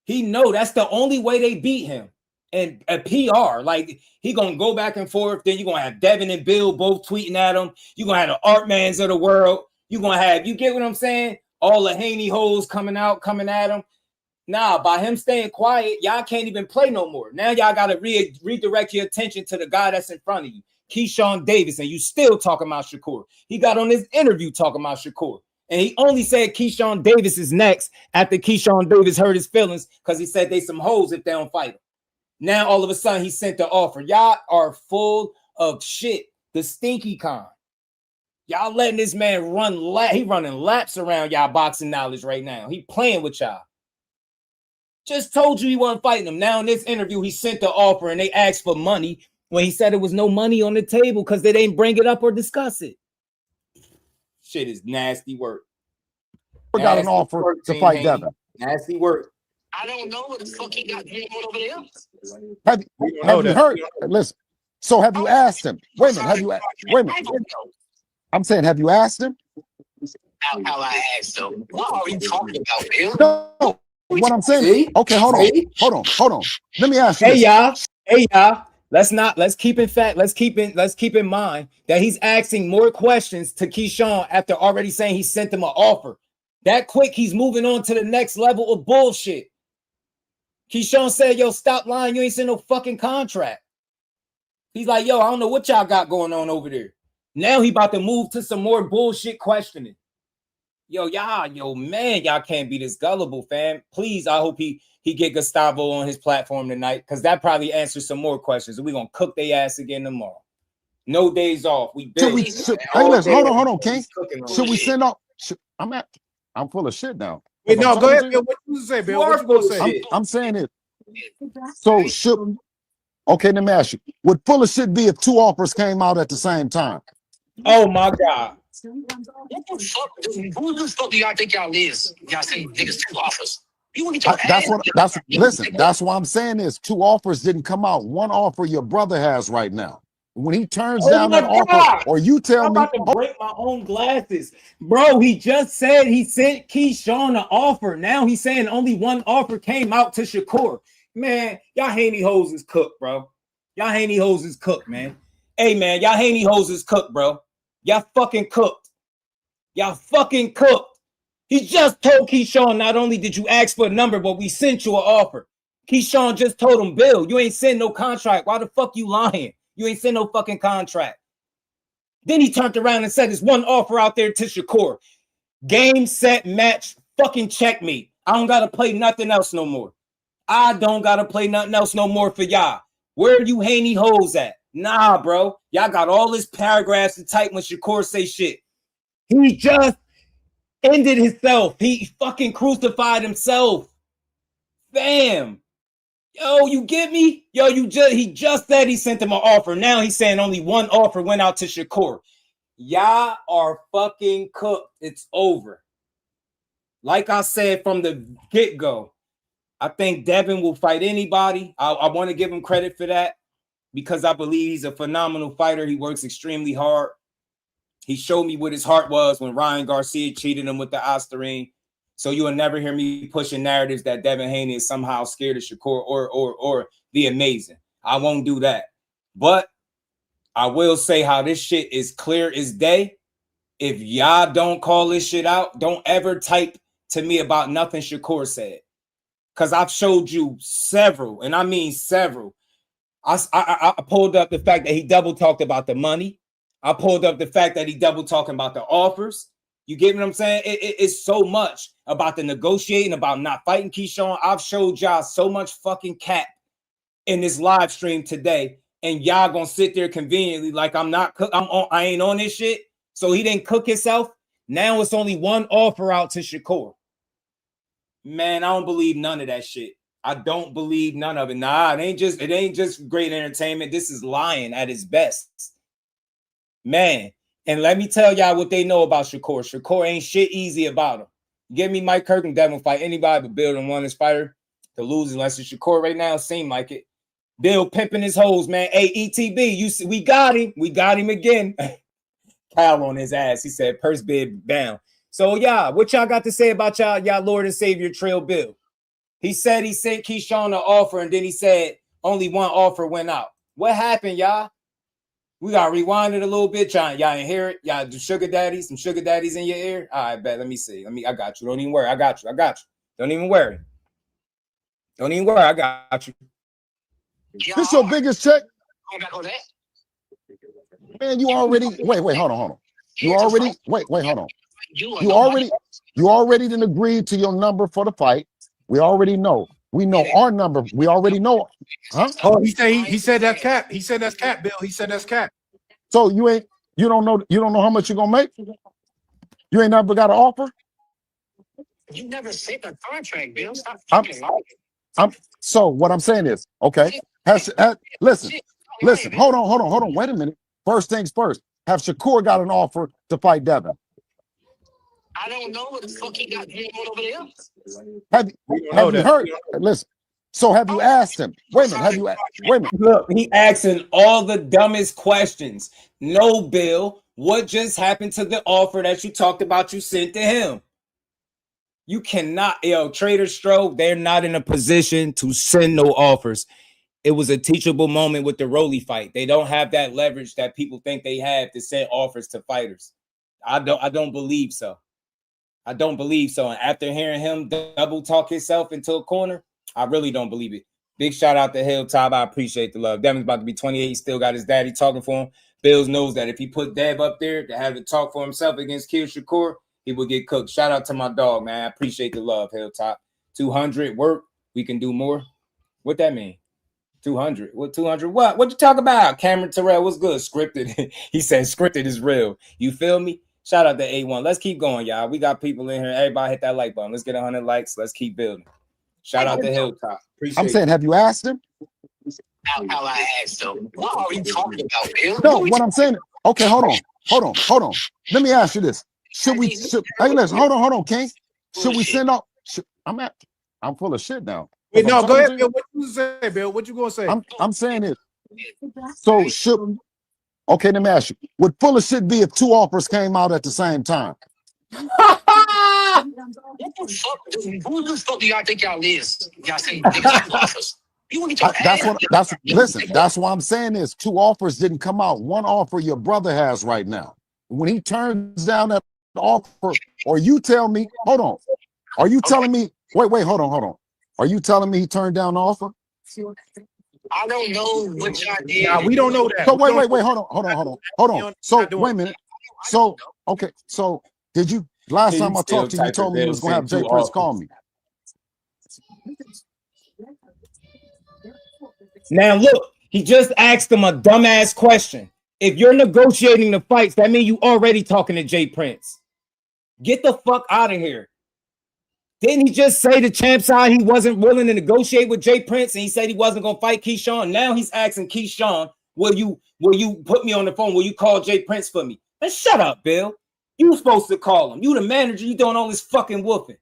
D: He know that's the only way they beat him. And a PR, like he gonna go back and forth. Then you're gonna have Devin and Bill both tweeting at him. You're gonna have the Artmans of the world. You're gonna have, you get what I'm saying? All the Haney hoes coming at him. Nah, by him staying quiet, y'all can't even play no more. Now y'all gotta redirect your attention to the guy that's in front of you, Keyshawn Davis, and you still talking about Shakur. He got on this interview talking about Shakur. And he only said Keyshawn Davis is next after Keyshawn Davis hurt his feelings because he said they some hoes if they don't fight him. Now, all of a sudden, he sent the offer. Y'all are full of shit. The stinky kind. Y'all letting this man run. He running laps around y'all boxing knowledge right now. He playing with y'all. Just told you he wasn't fighting him. Now, in this interview, he sent the offer and they asked for money when he said there was no money on the table because they didn't bring it up or discuss it. Shit is nasty work.
C: We got an offer to fight Devin.
D: Nasty work.
R: I don't know what the fuck he got going on over there.
C: Have you heard? Listen. So have you asked him? Wait a minute. I'm saying, have you asked him?
R: How I asked him? What are we talking about, Bill?
C: No. What I'm saying. Okay, hold on. Let me ask you.
D: Hey y'all. let's keep in mind that he's asking more questions to Keyshawn after already saying he sent him an offer. That quick, he's moving on to the next level of bullshit. Keyshawn said, yo, stop lying. You ain't sent no fucking contract. He's like, yo, I don't know what y'all got going on over there. Now he about to move to some more bullshit questioning. Yo, man, y'all can't be this gullible, fam. Please, I hope he get Gustavo on his platform tonight, because that probably answers some more questions. We're gonna cook their ass again tomorrow. No days off. Hey,
C: listen, hold on, King. Should we send off? I'm full of shit now.
N: Wait, no, go ahead, Bill. What you say, Bill? What you gonna say?
C: I'm saying it. So okay, let me ask you. Would full of shit be if two offers came out at the same time?
D: Oh my God.
R: What the fuck? Who the fuck do y'all think y'all is? Y'all say niggas two offers.
C: That's why I'm saying this. Two offers didn't come out. One offer your brother has right now. When he turns down that offer, or you tell me,
D: I'm about to break my own glasses, bro. He just said he sent Keyshawn an offer. Now he's saying only one offer came out to Shakur. Man, y'all Haney hoes is cooked, bro. Y'all Haney hoes is cooked, man. Hey, man, y'all Haney hoes is cooked, bro. Y'all fucking cooked. Y'all fucking cooked. He just told Keyshawn, not only did you ask for a number, but we sent you an offer. Keyshawn just told him, Bill, you ain't sent no contract. Why the fuck you lying? You ain't sent no fucking contract. Then he turned around and said, there's one offer out there to Shakur. Game, set, match, fucking checkmate. I don't got to play nothing else no more. I don't got to play nothing else no more for y'all. Where are you Haney hoes at? Nah, bro. Y'all got all this paragraphs to type when Shakur say shit. He just ended himself. He fucking crucified himself. Fam. Yo, you get me? Yo, he just said he sent him an offer. Now he's saying only one offer went out to Shakur. Y'all are fucking cooked. It's over. Like I said from the get-go, I think Devin will fight anybody. I want to give him credit for that because I believe he's a phenomenal fighter. He works extremely hard. He showed me what his heart was when Ryan Garcia cheated him with the Ostarine. So you will never hear me pushing narratives that Devin Haney is somehow scared of Shakur or the amazing. I won't do that. But I will say how this shit is clear as day. If y'all don't call this shit out, don't ever type to me about nothing Shakur said. Because I've showed you several, and I mean several. I pulled up the fact that he double talked about the money. I pulled up the fact that he double talking about the offers. You get what I'm saying? It's so much about the negotiating, about not fighting Keyshawn. I've showed y'all so much fucking cap in this live stream today, and y'all gonna sit there conveniently like I ain't on this shit. So he didn't cook himself. Now it's only one offer out to Shakur. Man, I don't believe none of that shit. I don't believe none of it. Nah, it ain't just great entertainment. This is lying at its best. Man, and let me tell y'all what they know about Shakur. Shakur ain't shit easy about him. Give me Mike Kirk and Devin fight anybody but Bill and one this fighter to lose unless it's Shakur right now. Seem like it. Bill pimping his hoes, man. Hey, ETB, you see, we got him. We got him again. Cal on his ass. He said purse bid down. So yeah, what y'all got to say about y'all Lord and Savior Trail Bill? He said he sent Keyshawn an offer, and then he said only one offer went out. What happened, y'all? We got to rewind it a little bit. Y'all ain't hear it? Y'all do sugar daddies? Some sugar daddies in your ear? All right, bet. Let me see. I got you. Don't even worry. I got you. Don't even worry. I got you.
C: This your biggest check? Man, you already wait, hold on. You already hold on. You already didn't agree to your number for the fight. We already know. We know our number. We already know. Huh?
N: Oh, he said that's cap. He said that's cap, Bill. He said that's cap.
C: So you don't know how much you're gonna make? You ain't never got an offer?
R: You never sent a contract, Bill. Stop
C: So what I'm saying is, okay. Listen, hold on. Wait a minute. First things first. Have Shakur got an offer to fight Devin?
R: I don't know what the fuck he got going on over there.
C: Have you heard? Listen. So have you asked him? Wait a minute.
D: Look, he asking all the dumbest questions. No, Bill. What just happened to the offer that you talked about you sent to him? You cannot, Trader Stroke, they're not in a position to send no offers. it was a teachable moment with the Rolly fight. They don't have that leverage that people think they have to send offers to fighters. I don't believe so. I don't believe so. And after hearing him double talk himself into a corner, I really don't believe it. Big shout out to Hilltop. I appreciate the love. Devin's about to be 28. He still got his daddy talking for him. Bills knows that if he put Dev up there to have to talk for himself against Kid Shakur, he will get cooked. Shout out to my dog, man. I appreciate the love, Hilltop. 200 work. We can do more. What that mean? 200. What 200? What you talk about? Cameron Terrell, what's good? Scripted. He said scripted is real. You feel me? Shout out to A1. Let's keep going, y'all. We got people in here. Everybody hit that like button. Let's get 100 likes. Let's keep building. Shout out to Hilltop. Appreciate
C: I'm saying, have you asked him?
R: How I asked him. What are you talking about, Bill?
C: No, what I'm saying. Okay, hold on. Let me ask you this. Should we? Hey, listen. Hold on, King. Should we send out? I'm full of shit now.
N: Wait, no, go ahead, Bill. What you say, Bill? What you gonna say?
C: I'm saying it. So should. Okay, let me ask you. Would full of shit be if two offers came out at the same time?
R: What the fuck? Who the fuck do y'all think y'all is? Y'all say niggas offers. You want to talk
C: That's why I'm saying this. Two offers didn't come out. One offer your brother has right now. When he turns down that offer, or you tell me, hold on. Are you telling me? Wait, hold on. Are you telling me he turned down the offer?
R: I don't know what y'all did.
N: Nah, we don't know that.
C: So wait, hold on. So wait a minute. So okay, so did you last time I talked to you, you told me you was gonna have Jay Prince call me.
D: Now look, he just asked him a dumbass question. If you're negotiating the fights, that means you already talking to Jay Prince. Get the fuck out of here. Didn't he just say the champ side he wasn't willing to negotiate with Jay Prince and he said he wasn't gonna fight Keyshawn? Now he's asking Keyshawn, will you put me on the phone? Will you call Jay Prince for me? Man, shut up, Bill. You supposed to call him. You the manager, you doing all this fucking woofing.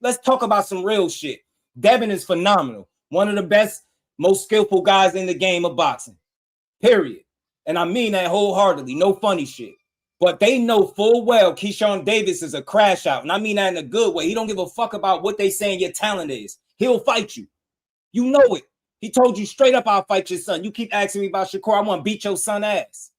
D: Let's talk about some real shit. Devin is phenomenal. One of the best, most skillful guys in the game of boxing. Period. And I mean that wholeheartedly. No funny shit. But they know full well Keyshawn Davis is a crash out. And I mean that in a good way. He don't give a fuck about what they saying your talent is. He'll fight you. You know it. He told you straight up, I'll fight your son. You keep asking me about Shakur. I want to beat your son ass.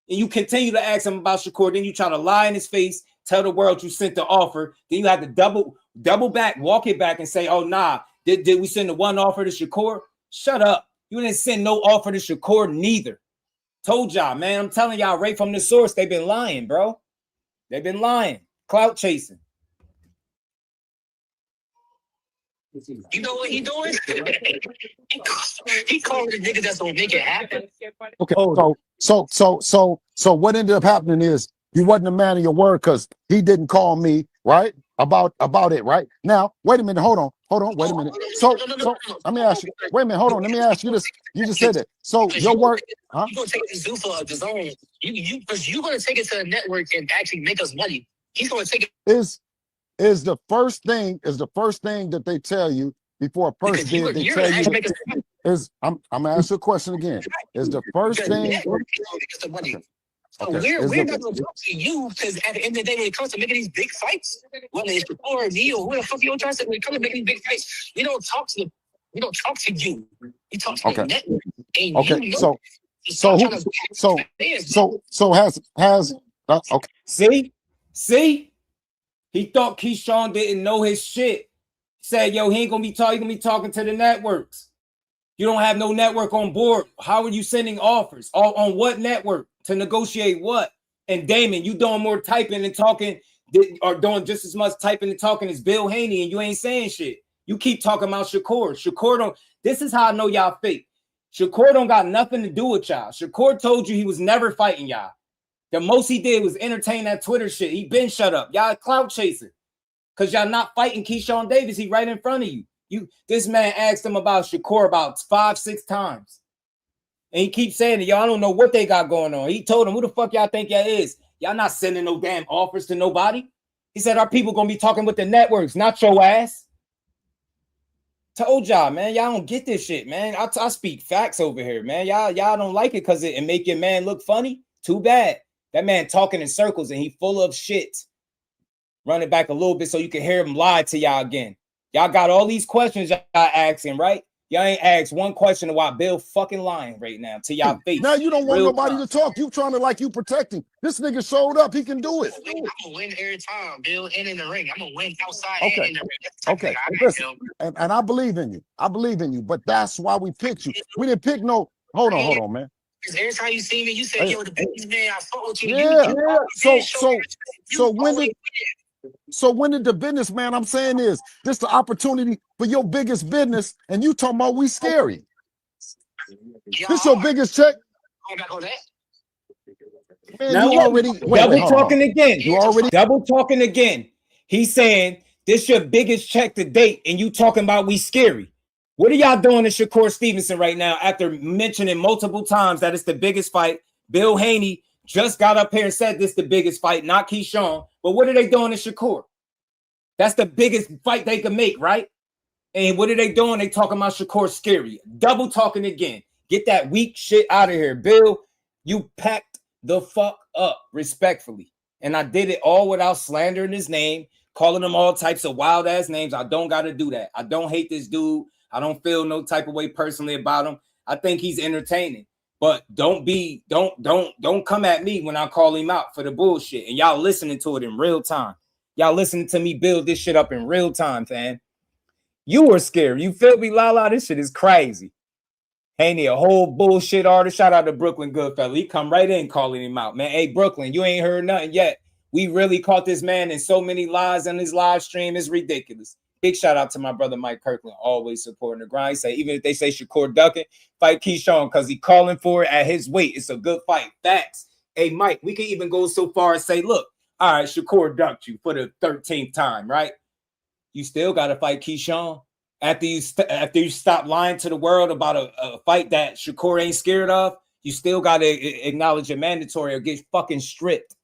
D: And you continue to ask him about Shakur. Then you try to lie in his face, tell the world you sent the offer. Then you have to double back, walk it back and say, oh, nah, did we send the one offer to Shakur? Shut up. You didn't send no offer to Shakur neither. Told y'all, man. I'm telling y'all right from the source, they've been lying, bro. They've been lying. Clout chasing.
R: You know what he doing? he calling the nigga that's gonna make it happen.
C: Okay, so what ended up happening is you wasn't a man of your word because he didn't call me, right? About it, right? Now, wait a minute, hold on, wait a minute. So let me ask you, wait a minute, hold on, let me ask you this. You just said it. So your word, huh?
R: You're gonna take it to Zuffa of the zone. You're gonna take it to the network and actually make us money. He's gonna take it.
C: Is the first thing that they tell you before a first bid, they tell you I'm gonna ask you a question again. Is the first thing
R: So we're not gonna talk to you because at the end of the day, when it comes to making these big fights, whether it's or me or who the fuck you trying to say, when it comes to making these big fights, we don't talk to you. We talk to the network. And
C: okay,
R: you know,
C: so has okay.
D: See? He thought Keyshawn didn't know his shit. Said, yo, he ain't gonna be talking, he gonna be talking to the networks. You don't have no network on board. How are you sending offers? On what network? To negotiate what? And Damon, you doing more typing and talking, or doing just as much typing and talking as Bill Haney, and you ain't saying shit. You keep talking about Shakur. Shakur don't, this is how I know y'all fake. Shakur don't got nothing to do with y'all. Shakur told you he was never fighting y'all. The most he did was entertain that Twitter shit. He been shut up. Y'all clout chasing. Because y'all not fighting Keyshawn Davis. He right in front of you. This man asked him about Shakur about 5-6 times. And he keeps saying that y'all don't know what they got going on. He told him, who the fuck y'all think y'all is? Y'all not sending no damn offers to nobody. He said, our people gonna be talking with the networks, not your ass. Told y'all, man. Y'all don't get this shit, man. I speak facts over here, man. Y'all don't like it because it make your man look funny. Too bad. That man talking in circles and he full of shit. Run it back a little bit so you can hear him lie to y'all again. Y'all got all these questions y'all asking, right? Y'all ain't asked one question about Bill fucking lying right now to y'all face.
C: Now you don't want
D: Real
C: nobody
D: time.
C: to talk. You trying to like you protect him. This nigga showed up. He can do it.
R: I'm gonna win every time, Bill, and in the ring. I'm gonna win outside
C: Okay.
R: and in the ring. That's the type of
C: Okay.
R: nigga I am,
C: Listen,
R: Bill.
C: and I believe in you. I believe in you. But that's why we picked you. We didn't pick no. Hold on, man.
R: Because every time you see me, you say, "Yo, the biggest man, I fuck with you."
C: Yeah.
R: You always show me respect.
C: So when did the businessman I'm saying is this the opportunity for your biggest business, and you talking about we scary? This your biggest check?
R: I got all that.
C: Man,
D: Now
C: you already
D: double talking again.
C: You already
D: double talking again. He's saying this your biggest check to date, and you talking about we scary. What are y'all doing to Shakur Stevenson right now after mentioning multiple times that it's the biggest fight? Bill Haney just got up here and said this the biggest fight, not Keyshawn. But what are they doing to Shakur? That's the biggest fight they can make, right? And what are they doing? They talking about Shakur scary. Double talking again. Get that weak shit out of here. Bill, you packed the fuck up respectfully. And I did it all without slandering his name, calling him all types of wild ass names. I don't got to do that. I don't hate this dude. I don't feel no type of way personally about him. I think he's entertaining. But don't come at me when I call him out for the bullshit. And y'all listening to it in real time. Y'all listening to me build this shit up in real time, fam. You were scared. You feel me, Lala? This shit is crazy. Haney, a whole bullshit artist. Shout out to Brooklyn Goodfella. He come right in calling him out, man. Hey, Brooklyn, you ain't heard nothing yet. We really caught this man in so many lies on his live stream. It's ridiculous. Big shout out to my brother Mike Kirkland, always supporting the grind. Say, even if they say Shakur ducking, fight Keyshawn because he calling for it at his weight. It's a good fight. Facts. Hey, Mike, we can even go so far as say, look, all right, Shakur ducked you for the 13th time, right? You still got to fight Keyshawn. After you stop lying to the world about a fight that Shakur ain't scared of, you still got to acknowledge a mandatory or get fucking stripped.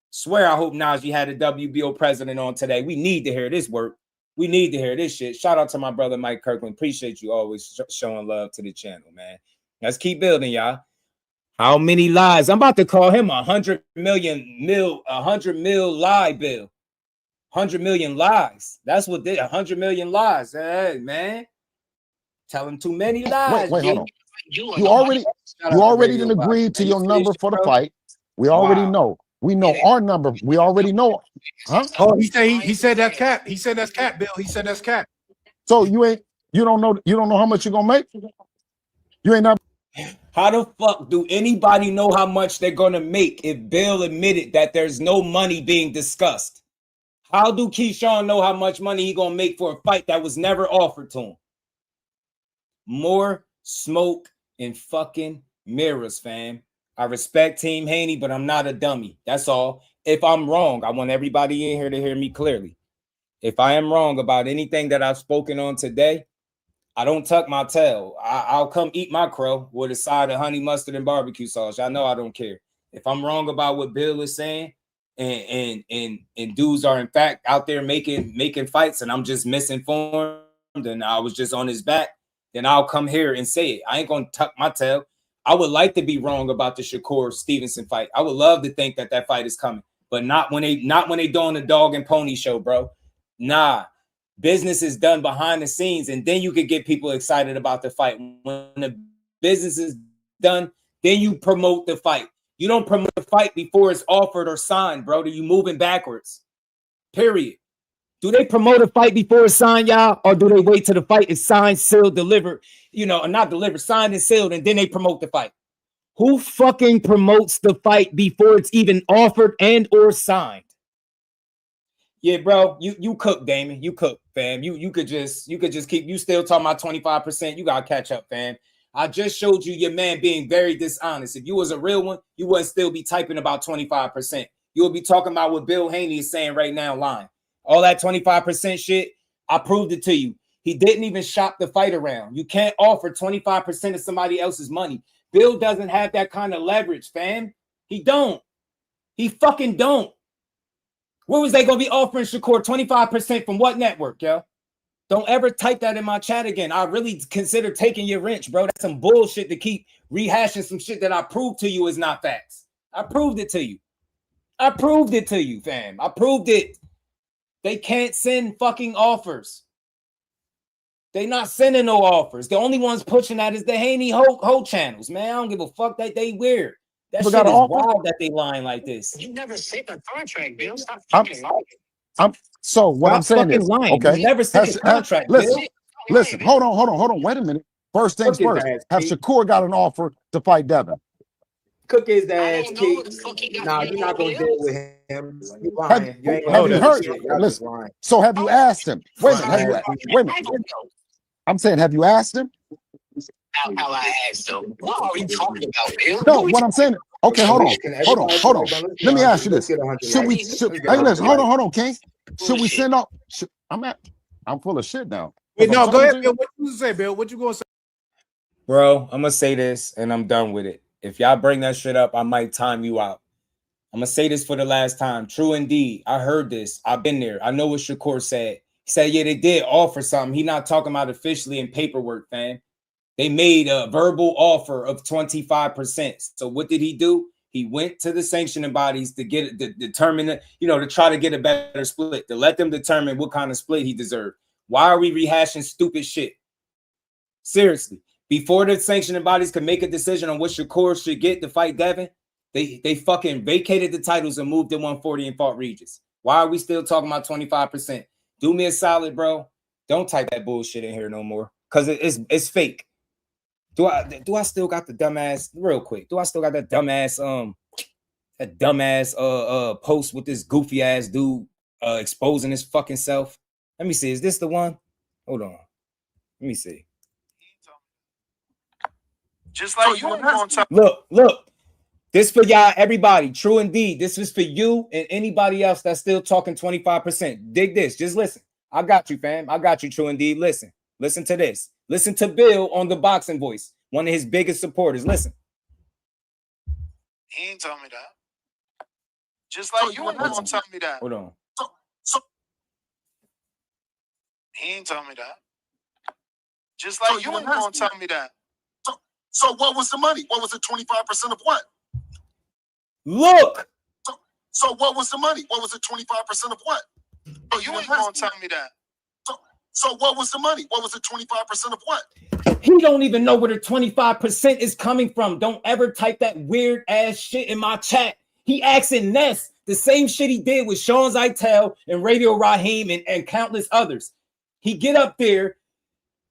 D: Swear I hope Najee had a WBO president on today. We need to hear this work. We need to hear this shit. Shout out to my brother Mike Kirkland. Appreciate you always showing love to the channel, man. Let's keep building, y'all. How many lies? I'm about to call him 100 million lie bill. 100 million lies. That's what did 100 million lies. Hey, man. Tell him too many lies.
C: Wait, hold on. You already didn't agree to your number for the fight. We already know. We know our number. We already know. Huh?
N: Oh, he said that's cap. He said that's cap, Bill. He said that's cap.
C: So you don't know how much you're gonna make? You ain't not.
D: How the fuck do anybody know how much they're gonna make if Bill admitted that there's no money being discussed? How do Keyshawn know how much money he gonna make for a fight that was never offered to him? More smoke and fucking mirrors, fam. I respect Team Haney, but I'm not a dummy. That's all. If I'm wrong, I want everybody in here to hear me clearly. If I am wrong about anything that I've spoken on today, I don't tuck my tail. I'll come eat my crow with a side of honey mustard and barbecue sauce. Y'all know I don't care. If I'm wrong about what Bill is saying, and dudes are in fact out there making fights, and I'm just misinformed, and I was just on his back, then I'll come here and say it. I ain't gonna tuck my tail. I would like to be wrong about the Shakur Stevenson fight. I would love to think that fight is coming, but not when they doing the dog and pony show, bro. Nah, business is done behind the scenes, and then you could get people excited about the fight. When the business is done, then you promote the fight. You don't promote the fight before it's offered or signed, bro. You moving backwards. Period. Do they promote a fight before it's signed, y'all? Or do they wait till the fight is signed, sealed, delivered, not delivered, signed and sealed, and then they promote the fight? Who fucking promotes the fight before it's even offered and or signed? Yeah, bro, you cook, Damon. You cook, fam. You could just keep, you still talking about 25%. You gotta catch up, fam. I just showed you your man being very dishonest. If you was a real one, you wouldn't still be typing about 25%. You would be talking about what Bill Haney is saying right now, lying. All that 25% shit, I proved it to you. He didn't even shop the fight around. You can't offer 25% of somebody else's money. Bill doesn't have that kind of leverage, fam. He don't. He fucking don't. What was they going to be offering Shakur? 25% from what network, yo? Don't ever type that in my chat again. I really consider taking your wrench, bro. That's some bullshit to keep rehashing some shit that I proved to you is not facts. I proved it to you. I proved it to you, fam. I proved it. They can't send fucking offers. They not sending no offers. The only ones pushing that is the Haney Ho channels, man. I don't give a fuck that they weird. That shit is wild that they lying like this.
R: You never sent a contract, Bill. Stop
C: I'm,
R: fucking lying.
C: so what I'm
D: Stop
C: saying
D: fucking
C: is,
D: lying.
C: okay.
D: You never sent a contract,
C: listen,
D: Bill.
C: listen. Hold on. Wait a minute. First things
M: Cook his
C: first.
M: ass,
C: Have
M: Keith.
C: Shakur got an offer to fight Devin?
M: Cook his ass, Keith. Nah, you're not gonna deal with him. You lying. You ain't
C: Have
M: gonna
C: you
M: do
C: heard?
M: shit. Y'all just
C: Listen.
M: lying.
C: So have you asked him? Wait a minute. Wait a minute. I'm saying, have you asked him?
R: How I asked them. What are we talking about, Bill?
C: No, what I'm saying. Okay, hold on. Let me ask you this. Should we? Hey, listen. Hold on, King. Should we send up? I'm full of shit now.
N: Wait, no, go ahead, Bill. What you gonna say, Bill? What you gonna say?
D: Bro, I'm gonna say this and I'm done with it. If y'all bring that shit up, I might time you out. I'm gonna say this for the last time. True indeed. I heard this. I've been there. I know what Shakur said. He said, yeah, they did offer something. He not talking about officially in paperwork, fam. They made a verbal offer of 25%. So what did he do? He went to the sanctioning bodies to get it, to determine, to try to get a better split, to let them determine what kind of split he deserved. Why are we rehashing stupid shit? Seriously. Before the sanctioning bodies could make a decision on what Shakur should get to fight Devin, they fucking vacated the titles and moved to 140 and fought Regis. Why are we still talking about 25%? Do me a solid, bro. Don't type that bullshit in here no more, because it's fake. Do I still got the dumbass, real quick? Do I still got that dumbass post with this goofy ass dude exposing his fucking self? Let me see. Is this the one? Hold on. Let me see.
O: Just like you on top.
D: Look. This for y'all, everybody. True indeed. This is for you and anybody else that's still talking 25%. Dig this. Just listen. I got you, fam. I got you, true indeed. Listen to this. Listen to Bill on the Boxing Voice, one of his biggest supporters. Listen.
O: He ain't told me that. Just like you ain't gonna tell me that.
D: Hold on.
O: So he ain't told me that. Just like you ain't gonna tell me that.
I: So what was the money? What was it? 25% of what?
D: Look.
I: So what was the money? What was it? 25% of what?
O: Oh, you ain't gonna tell me that.
I: So what was the money? What was it? 25% of what?
D: He don't even know where the 25% is coming from. Don't ever type that weird ass shit in my chat. He asking Ness the same shit he did with Sean Zittel and Radio Raheem and countless others. He get up there.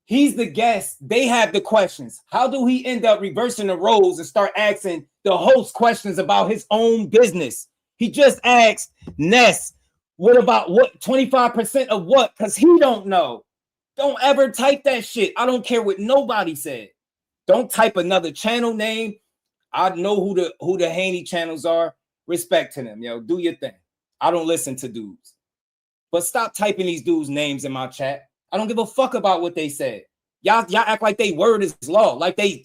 D: He's the guest. They have the questions. How do he end up reversing the roles and start asking the host questions about his own business? He just asked Ness, what about what 25% of what? Because he don't know. Don't ever type that shit. I don't care what nobody said. Don't type another channel name. I know who the Haney channels are. Respect to them, yo. Do your thing. I don't listen to dudes. But stop typing these dudes' names in my chat. I don't give a fuck about what they said. Y'all act like they word is law, like they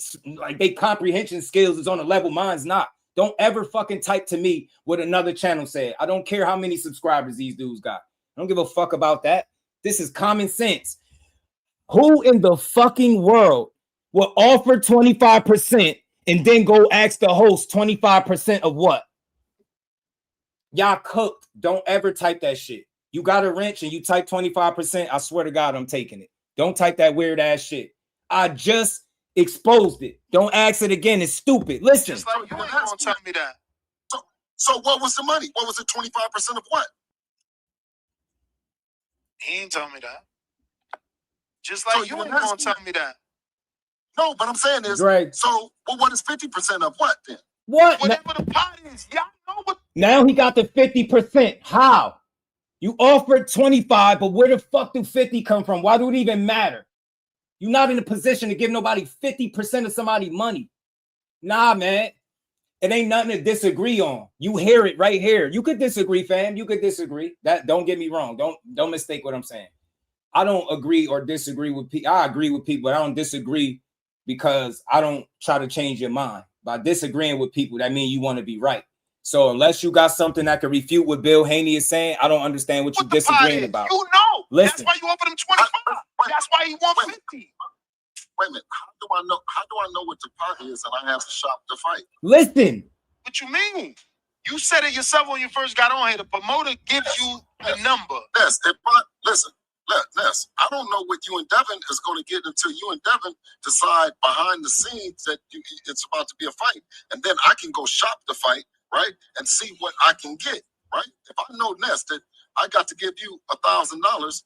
D: comprehension skills is on a level mine's not. Don't ever fucking type to me what another channel said. I don't care how many subscribers these dudes got. I don't give a fuck about that. This is common sense. Who in the fucking world will offer 25% and then go ask the host 25% of what? Y'all cooked. Don't ever type that shit. You got a wrench and you type 25%, I swear to God, I'm taking it. Don't type that weird ass shit. I just exposed it. Don't ask it again. It's stupid. Listen.
O: Just like you ain't gonna tell me that.
I: So what was the money? What was it? 25% of what?
O: He ain't told me that. Just like you ain't gonna tell me that.
I: No, but I'm saying is,
D: Greg.
I: So what is 50% of what then?
D: What?
O: Whatever the pot is, y'all know what.
D: Now he got the 50%. How? You offered 25, but where the fuck do 50 come from? Why do it even matter? You're not in a position to give nobody 50% of somebody's money. Nah, man. It ain't nothing to disagree on. You hear it right here. You could disagree, fam. You could disagree. That don't get me wrong. Don't mistake what I'm saying. I don't agree or disagree with people. I agree with people, but I don't disagree because I don't try to change your mind. By disagreeing with people, that means you want to be right. So unless you got something that can refute what Bill Haney is saying, I don't understand what you're disagreeing about.
O: You know.
D: Listen.
O: That's why you offered him 25. That's why he want 50.
I: Wait a minute. How do I know what the pot is and I have to shop to fight?
D: Listen.
O: What you mean? You said it yourself when you first got on here. The promoter gives you the number.
I: Yes. Listen.
C: Ness, I don't know what you and Devin is going to get until you and Devin decide behind the scenes that it's about to be a fight. And then I can go shop the fight, right? And see what I can get, right? If I know, Ness, that I got to give you $1,000,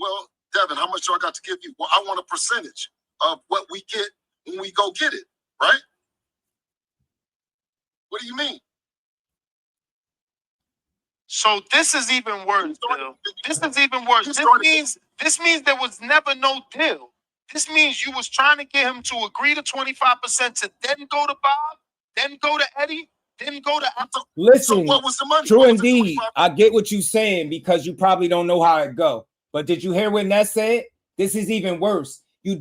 C: well, Devin, how much do I got to give you? Well, I want a percentage of what we get when we go get it, right? What do you mean?
J: So this is even worse, Bill. This is even worse. This means there was never no deal. This means you was trying to get him to agree to 25% to then go to Bob, then go to Eddie, then go to
D: Listen,
C: so what was the money?
D: True indeed. I get what you're saying because you probably don't know how it go. But did you hear what Ness said? This is even worse. You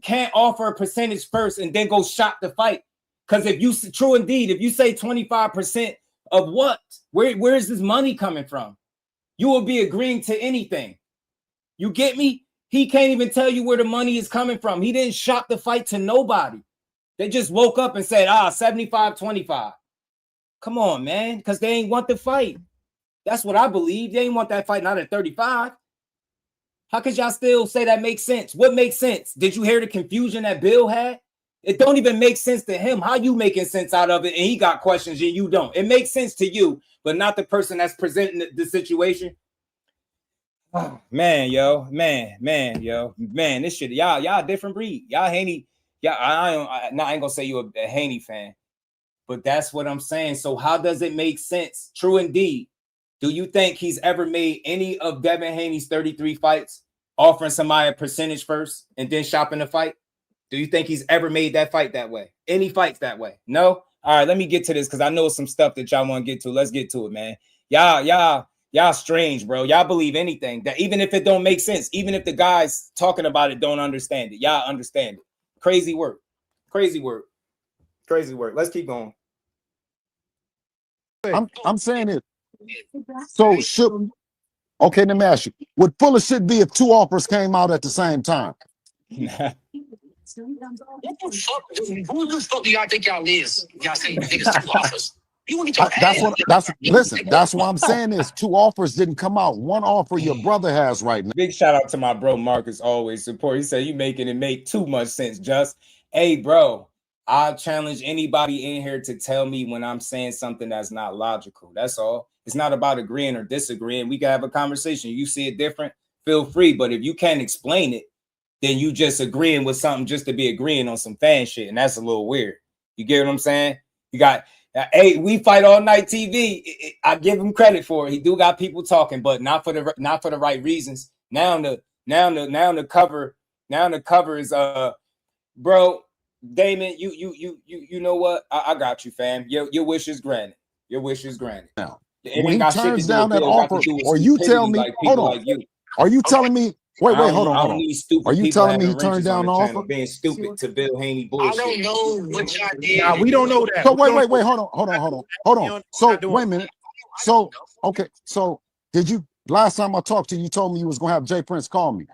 D: can't offer a percentage first and then go shop the fight. Because if you true indeed, if you say 25% of what? Where is this money coming from? You will be agreeing to anything. You get me? He can't even tell you where the money is coming from. He didn't shop the fight to nobody. They just woke up and said, 75-25. Come on, man, because they ain't want the fight. That's what I believe. They ain't want that fight not at 35. How could y'all still say that makes sense? What makes sense? Did you hear the confusion that Bill had? It don't even make sense to him. How you making sense out of it? And he got questions and you don't. It makes sense to you, but not the person that's presenting the situation. Oh, man, this shit, y'all a different breed. Y'all Haney, I ain't gonna say you a Haney fan, but that's what I'm saying. So how does it make sense? True indeed. Do you think he's ever made any of Devin Haney's 33 fights offering somebody a percentage first and then shopping the fight? Do you think he's ever made that fight that way? Any fights that way? No? All right, let me get to this because I know some stuff that y'all want to get to. Let's get to it, man. Y'all strange, bro. Y'all believe anything. That even if it don't make sense, even if the guys talking about it don't understand it, y'all understand it. Crazy work. Crazy work. Crazy work. Let's keep going.
C: I'm saying it. So okay, let me ask you. Would full of shit be if two offers came out at the same time?
R: What the fuck? Who the fuck do y'all think y'all is? Y'all say niggas two offers. You want to
C: That's why I'm saying this. Two offers didn't come out. One offer your brother has right now.
D: Big shout out to my bro Marcus, always support. He said you making it make too much sense, Just. Hey, bro, I challenge anybody in here to tell me when I'm saying something that's not logical. That's all. It's not about agreeing or disagreeing. We can have a conversation. You see it different, feel free. But if you can't explain it, then you just agreeing with something just to be agreeing on some fan shit. And that's a little weird. You get what I'm saying? You got, hey, we fight all night TV. I give him credit for it. He do got people talking, but not for the right reasons. Now the cover is bro, Damon, you know what? I got you, fam. Your wish is granted. Your wish is granted.
C: Now, when he turns down that offer, or you tell me,
D: like
C: hold on.
D: like you.
C: Are you telling me? Wait, hold on. Are you telling me he
D: having
C: turned down the
D: channel
C: offer?
D: being stupid to Bill Haney
R: I
D: bullshit?
R: don't know what y'all did.
N: Nah, we don't know that.
C: So wait, hold on. So wait a minute. So okay, so did you last time I talked to you, you told me you was gonna have Jay Prince call me?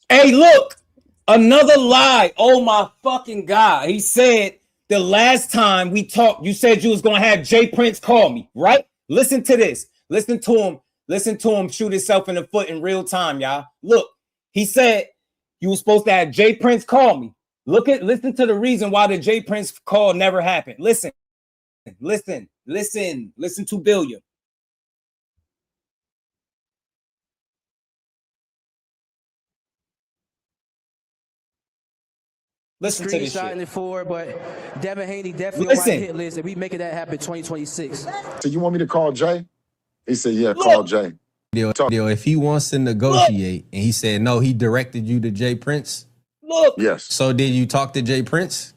D: Hey, look, another lie. Oh my fucking God. He said the last time we talked, you said you was gonna have Jay Prince call me, right? Listen to this. Listen to him shoot himself in the foot in real time, y'all. Look, he said you were supposed to have Jay Prince call me. Listen to the reason why the Jay Prince call never happened. Listen to Billion. Listen to this shit.
E: Screenshotting it for, but Devin Haney definitely on my hit list, and we making that happen 2026.
C: So you want me to call Jay? He said, yeah, call Jay.
G: If he wants to negotiate and he said no, he directed you to Jay Prince.
D: Look.
C: Yes.
G: So did you talk to Jay Prince?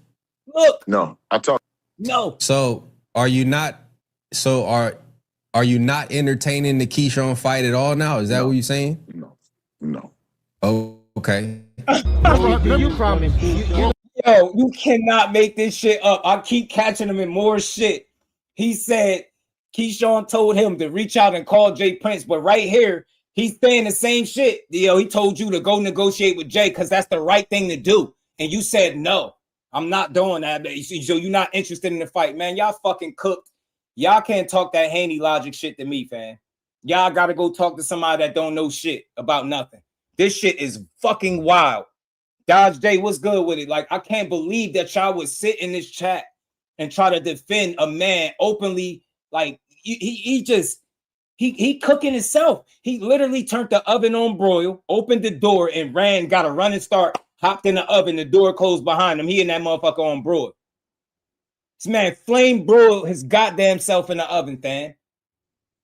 D: Look.
C: No, I talked.
D: No.
G: So are you not entertaining the Keyshawn fight at all now? Is that what you're saying?
C: No.
G: Oh, okay.
N: You promise.
D: Yo, you cannot make this shit up. I keep catching him in more shit. He said Keyshawn told him to reach out and call Jay Prince, but right here, he's saying the same shit. Yo, he told you to go negotiate with Jay because that's the right thing to do. And you said, no, I'm not doing that. So you're not interested in the fight, man. Y'all fucking cooked. Y'all can't talk that Haney logic shit to me, fam. Y'all gotta go talk to somebody that don't know shit about nothing. This shit is fucking wild. Dodge J, what's good with it? Like, I can't believe that y'all would sit in this chat and try to defend a man openly. Like, he cooking himself. He literally turned the oven on broil, opened the door and ran, got a running start, hopped in the oven, the door closed behind him. He and that motherfucker on broil. This man flame broiled his goddamn self in the oven, fam.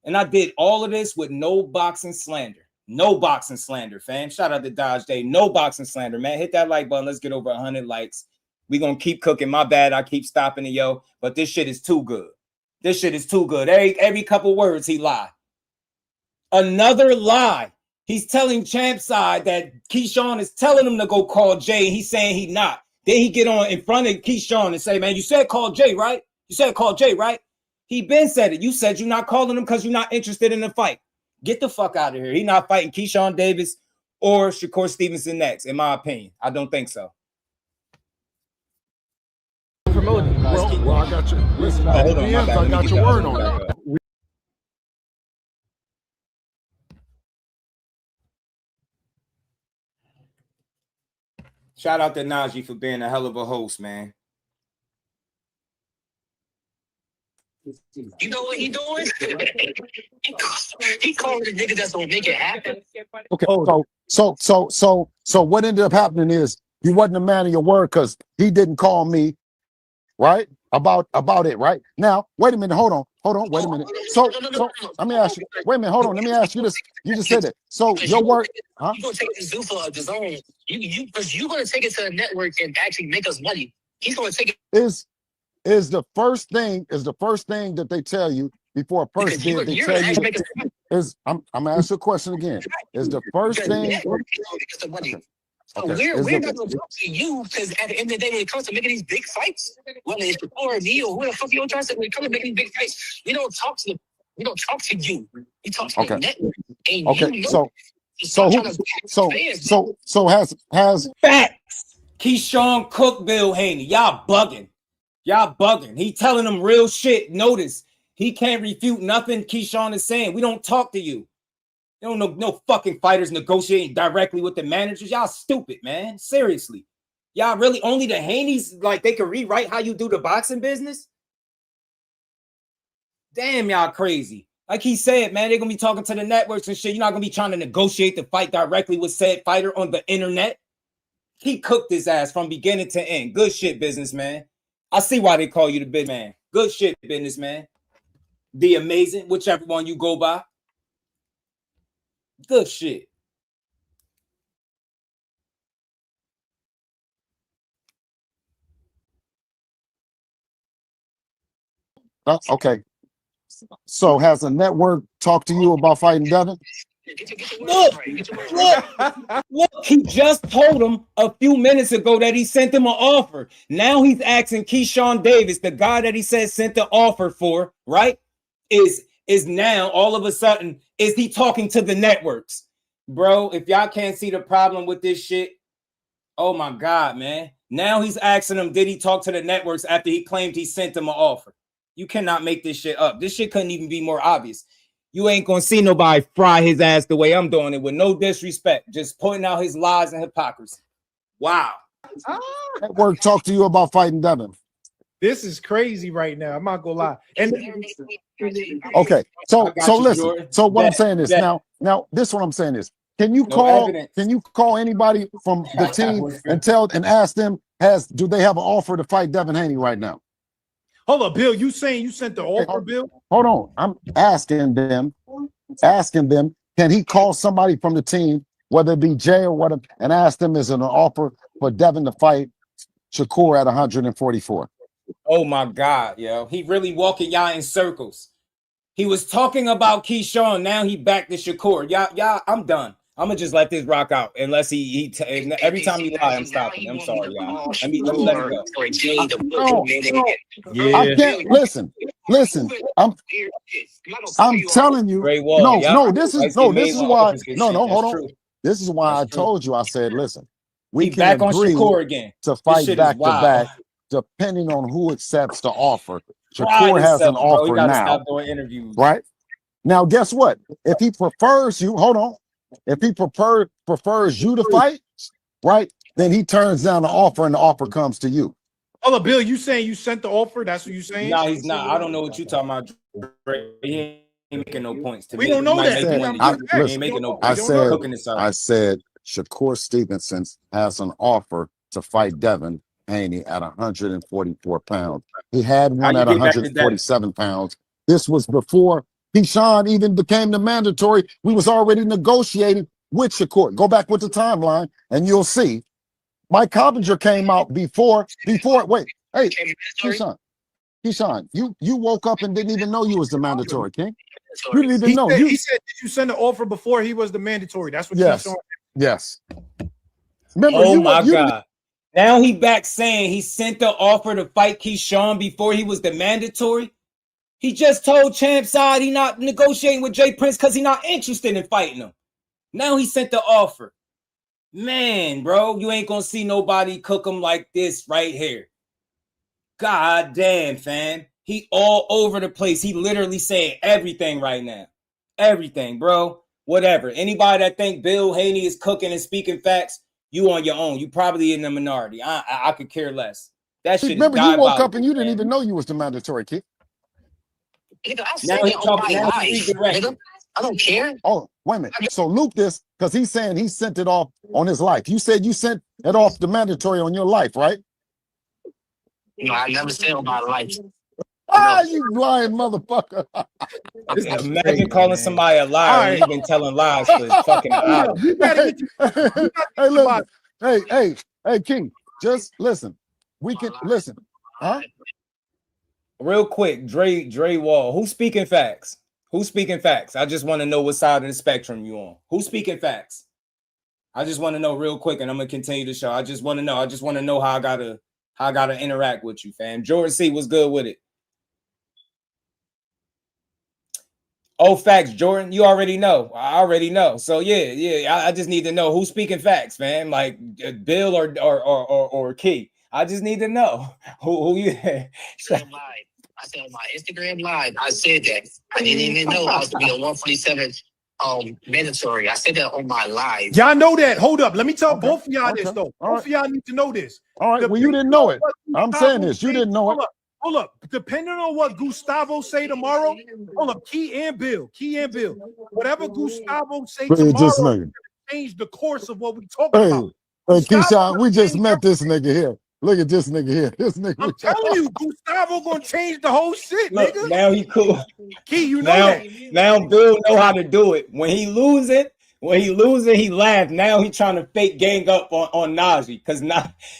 D: And I did all of this with no boxing slander. No boxing slander, fam. Shout out to Dodge Day. No boxing slander, man. Hit that like button. Let's get over 100 likes. We gonna keep cooking. My bad. I keep stopping it, yo. But this shit is too good. This shit is too good. Every couple words he lie. Another lie. He's telling Champ Side that Keyshawn is telling him to go call Jay. He's saying he not. Then he get on in front of Keyshawn and say, man, you said call Jay, right? You said call Jay, right? He been said it. You said you're not calling him because you're not interested in the fight. Get the fuck out of here. He not fighting Keyshawn Davis or Shakur Stevenson next, in my opinion. I don't think so.
C: Promoting. Well, I got you. Listen, I got your word on it.
D: Shout out to Najee for being a hell of a host, man.
R: You know what he doing? He calling the nigga that's gonna make it happen.
C: Okay, so what ended up happening is you wasn't a man of your word because he didn't call me, right? About it, right? Now, wait a minute, hold on, wait a minute. So let me ask you, wait a minute, hold on, let me ask you this. You just said it. So your word, huh?
R: You gonna take it to Zoo for the zone. You gonna take it to the network and actually make us money. He's gonna take it.
C: Is the first thing that they tell you before a person did they tell you is I'm gonna ask you a question again. Is the first thing
R: So we're not gonna talk to you because at the end of the day, when it comes to making these big fights, whether it's or me or who the fuck you trying to say, when it comes to making these big fights, we don't talk to you. We talk to the network. And
C: okay, so has
D: facts. Keyshawn Cook, Bill Haney. Y'all bugging. Y'all bugging. He telling them real shit. Notice he can't refute nothing Keyshawn is saying. We don't talk to you. You don't know no fucking fighters negotiating directly with the managers. Y'all stupid, man. Seriously. Y'all really only the Haneys, like they can rewrite how you do the boxing business? Damn, y'all crazy. Like he said, man, they're gonna be talking to the networks and shit. You're not gonna be trying to negotiate the fight directly with said fighter on the internet. He cooked his ass from beginning to end. Good shit, businessman. I see why they call you the big man. Good shit, businessman. The amazing, whichever one you go by. Good shit.
C: Okay. So has a network talked to you about fighting Devin?
D: Look, he just told him a few minutes ago that he sent him an offer. Now he's asking Keyshawn Davis, the guy that he said sent the offer for, right? Is now all of a sudden, is he talking to the networks? Bro, if y'all can't see the problem with this shit, oh my God, man. Now he's asking him, did he talk to the networks after he claimed he sent him an offer? You cannot make this shit up. This shit couldn't even be more obvious. You ain't gonna see nobody fry his ass the way I'm doing it with no disrespect, just pointing out his lies and hypocrisy. Wow.
C: Network talk to you about fighting Devin.
N: This is crazy right now. I'm not gonna lie. And
C: okay, so listen.
D: Jordan.
C: So what I'm saying is now this is what I'm saying is can you call anybody from the team and ask them do they have an offer to fight Devin Haney right now?
N: Hold up, Bill. You saying you sent the offer, Bill?
C: Hold on. I'm asking them, can he call somebody from the team, whether it be Jay or whatever, and ask them is it an offer for Devin to fight Shakur at 144?
D: Oh my God, yo. He really walking y'all in circles. He was talking about Keyshawn. Now he back to Shakur. Y'all, I'm done. I'm gonna just let this rock out unless every time he lie, I'm stopping. I'm sorry, y'all. Let me let it go.
C: Yeah. I can't listen. I'm telling you. This is why. Hold on. This is why I told you. I said, listen, we can
D: back on
C: agree
D: Shakur again
C: to fight back to back, depending on who accepts the offer. Shakur has an offer now,
D: doing interviews.
C: Right? Now, guess what? If he prefers you, hold on. If he prefers you to fight, right? Then he turns down the offer and the offer comes to you.
N: Hold up, Bill, you saying you sent the offer? That's what you saying?
D: No, he's not. I don't know what you talking about. He ain't making no points to
N: We
D: me.
N: don't know that.
C: He ain't making no points. I said Shakur Stevenson has an offer to fight Devin Haney at 144 pounds. He had one at 147 pounds. This was before Keyshawn even became the mandatory. We was already negotiating with Shakur. Go back with the timeline and you'll see. Mike Coppinger came out before. Wait, hey, Keyshawn, you woke up and didn't even know you was the mandatory, King. You didn't even know.
N: He said, did you send the offer before he was the mandatory? That's what Keyshawn.
C: Yes. Remember,
D: oh my God. Now he back saying he sent the offer to fight Keyshawn before he was the mandatory. He just told Champ Side he not negotiating with Jay Prince because he not interested in fighting him. Now he sent the offer. Man, bro, you ain't gonna see nobody cook him like this right here. God damn, fam. He all over the place. He literally saying everything right now. Everything, bro. Whatever. Anybody that think Bill Haney is cooking and speaking facts, you on your own. You probably in the minority. I could care less. That shit.
C: Remember, you woke up and you didn't even know you was the mandatory, kid.
R: Nigga, I said that on my life, nigga. I don't care.
C: Oh, wait a minute. So Luke this, because he's saying he sent it off on his life. You said you sent it off the mandatory on your life, right?
R: No, I never said on my life.
C: You lying motherfucker.
D: Imagine calling somebody a liar and you've been telling lies for fucking an hour.
C: Hey, listen. Hey, King, just listen. We can listen. Huh?
D: Real quick, Dre Wall. Who's speaking facts? Who's speaking facts? I just want to know what side of the spectrum you on. Who's speaking facts? I just want to know real quick, and I'm gonna continue the show. I just want to know. I just want to know how I gotta interact with you, fam. Jordan C was good with it. Oh, facts, Jordan. You already know. I already know. So yeah. I just need to know who's speaking facts, fam. Like Bill or Key. I just need to know who you.
R: I said on my Instagram live, I said that. I didn't even know I was to be a 147 mandatory. I said that on my live.
N: Y'all know that. Hold up. Let me tell both of y'all this, though. Both of y'all need to know this.
C: All right. Well, you didn't know it. I'm saying this. You didn't know it.
N: Hold up. Depending on what Gustavo say tomorrow, hold up. Key and Bill. Whatever Gustavo say tomorrow, change the course of what we talk about.
C: Hey, Keyshawn, we just met this nigga here. Look at this nigga here. This nigga.
N: I'm telling you, Gustavo gonna change the whole shit,
D: Look,
N: nigga.
D: Now he cool.
N: Key, you know that.
D: Now Bill know how to do it. When he losing, he laugh. Now he trying to fake gang up on Najee. Cause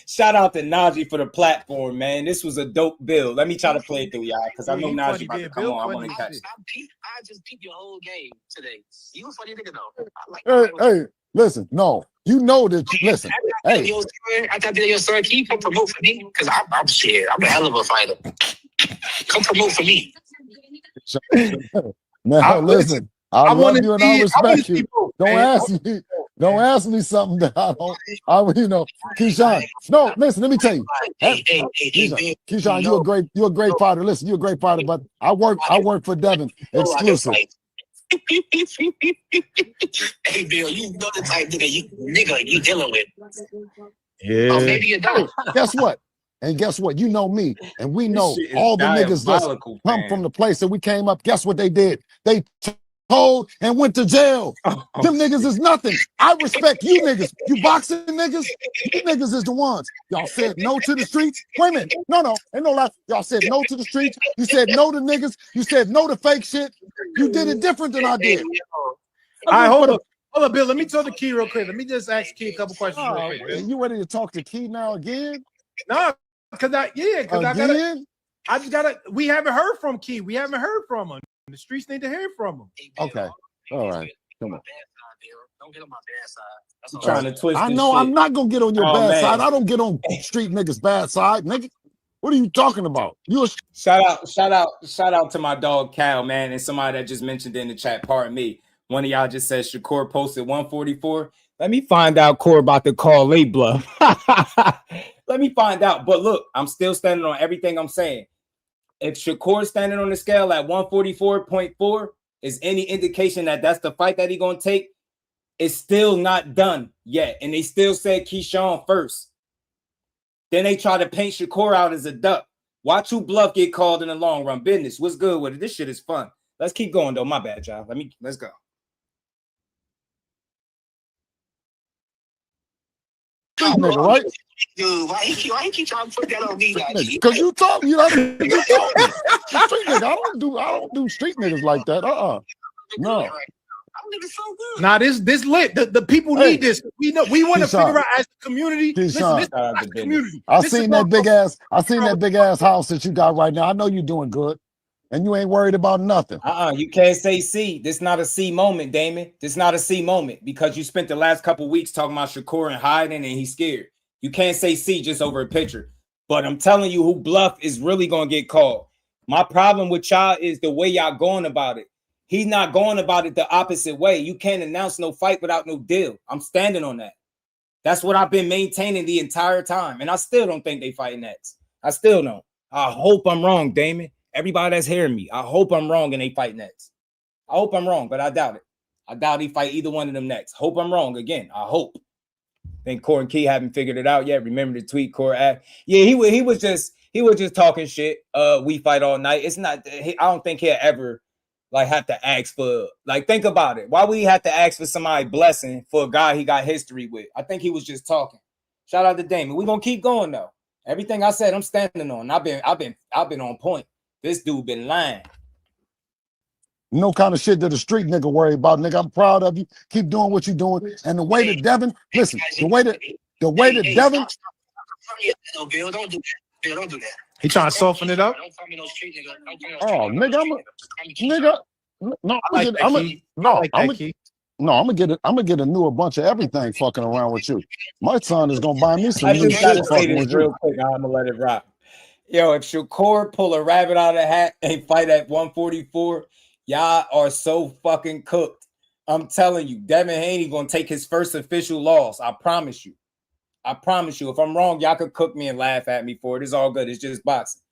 D: shout out to Najee for the platform, man. This was a dope build. Let me try to play it through y'all, cause I know Najee about to come on. I want to catch it.
R: I just peeped your whole game today. You a funny nigga though.
C: Hey, listen, no. You know that you listen. Hey,
R: I thought your story. Can you come promote for me? Because I'm scared. I'm a hell of a fighter. Come promote for me.
C: Now listen, I love you and I respect you. Don't ask me something that Keyshawn. No, listen, let me tell you. Keyshawn, you're a great fighter. Listen, you're a great fighter, but I work for Devin exclusive.
R: Hey Bill, you know the type nigga you dealing with.
C: Yeah.
R: Oh, maybe you don't.
C: Guess what? And guess what? You know me, and we know all the niggas that come from the place that we came up. Guess what they did? They told and went to jail. Them niggas is nothing. I respect you niggas. You boxing niggas, you niggas is the ones. Y'all said no to the streets. Wait a minute. No, ain't no lie. Y'all said no to the streets. You said no to niggas. You said no to fake shit. You did it different than I did.
N: All right, hold up, Bill. Let me tell the Key real quick. Let me just ask Key a couple questions real quick. Bill.
C: You ready to talk to Key now again?
N: No, we haven't heard from Key. We haven't heard from him. The streets need to hear from him.
C: Okay. All right. Come on.
R: Don't get on my bad side.
D: I'm trying to twist.
C: I know
D: shit.
C: I'm not gonna get on your bad side. I don't get on street niggas' bad side, nigga. What are you talking about?
D: Shout out to my dog Cal, man, and somebody that just mentioned in the chat. Pardon me. One of y'all just said Shakur posted 144. Let me find out Core about to call late bluff. Let me find out. But look, I'm still standing on everything I'm saying. If Shakur's standing on the scale at 144.4, is any indication that that's the fight that he gonna take, it's still not done yet. And they still said Keyshawn first. Then they try to paint Shakur out as a duck. Watch who bluff get called in the long run. Business. What's good with it? This shit is fun. Let's keep going though. My bad, y'all. Let's go.
C: Nigga, right?
R: Dude, why he keep trying to put that on me?
C: Because you talk, you know, you talk. Street nigga, I don't do street niggas like that. No.
N: Nah, this lit. The people need this. We want to figure out as a community. Listen, this is community.
C: I seen that big ass house that you got right now. I know you're doing good, and you ain't worried about nothing.
D: You can't say C. This not a C moment, Damon. This not a C moment because you spent the last couple weeks talking about Shakur and hiding, and he's scared. You can't say C just over a picture. But I'm telling you, who bluff is really gonna get called. My problem with y'all is the way y'all going about it. He's not going about it the opposite way. You can't announce no fight without no deal. I'm standing on that. That's what I've been maintaining the entire time. And I still don't think they fight next. I still don't. I hope I'm wrong, Damon. Everybody that's hearing me, I hope I'm wrong and they fight next. I hope I'm wrong, but I doubt it. I doubt he fight either one of them next. Hope I'm wrong again. I hope. Think Core and Key haven't figured it out yet. Remember the tweet Core at? Yeah, he was just talking shit. We fight all night. It's not. I don't think he'll ever like have to ask for, like, think about it. Why would he have to ask for somebody's blessing for a guy he got history with? I think he was just talking. Shout out to Damon. We're gonna keep going though. Everything I said, I'm standing on. I've been on point. This dude been lying.
C: No kind of shit that a street nigga worry about, nigga. I'm proud of you. Keep doing what you're doing. And the way that Devin, listen, the way that Devin.
R: Bill, don't do that. Bill, don't do that.
N: He trying to soften it up.
C: Oh, nigga, I'm gonna get a new bunch of everything fucking around with you. My son is gonna buy me some new shit fucking with you.
D: Real quick, I'm gonna let it rock. Yo, if Shakur pull a rabbit out of the hat and fight at 144, y'all are so fucking cooked. I'm telling you, Devin Haney gonna take his first official loss. I promise you. I promise you. If I'm wrong, y'all could cook me and laugh at me for it. It's all good. It's just boxing.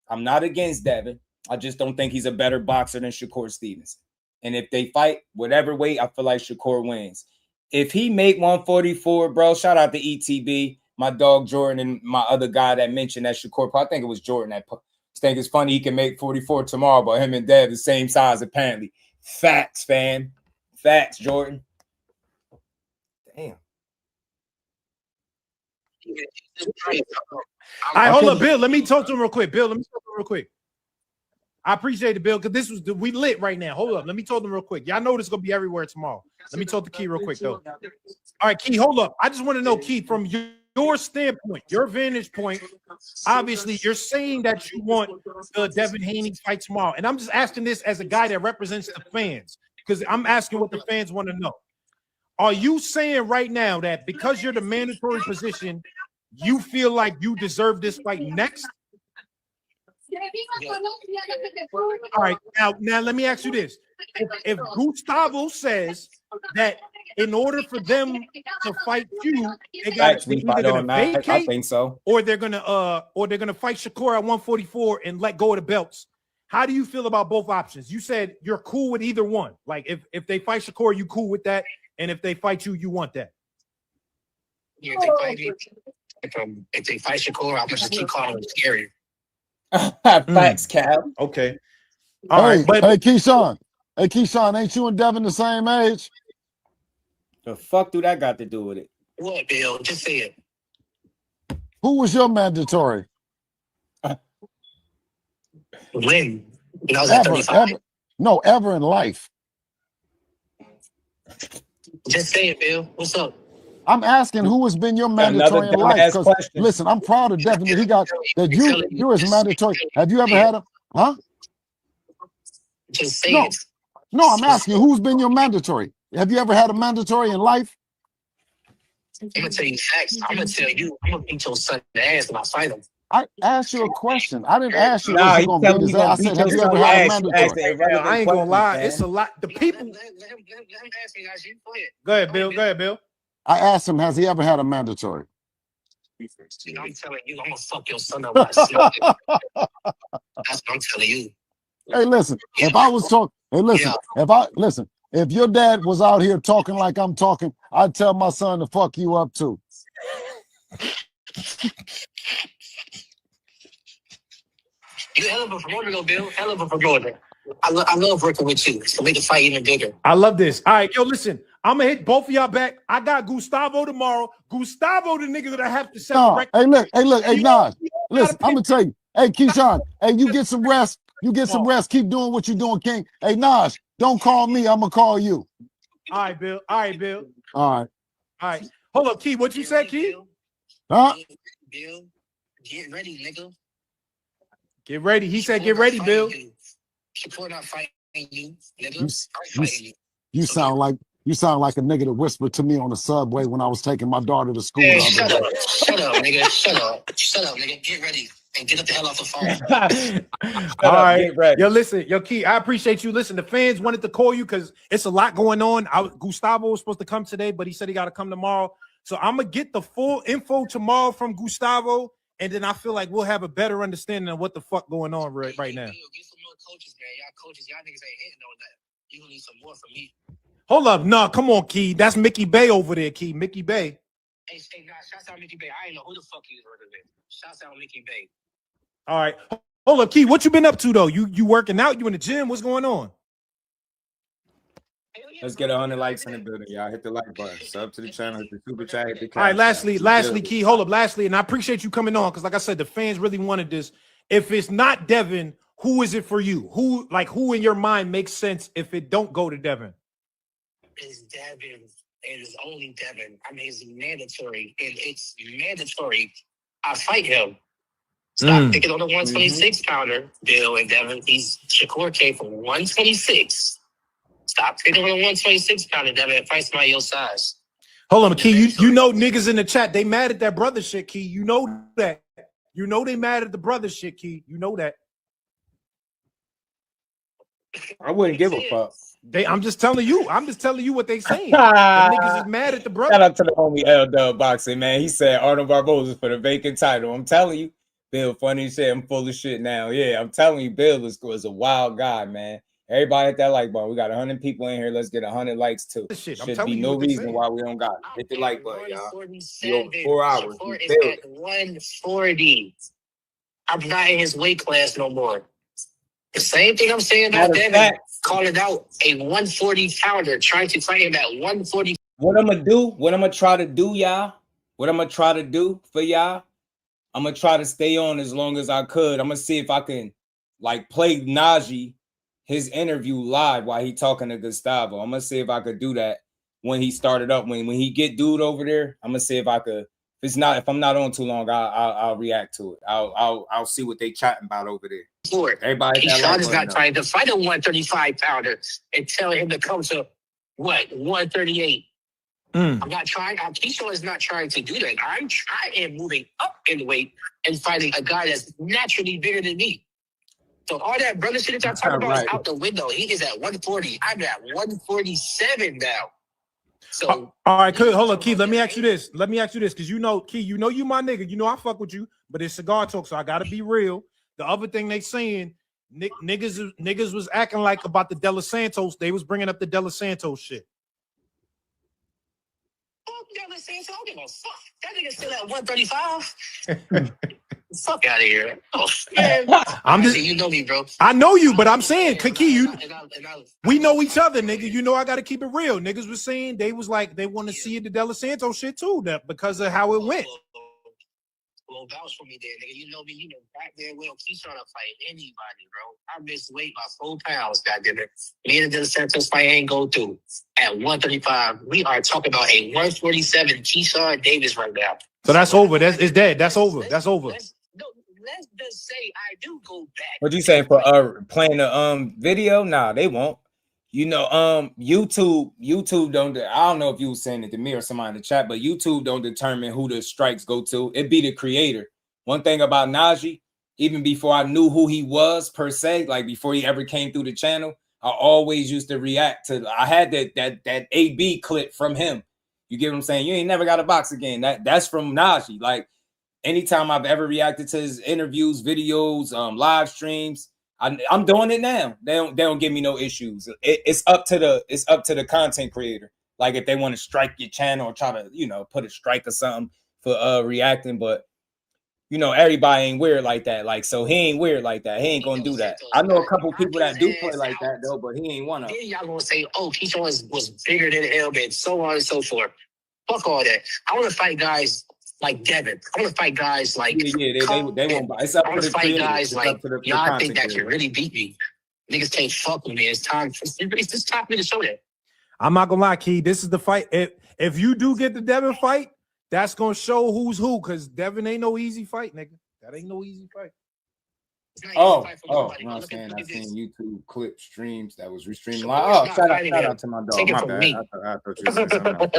D: I'm not against Devin. I just don't think he's a better boxer than Shakur Stevenson. And if they fight whatever weight, I feel like Shakur wins. If he make 144, bro, shout out to ETB, my dog Jordan, and my other guy that mentioned that Shakur. I think it was Jordan that think it's funny he can make 44 tomorrow, but him and Dev the same size apparently. Facts, fam. Facts, Jordan. Damn.
N: All right, hold up, Bill. Let me talk to him real quick. I appreciate it, Bill, because we lit right now. Hold up. Let me talk to him real quick. Y'all know this is gonna be everywhere tomorrow. Let me talk to Key real quick, though. All right, Key, hold up. I just want to know, Key, from your standpoint, your vantage point, obviously you're saying that you want the Devin Haney fight tomorrow. And I'm just asking this as a guy that represents the fans, because I'm asking what the fans want to know. Are you saying right now that because you're the mandatory position, you feel like you deserve this fight next? All right, now let me ask you this. If Gustavo says that in order for them to fight you, they got to either gonna vacate,
D: I think so,
N: or they're gonna fight Shakur at 144 and let go of the belts. How do you feel about both options? You said you're cool with either one. Like if they fight Shakur, you cool with that, and if they fight you, you want that.
R: Yeah, if they fight Shakur, I'm gonna just keep calling him scary.
D: Facts, Cal.
N: Okay.
C: All right, hey, Keyshawn, ain't you and Devin the same age?
D: The fuck do that got to do with it?
R: What, Bill? Just say it.
C: Who was your mandatory?
R: When? When I was at 35.
C: Ever in life.
R: Just say it, Bill. What's up?
C: I'm asking who has been your mandatory in life. Because listen, I'm proud of Devin that he got that you're his mandatory. Have you ever had him? Huh?
R: Just say it.
C: No, I'm asking who's been your mandatory. Have you ever had a mandatory in life?
R: I'm gonna tell you facts. I'm gonna tell you. I'm gonna beat your son in the ass when I fight him.
C: I asked you a question. I didn't ask you was you gonna beat his ass. I said, have you ever had a mandatory?
N: I ain't gonna lie. It's a lot. The people.
R: Let him ask me, guys.
N: Go ahead, Bill. Go ahead, Bill.
C: I asked him, has he ever had a mandatory?
R: I'm telling you, I'm gonna fuck your son up myself. That's what I'm telling you.
C: Hey, listen, if I was talking, Hey, listen, if your dad was out here talking like I'm talking, I'd tell my son to fuck you up too.
R: You hell of a promoter, though, Bill. Hell of a promoter. I love working with you. So make the fight even bigger.
N: I love this. All right, yo, listen. I'm gonna hit both of y'all back. I got Gustavo tomorrow. Gustavo, the nigga that I have to set the record.
C: Hey, Nas. Listen, I'm gonna tell you. Hey, Keyshawn. Hey, you get some rest. You get some rest. Keep doing what you're doing, King. Hey, Nas, don't call me. I'm gonna call you.
N: All right, Bill. All right, Bill.
C: All right.
N: All right. Hold up, Key. What you said, Key?
C: Huh?
R: Bill, get ready, nigga.
N: Get ready. He said, get ready, Bill.
R: Shakur not fighting you, nigga. I'm fighting you.
C: You sound like a nigga that whispered to me on the subway when I was taking my daughter to school.
R: Hey, shut up, nigga. Shut up, nigga. Get ready and get up the hell off the phone.
N: All right. Yo, listen, yo, Key, I appreciate you. Listen, the fans wanted to call you because it's a lot going on. Gustavo was supposed to come today, but he said he got to come tomorrow. So I'm going to get the full info tomorrow from Gustavo, and then I feel like we'll have a better understanding of what the fuck going on right now.
R: Get some more coaches, man. Y'all niggas ain't hitting on that. You gonna need some more from me.
N: Hold up. Nah, come on, Key. That's Mickey Bay over there, Key. Mickey Bay.
R: Hey, nah, shouts out Mickey Bay. I ain't know who the fuck he is working with. Shouts out Mickey Bay.
N: All right. Hold up, Key. What you been up to, though? You working out? You in the gym? What's going on?
D: Let's get 100 likes in the building, y'all. Hit the like button. Sub to the channel. Hit the super chat. Hit the
N: All right, lastly, Key, hold up. Lastly, and I appreciate you coming on because, like I said, the fans really wanted this. If it's not Devin, who is it for you? Who in your mind makes sense if it don't go to Devin?
R: It's Devin. It is only Devin. I mean, it's mandatory. It's mandatory. I fight him. Stop picking on the 126 pounder, Bill and Devin. Shakur came from 126. Stop picking on the 126 pounder, Devin, and fight somebody your size.
N: Hold on, Key. You know niggas in the chat, they mad at that brother shit, Key. You know that. You know they mad at the brother shit, Key. You know that.
D: I wouldn't give a fuck.
N: I'm just telling you. I'm just telling you what they saying. The niggas is mad at the brother.
D: Shout out to the homie L Dub Boxing, man. He said Arnold Barboza for the vacant title. I'm telling you, Bill, funny you said I'm full of shit now. Yeah, I'm telling you, Bill is a wild guy, man. Everybody hit that like button. We got 100 people in here. Let's get 100 likes too.
N: Should
D: be no reason why we don't got it. Hit the like button, y'all.
R: Over
D: 4 hours.
R: Shakur is at 140. I'm not in his weight class no more. The same thing I'm saying about Devin, calling out a 140 pounder, trying to fight him at 140.
D: What I'm gonna do, what I'm gonna try to do, y'all, what I'm gonna try to do for y'all, I'm gonna try to stay on as long as I could. I'm gonna see if I can like play Najee his interview live while he talking to Gustavo. I'm gonna see if I could do that when he started up. When he get dude over there, I'm gonna see if I could. If I'm not on too long, I'll react to it. I'll see what they chatting about over there. Everybody,
R: Keyshawn is not trying to fight a 135 pounder and tell him to come to what 138. I'm not trying. Keyshawn is not trying to do that. I am moving up in weight and fighting a guy that's naturally bigger than me. So all that brother shit that y'all talking about is out the window. He is at 140. I'm at 147 now. So
N: all right, hold up, Key. Let me ask you this, because you know, Key, you my nigga. You know I fuck with you, but it's cigar talk, so I gotta be real. The other thing they saying, niggas was acting like about the De Los Santos. They was bringing up the De Los Santos shit.
R: De Los Santos, I don't give a fuck. That nigga still at 135. Fuck out of here. Oh, man. You know me, bro.
N: I know you, but I'm saying, Key, we know each other, nigga. You know I gotta keep it real. Niggas was saying they was like they want to see the De Los Santos shit too, that because of how it went.
R: Well, vouch for me there, nigga. You know me, you know back there, Will. Keep trying to fight anybody, bro. I missed weight by 4 pounds, goddammit. Me and the De Los Santos fight ain't go through. At 135, we are talking about a 147 Keyshawn Davis right now.
N: So that's over. It's dead. That's over. That's over.
R: Let's just say I do go back.
D: What you saying for playing the video? Nah, they won't. You know, YouTube don't. I don't know if you were saying it to me or somebody in the chat, but YouTube don't determine who the strikes go to. It be the creator. One thing about Najee, even before I knew who he was per se, like before he ever came through the channel, I always used to react to. I had that AB clip from him. You get what I'm saying? You ain't never got a box again. That's from Najee. Like anytime I've ever reacted to his interviews, videos, live streams, I'm doing it now. They don't give me no issues. It's up to the content creator. Like if they want to strike your channel or try to, put a strike or something for reacting, but everybody ain't weird like that. Like, so he ain't weird like that. He ain't gonna do that. I know a couple people that do play like that though, but he ain't one of them.
R: Then y'all gonna say, oh, Keyshawn was bigger than him and so on and so forth. Fuck all that. I want to fight guys like Devin. I want to fight guys like
D: they won't. It's up
R: I
D: to
R: want
D: the
R: to fight
D: creator.
R: guys
D: It's
R: like
D: up to the
R: y'all
D: content
R: think that
D: creator.
R: can really beat me. Niggas can't fuck with me. It's time. It's just time for me to show that.
N: I'm not gonna lie, Key. This is the fight. If you do get the Devin fight, that's gonna show who's who. Cause Devin ain't no easy fight, nigga. That ain't no easy fight.
D: Oh, I'm saying I seen YouTube clip streams that was restreamed live. Oh, shout out to my dog.
R: Take it
D: My
R: from
D: bad.
R: me.
D: I thought you were saying something else.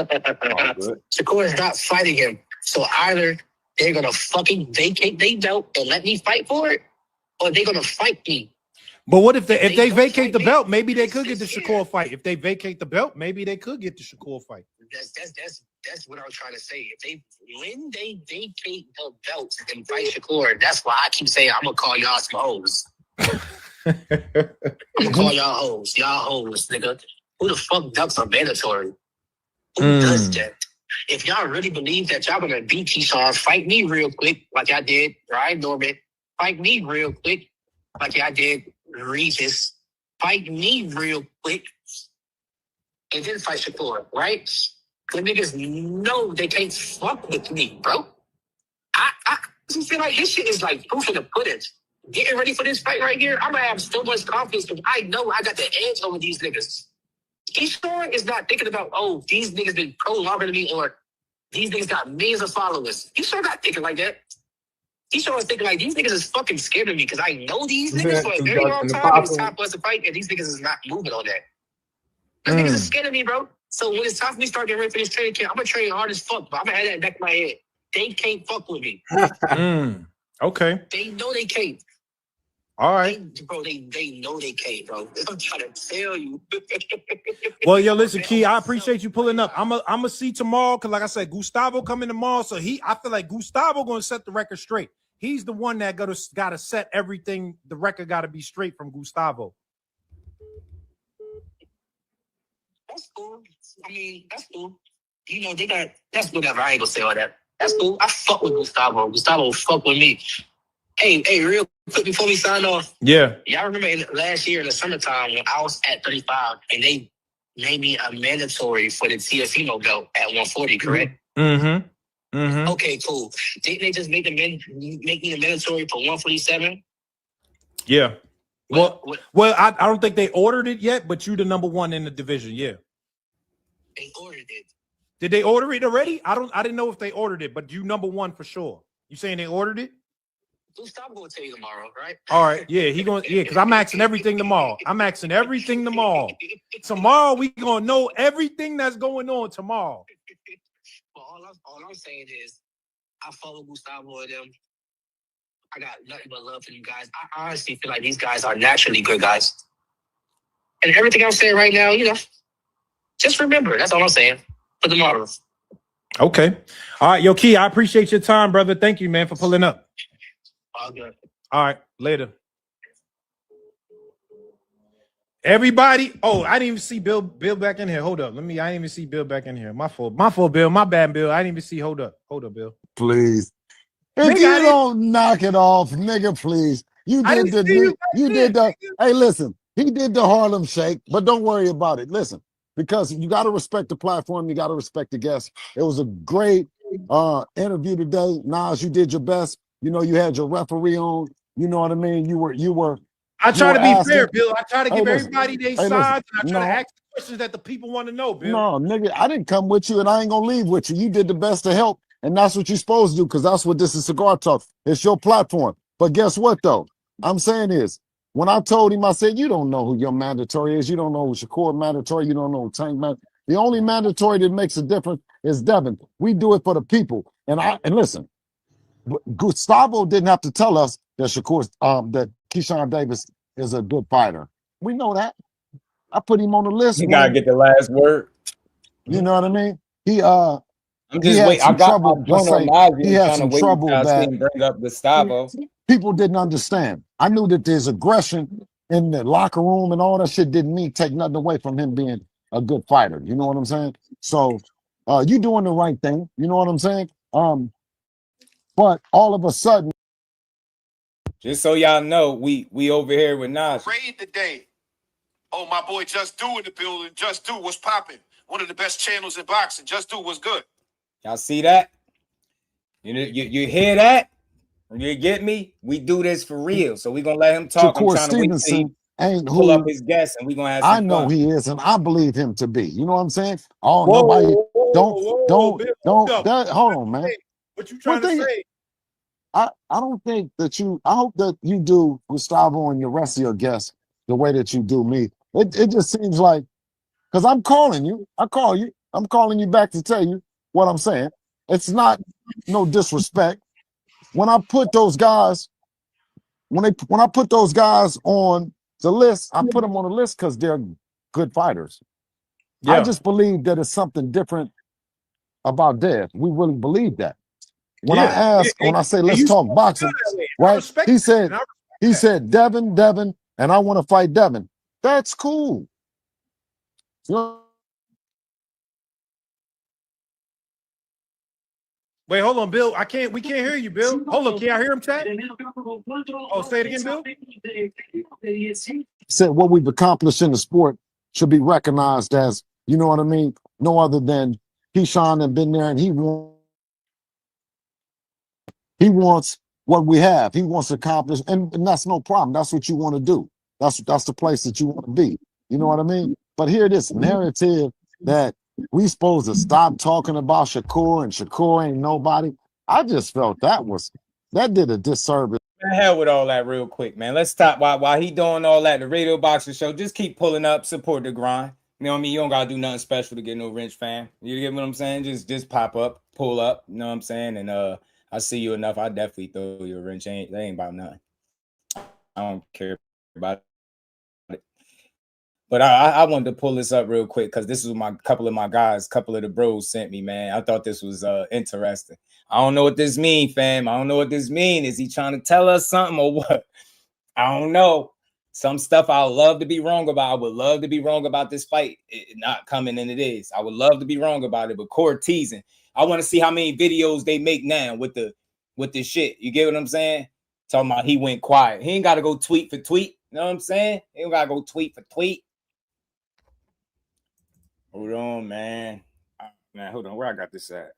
D: Oh, good.
R: Shakur is not fighting him. So either they're gonna fucking vacate their belt and let me fight for it, or they're gonna fight me.
N: But what if they vacate the belt? Maybe they could get the Shakur fight. If they vacate the belt, maybe they could get the Shakur fight.
R: That's what I was trying to say. When they vacate the belt and fight Shakur, that's why I keep saying I'm gonna call y'all some hoes. I'm gonna call y'all hoes. Y'all hoes, nigga. Who the fuck ducks are mandatory? Who does that? If y'all really believe that y'all gonna beat Keyshawn, fight me real quick, like I did, Ryan Norman. Fight me real quick, like I did, Regis. Fight me real quick, and then fight Shakur, right? The niggas know they can't fuck with me, bro. I just feel like this shit is like proof of the pudding. Getting ready for this fight right here, I'm gonna have so much confidence because I know I got the edge over these niggas. Keyshawn is not thinking about, oh, these niggas been pro longer than me or these niggas got millions of followers. Keyshawn not thinking like that. Keyshawn is thinking like, these niggas is fucking scared of me because I know these niggas for a very long time. And it's time for us to fight, and these niggas is not moving on that. These niggas is scared of me, bro. So when it's time for me to start getting ready for this training camp, I'm gonna train hard as fuck, but I'm gonna have that in the back of my head. They can't fuck with me.
N: Okay.
R: They know they can't.
N: All right.
R: They know they can't, bro. I'm trying to tell you.
N: Well, yo, listen, Key, I appreciate you pulling up. I'm a see tomorrow because, like I said, Gustavo coming tomorrow. So I feel like Gustavo gonna set the record straight. He's the one that gotta set everything. The record gotta be straight from Gustavo.
R: That's cool. I mean, that's cool. That's whatever. I ain't gonna say all that. That's cool. I fuck with Gustavo. Gustavo fuck with me. Hey, real quick before we sign off.
N: Yeah.
R: Y'all remember last year in the summertime when I was at 35 and they made me a mandatory for the TFino belt at 140, correct? Okay, cool. Didn't they just make me the mandatory for 147?
N: Yeah. Well, I don't think they ordered it yet, but you the number one in the division. Yeah.
R: They ordered it.
N: Did they order it already? I didn't know if they ordered it, but you number one for sure. You saying they ordered it?
R: Gustavo gonna tell you tomorrow, right?
N: All right. Yeah, because I'm asking everything tomorrow. Tomorrow we gonna know everything that's going on tomorrow.
R: Well, all I'm saying is I follow Gustavo and them. I got nothing but love for you guys. I honestly feel like these guys are naturally good guys. And everything I'm saying right now, just remember. That's all I'm saying. For tomorrow.
N: Okay. All right, yo, Key, I appreciate your time, brother. Thank you, man, for pulling up.
R: All good.
N: All right, later. Everybody. Oh, I didn't even see Bill back in here. Hold up. I didn't even see Bill back in here. My fault, Bill. My bad, Bill. I didn't even see. Hold up, Bill.
C: Please. If you don't knock it off, nigga, please. You did the hey, listen, he did the Harlem Shake, but don't worry about it. Listen, because you got to respect the platform, you got to respect the guests. It was a great interview today. Nas, you did your best. You had your referee on. You know what I mean? You were
N: I try to be fair, Bill. I try to give
C: listen,
N: everybody their side, and I try to ask the questions that the people want to know, Bill.
C: No, nigga, I didn't come with you, and I ain't gonna leave with you. You did the best to help, and that's what you're supposed to do, because that's what this is Cigar Talk. It's your platform. But guess what, though? I'm saying is, when I told him, I said, you don't know who your mandatory is. You don't know who Shakur mandatory. You don't know who Tank mandatory. The only mandatory that makes a difference is Devin. We do it for the people. And listen, Gustavo didn't have to tell us that that Keyshawn Davis is a good fighter. We know that. I put him on the list.
D: You gotta get the last word.
C: You know what I mean?
D: I'm just waiting. I got my joint on Nazi. I'm trying to wait until I see him bring up Gustavo.
C: people didn't understand. I knew that there's aggression in the locker room and all that shit didn't mean take nothing away from him being a good fighter. You know what I'm saying? So you doing the right thing. You know what I'm saying? But all of a sudden,
D: just so y'all know, we over here with Nas.
J: Raid today. Oh, my boy Just Do in the building. Just Do, what's popping? One of the best channels in boxing. Just Do, what's good?
D: Y'all see that? You hear that? You get me? We do this for real. So we're gonna let him talk. I'm
C: Shakur
D: trying to wait till he
C: ain't
D: pull up
C: who
D: his guests and we're gonna have
C: I
D: some
C: know
D: fun.
C: he is, and I believe him to be. You know what I'm saying? Oh,
N: Whoa,
C: nobody
N: Bill, hold up.
C: hold on, man.
N: What you trying to say?
C: I don't think that I hope that you do Gustavo and the rest of your guests the way that you do me. It just seems like, because I'm calling you. I call you. I'm calling you back to tell you what I'm saying. It's not no disrespect. When I put those guys, when I put those guys on the list, I put them on the list because they're good fighters.
N: Yeah.
C: I just believe that it's something different about Dev. We really believe that. When I say let's talk boxing, right? He said Devin, and I want to fight Devin. That's cool. You know?
N: Wait, hold on, Bill. We can't hear you, Bill. Hold on, can I hear him chat? Oh, say it again, Bill.
C: Said what we've accomplished in the sport should be recognized as, you know what I mean? No other than Keyshawn and been there, and he wants what we have. He wants to accomplish, and that's no problem. That's what you want to do. That's the place that you want to be. You know what I mean? But here this narrative that we supposed to stop talking about Shakur and Shakur ain't nobody. I just felt that did a disservice.
D: Hell with all that real quick, man. Let's stop while he doing all that. The Radio Boxer Show, just keep pulling up, support the grind. You know what I mean? You don't gotta do nothing special to get no wrench fan. You get what I'm saying? Just pop up, pull up. You know what I'm saying? And I see you enough. I definitely throw you a wrench. That ain't about nothing. I don't care about it. But I wanted to pull this up real quick because this is what couple of the bros sent me, man. I thought this was interesting. I don't know what this mean, fam. I don't know what this mean. Is he trying to tell us something or what? I don't know. Some stuff I love to be wrong about. I would love to be wrong about this fight not coming, and it is. I would love to be wrong about it, but Cord teasing. I want to see how many videos they make now with this shit. You get what I'm saying? Talking about he went quiet. He ain't got to go tweet for tweet. You know what I'm saying? He don't got to go tweet for tweet. Hold on, man. Man, hold on. Where I got this at?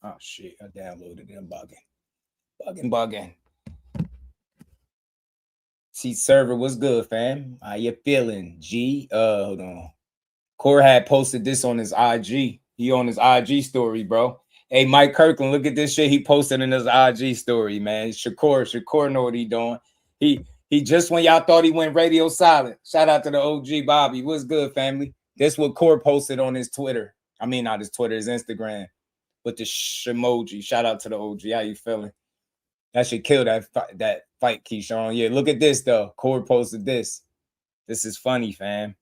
D: Oh, shit. I downloaded it. I'm bugging. See, server, what's good, fam? How you feeling, G? Hold on. Core had posted this on his IG. He on his IG story, bro. Hey, Mike Kirkland, look at this shit he posted in his IG story, man. Shakur know what he doing. He just when y'all thought he went radio silent. Shout out to the OG Bobby. What's good, family? This what Core posted on his Twitter. I mean, not his Twitter, his Instagram. With the emoji. Shout out to the OG. How you feeling? That should kill that fight, Keyshawn. Yeah, look at this, though. Core posted this. This is funny, fam.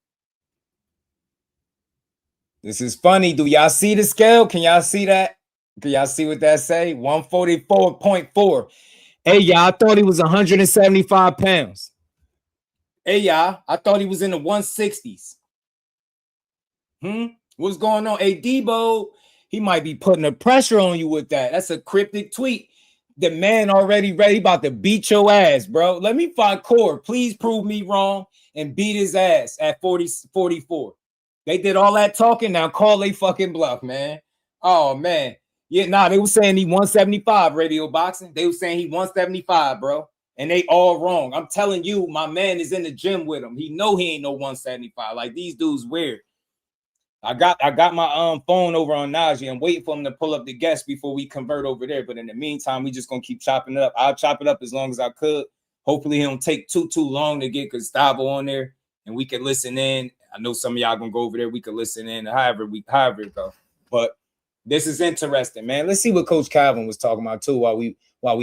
D: This is funny. Do y'all see the scale? Can y'all see that? Can y'all see what that say? 144.4. Hey, y'all, I thought he was 175 pounds. Hey, y'all, I thought he was in the 160s. What's going on? Hey, Debo, he might be putting the pressure on you with that. That's a cryptic tweet. The man already ready, about to beat your ass, bro. Let me find Core. Please prove me wrong and beat his ass at 44. They did all that talking. Now call they fucking bluff, man. Oh, man. Yeah, they were saying he 175 radio boxing. They were saying he 175, bro. And they all wrong. I'm telling you, my man is in the gym with him. He know he ain't no 175. Like, these dudes weird. I got my phone over on Najee. I'm waiting for him to pull up the guest before we convert over there. But in the meantime, we just gonna keep chopping it up. I'll chop it up as long as I could. Hopefully, he don't take too long to get Gustavo on there, and we can listen in. I know some of y'all gonna go over there. We can listen in, however it go. But this is interesting, man. Let's see what Coach Calvin was talking about too while we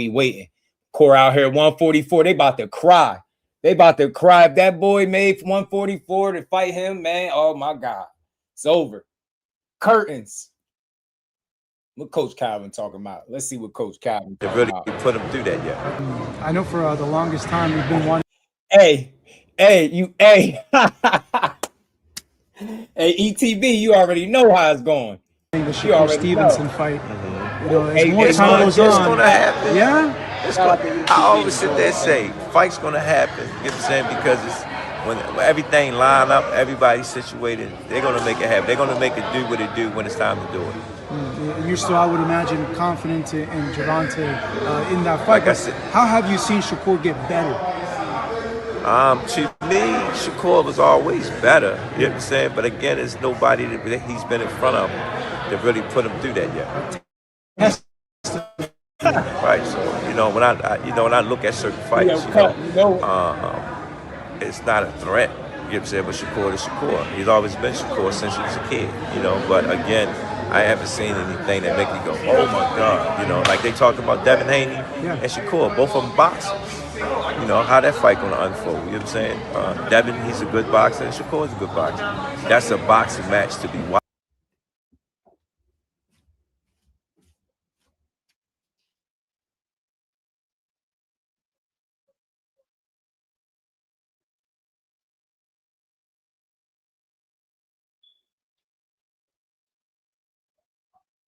D: waiting. Core out here 144. They about to cry. If that boy made 144 to fight him, man. Oh my God. It's over. Curtains. What Coach Calvin talking about? Let's see what Coach Calvin
T: to
D: talking
T: really
D: about.
T: put him through that yet.
U: I know for the longest time we've been wanting.
D: Hey, hey. Hey, ETB, you already know how it's going.
U: The
D: You
U: Shakur
D: already
U: Stevenson
D: know.
U: fight. You know, as more time goes
T: It's
U: on,
T: gonna happen.
U: yeah.
T: I always sit there and say, fight's gonna happen. You know what I'm saying? Because it's when everything line up, everybody's situated, they're gonna make it happen. They're gonna make it do what it do when it's time to do it.
U: You're still, I would imagine, confident in Gervonta in that fight.
T: Like I said,
U: how have you seen Shakur get better?
T: To me, Shakur was always better. You know what I'm saying? But again, it's nobody that he's been in front of to really put him through that yet. Right. So when I look at certain fights, it's not a threat. You know what I'm saying? But Shakur is Shakur. He's always been Shakur since he was a kid. But again, I haven't seen anything that make me go, oh my God. Like they talk about Devin Haney and Shakur, both of them boxers. How that fight gonna unfold. You know what I'm saying? Devin, he's a good boxer, and Shakur's a good boxer. That's a boxing match to be watched.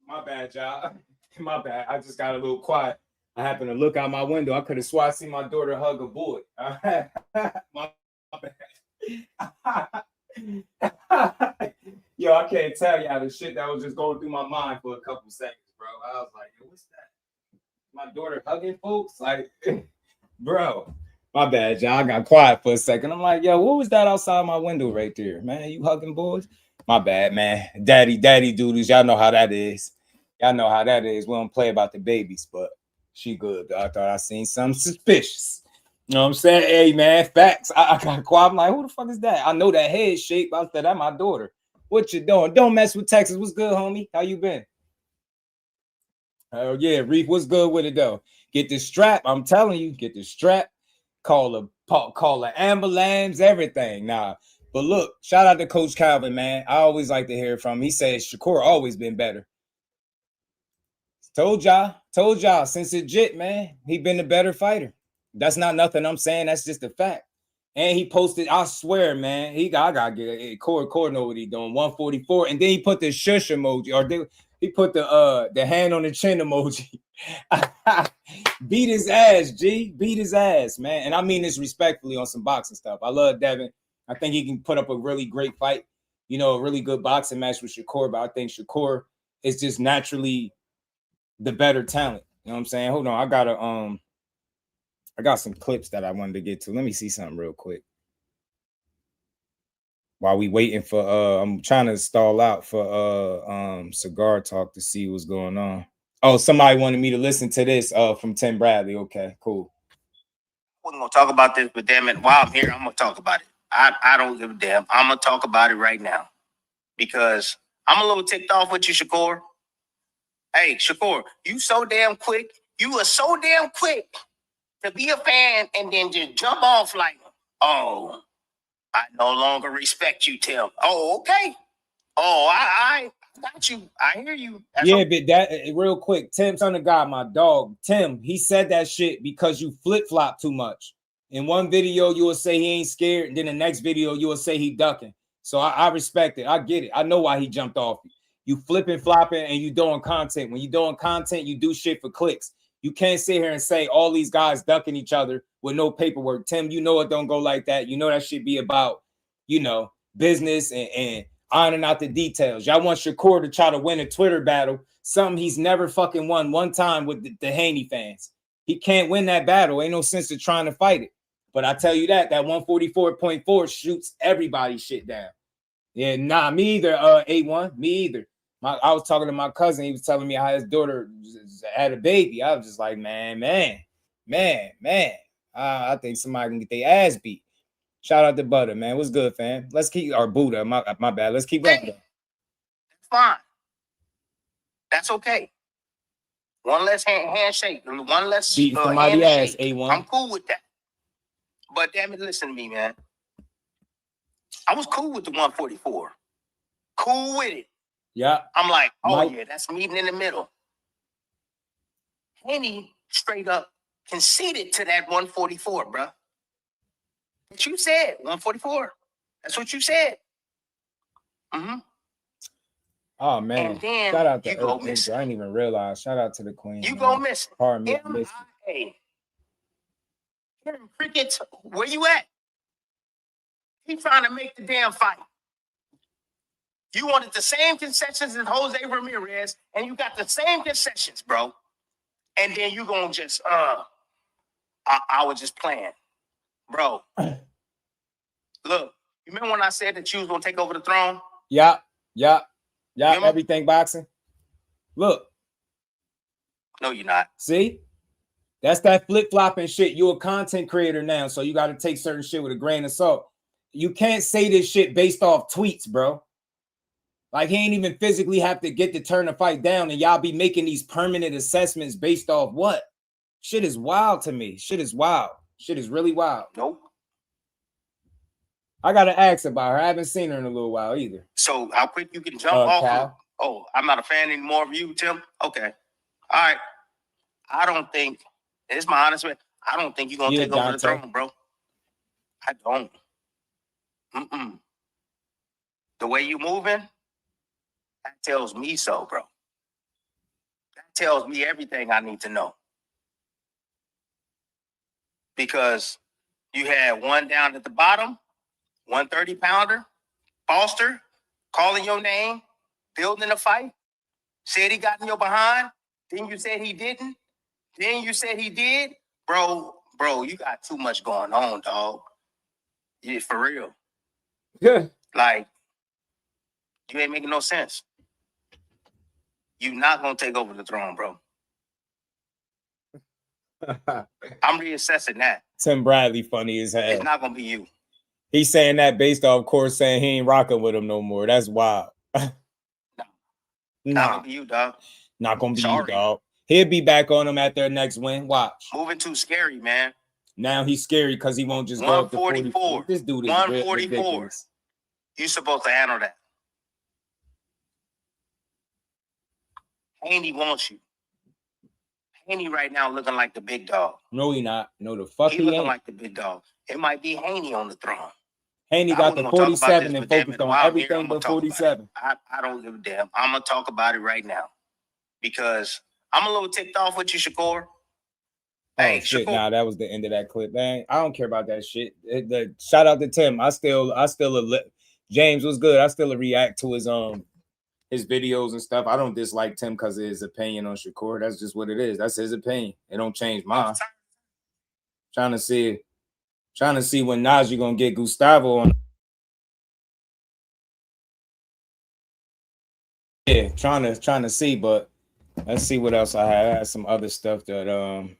D: My bad, y'all. My bad. I just got a little quiet. I happened to look out my window. I could have swore I seen my daughter hug a boy. My bad. Yo, I can't tell y'all the shit that was just going through my mind for a couple seconds, bro. I was like, yo, what's that? My daughter hugging folks? Like, bro. My bad, y'all. I got quiet for a second. I'm like, yo, what was that outside my window right there? Man, you hugging boys? My bad, man. Daddy doodles. Y'all know how that is. Y'all know how that is. We don't play about the babies, but she good. I thought I seen something suspicious. You know what I'm saying? Hey, man, facts. I got quiet. I'm like, who the fuck is that? I know that head shape. I said, that's my daughter. What you doing? Don't mess with Texas. What's good, homie? How you been? Oh, yeah, Reef, what's good with it, though? Get the strap. I'm telling you, get the strap. Call the ambulance, everything. Nah. But look, shout out to Coach Calvin, man. I always like to hear from him. He says Shakur always been better. Told y'all since legit, man. He been the better fighter. That's not nothing I'm saying. That's just a fact. And he posted, I swear, man. I gotta get it. Core know what he doing. 144. And then he put the shush emoji, or he put the hand on the chin emoji. Beat his ass, G. Beat his ass, man. And I mean this respectfully on some boxing stuff. I love Devin. I think he can put up a really great fight. A really good boxing match with Shakur. But I think Shakur is just naturally the better talent. You know what I'm saying? Hold on. I got some clips that I wanted to get to. Let me see something real quick. While we waiting for I'm trying to stall out for Cigar Talk to see what's going on. Oh, somebody wanted me to listen to this from Tim Bradley. Okay, cool.
V: We're gonna talk about this, but damn it, while I'm here, I'm gonna talk about it. I don't give a damn. I'm gonna talk about it right now because I'm a little ticked off with you, Shakur. Hey, Shakur, you so damn quick. You are so damn quick to be a fan and then just jump off like, oh, I no longer respect you, Tim. Oh, okay. Oh, I got you. I hear you. That's
D: yeah, but that real quick, Tim, son of God, my dog, Tim, he said that shit because you flip-flop too much. In one video, you will say he ain't scared, and then the next video, you will say he ducking. So I respect it. I get it. I know why he jumped off. You flipping, flopping, and you doing content. When you doing content, you do shit for clicks. You can't sit here and say all these guys ducking each other with no paperwork. Tim, you know it don't go like that. You know that should be about, business and ironing out the details. Y'all want Shakur to try to win a Twitter battle, something he's never fucking won one time with the Haney fans. He can't win that battle. Ain't no sense to trying to fight it. But I tell you that 144.4 shoots everybody's shit down. Yeah, nah, me either, A1, me either. I was talking to my cousin. He was telling me how his daughter had a baby. I was just like, man. I think somebody can get their ass beat. Shout out to Butter, man. What's good, fam? Let's keep our Buddha. My bad. Let's keep going.
V: fine. That's okay. One less handshake, one less
D: beating somebody ass,
V: handshake.
D: A1.
V: I'm cool with that. But damn it, listen to me, man. I was cool with the 144. Cool with it.
D: Yeah.
V: I'm like, oh
D: Mike.
V: yeah, that's meeting in the middle. Haney straight up conceded to that 144, bro. But you said 144. That's what you said. Mm-hmm.
D: Oh man!
V: And then
D: Shout out to
V: you go
D: Earth
V: missing.
D: I didn't even realize. Shout out to the Queen.
V: You
D: man.
V: go missing.
D: Pardon me. I missed it.
V: MIA. Crickets, where you at? He trying to make the damn fight. You wanted the same concessions as Jose Ramirez, and you got the same concessions, bro. And then you gonna just I was just playing, bro. Look, you remember when I said that you was gonna take over the throne?
D: Yeah. Everything boxing. Look.
V: No, you're not.
D: See, that's that flip flopping shit. You're a content creator now, so you got to take certain shit with a grain of salt. You can't say this shit based off tweets, bro. Like, he ain't even physically have to get to turn the fight down, and y'all be making these permanent assessments based off what? Shit is wild to me. Shit is wild. Shit is really wild.
V: Nope.
D: I gotta ask about her. I haven't seen her in a little while either.
V: So how quick you can jump off?
D: Cal.
V: Oh, I'm not a fan anymore of you, Tim. Okay. All right. I don't think, it's my honest way, I don't think you're gonna take over the throne, bro. I don't. The way you moving, that tells me so, bro. That tells me everything I need to know. Because you had one down at the bottom, 130-pounder, Foster, calling your name, building a fight, said he got in your behind, then you said he didn't, then you said he did. Bro, you got too much going on, dog. Yeah, for real.
D: Yeah.
V: Like, you ain't making no sense. You not gonna take over the throne, bro. I'm reassessing that.
D: Tim Bradley funny as hell.
V: It's not gonna be you.
D: He's saying that based off course saying he ain't rocking with him no more. That's wild.
V: Not gonna be you, dog.
D: Not gonna be you, dog. He'll be back on him at their next win. Watch.
V: Moving too scary, man.
D: Now he's scary because he won't just go up to 44. This dude is
V: 144.
D: ridiculous.
V: You supposed to handle that. Haney wants you. Haney right now looking like the big dog.
D: No, he not. No, the fuck
V: He
D: he
V: looking
D: ain't.
V: like the big dog. It might be Haney on the throne.
D: Haney got the 47 and focused on everything but 47.
V: I don't give a damn. I'm going to talk about it right now. Because I'm a little ticked off with you, Shakur.
D: Hey, shit, nah, that was the end of that clip, man. I don't care about that shit. Shout out to Tim. James was good. I still react to his videos and stuff. I don't dislike Tim because of his opinion on Shakur. That's just what it is. That's his opinion. It don't change mine. Trying to see when Najee gonna get Gustavo on. Yeah, trying to see, but let's see what else I had. I had some other stuff that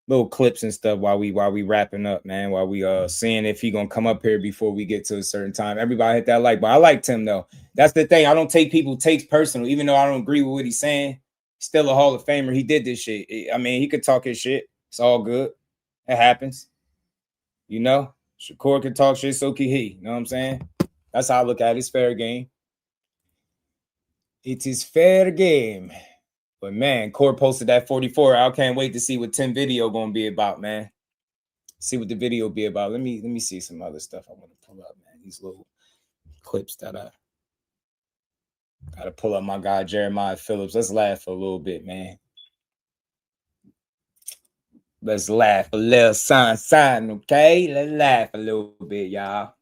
D: little clips and stuff while we wrapping up, man. While we seeing if he gonna come up here before we get to a certain time. Everybody hit that like, but I like Tim though. That's the thing. I don't take people takes personal, even though I don't agree with what he's saying. Still a Hall of Famer. He did this shit. I mean, he could talk his shit. It's all good. It happens. You know, Shakur can talk shit, so can he. You know what I'm saying? That's how I look at it. It's fair game. It is fair game. But man, Core posted that 44. I can't wait to see what Tim video gonna be about, man. See what the video be about. Let me see some other stuff I want to pull up, man. These little clips that I gotta pull up. My guy Jeremiah Phillips. Let's laugh for a little bit, man. Let's laugh a little sign, okay? Let's laugh a little bit, y'all.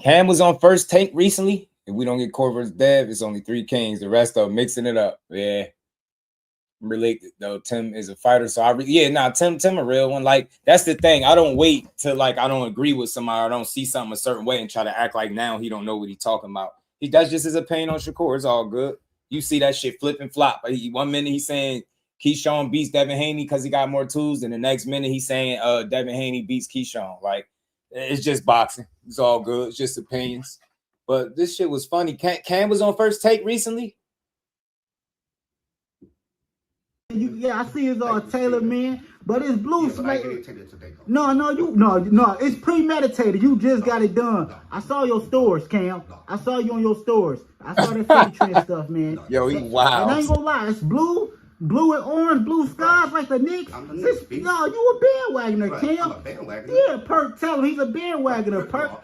D: Cam was on First Take recently. If we don't get Core versus Dev, it's only 3 kings. The rest of them mixing it up. Yeah. I'm related though. Tim is a fighter. So Tim a real one. Like, that's the thing. I don't wait till I don't agree with somebody or I don't see something a certain way and try to act like now he don't know what he's talking about. That's just his opinion on Shakur. It's all good. You see that shit flip and flop. 1 minute he's saying Keyshawn beats Devin Haney because he got more tools, and the next minute he's saying Devin Haney beats Keyshawn. Like, it's just boxing. It's all good. It's just opinions. But this shit was funny. Cam was on First Take recently.
H: Yeah, I see it's all Taylor man, But it's blue. No. It's premeditated. You just got it done. I saw your stores, Cam. I saw you on your stores. I saw that City Trend stuff, man.
D: Yo, he wild.
H: And I ain't gonna lie, it's blue and orange, blue skies like the Knicks. No, you a bandwagoner, Cam. Yeah, Perk, tell him he's a bandwagoner. Perk.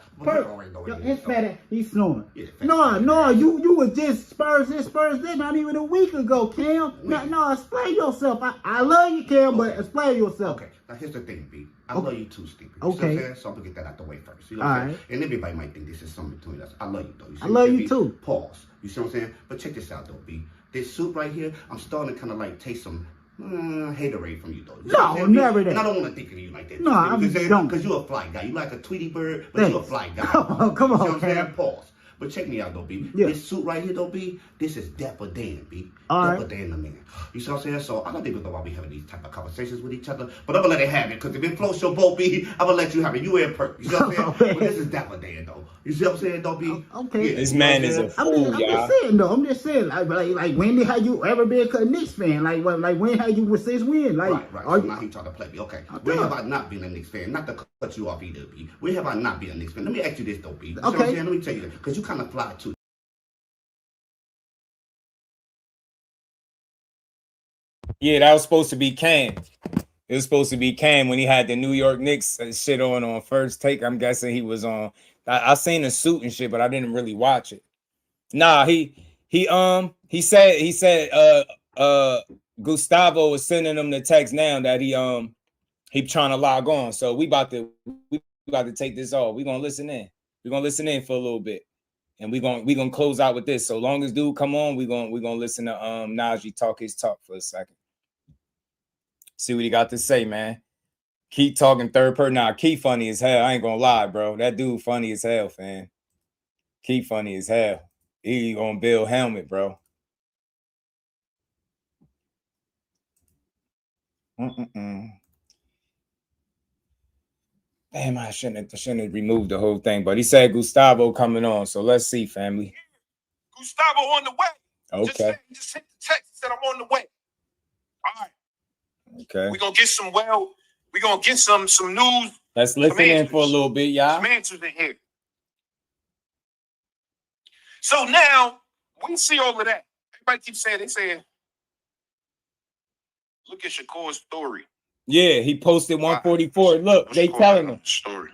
H: His fat, he's snoring. No, you was just Spurs this, Spurs that, not even a week ago, Cam. No, explain yourself. I love you, Cam, but explain yourself.
L: Okay, now here's the thing, B. I love you too, Stevie.
H: Okay.
L: So I'm gonna get that out the way first. You know what I'm saying? And everybody might think this is something between us. I love you though.
H: I love you too.
L: Pause. You see what I'm saying? But check this out though, B. This suit right here, I'm starting to kind of like taste some haterade from you though.
H: No, never that.
L: And I don't want to think of you like that.
H: No, I don't.
L: Because you're a fly guy. You like a Tweety bird, but you're a fly guy.
H: Oh, come on,
L: you know what I'm saying?
H: Cam.
L: Pause. But check me out though, B.
H: Yeah.
L: This suit right here though, B. This is Dapper Dan, B. Dapper Dan the man. You see what I'm saying? So I don't even know why we having these type of conversations with each other. But I'm gonna let it happen because if it floats your boat, B, I'm gonna let you have it. You in Perk. You see what I'm saying? But this is Dapper Dan though. You see what I'm saying, though, B?
H: Okay.
D: This man is a fool,
H: I'm just saying, like when have you ever been a Knicks fan? Like when have you with 6 wins? Like,
L: right. So now he trying to play me. Okay. When have I not been a Knicks fan? Not to cut you off either, B. When have I not been a Knicks fan? Let me ask you this though, B. You see what I'm saying? Let me tell you this, because you kind of fly too.
D: Yeah, that was supposed to be Cam. It was supposed to be Cam when he had the New York Knicks shit on First Take. I'm guessing he was on. I seen the suit and shit, but I didn't really watch it. Nah, he said Gustavo was sending him the text now that he trying to log on. So we about to take this off. We're gonna listen in. We're gonna listen in for a little bit. And we're gonna close out with this. So long as dude come on, we're gonna listen to Najee talk his talk for a second. See what he got to say, man. Keep talking third person. Nah, Key funny as hell. I ain't gonna lie, bro. That dude funny as hell, fam. Key funny as hell. He gonna build helmet, bro. Damn, I shouldn't have removed the whole thing, but he said Gustavo coming on. So let's see, family.
J: Gustavo on the way.
D: Okay.
J: Just hit the text that I'm on the way. All right.
D: Okay.
J: We're gonna get some news.
D: Let's listen in for a little bit, y'all.
J: Some answers in here. So now we see all of that. Everybody keeps saying, look at Shakur's story.
D: Yeah, he posted 144. Look, they telling him.
J: Story.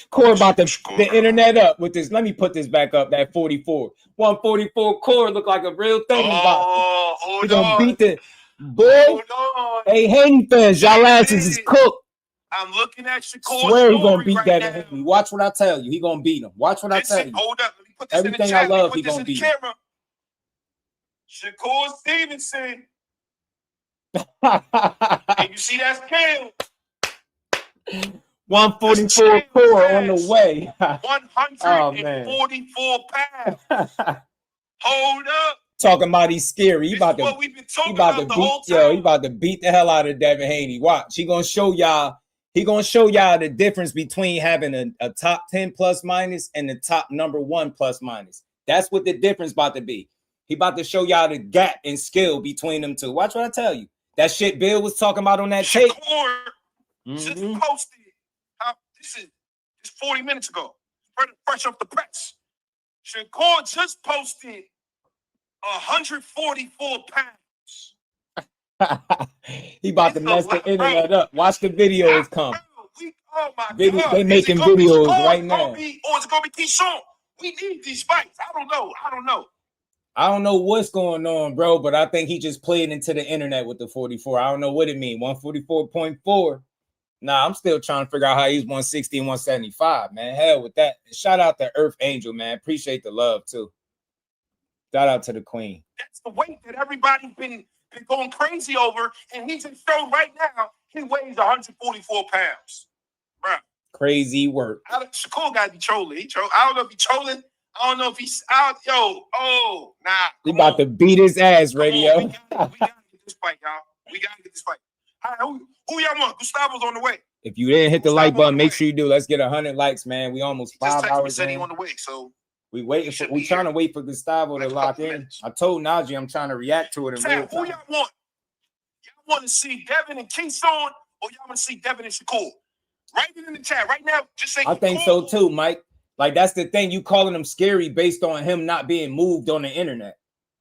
D: Core about the internet up with this. Let me put this back up. That 44. 144 Core look like a real thing. He gonna beat the boy. Hey, Haney fans, y'all asses is cooked.
J: I'm looking at Shakur's
D: Swear he gonna beat
J: right
D: that.
J: now.
D: Watch what I tell you. He gonna beat him. Watch what I tell you.
J: Hold up. Let me put this
D: Everything
J: in the chat.
D: I love, he gonna beat him.
J: Shakur Stevenson. And you see that's Cam.
D: 144 Core on the way.
J: 144 pounds. Hold up.
D: Talking about he's scary. He about to beat the hell out of Devin Haney. Watch. He gonna show y'all the difference between having a top 10 plus minus and the top number 1 plus minus. That's what the difference about to be. He about to show y'all the gap in skill between them two. Watch what I tell you. That shit Bill was talking about on that tape.
J: Just posted. This is 40 minutes ago. Fresh off the press. Shakur just posted 144 pounds.
D: He about to mess the internet up. Watch the videos come.
J: Oh my God.
D: They making videos right now.
J: Or is it gonna be Keyshawn? We need these fights. I don't know.
D: I don't know what's going on, bro, but I think he just played into the internet with the 44. I don't know what it means. 144.4. Nah, I'm still trying to figure out how he's 160 and 175, man. Hell with that. Shout out to Earth Angel, man. Appreciate the love, too. Shout out to the queen.
J: That's the weight that everybody's been going crazy over, and he just showed right now he weighs 144 pounds. Bro.
D: Crazy work.
J: Shakur got to be trolling. I don't know if he's trolling. I don't know if he's out.
D: He about to beat his ass, radio.
J: We gotta get this fight, y'all. We gotta get this fight. All right, who y'all want? Gustavo's on the way.
D: If you didn't hit the like button, make sure you do. Let's get 100 likes, man. We almost 5 hours in.
J: He on the way, so
D: we trying to wait for Gustavo to lock in. I told Najee I'm trying to react to it.
J: Who y'all want? Y'all want to see Devin and Keyshawn, or y'all want to see Devin and Shakur? Write it in the chat right now. Just say.
D: I think so too, Mike. Like that's the thing. You calling him scary based on him not being moved on the internet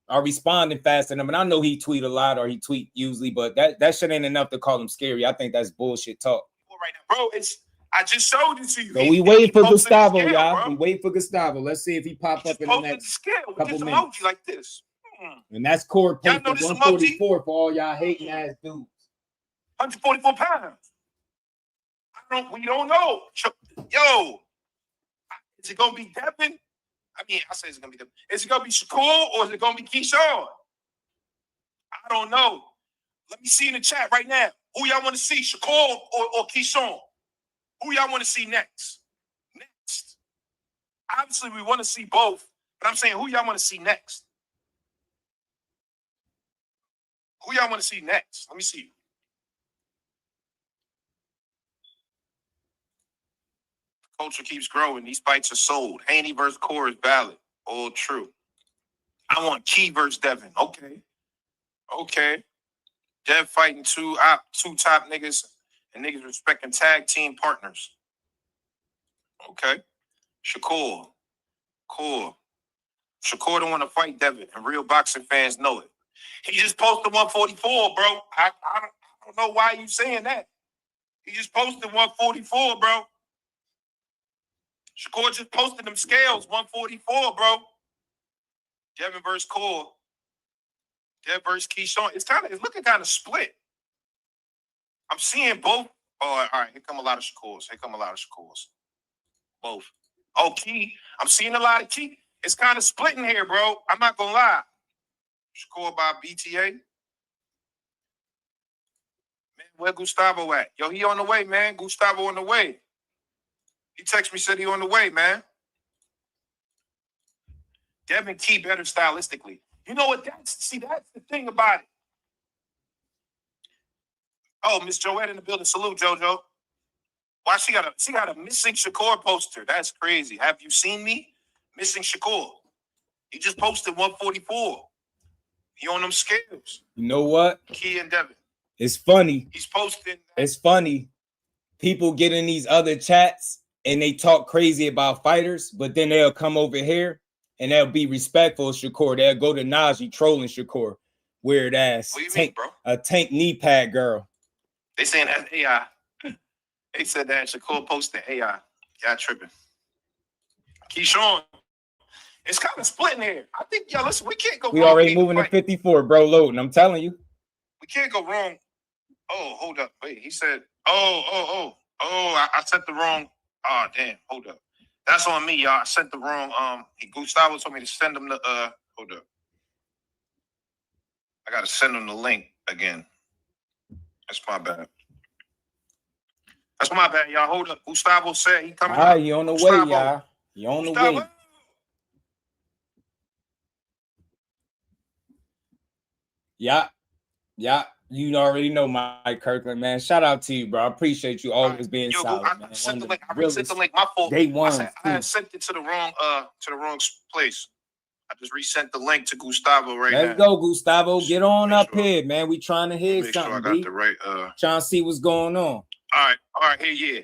D: or responding fast enough. And I know he tweet a lot or he tweet usually, but that shit ain't enough to call him scary. I think that's bullshit talk.
J: Right now, bro, I just showed it to you.
D: So we waiting for Gustavo, y'all. We waiting for Gustavo. Let's see if he pop up in the next couple minutes.
J: Like this.
D: And that's Core posted 144 for all y'all hating ass dudes.
J: 144 pounds. We don't know. Yo, is it gonna be Devin? I mean, I say it's gonna be Devin. Is it gonna be Shakur or is it gonna be Keyshawn? I don't know. Let me see in the chat right now. Who y'all want to see, Shakur or Keyshawn? Who y'all want to see next? Next. Obviously, we want to see both, but I'm saying who y'all want to see next? Who y'all want to see next? Let me see. Culture keeps growing. These fights are sold. Haney versus Core is valid. All true. I want Key versus Devin. Okay. Dev fighting two top niggas and niggas respecting tag team partners. Okay. Shakur. Cool. Shakur don't want to fight Devin, and real boxing fans know it. He just posted 144, bro. I don't know why you saying that. He just posted 144, bro. Shakur just posted them scales, 144, bro. Devin versus Core. Dev versus Keyshawn. It's looking kind of split. I'm seeing both. Oh, all right. Here come a lot of Shakurs. Both. Oh, Key. I'm seeing a lot of Key. It's kind of splitting here, bro. I'm not gonna lie. Shakur by BTA. Man, where Gustavo at? Yo, he on the way, man. Gustavo on the way. He texted me, said he on the way, man. Devin Key better stylistically. You know what? That's the thing about it. Oh, Miss Joette in the building. Salute, JoJo. Why she got a missing Shakur poster? That's crazy. Have you seen me? Missing Shakur. He just posted 144. He on them scales.
D: You know what?
J: Key and Devin.
D: It's funny.
J: He's posting.
D: It's funny. People get in these other chats and they talk crazy about fighters, but then they'll come over here and they'll be respectful of Shakur. They'll go to Najee trolling Shakur. Weird ass.
J: What do you mean, bro?
D: A tank knee pad girl.
J: They saying that's AI. They said that Shakur posted AI. Y'all tripping. Keyshawn. It's kind of splitting here. I think, yo, listen, we can't go wrong.
D: We already moving to 54, bro, loading. I'm telling you.
J: We can't go wrong. Oh, hold up. Wait, he said, I sent the wrong. Oh, damn, hold up. That's on me, y'all. I sent the wrong. Gustavo told me to send him the, hold up. I got to send him the link again. That's my bad. That's my bad, y'all. Hold up. Gustavo said he coming.
D: All right, you on the way, y'all. You on the way. Yeah. You already know Mike Kirkland, man. Shout out to you, bro. I appreciate you always being solid, man.
J: I sent the link. My fault.
D: Day one.
J: I sent it to the wrong place. I just resent the link to Gustavo right now.
D: Let's go, Gustavo. Get on up here, man. We trying to hear something.
J: Sure I got the right.
D: Trying to see what's going on.
J: All right. Here, yeah.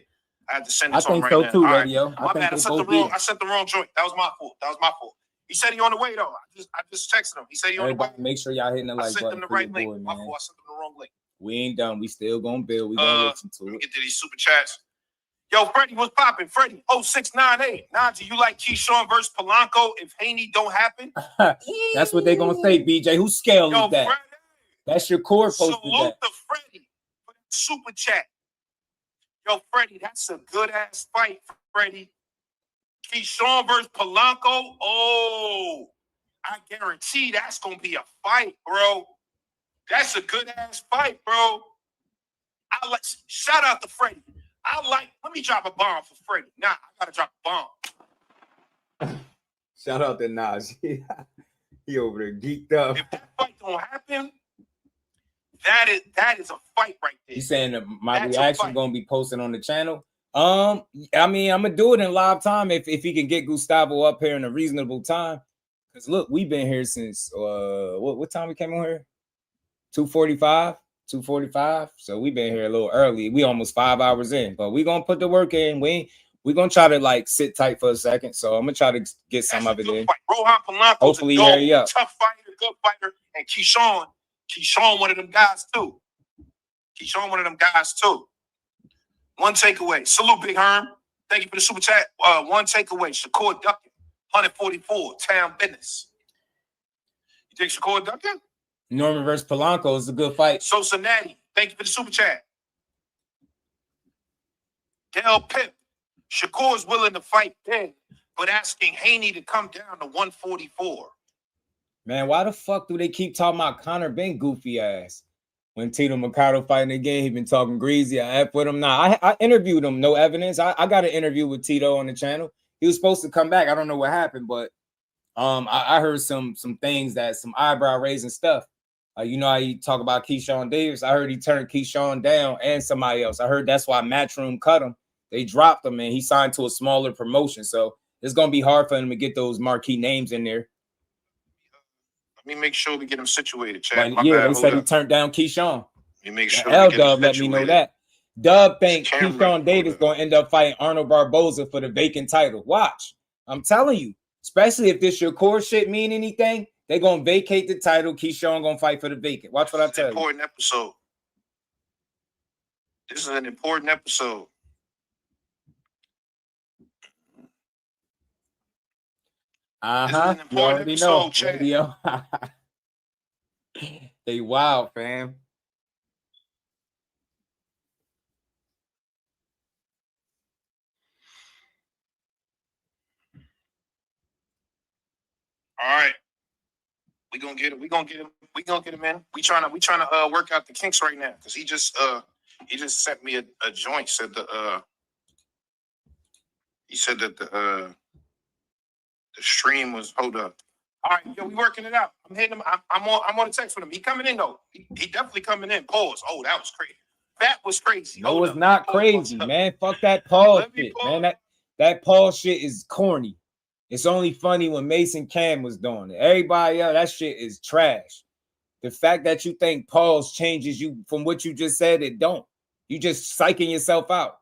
J: I had to send it to him right
D: now.
J: now.
D: Too,
J: all right.
D: Radio.
J: My bad. I sent the wrong joint. That was my fault. He said he on the way though. I just texted him. He said he on the way.
D: Make sure y'all hitting the like button.
J: I sent him the right link. My fault. I sent him the wrong link.
D: We ain't done. We still gonna build. We gonna listen to it.
J: Get to these super chats. Yo, Freddie, what's popping? Freddie, 0698. Najee, you like Keyshawn versus Polanco if Haney don't happen?
D: That's what they gonna say, BJ. Whose scale is that?
J: Freddie,
D: that's your core posted
J: salute to Freddie for that super chat. Yo, Freddie, that's a good ass fight, Freddie. Keyshawn versus Polanco. Oh, I guarantee that's gonna be a fight, bro. That's a good ass fight, bro. Shout out to Freddie. Let me drop a bomb for Freddie. Nah, I gotta drop a bomb.
D: Shout out to Najee. He over there geeked up.
J: If that fight don't happen, that is a fight right there.
D: You saying that my reaction gonna be posted on the channel? I mean, I'm gonna do it in live time if he can get Gustavo up here in a reasonable time. Cause look, we've been here since what time we came on here? 2:45, 2:45. So we been here a little early. We almost 5 hours in, but we gonna put the work in. We gonna try to like sit tight for a second. So I'm gonna try to get some of it in.
J: Rohan Polanco's
D: Hopefully,
J: a dog,
D: hurry up.
J: tough fighter, good fighter, and Keyshawn one of them guys too. Keyshawn one of them guys too. One takeaway. Salute, Big Herm. Thank you for the super chat. One takeaway. Shakur Duckin, 144, town business. You think Shakur Duckin?
D: Norman versus Polanco is a good fight.
J: Sosa Natty, thank you for the super chat. Del Pip, Shakur is willing to fight big, but asking Haney to come down to 144.
D: Man, why the fuck do they keep talking about Conor being goofy ass? When Tito Mercado fighting again, he been talking greasy. I F with him now. I interviewed him, no evidence. I got an interview with Tito on the channel. He was supposed to come back. I don't know what happened, but I heard some things that some eyebrow raising stuff. You know how you talk about Keyshawn Davis? I heard he turned Keyshawn down and somebody else. I heard that's why Matchroom cut him. They dropped him and he signed to a smaller promotion. So it's gonna be hard for him to get those marquee names in there.
J: Let me make sure we get him situated, Chad.
D: But yeah, they said he turned down Keyshawn.
J: Let me make sure
D: L-Dub let me know that. Dub thinks Keyshawn Davis gonna end up fighting Arnold Barboza for the vacant title. Watch. I'm telling you, especially if this Shakur shit mean anything, they gonna vacate the title. Keyshawn gonna fight for the vacant. Watch what I tell you.
J: Important episode. This is an important episode.
D: You already know. Radio. They wild, fam.
J: All right. We gonna get it. We gonna get him in. We trying to work out the kinks right now because he just sent me a joint. He said that the stream was hold up. All right, yo, we working it out. I'm hitting him. I'm on the text with him. He coming in though. He definitely coming in. Pause. Oh, that was crazy. That was crazy.
D: No, it's not crazy, man. Fuck that Paul shit, man. That Paul shit is corny. It's only funny when Mason Cam was doing it. Everybody else, that shit is trash. The fact that you think Paul's changes you from what you just said, it don't. You just psyching yourself out.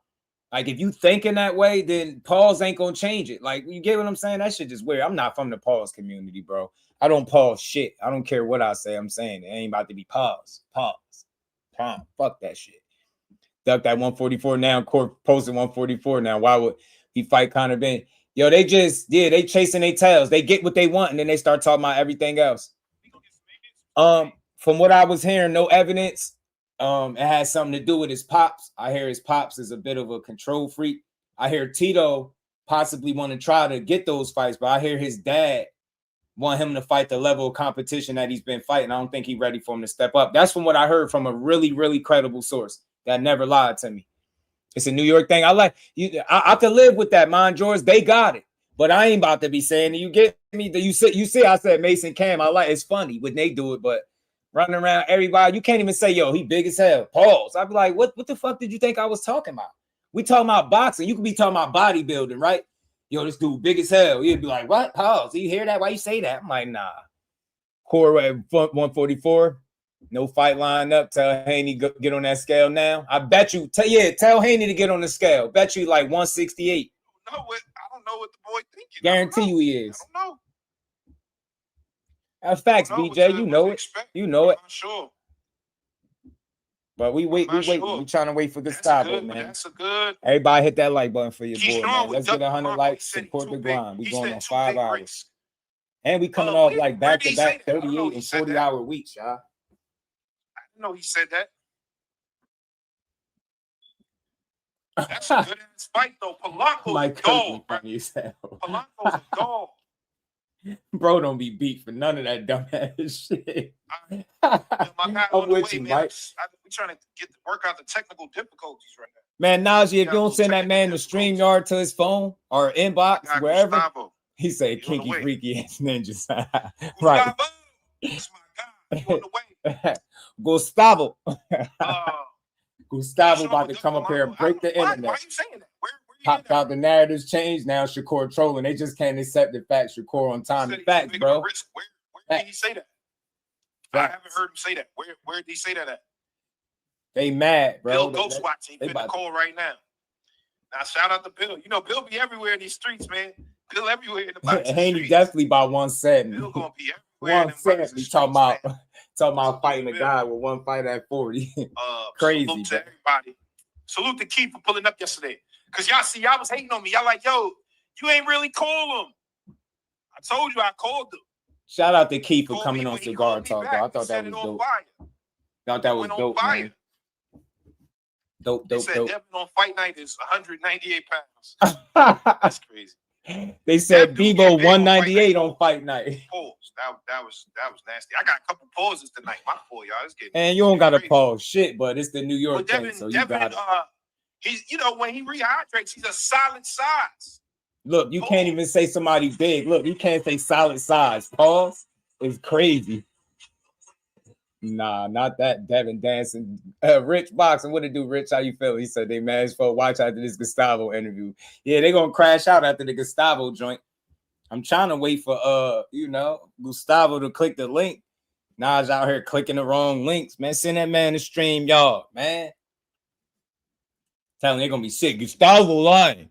D: Like, if you thinking that way, then Paul's ain't gonna change it. Like, you get what I'm saying? That shit just weird. I'm not from the Paul's community, bro. I don't pause shit. I don't care what I say. I'm saying it ain't about to be pause. Fuck that shit. Duck that 144 now. Court posted 144 now. Why would he fight Conor Ben? Yo, they they chasing their tails. They get what they want, and then they start talking about everything else. From what I was hearing, no evidence. It has something to do with his pops. I hear his pops is a bit of a control freak. I hear Tito possibly want to try to get those fights, but I hear his dad want him to fight the level of competition that he's been fighting. I don't think he's ready for him to step up. That's from what I heard from a really, really credible source that never lied to me. It's a New York thing. I like you. I could live with that, mind George. They got it, but I ain't about to be saying it. You get me? You see, I said Mason Cam. I like it's funny when they do it, but running around everybody, you can't even say, yo, he big as hell. Pause. I'd be like, what the fuck did you think I was talking about? We talking about boxing. You could be talking about bodybuilding, right? Yo, this dude big as hell. You'd be like, what? Pause. You hear that? Why you say that? I'm like, nah. Core at 144. No fight lined up. Tell Haney get on that scale now. I bet you. Tell Haney to get on the scale. Bet you like 168.
J: I don't know what the boy thinking.
D: Guarantee you he is.
J: I don't know.
D: That's facts, BJ. You know it. You know it.
J: I'm sure.
D: But we wait. We trying to wait for Gustavo, man.
J: That's a good.
D: Everybody hit that like button for your boy, man. Let's get 100 likes. Support the grind. We going on 5 hours. And we coming off like back-to-back 38 and 40-hour weeks, y'all.
J: I didn't know he said that. That's a good ass fight, though. Polanco's a dog, bro. Polanco's a dog.
D: Bro, don't be beat for none of that dumbass shit.
J: My guy,
D: I'm with you, Mike.
J: We're trying to work out the technical difficulties right now.
D: Man, Najee, if you don't send that man the StreamYard to his phone or inbox, wherever,
J: Gustavo.
D: He said kinky, freaky ass ninjas. Right.
J: That's my guy. On the way.
D: Gustavo. Gustavo about to come up here and break the internet.
J: Why are you saying that?
D: Popped out the narratives changed. Now Shakur trolling. They just can't accept the fact Shakur on time. The facts, bro.
J: Where did he say that? I haven't heard him say that. Where did he say that at?
D: They mad, bro.
J: Bill ghost watching. He finna call right now. Now shout out to Bill. You know Bill be everywhere in these streets, man. Bill everywhere in the boxing
D: Haney
J: streets.
D: definitely by 170.
J: Bill gonna be everywhere.
D: 170. Talking about fighting a guy with one fight at 40. Crazy.
J: Salute to everybody. Salute to Keith for pulling up yesterday. Cause y'all was hating on me. Y'all like, yo, you ain't really call him. I told you I called him.
D: Shout out to Keith for coming on Cigar Talk, though. I thought that was dope. Thought that was dope, man. Dope.
J: Devin on fight night is 198 pounds. That's crazy.
D: They said Bebo 198 on fight night.
J: Pause. That was nasty. I got a couple pauses tonight. My fault, y'all. It's getting
D: And you don't got to pause shit, but it's the New York thing, so you got it.
J: He's, when he rehydrates, he's a solid size.
D: Look, you can't even say somebody big. Look, you can't say solid size. Pause. It's crazy. Nah, not that. Devin dancing. Rich boxing. What it do, Rich? How you feel? He said they mad as fuck. Watch after this Gustavo interview. Yeah, they gonna crash out after the Gustavo joint. I'm trying to wait for Gustavo to click the link. Nas out here clicking the wrong links, man. Send that man to stream, y'all, man. Tell him they're gonna be sick. Gustavo lying.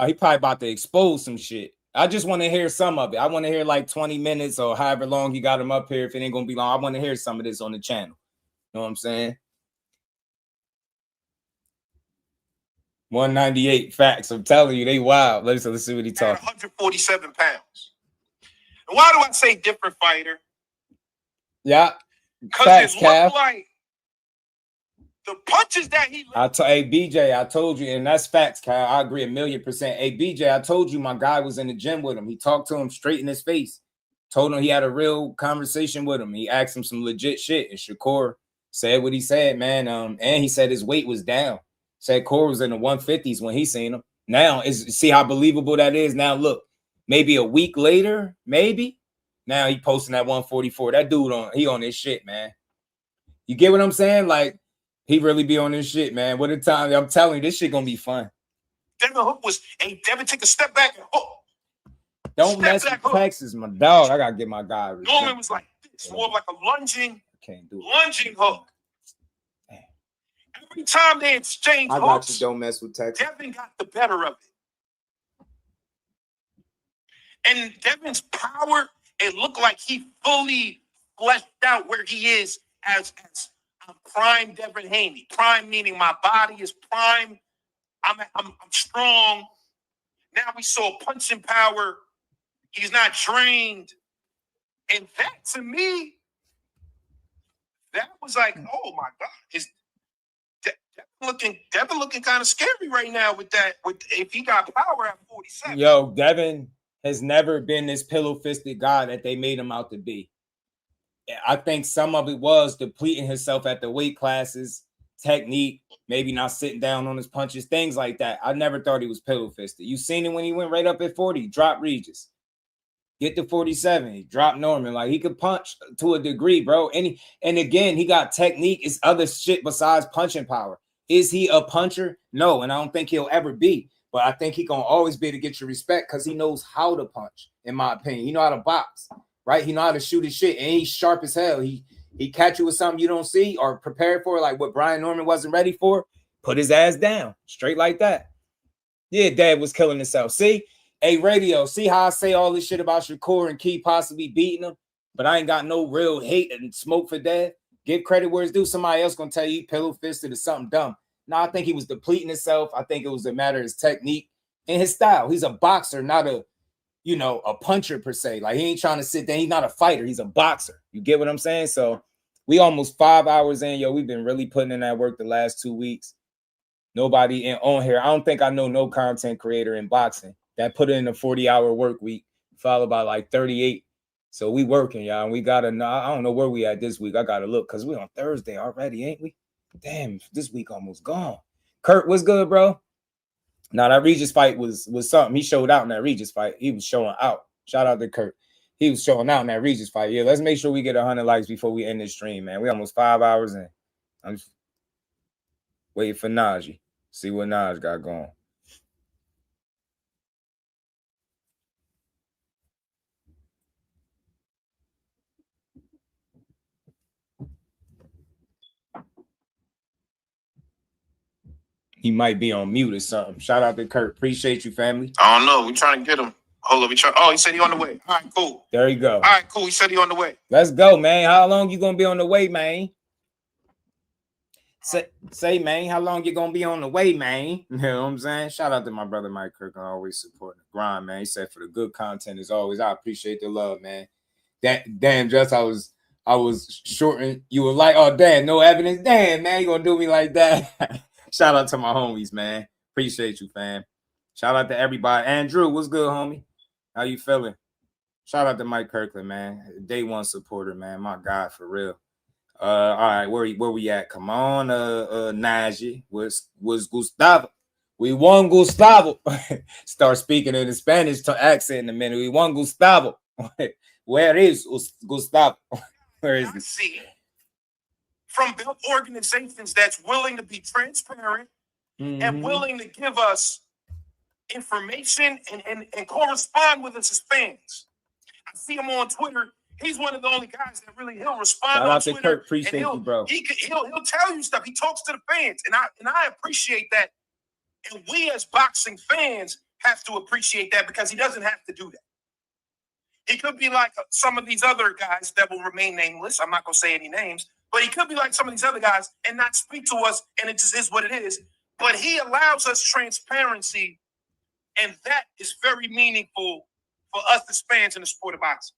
D: He probably about to expose some shit. I just want to hear some of it. I want to hear like 20 minutes or however long he got him up here. If it ain't gonna be long, I want to hear some of this on the channel. You know what I'm saying? 198 facts. I'm telling you, they wild. Let's see what he talking.
J: 147 pounds. And why do I say different fighter?
D: Yeah.
J: Because it looked like the punches that he.
D: Hey, BJ, I told you, and that's facts, Kyle. I agree 1,000,000%. Hey, BJ, I told you my guy was in the gym with him. He talked to him straight in his face. Told him he had a real conversation with him. He asked him some legit shit. And Shakur said what he said, man. And he said his weight was down. Said Core was in the 150s when he seen him. Now, see how believable that is? Now, look, maybe a week later, maybe. Now he posting that 144. That dude he on his shit, man. You get what I'm saying? Like, he really be on this shit, man. What a time. I'm telling you, this shit gonna be fun.
J: Devin Hook was, Devin take a step back and hook.
D: Don't mess with Texas, my dog. I gotta get my guy.
J: Norman was like this, more like a lunging hook. Every time they exchange hooks,
D: don't mess with Texas.
J: Devin got the better of it. And Devin's power, it looked like he fully fleshed out where he is as prime Devin Haney. Prime meaning my body is prime. I'm strong. Now we saw punching power. He's not drained. And that, to me, that was like, oh my God. Is Devin looking kind of scary right now with that. If he got power at 47.
D: Yo, Devin has never been this pillow-fisted guy that they made him out to be. I think some of it was depleting himself at the weight classes, technique, maybe not sitting down on his punches, things like that. I never thought he was pillow-fisted. You seen it when he went right up at 40, dropped Regis. Get to 47, he dropped Norman. Like, he could punch to a degree, bro. And again, he got technique. It's other shit besides punching power. Is he a puncher? No, and I don't think he'll ever be. But I think he gonna always be able to get your respect because he knows how to punch, in my opinion. He know how to box, right? He know how to shoot his shit, and he's sharp as hell. He catch you with something you don't see or prepare for, like what Brian Norman wasn't ready for. Put his ass down, straight like that. Yeah, Dad was killing himself. See? Hey, radio, see how I say all this shit about Shakur and Key possibly beating him, but I ain't got no real hate and smoke for Dad. Give credit where it's due. Somebody else gonna tell you pillow-fisted or something dumb. No, I think he was depleting himself. I think it was a matter of his technique and his style. He's a boxer, not a puncher per se. Like, he ain't trying to sit there. He's not a fighter. He's a boxer. You get what I'm saying? So we almost 5 hours in. Yo, we've been really putting in that work the last 2 weeks. Nobody on here. I don't think I know no content creator in boxing that put in a 40-hour work week, followed by like 38. So we working, y'all. And we got to know. I don't know where we at this week. I got to look because we on Thursday already, ain't we? Damn, this week almost gone. Kurt, what's good, bro? Now, that Regis fight was something. He showed out in that Regis fight. He was showing out. Shout out to Kurt. He was showing out in that Regis fight. Yeah, let's make sure we get 100 likes before we end this stream, man. We almost 5 hours in. I'm just waiting for Najee. See what Naj got going. He might be on mute or something. Shout out to Kurt. Appreciate you, family.
J: I don't know. We trying to get him. Hold on. Oh, he said he on the way. All right, cool.
D: There you go.
J: All right, cool. He said he on the way.
D: Let's go, man. How long you gonna be on the way, man? Say, man, how long you gonna be on the way, man? You know what I'm saying? Shout out to my brother Mike Kirk, always supporting the grind, man. He said for the good content as always. I appreciate the love, man. Damn, just I was shorting. You were like, oh damn, no evidence. Damn, man, you gonna do me like that? Shout out to my homies, man. Appreciate you, fam. Shout out to everybody. Andrew, what's good, homie? How you feeling? Shout out to Mike Kirkland, man. Day one supporter, man. My God, for real. All right, where we at? Come on, Najee. Was Gustavo? We won Gustavo. Start speaking in the Spanish accent in a minute. We won Gustavo. Where is Gustavo? Where is he?
J: See from belt organizations that's willing to be transparent and willing to give us information and correspond with us as fans. I see him on Twitter. He's one of the only guys that really he'll respond
D: Shout
J: on
D: out to
J: Twitter.
D: Kurt. Appreciate you, bro.
J: He'll tell you stuff. He talks to the fans, and I appreciate that. And we as boxing fans have to appreciate that because he doesn't have to do that. He could be like some of these other guys that will remain nameless. I'm not going to say any names, but he could be like some of these other guys and not speak to us, and it just is what it is. But he allows us transparency, and that is very meaningful for us as fans in the sport of boxing.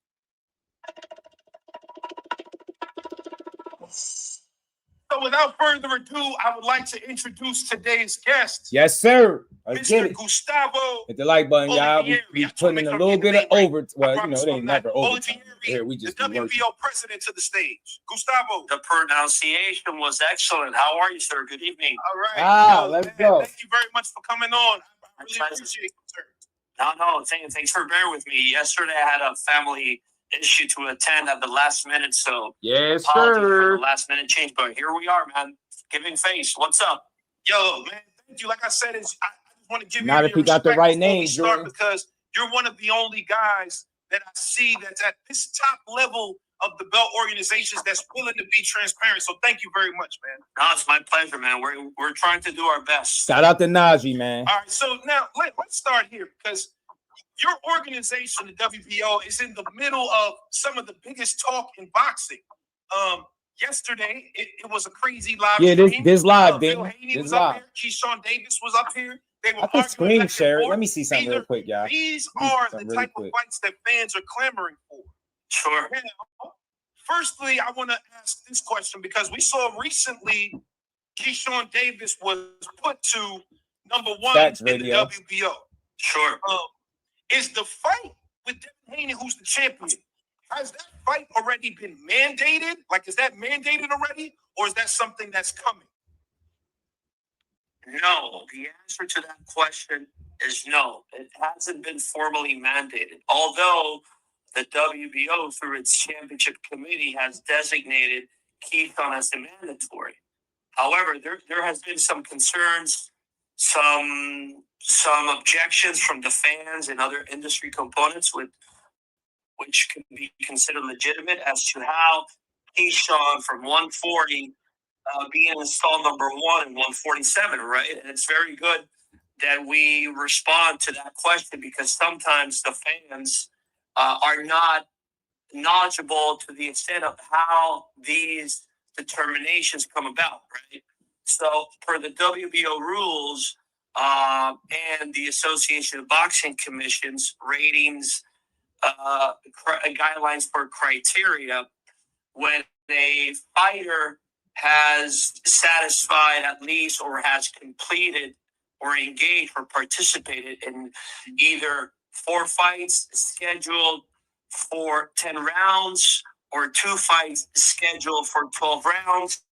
J: So without further ado, I would like to introduce today's guest.
D: Yes, sir. Let's get it.
J: Gustavo.
D: Hit the like button, y'all. We putting in a little bit of over. Well, you know, it ain't never over. Here we just
J: the WBO president to the stage. Gustavo.
A: The pronunciation was excellent. How are you, sir? Good evening.
J: All right.
D: Let's go.
J: Thank you very much for coming on. I really appreciate it, sir.
A: No. Thanks for bearing with me. Yesterday, I had a family issue to attend at the last minute, so
D: yes,
A: apologies
D: sir.
A: for the last minute change, but here we are, man. Giving face. What's up?
J: Yo, man, thank you. Like I said, I just want to give
D: Not
J: you
D: if you got the right name,
J: Jordan, because you're one of the only guys that I see that's at this top level of the belt organizations that's willing to be transparent. So thank you very much, man.
A: No, it's my pleasure, man. We're trying to do our best.
D: Shout out to Najee, man.
J: All right, so now let's start here because your organization, the WBO, is in the middle of some of the biggest talk in boxing. Yesterday, it was a crazy live stream.
D: Yeah, this live,
J: Bill Haney was up here. Keyshawn Davis was up here. They were
D: I can
J: arguing
D: screen share it. Let me see something
J: Either,
D: real quick, y'all.
J: These are the type of fights that fans are clamoring for.
A: Sure.
J: Now, firstly, I want to ask this question because we saw recently Keyshawn Davis was put to number one in the WBO.
A: Sure.
J: Is the fight with Devin Haney, who's the champion, has that fight already been mandated? Like, is that mandated already? Or is that something that's coming?
A: No. The answer to that question is no. It hasn't been formally mandated. Although the WBO, through its championship committee, has designated Keyshawn as the mandatory. However, there has been some concerns, some objections from the fans and other industry components, which can be considered legitimate, as to how Keyshawn from 140 being installed number one in 147, right? And it's very good that we respond to that question because sometimes the fans are not knowledgeable to the extent of how these determinations come about, right? So per the WBO rules and the Association of Boxing Commissions ratings, guidelines for criteria, when a fighter has satisfied at least or has completed or engaged or participated in either 4 fights scheduled for 10 rounds or 2 fights scheduled for 12 rounds,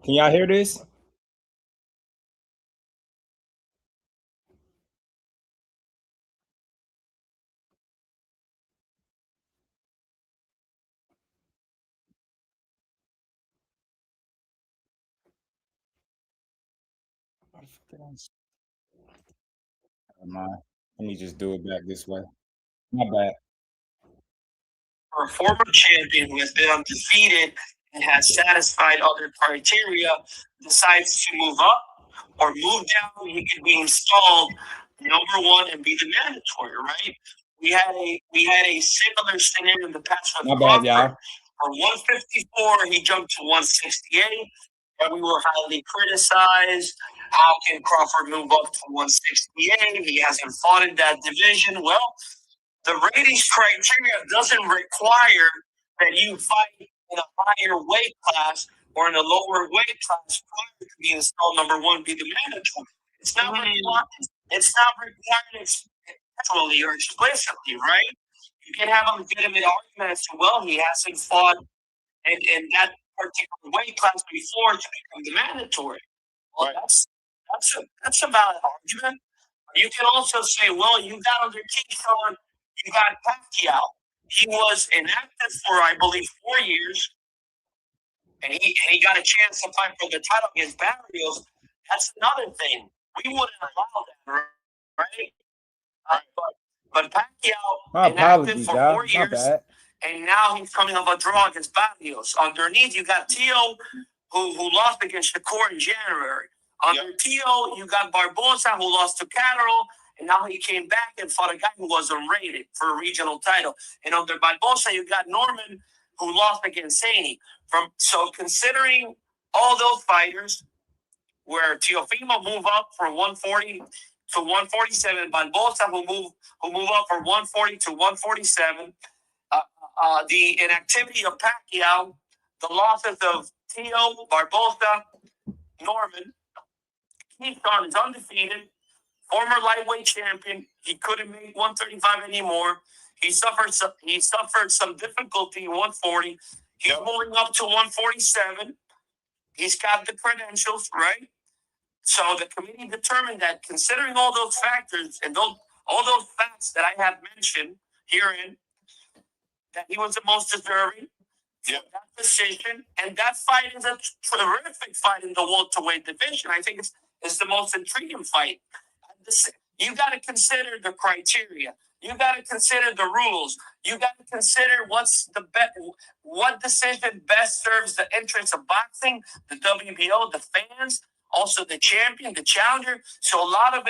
D: Can y'all hear this? Let me just do it back this way. My bad.
A: For a former champion who has been undefeated and has satisfied other criteria decides to move up or move down, he could be installed number one and be the mandatory, right? We had a similar scenario in the past with
D: My bad, y'all.
A: From 154, he jumped to 168, and we were highly criticized. How can Crawford move up to 168? He hasn't fought in that division. Well, the ratings criteria doesn't require that you fight in a higher weight class or in a lower weight class prior to being installed number one, be the mandatory. It's not required. It's not required actually or explicitly, right? You can have a legitimate argument as to, well, he hasn't fought in that particular weight class before to become the mandatory. Well, that's a valid argument. You can also say, well, you got under Keyshawn, you got Pacquiao. He was inactive for, I believe, 4 years, and he got a chance to fight for the title against Barrios. That's another thing. We wouldn't allow that, right? But Pacquiao inactive for 4 years, and now he's coming off a draw against Barrios. Underneath, you got Tio, who lost against Shakur in January. Under Tio, you got Barbosa, who lost to Catterall, and now he came back and fought a guy who was unrated for a regional title. And under Barbosa, you got Norman, who lost against Haney. So considering all those fighters, where Teofimo move up from 140 to 147, Barbosa who move up from 140 to 147, the inactivity of Pacquiao, the losses of Tio, Barbosa, Norman. Keyshawn is undefeated, former lightweight champion. He couldn't make 135 anymore. He suffered some difficulty in 140. He's moving up to 147. He's got the credentials, right? So the committee determined that, considering all those factors and all those facts that I have mentioned herein, that he was the most deserving. That decision, and that fight is a terrific fight in the welterweight division. I think it's the most intriguing fight. You got to consider the criteria. You got to consider the rules. You got to consider what decision best serves the interests of boxing, the WBO, the fans, also the champion, the challenger. So a lot of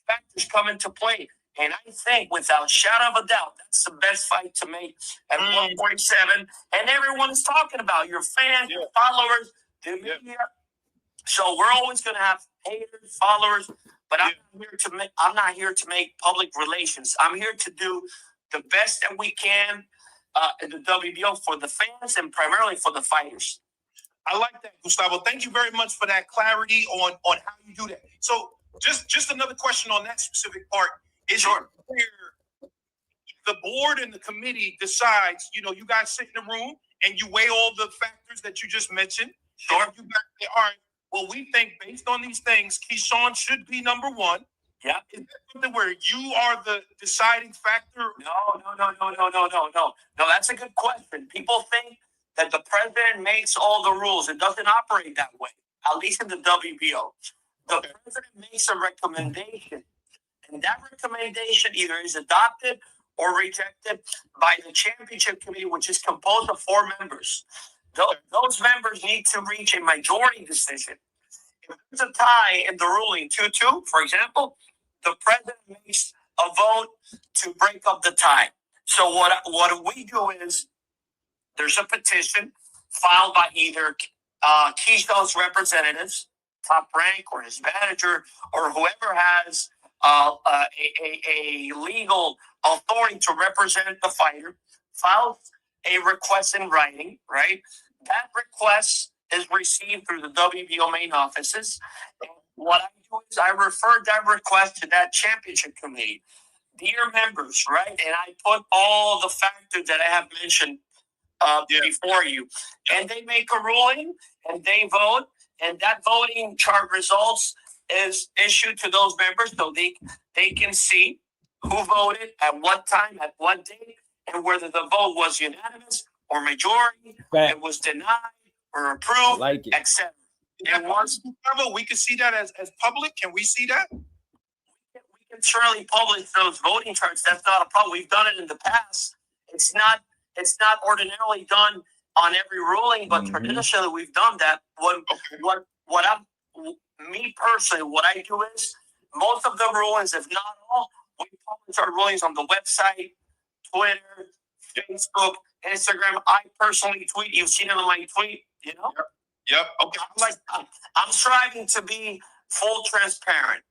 A: factors come into play. And I think, without shadow of a doubt, that's the best fight to make at 147. And everyone is talking about your fans, your followers, the media. So we're always going to have haters, followers, but I'm not here to make public relations. I'm here to do the best that we can in the WBO for the fans and primarily for the fighters.
N: I like that, Gustavo. Thank you very much for that clarity on how you do that. So just another question on that specific part. Is where the board and the committee decides, you guys sit in the room and you weigh all the factors that you just mentioned. Sure. And you guys say, all right, well, we think based on these things, Keyshawn should be number one. Yeah. Is that something where you are the deciding factor?
A: No, that's a good question. People think that the president makes all the rules. It doesn't operate that way, at least in the WBO. The president makes a recommendation. And that recommendation either is adopted or rejected by the championship committee, which is composed of 4 members. Those members need to reach a majority decision. If there's a tie in the ruling 2-2, for example, the president makes a vote to break up the tie. So what we do is there's a petition filed by either Keyshawn's representatives, Top Rank, or his manager, or whoever has a legal authority to represent the fighter, files a request in writing, right? That request is received through the WBO main offices. And what I do is I refer that request to that championship committee. Dear members, right? And I put all the factors that I have mentioned before you. And they make a ruling and they vote, and that voting chart results is issued to those members so they can see who voted at what time, at what date, and whether the vote was unanimous or majority, it was denied or approved, etc.
J: It was. We can see that as public. Can we see that?
A: We can certainly publish those voting charts. That's not a problem. We've done it in the past. It's not ordinarily done on every ruling, but traditionally we've done that. Me personally, what I do is most of the rulings, if not all, we publish our rulings on the website, Twitter, Facebook, Instagram. I personally tweet. You've seen it on my tweet, you know?
J: Yep. Okay.
A: I'm striving to be full transparent.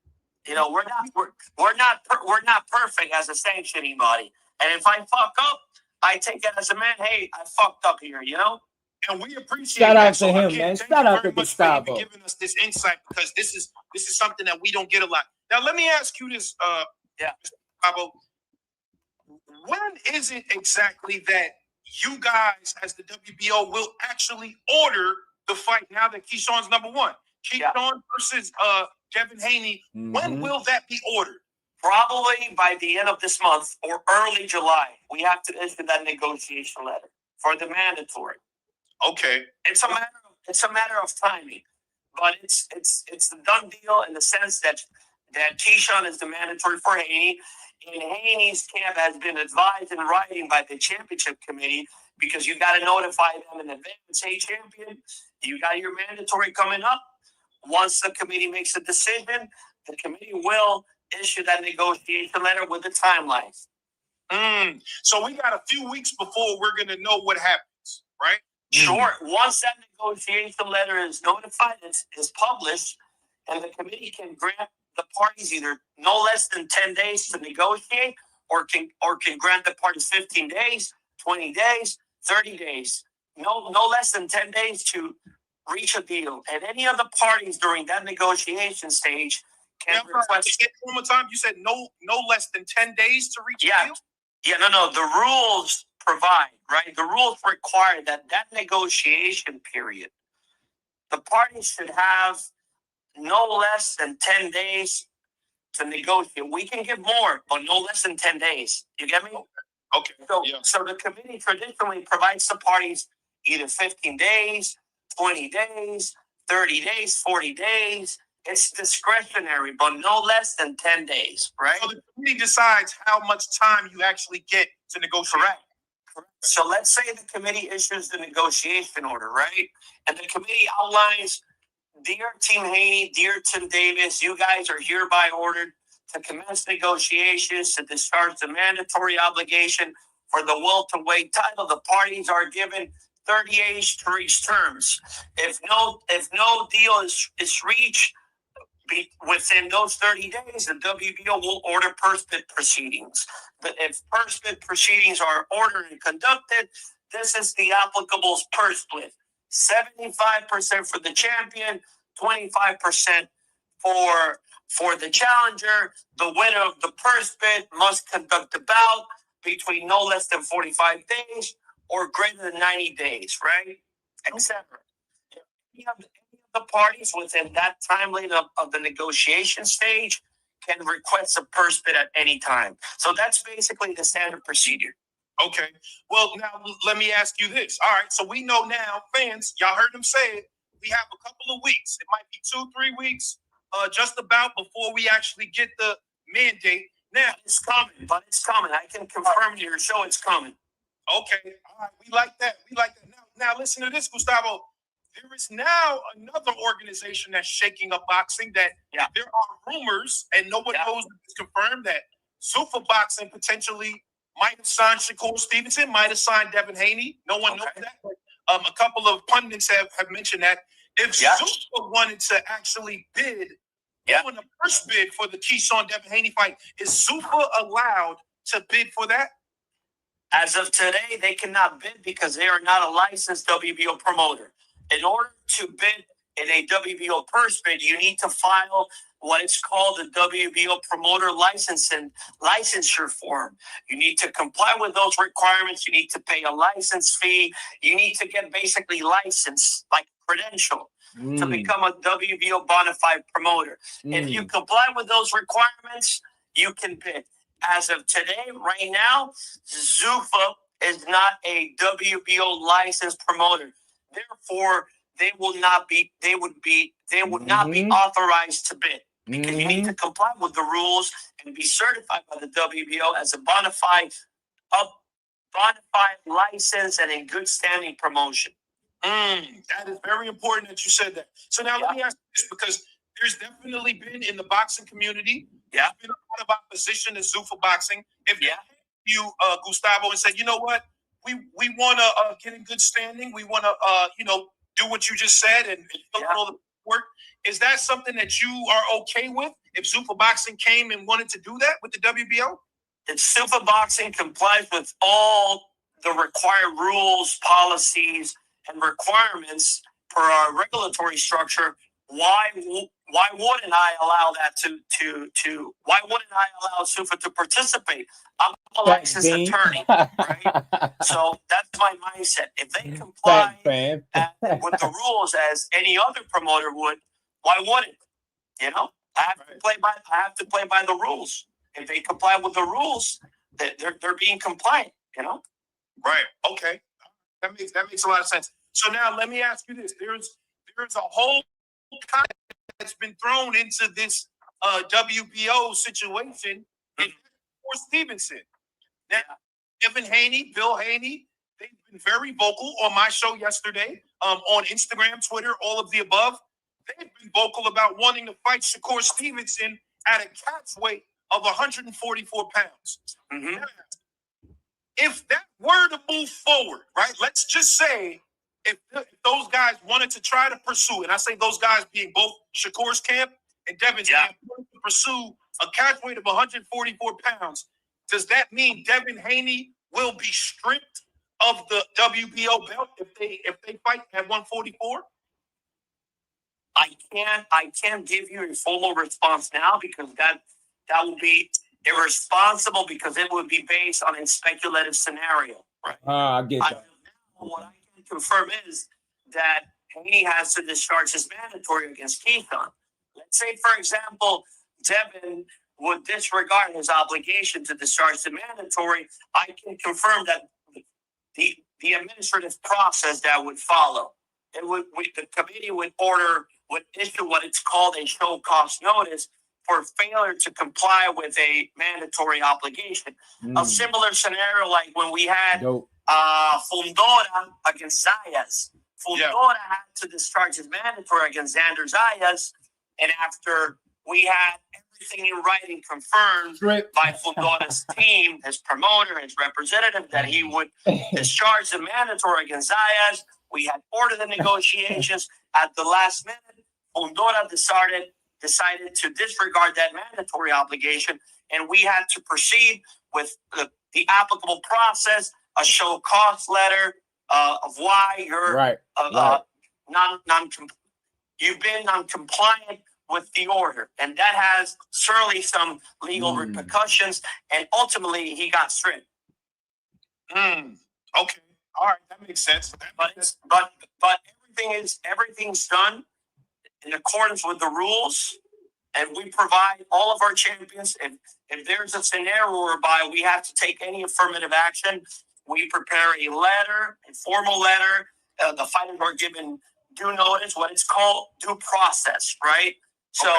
A: You know, we're not perfect as a sanctioning body. And if I fuck up, I take it as a man. Hey, I fucked up here, you know?
J: And we appreciate
D: Shout out
J: that.
D: to him, man. Shout out to Gustavo
J: for giving us this insight, because this is something that we don't get a lot. Now, let me ask you this, Gustavo. When is it exactly that you guys, as the WBO, will actually order the fight now that Keyshawn's number one? Keyshawn versus Devin Haney. When will that be ordered?
A: Probably by the end of this month or early July. We have to issue that negotiation letter for the mandatory.
J: Okay.
A: It's a matter of timing, but it's a done deal in the sense that Keyshawn is the mandatory for Haney, and Haney's camp has been advised in writing by the championship committee, because you got to notify them in advance. Hey, champion, you got your mandatory coming up. Once the committee makes a decision, the committee will issue that negotiation letter with the timelines.
J: So we got a few weeks before we're going to know what happens, right?
A: Sure. Once that negotiation letter is notified, is published, and the committee can grant the parties either no less than 10 days to negotiate, or can grant the parties 15 days, 20 days, 30 days. No less than 10 days to reach a deal. And any of the parties during that negotiation stage can request.
J: One more time, you said no less than 10 days to reach a deal?
A: Yeah, no. The rules provide, right? The rules require that negotiation period, the parties should have no less than 10 days to negotiate. We can give more, but no less than 10 days. You get me?
J: Okay.
A: So the committee traditionally provides the parties either 15 days, 20 days, 30 days, 40 days. It's discretionary, but no less than 10 days, right?
J: So the committee decides how much time you actually get to negotiate.
A: Correct. So let's say the committee issues the negotiation order, right? And the committee outlines, dear Team Haney, dear Tim Davis, you guys are hereby ordered to commence negotiations to discharge the mandatory obligation for the welterweight title. The parties are given 30 days to reach terms. If no deal is reached within those 30 days, the WBO will order purse bid proceedings. But if purse bid proceedings are ordered and conducted, this is the applicable purse split: 75% for the champion, 25% for the challenger. The winner of the purse bid must conduct a bout between no less than 45 days or greater than 90 days, right? Etc. Any of the parties within that time limit of the negotiation stage can request a purse bid at any time. So that's basically the standard procedure.
J: Okay. Well, now let me ask you this. All right. So we know now, fans, y'all heard him say it. We have a couple of weeks. It might be 2-3 weeks, just about before we actually get the mandate. Now
A: it's coming. I can confirm to your show it's coming.
J: Okay. All right. We like that. Now listen to this, Gustavo. There is now another organization that's shaking up boxing that there are rumors, and no one knows if it's confirmed, that Zuffa Boxing potentially might have signed Shakur Stevenson, might have signed Devin Haney. No one knows that. A couple of pundits have mentioned that. If Zuffa wanted to actually bid on the first bid for the Keyshawn Devin Haney fight, is Zuffa allowed to bid for that?
A: As of today, they cannot bid because they are not a licensed WBO promoter. In order to bid in a WBO purse bid, you need to file what is called the WBO promoter licensure form. You need to comply with those requirements. You need to pay a license fee. You need to get basically licensed, like credential, to become a WBO bona fide promoter. If you comply with those requirements, you can bid. As of today, right now, Zuffa is not a WBO licensed promoter. Therefore, they would not be authorized to bid, because you need to comply with the rules and be certified by the WBO as a bona fide license and in good standing promotion.
N: That is very important that you said that. So now let me ask you this, because there's definitely been in the boxing community, there's been a lot of opposition to Zuffa boxing. If you, Gustavo, and said, you know what, we want to get in good standing, we want to, do what you just said and fill out all the work. Is that something that you are okay with? If Zuffa boxing came and wanted to do that with the WBO?
A: If Zuffa boxing complies with all the required rules, policies, and requirements for our regulatory structure, why wouldn't I allow that to why wouldn't I allow Zuffa to participate? I'm a licensed attorney, right? So that's my mindset. If they comply with the rules as any other promoter would, why wouldn't? I have to play by the rules. If they comply with the rules, they're being compliant.
N: Right. Okay. That makes a lot of sense. So now let me ask you this: there's a whole concept that's been thrown into this WBO situation for Stevenson. Now, Evan Haney, Bill Haney, they've been very vocal on my show yesterday, on Instagram, Twitter, all of the above. They've been vocal about wanting to fight Shakur Stevenson at a catch weight of 144 pounds. Now, if that were to move forward, right? Let's just say if those guys wanted to try to pursue, and I say those guys being both Shakur's camp and Devin's camp, wanted to pursue a catch weight of 144 pounds, does that mean Devin Haney will be stripped of the WBO belt if they fight at 144?
A: I can't give you a formal response now, because that would be irresponsible, because it would be based on a speculative scenario. Right.
D: I get that.
A: What I can confirm is that Haney has to discharge his mandatory against Keyshawn. Let's say, for example, Devin would disregard his obligation to discharge the mandatory. I can confirm that the administrative process that would follow, the committee would issue what it's called a show cause notice for failure to comply with a mandatory obligation. A similar scenario like when we had Fundora against Zayas. Fundora had to discharge his mandatory against Xander Zayas, and after we had everything in writing confirmed by Fundora's team, his promoter, his representative, that he would discharge the mandatory against Zayas, we had ordered the negotiations. At the last minute, Fundora decided to disregard that mandatory obligation, and we had to proceed with the applicable process, a show cause letter of why you're you've been non-compliant with the order, and that has certainly some legal repercussions, and ultimately he got stripped.
N: Okay, all right, that makes sense.
A: But everything's done in accordance with the rules, and we provide all of our champions. If there's a scenario whereby we have to take any affirmative action, we prepare a formal letter. The fighters are given due notice, what it's called due process, right? So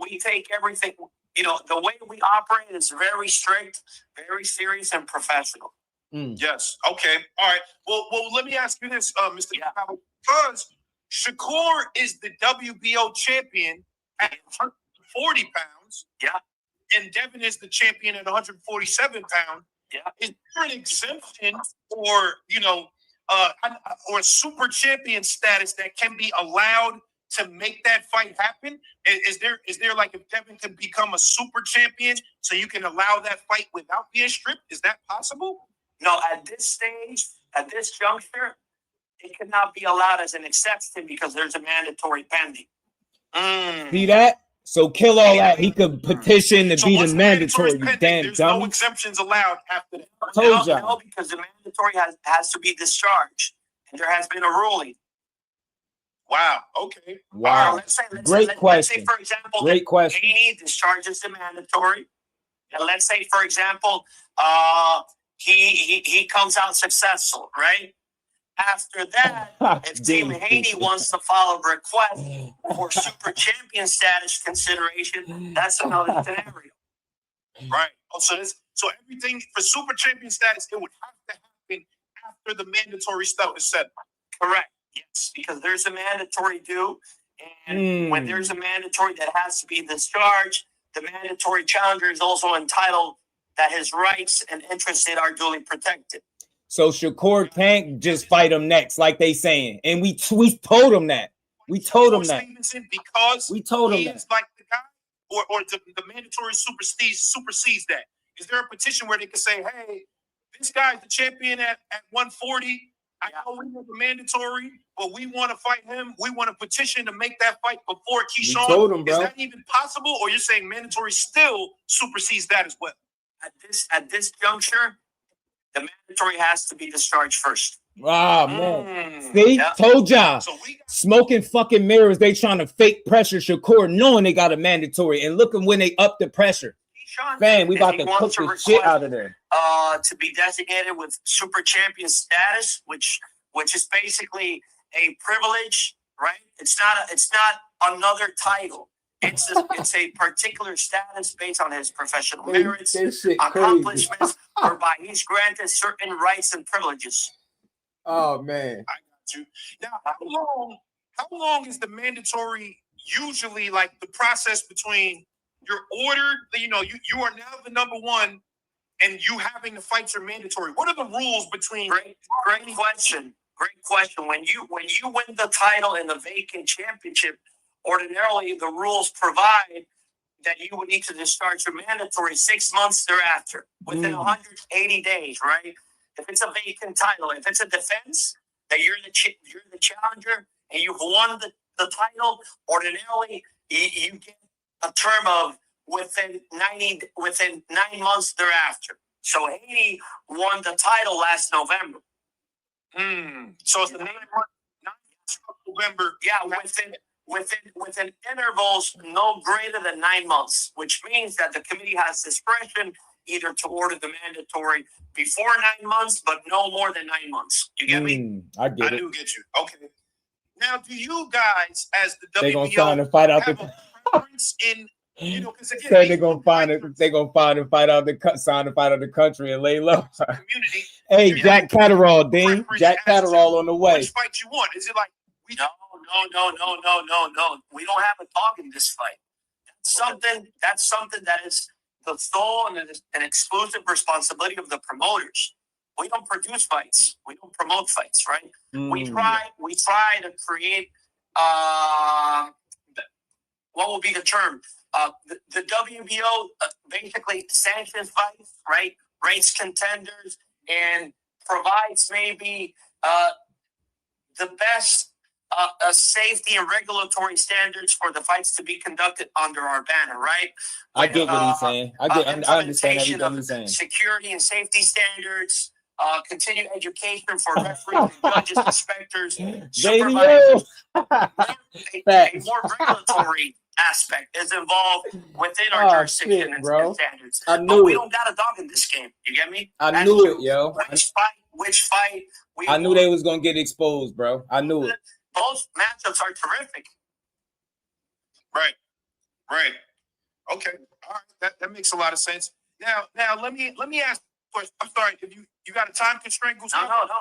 A: we take everything, the way we operate is very strict, very serious, and professional.
N: Yes. Okay. All right. Well, let me ask you this, Mr. Gustavo, because Shakur is the WBO champion at 140 pounds.
A: Yeah.
N: And Devin is the champion at 147 pounds.
A: Yeah.
N: Is there an exemption or, or super champion status that can be allowed to make that fight happen? Is there like, if Devin can become a super champion, so you can allow that fight without being stripped? Is that possible?
A: No, at this stage, at this juncture, it cannot be allowed as an exception because there's a mandatory pending.
D: See that? So kill all that. He could petition to be the mandatory. You damn
J: There's
D: dummy.
J: no exemptions allowed after that.
D: Told y'all.
A: No, because the mandatory has to be discharged, and there has been a ruling.
J: Wow. Okay.
D: Wow.
A: Let's say,
D: Great question.
A: Let's say, for example,
D: Great question.
A: Haney discharges the mandatory, and let's say, for example, he comes out successful, right? After that, if Team Haney wants to file a request for super champion status consideration, that's another scenario.
J: Right. Oh, so everything for super champion status, it would have to happen after the mandatory stuff is set.
A: Correct. Yes, because there's a mandatory due, and when there's a mandatory that has to be discharged, the mandatory challenger is also entitled that his rights and interests are duly protected.
D: So Shakur can't just fight him next, like they saying, and we told him that. We told him that.
J: Because
D: we told him
J: he
D: that.
J: Is like the guy, or the mandatory supersedes that. Is there a petition where they can say, "Hey, this guy's the champion at 140. I know we have a mandatory, but we want to fight him. We want to petition to make that fight before Keyshawn."
D: told him, bro.
J: Is that even possible, or you're saying mandatory still supersedes that as well?
A: At this juncture, the mandatory has to be discharged first.
D: Ah, man. See, told y'all. Smoking fucking mirrors. They trying to fake pressure Shakur, knowing they got a mandatory, and looking when they up the pressure. Man, we about to cook the shit out of there.
A: To be designated with super champion status, which is basically a privilege, right? It's not another title. It's a particular status based on his professional merits, accomplishments, whereby he's granted certain rights and privileges.
D: Oh man.
J: I got you. Now, how long is the mandatory usually, like the process between you're ordered, you are now the number one, and you having the fights are mandatory? What are the rules between?
A: Great question. Great question. When you win the title in the vacant championship, ordinarily the rules provide that you would need to discharge your mandatory 6 months thereafter, within 180 days, right? If it's a vacant title, if it's a defense that you're the challenger and you've won the title, ordinarily you get a term of within 9 months thereafter. So Haney won the title last November.
J: So it's the 9 months November.
A: Yeah, within intervals no greater than 9 months, which means that the committee has discretion either to order the mandatory before 9 months, but no more than 9 months. You get me?
D: I get it.
J: I do get you. Okay. Now, do you guys, as the WBO,
D: they gonna sign and fight out
J: have
D: the
J: a preference in? Because again,
D: said they're gonna find it. They're gonna find and fight out sign and fight out the country and lay low. Hey, Jack Catterall, Dean. Jack Catterall on the way.
J: Which fight you want? Is it like
A: No. We don't have a dog in this fight. That's something that is the sole and an exclusive responsibility of the promoters. We don't produce fights. We don't promote fights, right? We try to create what will be the term? The WBO basically sanctions fights, right? Rates contenders and provides maybe the best safety and regulatory standards for the fights to be conducted under our banner, right?
D: I get what he's saying. I understand everything he's saying.
A: Security and safety standards, continued education for referees, and judges, inspectors, supervisors. A more regulatory aspect is involved within our jurisdiction and standards. We don't got a dog in this game. You get me?
D: I knew it, yo.
A: Which fight?
D: I knew they was gonna get exposed, bro. I knew it.
A: Both matchups are terrific.
J: Right. Okay. All right. That makes a lot of sense. Now let me ask a question. I'm sorry. If you got a time constraint, Gustavo?
A: No.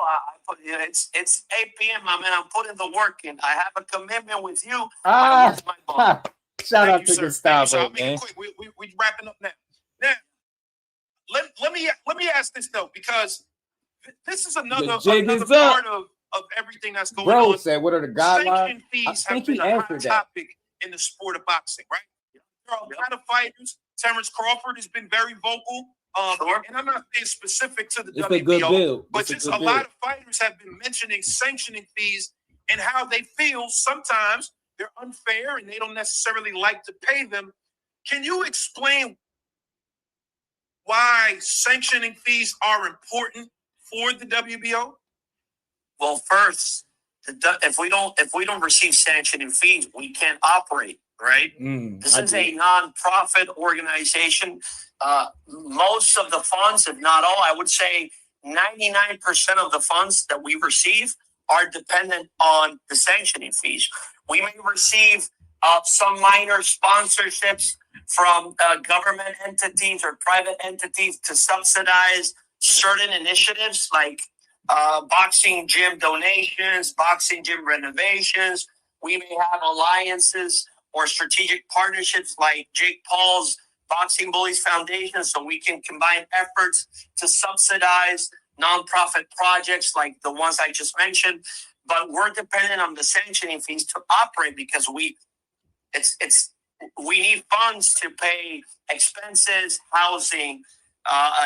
A: It's 8 p.m. my man. I'm putting the work in. I have a commitment with you.
D: Shout out to Gustavo, man.
J: We wrapping up now. Now, let me ask this though, because this is another part of everything that's going on.
D: Bro said, what are the guidelines?
J: Sanction fees have been a hot topic in the sport of boxing, right? There are a lot of fighters. Terrence Crawford has been very vocal And I'm not being specific to the
D: It's
J: WBO,
D: a good bill.
J: but just a lot of fighters have been mentioning sanctioning fees and how they feel sometimes they're unfair and they don't necessarily like to pay them. Can you explain why sanctioning fees are important for the WBO?
A: Well, first, if we don't receive sanctioning fees, we can't operate. Right? This is a non-profit organization. Most of the funds, if not all, I would say 99% of the funds that we receive are dependent on the sanctioning fees. We may receive some minor sponsorships from government entities or private entities to subsidize certain initiatives like boxing gym donations, boxing gym renovations. We may have alliances or strategic partnerships like Jake Paul's Boxing Bullies Foundation, so we can combine efforts to subsidize nonprofit projects like the ones I just mentioned. But we're dependent on the sanctioning fees to operate because we need funds to pay expenses, housing,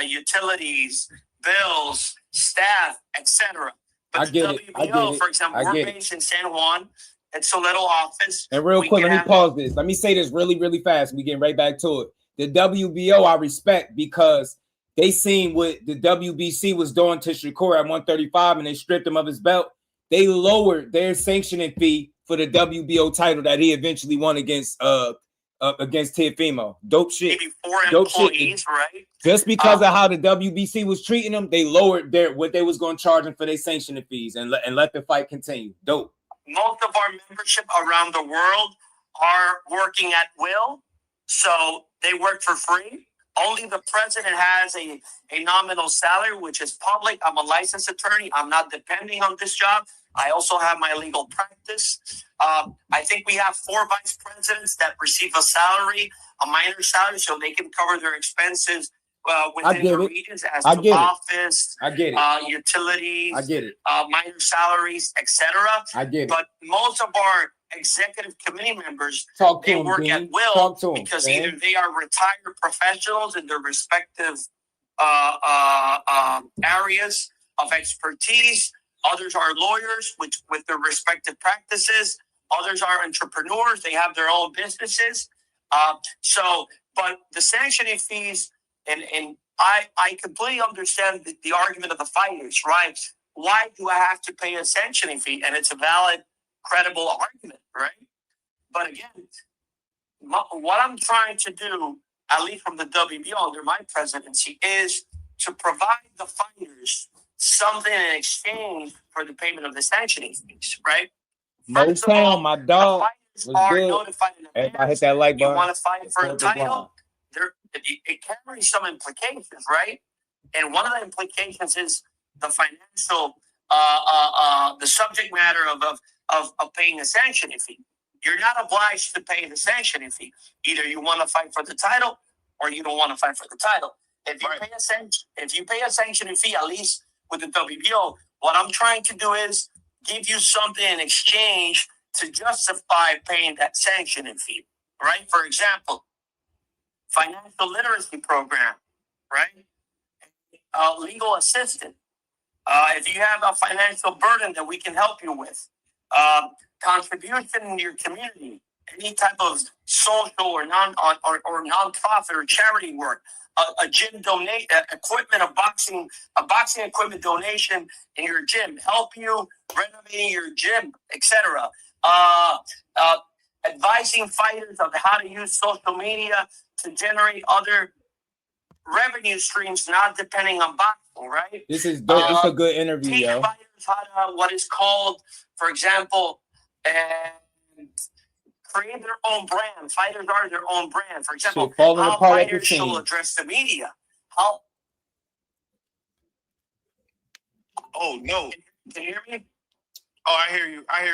A: utilities, bills, staff, etc. But the WBO, for example, we're based in San Juan. It's a little office.
D: And real quick, let me pause this. Let me say this really, really fast. We getting right back to it. The WBO I respect because they seen what the WBC was doing to Shakur at 135 and they stripped him of his belt. They lowered their sanctioning fee for the WBO title that he eventually won against Teofimo. Dope shit.
A: Maybe 4
D: Dope
A: employees,
D: shit.
A: right?
D: Just because of how the WBC was treating them, they lowered what they was going to charge them for their sanctioning fees and let the fight continue. Dope.
A: Most of our membership around the world are working at will, so they work for free. Only the president has a nominal salary, which is public. I'm a licensed attorney. I'm not depending on this job. I also have my legal practice. I think we have 4 vice presidents that receive a salary, a minor salary, so they can cover their expenses within the regions as to office, utilities, minor salaries, etc. But most of our executive committee members, they work at will because either they are retired professionals in their respective areas of expertise. Others are lawyers with their respective practices. Others are entrepreneurs. They have their own businesses. But the sanctioning fees, and I completely understand the argument of the fighters, right? Why do I have to pay a sanctioning fee? And it's a valid, credible argument, right? But again, what I'm trying to do, at least from the WBO under my presidency, is to provide the fighters something in exchange for the payment of the sanctioning fees, right?
D: Motown, my dog.
A: Are notified in advance.
D: I hit that like button.
A: You want to fight for a title? It carries some implications, right? And one of the implications is the financial, the subject matter of paying a sanctioning fee. You're not obliged to pay the sanctioning fee. Either you want to fight for the title or you don't want to fight for the title. If you pay a sanctioning fee, at least with the WBO, what I'm trying to do is give you something in exchange to justify paying that sanctioning fee, right? For example, financial literacy program, right? Legal assistant. If you have a financial burden that we can help you with, contribution in your community, any type of social or nonprofit or charity work, a gym equipment, a boxing equipment donation in your gym, help you renovating your gym, etc. Advising fighters of how to use social media to generate other revenue streams, not depending on boxing, right?
D: This is dope. This is a good interview,
A: teach
D: yo.
A: fighters how to, what is called, for example, create their own brand. Fighters are their own brand. For example, how fighters should address the media. How?
J: Oh no!
A: Can you hear me?
J: Oh, I hear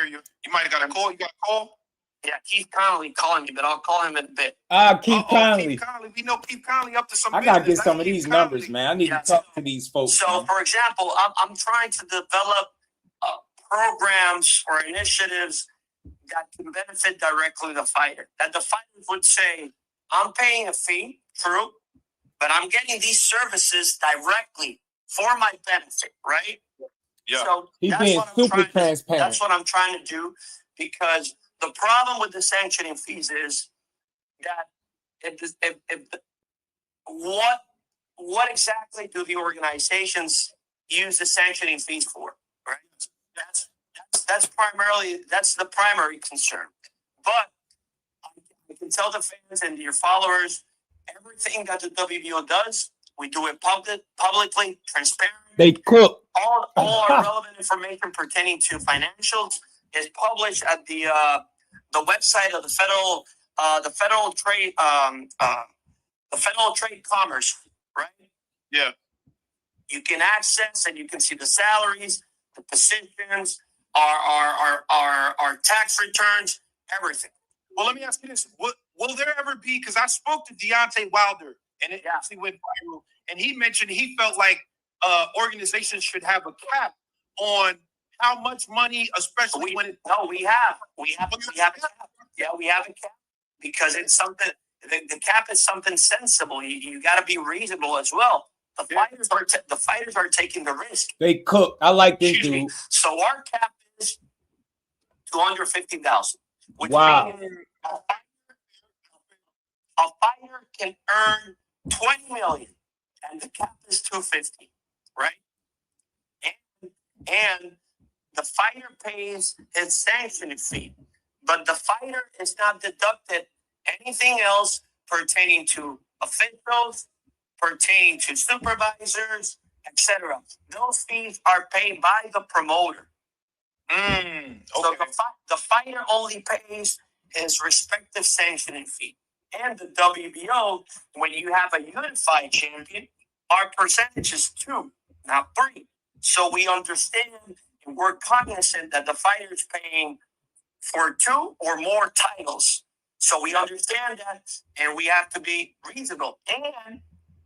J: you. You might have got a call. You got a call?
A: Yeah, Keith Connolly calling me, but I'll call him in a bit.
D: Keith Connolly.
J: Keith Connolly. We know Keith Connolly up to some
D: I gotta
J: business.
D: get some of these numbers, man. I need to talk to these folks.
A: So,
D: man.
A: for example, I'm trying to develop programs or initiatives that can benefit directly the fighter. That the fighters would say, I'm paying a fee, true, but but I'm getting these services directly for my benefit, right?
D: Yeah.
A: So
D: He's being super transparent.
A: That's what I'm trying to do, because the problem with the sanctioning fees is that what exactly do the organizations use the sanctioning fees for? Right. That's the primary concern. But I can tell the fans and your followers everything that the WBO does, we do it publicly, transparent.
D: They cook.
A: All our relevant information pertaining to financials is published at the website of the Federal Trade Commerce, right?
J: Yeah.
A: You can access and you can see the salaries, the positions, our tax returns, everything.
J: Well, let me ask you this: will there ever be? Because I spoke to Deontay Wilder, and it actually went viral, and he mentioned he felt like organizations should have a cap on how much money, especially when it.
A: No, we have a cap. Yeah, we have a cap because it's something. The cap is something sensible. You got to be reasonable as well. The fighters are taking the risk.
D: They cook. I like this dude.
A: So our cap is $250,000.
D: Wow.
A: A fighter can earn $20 million, and the cap is $250,000, right? And the fighter pays his sanctioning fee, but the fighter is not deducted anything else pertaining to officials, pertaining to supervisors, etc. Those fees are paid by the promoter.
J: Okay.
A: So the fighter only pays his respective sanctioning fee. And the WBO, when you have a unified champion, our percentage is 2, not 3. So we understand and we're cognizant that the fighter is paying for 2 or more titles. So we understand that, and we have to be reasonable. And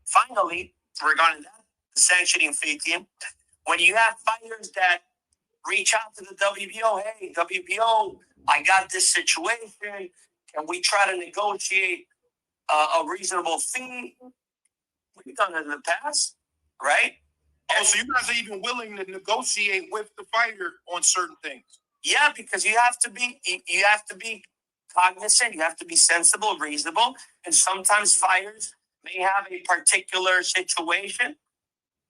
A: finally, regarding that, the sanctioning fee team, when you have fighters that reach out to the WBO, hey, WBO, I got this situation. Can we try to negotiate a reasonable fee? We've done it in the past, right?
J: Oh, so you guys are even willing to negotiate with the fighter on certain things?
A: Yeah, because you have to be cognizant, you have to be sensible, reasonable, and sometimes fighters may have a particular situation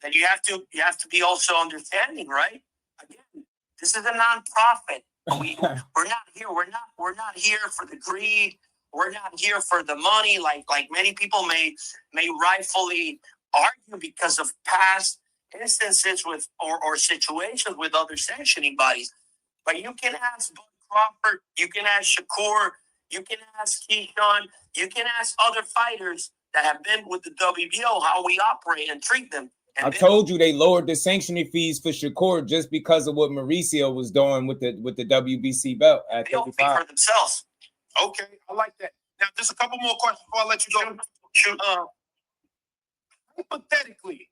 A: that you have to be also understanding, right? Again, this is a nonprofit. We're not here for the greed. We're not here for the money, like many people may rightfully argue because of past instances with or situations with other sanctioning bodies. But you can ask Bud Crawford, you can ask Shakur, you can ask Keyshawn, you can ask other fighters that have been with the WBO how we operate and treat them.
D: I told you they lowered the sanctioning fees for Shakur just because of what Mauricio was doing with the WBC belt at 35.
A: They'll speak for themselves.
J: Okay, I like that. Now, just a couple more questions before I let you go.
A: Shoot.
J: Hypothetically,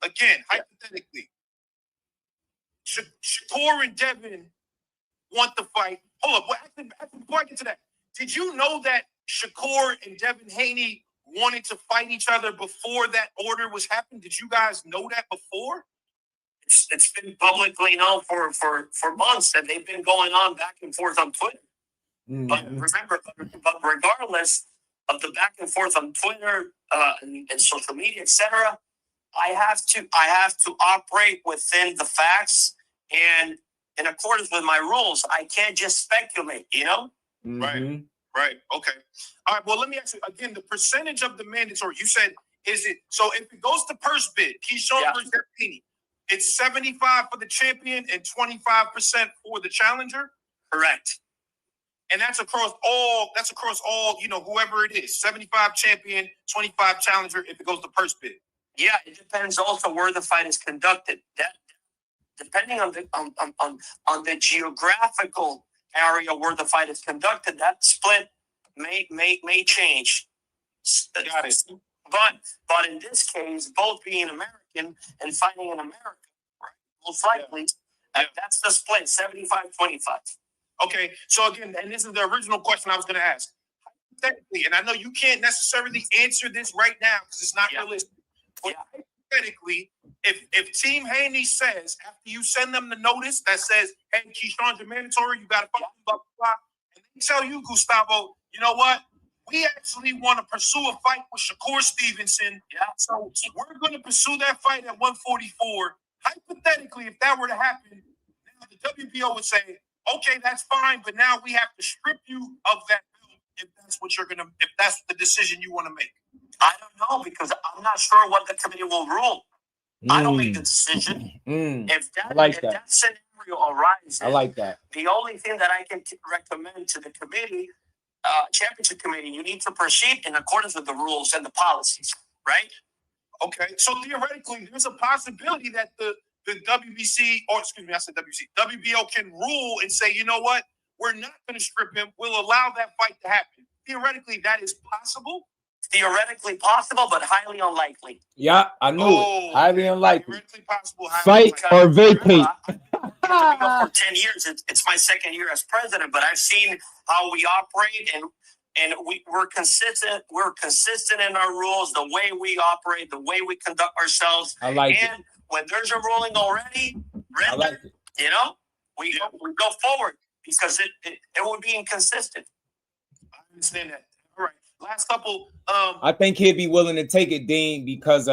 J: Shakur and Devin want to fight. Hold up. Actually, before I get to that, did you know that Shakur and Devin Haney wanted to fight each other before that order was happening? Did you guys know that before?
A: It's been publicly known for months, and they've been going on back and forth on Twitter. But remember, regardless of the back and forth on Twitter and social media, etc., I have to operate within the facts and in accordance with my rules. I can't just speculate, you know?
J: Right. Okay. All right. Well, let me ask you again, the percentage of the mandatory, you said, is it, so if it goes to purse bid, Keyshawn versus Haney, it's 75 for the champion and 25% for the challenger?
A: Correct.
J: And that's across all, you know, whoever it is, 75 champion, 25 challenger, if it goes to purse bid.
A: Yeah, it depends also where the fight is conducted. That depending on the geographical area where the fight is conducted, that split may change.
J: Got it.
A: But in this case, both being American and fighting in America, right? Most likely, that's the split, 75-25.
J: Okay, so again, and this is the original question I was going to ask. Hypothetically, and I know you can't necessarily answer this right now because it's not realistic, But hypothetically, if Team Haney says, after you send them the notice that says, hey, Keyshawn's your mandatory, you got to fuck blah, blah, blah, and they tell you, Gustavo, you know what? We actually want to pursue a fight with Shakur Stevenson. So we're going to pursue that fight at 144. Hypothetically, if that were to happen, now the WBO would say, okay, that's fine, but now we have to strip you of that belt if that's what if that's the decision you want to make.
A: I don't know, because I'm not sure what the committee will rule. I don't make the decision. If that scenario arises,
D: I like that.
A: The only thing that I can recommend to the committee, championship committee, you need to proceed in accordance with the rules and the policies, right?
J: Okay, so theoretically, there's a possibility that the WBC, or excuse me, I said WBC, WBO can rule and say, you know what, we're not going to strip him. We'll allow that fight to happen. Theoretically, that is possible.
A: Theoretically possible, but highly unlikely.
D: Yeah, I knew it. Highly unlikely.
J: Theoretically possible.
G: Fight or vacate.
A: For 10 years, it's my second year as president, but I've seen how we operate, and we're consistent. We're consistent in our rules, the way we operate, the way we conduct ourselves.
D: I like
A: and when there's a ruling already,
D: I like it.
A: you know, we go forward, because it would be inconsistent.
J: I understand that. All right. Last couple.
D: I think he'd be willing to take it, Dean, because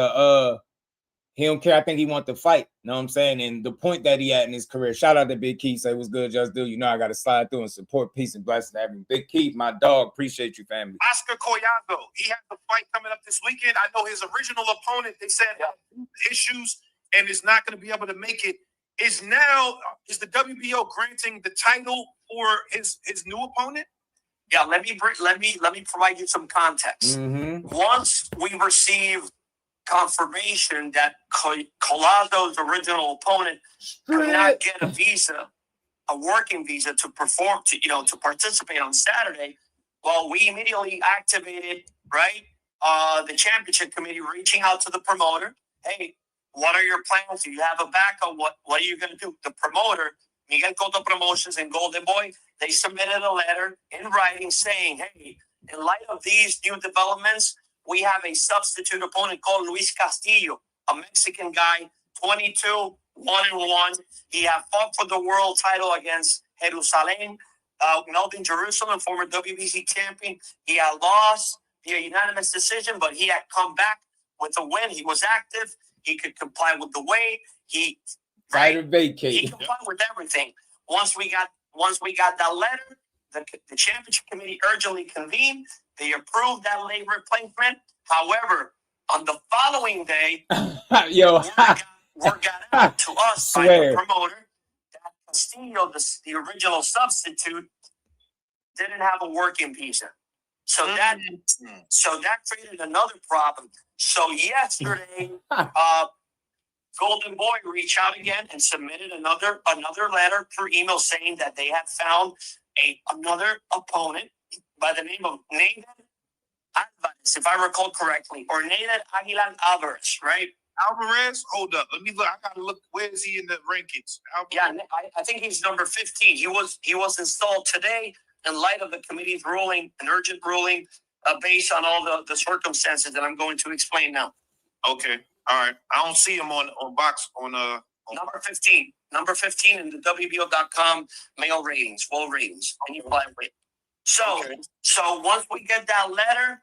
D: he don't care. I think he wants to fight. You know what I'm saying? And the point that he at in his career. Shout out to Big Keith. Say what's good, just do. You know I got to slide through and support, peace and blessings to everyone. Big Keith, my dog. Appreciate you, family.
J: Oscar Collado. He has a fight coming up this weekend. I know his original opponent, they said, had issues and is not going to be able to make it. Is the WBO granting the title for his new opponent?
A: Yeah, let me provide you some context. Once we received confirmation that Colado's original opponent could not get a visa, a working visa to perform, to participate on Saturday, well, we immediately activated, the championship committee, reaching out to the promoter. Hey, what are your plans? Do you have a backup? What are you going to do? The promoter, Miguel Cotto Promotions and Golden Boy, they submitted a letter in writing saying, hey, in light of these new developments, we have a substitute opponent called Luis Castillo, a Mexican guy, 22, 1-1. He had fought for the world title against Jerusalem, Melvin Jerusalem, former WBC champion. He had lost via unanimous decision, but he had come back with a win. He was active. He could comply with the weight. He
D: complied
A: with everything. Once we got that letter, the championship committee urgently convened. They approved that leg replacement. However, on the following day, word got out to us by the promoter that Castillo, the original substitute, didn't have a working visa. So that created another problem. So yesterday, Golden Boy reached out again and submitted another letter through email saying that they had found another opponent by the name of Nathan Alvarez, if I recall correctly, or Nathan Aguilar Alvarez, right?
J: Alvarez? Hold up. Let me look. I gotta look. Where is he in the rankings? Alvarez.
A: Yeah, I think he's number 15. He was installed today in light of the committee's ruling, an urgent ruling, based on all the circumstances that I'm going to explain now.
J: Okay. All right. I don't see him on box on
A: number 15. Number 15 in the WBO.com male ratings, full ratings, and you apply rate. So once we get that letter,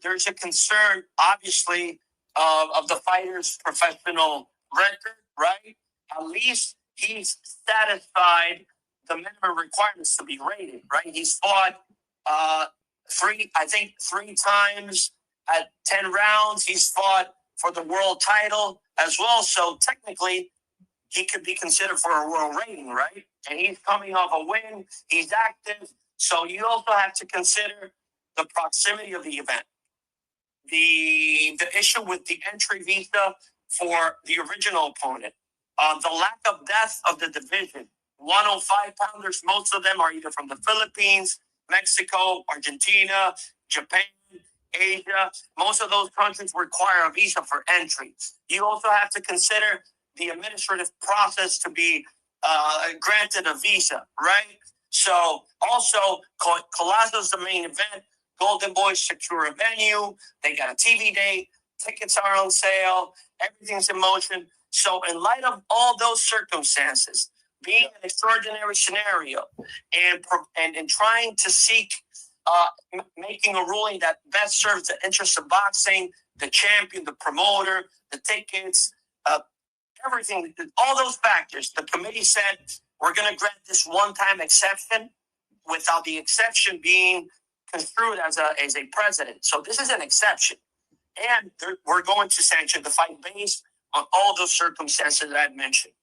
A: there's a concern, obviously, of the fighter's professional record, right? At least he's satisfied the minimum requirements to be rated, right? He's fought three times at 10 rounds. He's fought for the world title as well. So technically, he could be considered for a world rating, right? And he's coming off a win. He's active. So you also have to consider the proximity of the event. The issue with the entry visa for the original opponent. The lack of depth of the division. 105-pounders, most of them are either from the Philippines, Mexico, Argentina, Japan, Asia. Most of those countries require a visa for entry. You also have to consider the administrative process to be granted a visa, right? So also, Colazo's the main event. Golden Boys secure a venue. They got a TV day. tickets are on sale, everything's in motion. So in light of all those circumstances, being an extraordinary scenario and trying to seek making a ruling that best serves the interests of boxing, the champion, the promoter, the tickets, everything, all those factors, the committee said, we're going to grant this one-time exception without the exception being construed as a precedent. So this is an exception. And we're going to sanction the fight based on all those circumstances that I've mentioned.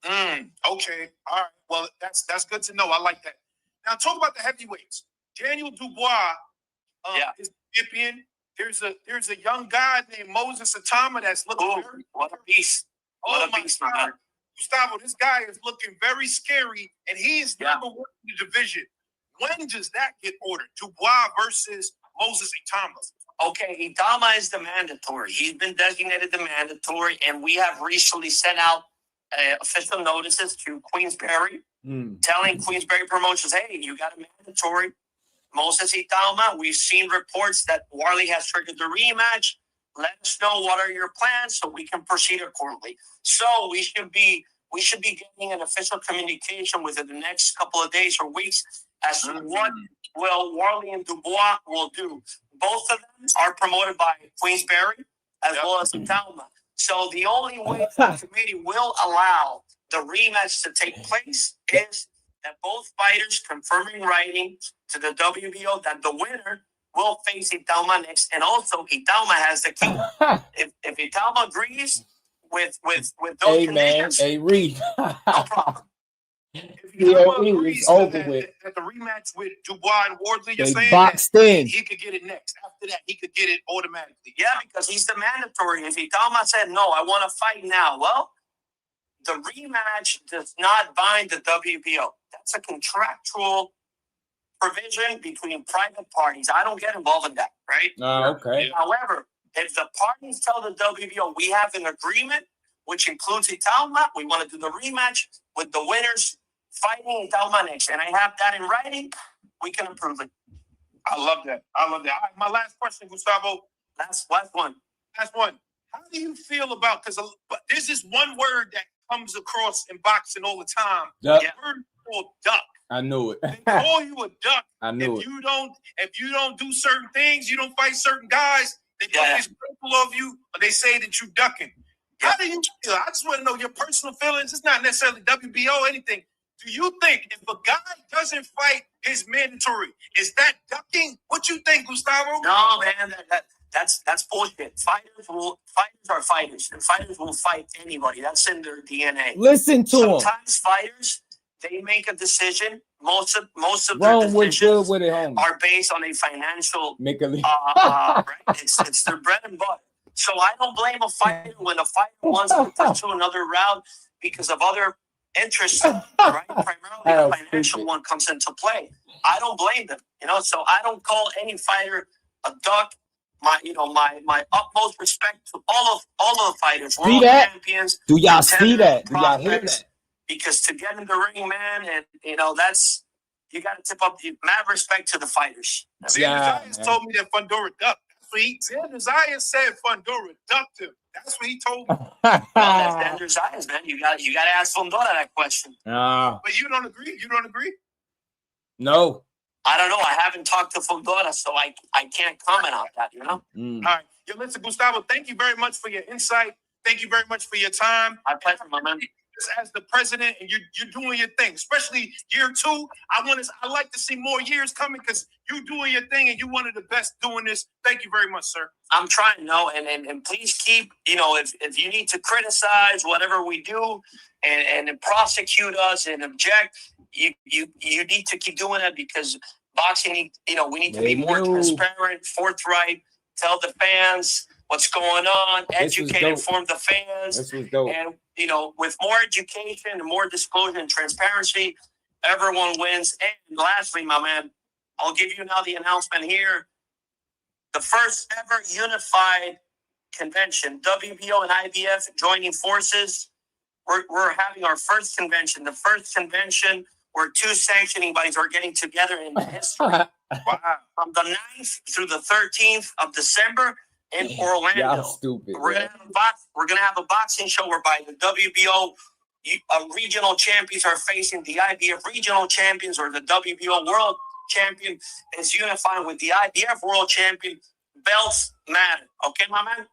J: Okay. All right. Well, that's good to know. I like that. Now talk about the heavyweights. Daniel Dubois is champion. There's a young guy named Moses Atama that's looking very
A: what a beast. What a beast, my man.
J: Gustavo, this guy is looking very scary, and he's number one in the division. When does that get ordered? Dubois versus Moses Itama.
A: Okay, Itama is the mandatory. He's been designated the mandatory, and we have recently sent out official notices to Queensberry, telling Queensberry Promotions, hey, you got a mandatory. Moses Itama, we've seen reports that Warley has triggered the rematch. Let us know what are your plans so we can proceed accordingly. So we should be getting an official communication within the next couple of days or weeks as to what will Warley and Dubois will do. Both of them are promoted by Queensberry as well as Itama. So the only way the committee will allow the rematch to take place is that both fighters confirm in writing to the WBO that the winner will face Itama next, and also Itama has the key. If Itama agrees with those conditions,
D: hey Reed,
J: no problem. If Itama agrees
D: over
J: that the rematch with Dubois and Wardley, you're saying
D: boxed in.
J: He could get it next. After that, he could get it automatically.
A: Yeah, because he's the mandatory. If Itama said no, I want to fight now. Well, the rematch does not bind the WBO. That's a contractual provision between private parties. I don't get involved in that, right?
D: Okay.
A: However, if the parties tell the WBO we have an agreement, which includes Itama, we want to do the rematch with the winners fighting Itama next, and I have that in writing, we can approve it.
J: I love that. All right, my last question, Gustavo.
A: Last one.
J: How do you feel about, because there's this one word that comes across in boxing all the time.
D: Duck.
J: The word called duck.
D: I knew it.
J: They call you a duck.
D: I knew
J: if you don't do certain things, you don't fight certain guys, they put this critical of you, or they say that you ducking. How do you feel? I just want to know your personal feelings. It's not necessarily WBO or anything. Do you think if a guy doesn't fight his mandatory, is that ducking? What you think, Gustavo?
A: No, man, that's bullshit. Fighters are fighters, and fighters will fight anybody. That's in their DNA.
D: Listen to them.
A: Sometimes fighters, they make a decision. Most of their decisions are based on a financial right? It's their bread and butter. So I don't blame a fighter when a fighter wants to pursue another route because of other interests, right? Primarily the financial one comes into play. I don't blame them, so I don't call any fighter a duck. My utmost respect to all of the fighters, world champions.
D: Do y'all see that? Do y'all hear that?
A: Because to get in the ring, man, and that's you got to tip up mad respect to the fighters.
J: Zayas told me that Fundora ducked. Zayas said Fundora ducked him. That's what he told me.
A: Well, that's Xander Zayas, man. You got to ask Fundora that question.
J: But you don't agree? You don't agree?
D: No.
A: I don't know. I haven't talked to Fundora, so I can't comment on that,
J: All right. Listen, Gustavo, thank you very much for your insight. Thank you very much for your time.
A: My pleasure, my man.
J: As the president, and you're doing your thing, especially year 2. I like to see more years coming because you're doing your thing and you're one of the best doing this. Thank you very much, sir.
A: I'm trying, and please keep, if you need to criticize whatever we do and prosecute us and object, you need to keep doing that because boxing, we need to be more transparent, forthright, tell the fans what's going on, educate, inform the fans. And, with more education and more disclosure and transparency, everyone wins. And lastly, my man, I'll give you now the announcement here. The first ever unified convention, WBO and IBF joining forces. We're having our first convention. The first convention where 2 sanctioning bodies are getting together in history. From the 9th through the 13th of December in Orlando.
D: Y'all stupid.
A: We're gonna have a boxing show whereby the WBO regional champions are facing the IBF regional champions, or the WBO world champion is unifying with the IBF world champion. Belts matter. Okay, my man?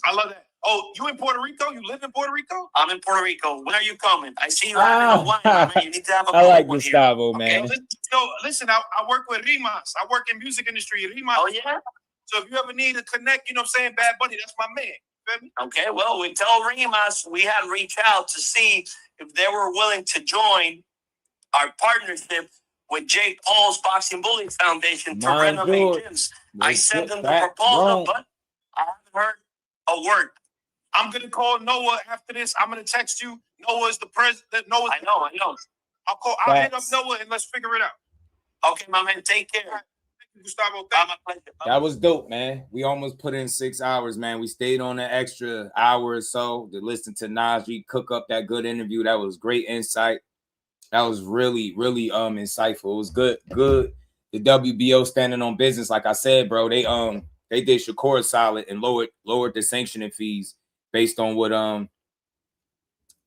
N: I love that. Oh, you in Puerto Rico? You live in Puerto Rico?
A: I'm in Puerto Rico. When are you coming? I see you having a wine, my man. You need to have a
D: I like
A: one
D: Gustavo,
A: here.
D: man.
A: Okay?
N: So listen, I work with Rimas. I work in music industry. Rimas.
A: Oh, yeah?
N: So if you ever need to connect, you know what I'm saying? Bad Bunny, that's my man. Feel me?
A: Okay, well, we tell Rimas we had reached out to see if they were willing to join our partnership with Jake Paul's Boxing Bully Foundation to renovate gyms. I sent them the proposal, but I haven't heard a word.
N: I'm gonna call Noah after this. I'm gonna text you. Noah is the president. Noah.
A: I know.
N: I'll hit up Noah and let's figure it out.
A: Okay, my man. Take care.
N: Thank you, Gustavo.
A: My pleasure.
D: That was dope, man. We almost put in 6 hours, man. We stayed on an extra hour or so to listen to Najee cook up that good interview. That was great insight. That was really, really insightful. It was good. The WBO standing on business, like I said, bro. They did Shakur solid and lowered the sanctioning fees based on what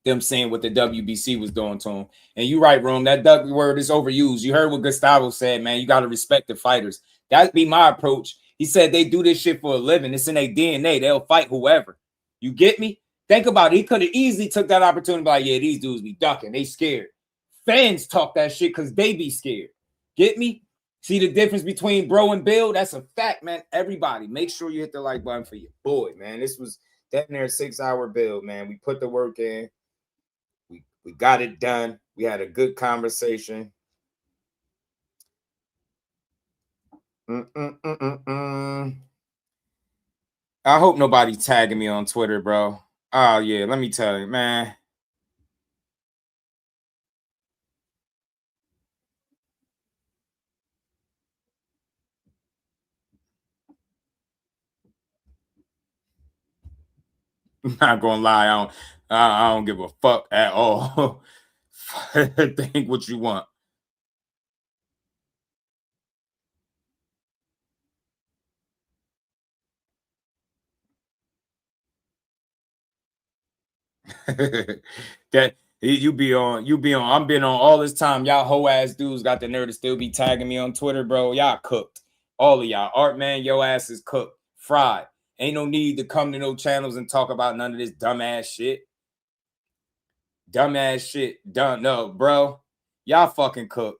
D: them saying what the WBC was doing to them. And you right, Room, that W word is overused. You heard what Gustavo said, man. You got to respect the fighters. That'd be my approach. He said they do this shit for a living. It's in their DNA. They'll fight whoever. You get me? Think about it. He could have easily took that opportunity by, yeah, these dudes be ducking. They scared. Fans talk that shit because they be scared. Get me? See the difference between bro and Bill? That's a fact, man. Everybody, make sure you hit the like button for your boy, man. This was that near 6 hour build, man. We put the work in. We got it done. We had a good conversation. I hope nobody's tagging me on Twitter, bro. Oh, yeah, let me tell you, man. I'm not gonna lie, I don't give a fuck at all. Think what you want. That you be on. I'm been on all this time. Y'all hoe ass dudes got the nerve to still be tagging me on Twitter, bro. Y'all cooked. All of y'all. Art man, your ass is cooked. Fried. Ain't no need to come to no channels and talk about none of this dumbass shit. Dumbass shit. Done. No, bro. Y'all fucking cooked.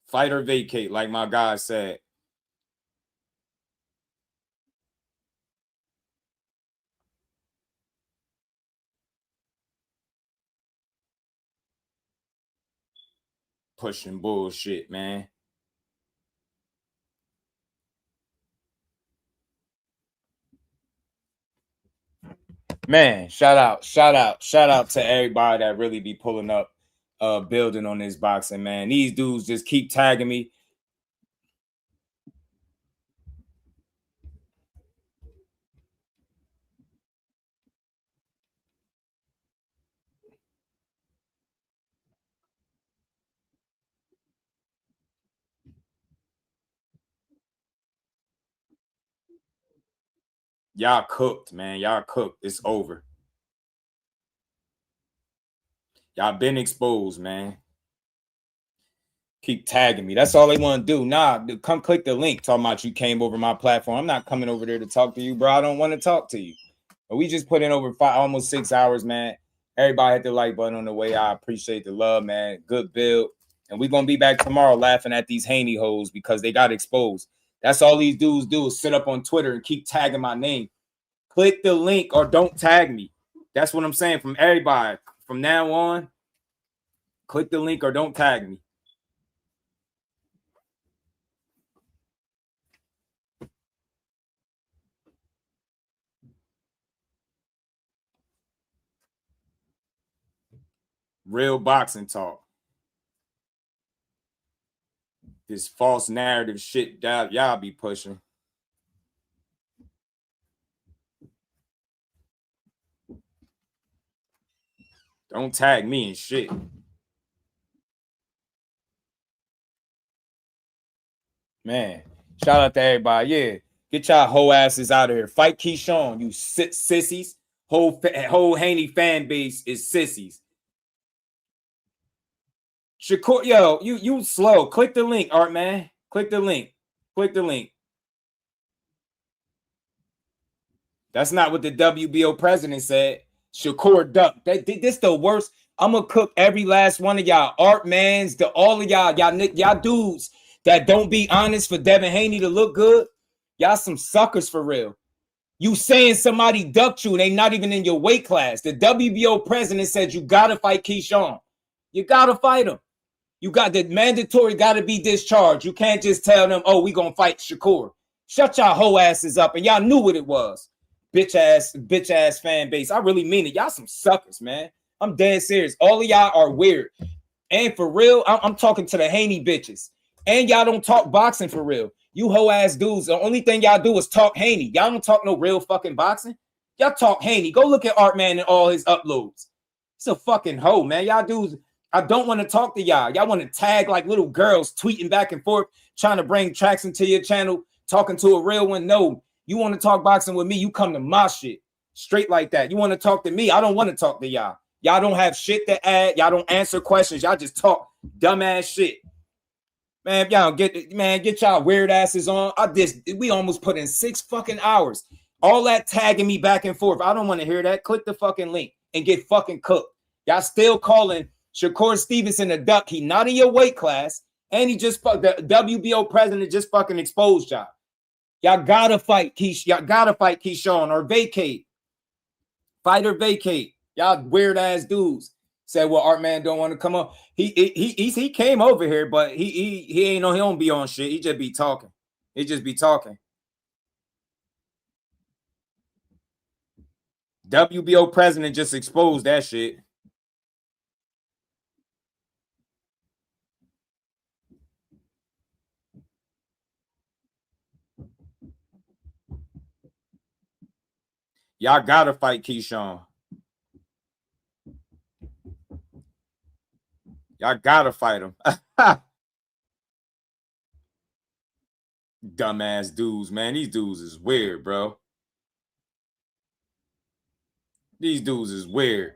D: Fight or vacate, like my guy said. Pushing bullshit, man. Man, shout out to everybody that really be pulling up, building on this boxing, man. These dudes just keep tagging me. Y'all cooked, man. Y'all cooked. It's over. Y'all been exposed, man. Keep tagging me. That's all they want to do. Nah, come click the link talking about you came over my platform. I'm not coming over there to talk to you, bro. I don't want to talk to you. But we just put in over almost 6 hours, man. Everybody hit the like button on the way. I appreciate the love, man. Good build. And we're going to be back tomorrow laughing at these Haney hoes because they got exposed. That's all these dudes do is sit up on Twitter and keep tagging my name. Click the link or don't tag me. That's what I'm saying from everybody. From now on, click the link or don't tag me. Real boxing talk. This false narrative shit that y'all be pushing. Don't tag me and shit. Man, shout out to everybody. Yeah, get y'all whole asses out of here. Fight Keyshawn, you sissies. Whole Haney fan base is sissies. Shakur, yo, you slow. Click the link, Art man. Click the link. Click the link. That's not what the WBO president said. Shakur duck. This the worst. I'm gonna cook every last one of y'all. Art mans, all of y'all dudes that don't be honest for Devin Haney to look good. Y'all some suckers for real. You saying somebody ducked you and they not even in your weight class. The WBO president said you gotta fight Keyshawn. You gotta fight him. You got the mandatory gotta be discharged. You can't just tell them, oh, we gonna fight Shakur. Shut y'all whole asses up. And y'all knew what it was. Bitch ass fan base. I really mean it. Y'all some suckers, man. I'm dead serious. All of y'all are weird. And for real, I'm talking to the Haney bitches. And y'all don't talk boxing for real. You hoe ass dudes. The only thing y'all do is talk Haney. Y'all don't talk no real fucking boxing. Y'all talk Haney. Go look at Art Man and all his uploads. It's a fucking hoe, man. Y'all dudes, I don't want to talk to y'all. Y'all want to tag like little girls tweeting back and forth, trying to bring tracks into your channel, talking to a real one. No, you want to talk boxing with me, you come to my shit. Straight like that. You want to talk to me, I don't want to talk to y'all. Y'all don't have shit to add. Y'all don't answer questions. Y'all just talk dumbass shit. Man, y'all get y'all weird asses on. We almost put in 6 fucking hours. All that tagging me back and forth. I don't want to hear that. Click the fucking link and get fucking cooked. Y'all still calling Shakur Stevenson a duck. He not in your weight class. And he just the WBO president just fucking exposed y'all. Y'all gotta fight Keyshawn or vacate. Fight or vacate. Y'all weird ass dudes. Said, well, Art Man don't want to come up. He came over here, but he ain't on. He don't be on shit. He just be talking. He just be talking. WBO president just exposed that shit. Y'all gotta fight Keyshawn. Y'all gotta fight him. Dumbass dudes, man. These dudes is weird, bro. These dudes is weird.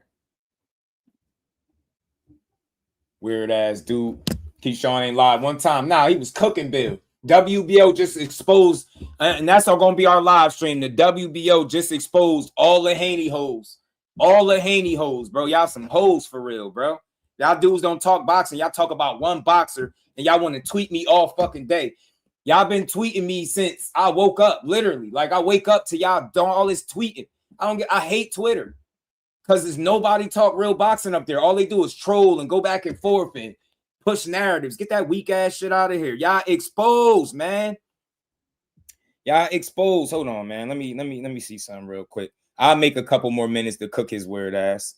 D: Weird ass dude. Keyshawn ain't live one time. Nah, he was cooking Bill. WBO just exposed, and that's all gonna be our live stream. The WBO just exposed all the Haney hoes. All the Haney hoes, bro. Y'all some hoes for real, bro. Y'all dudes don't talk boxing. Y'all talk about one boxer, and y'all want to tweet me all fucking day. Y'all been tweeting me since I woke up, literally. Like I wake up to y'all doing all this tweeting. I hate Twitter because there's nobody talk real boxing up there. All they do is troll and go back and forth and push narratives. Get that weak ass shit out of here. Y'all exposed, man. Y'all exposed. Hold on, man. Let me see something real quick. I'll make a couple more minutes to cook his weird ass.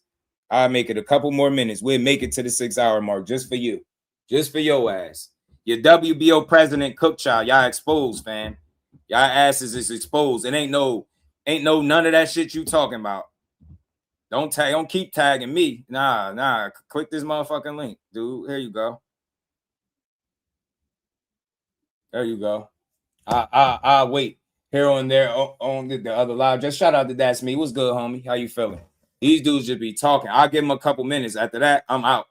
D: I'll make it a couple more minutes. We'll make it to the 6-hour mark just for you. Just for your ass. Your WBO president cook y'all. Y'all exposed, fam. Y'all asses is exposed. It ain't no none of that shit you talking about. Don't keep tagging me. Nah. Click this motherfucking link, dude. Here you go. There you go. I wait here on there on the other live. Just shout out to That's Me. What's good, homie? How you feeling? These dudes just be talking. I'll give them a couple minutes. After that, I'm out.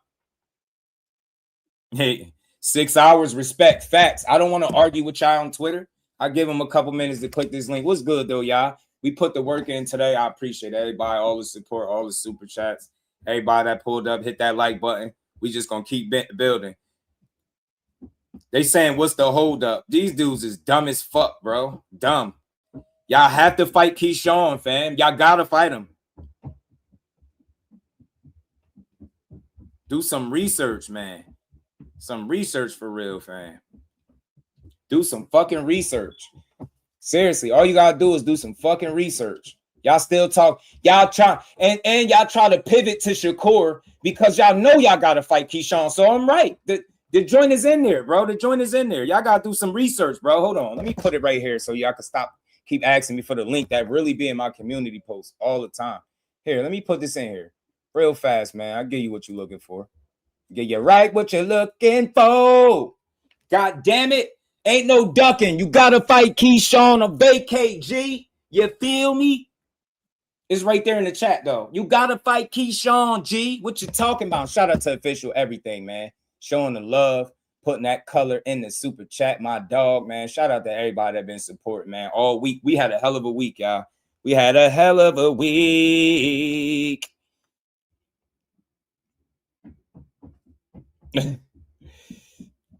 D: Hey, 6 hours, respect, facts. I don't want to argue with y'all on Twitter. I'll give them a couple minutes to click this link. What's good, though, y'all? We put the work in today. I appreciate everybody, all the support, all the super chats. Everybody that pulled up, hit that like button. We just going to keep building. They saying, what's the hold up? These dudes is dumb as fuck, bro. Dumb. Y'all have to fight Keyshawn, fam. Y'all got to fight him. Do some research, man. Some research for real, fam. Do some fucking research. Seriously, all you gotta do is do some fucking research. Y'all still talk. Y'all try and y'all try to pivot to Shakur because y'all know y'all gotta fight Keyshawn. So I'm right. The joint is in there, bro. The joint is in there. Y'all gotta do some research, bro. Hold on. Let me put it right here so y'all can keep asking me for the link that really be in my community posts all the time. Here, let me put this in here. Real fast, man. I'll give you what you're looking for. Get you right what you're looking for. God damn it. Ain't no ducking. You gotta fight Keyshawn or vacate, G. You feel me? It's right there in the chat, though. You gotta fight Keyshawn, G. What you talking about? Shout out to official everything, man. Showing the love, putting that color in the super chat. My dog, man. Shout out to everybody that been supporting, man. All week. We had a hell of a week, y'all. We had a hell of a week.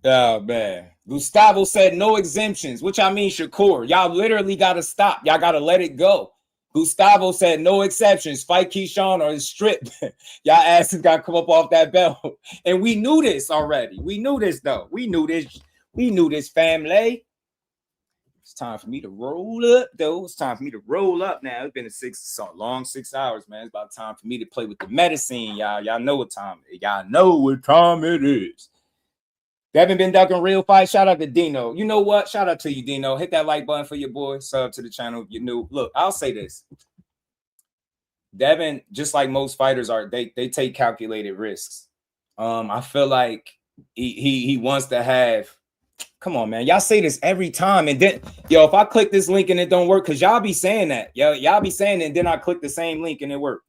D: Oh, man. Gustavo said no exemptions, which I mean, Shakur. Y'all literally got to stop. Y'all got to let it go. Gustavo said no exceptions. Fight Keyshawn or strip. Y'all asses got to come up off that belt. And we knew this already. We knew this, though. We knew this. We knew this, family. It's time for me to roll up, though. It's time for me to roll up now. It's been a long 6 hours, man. It's about time for me to play with the medicine, y'all. Y'all know what time it is. Y'all know what time it is. Devin been ducking real fight. Shout out to Dino. You know what? Shout out to you, Dino. Hit that like button for your boy. Sub to the channel if you're new. Look, I'll say this. Devin, just like most fighters are, they take calculated risks. I feel like he wants to have. Come on, man. Y'all say this every time. And then, if I click this link and it don't work, because y'all be saying that. Y'all be saying it, and then I click the same link and it worked.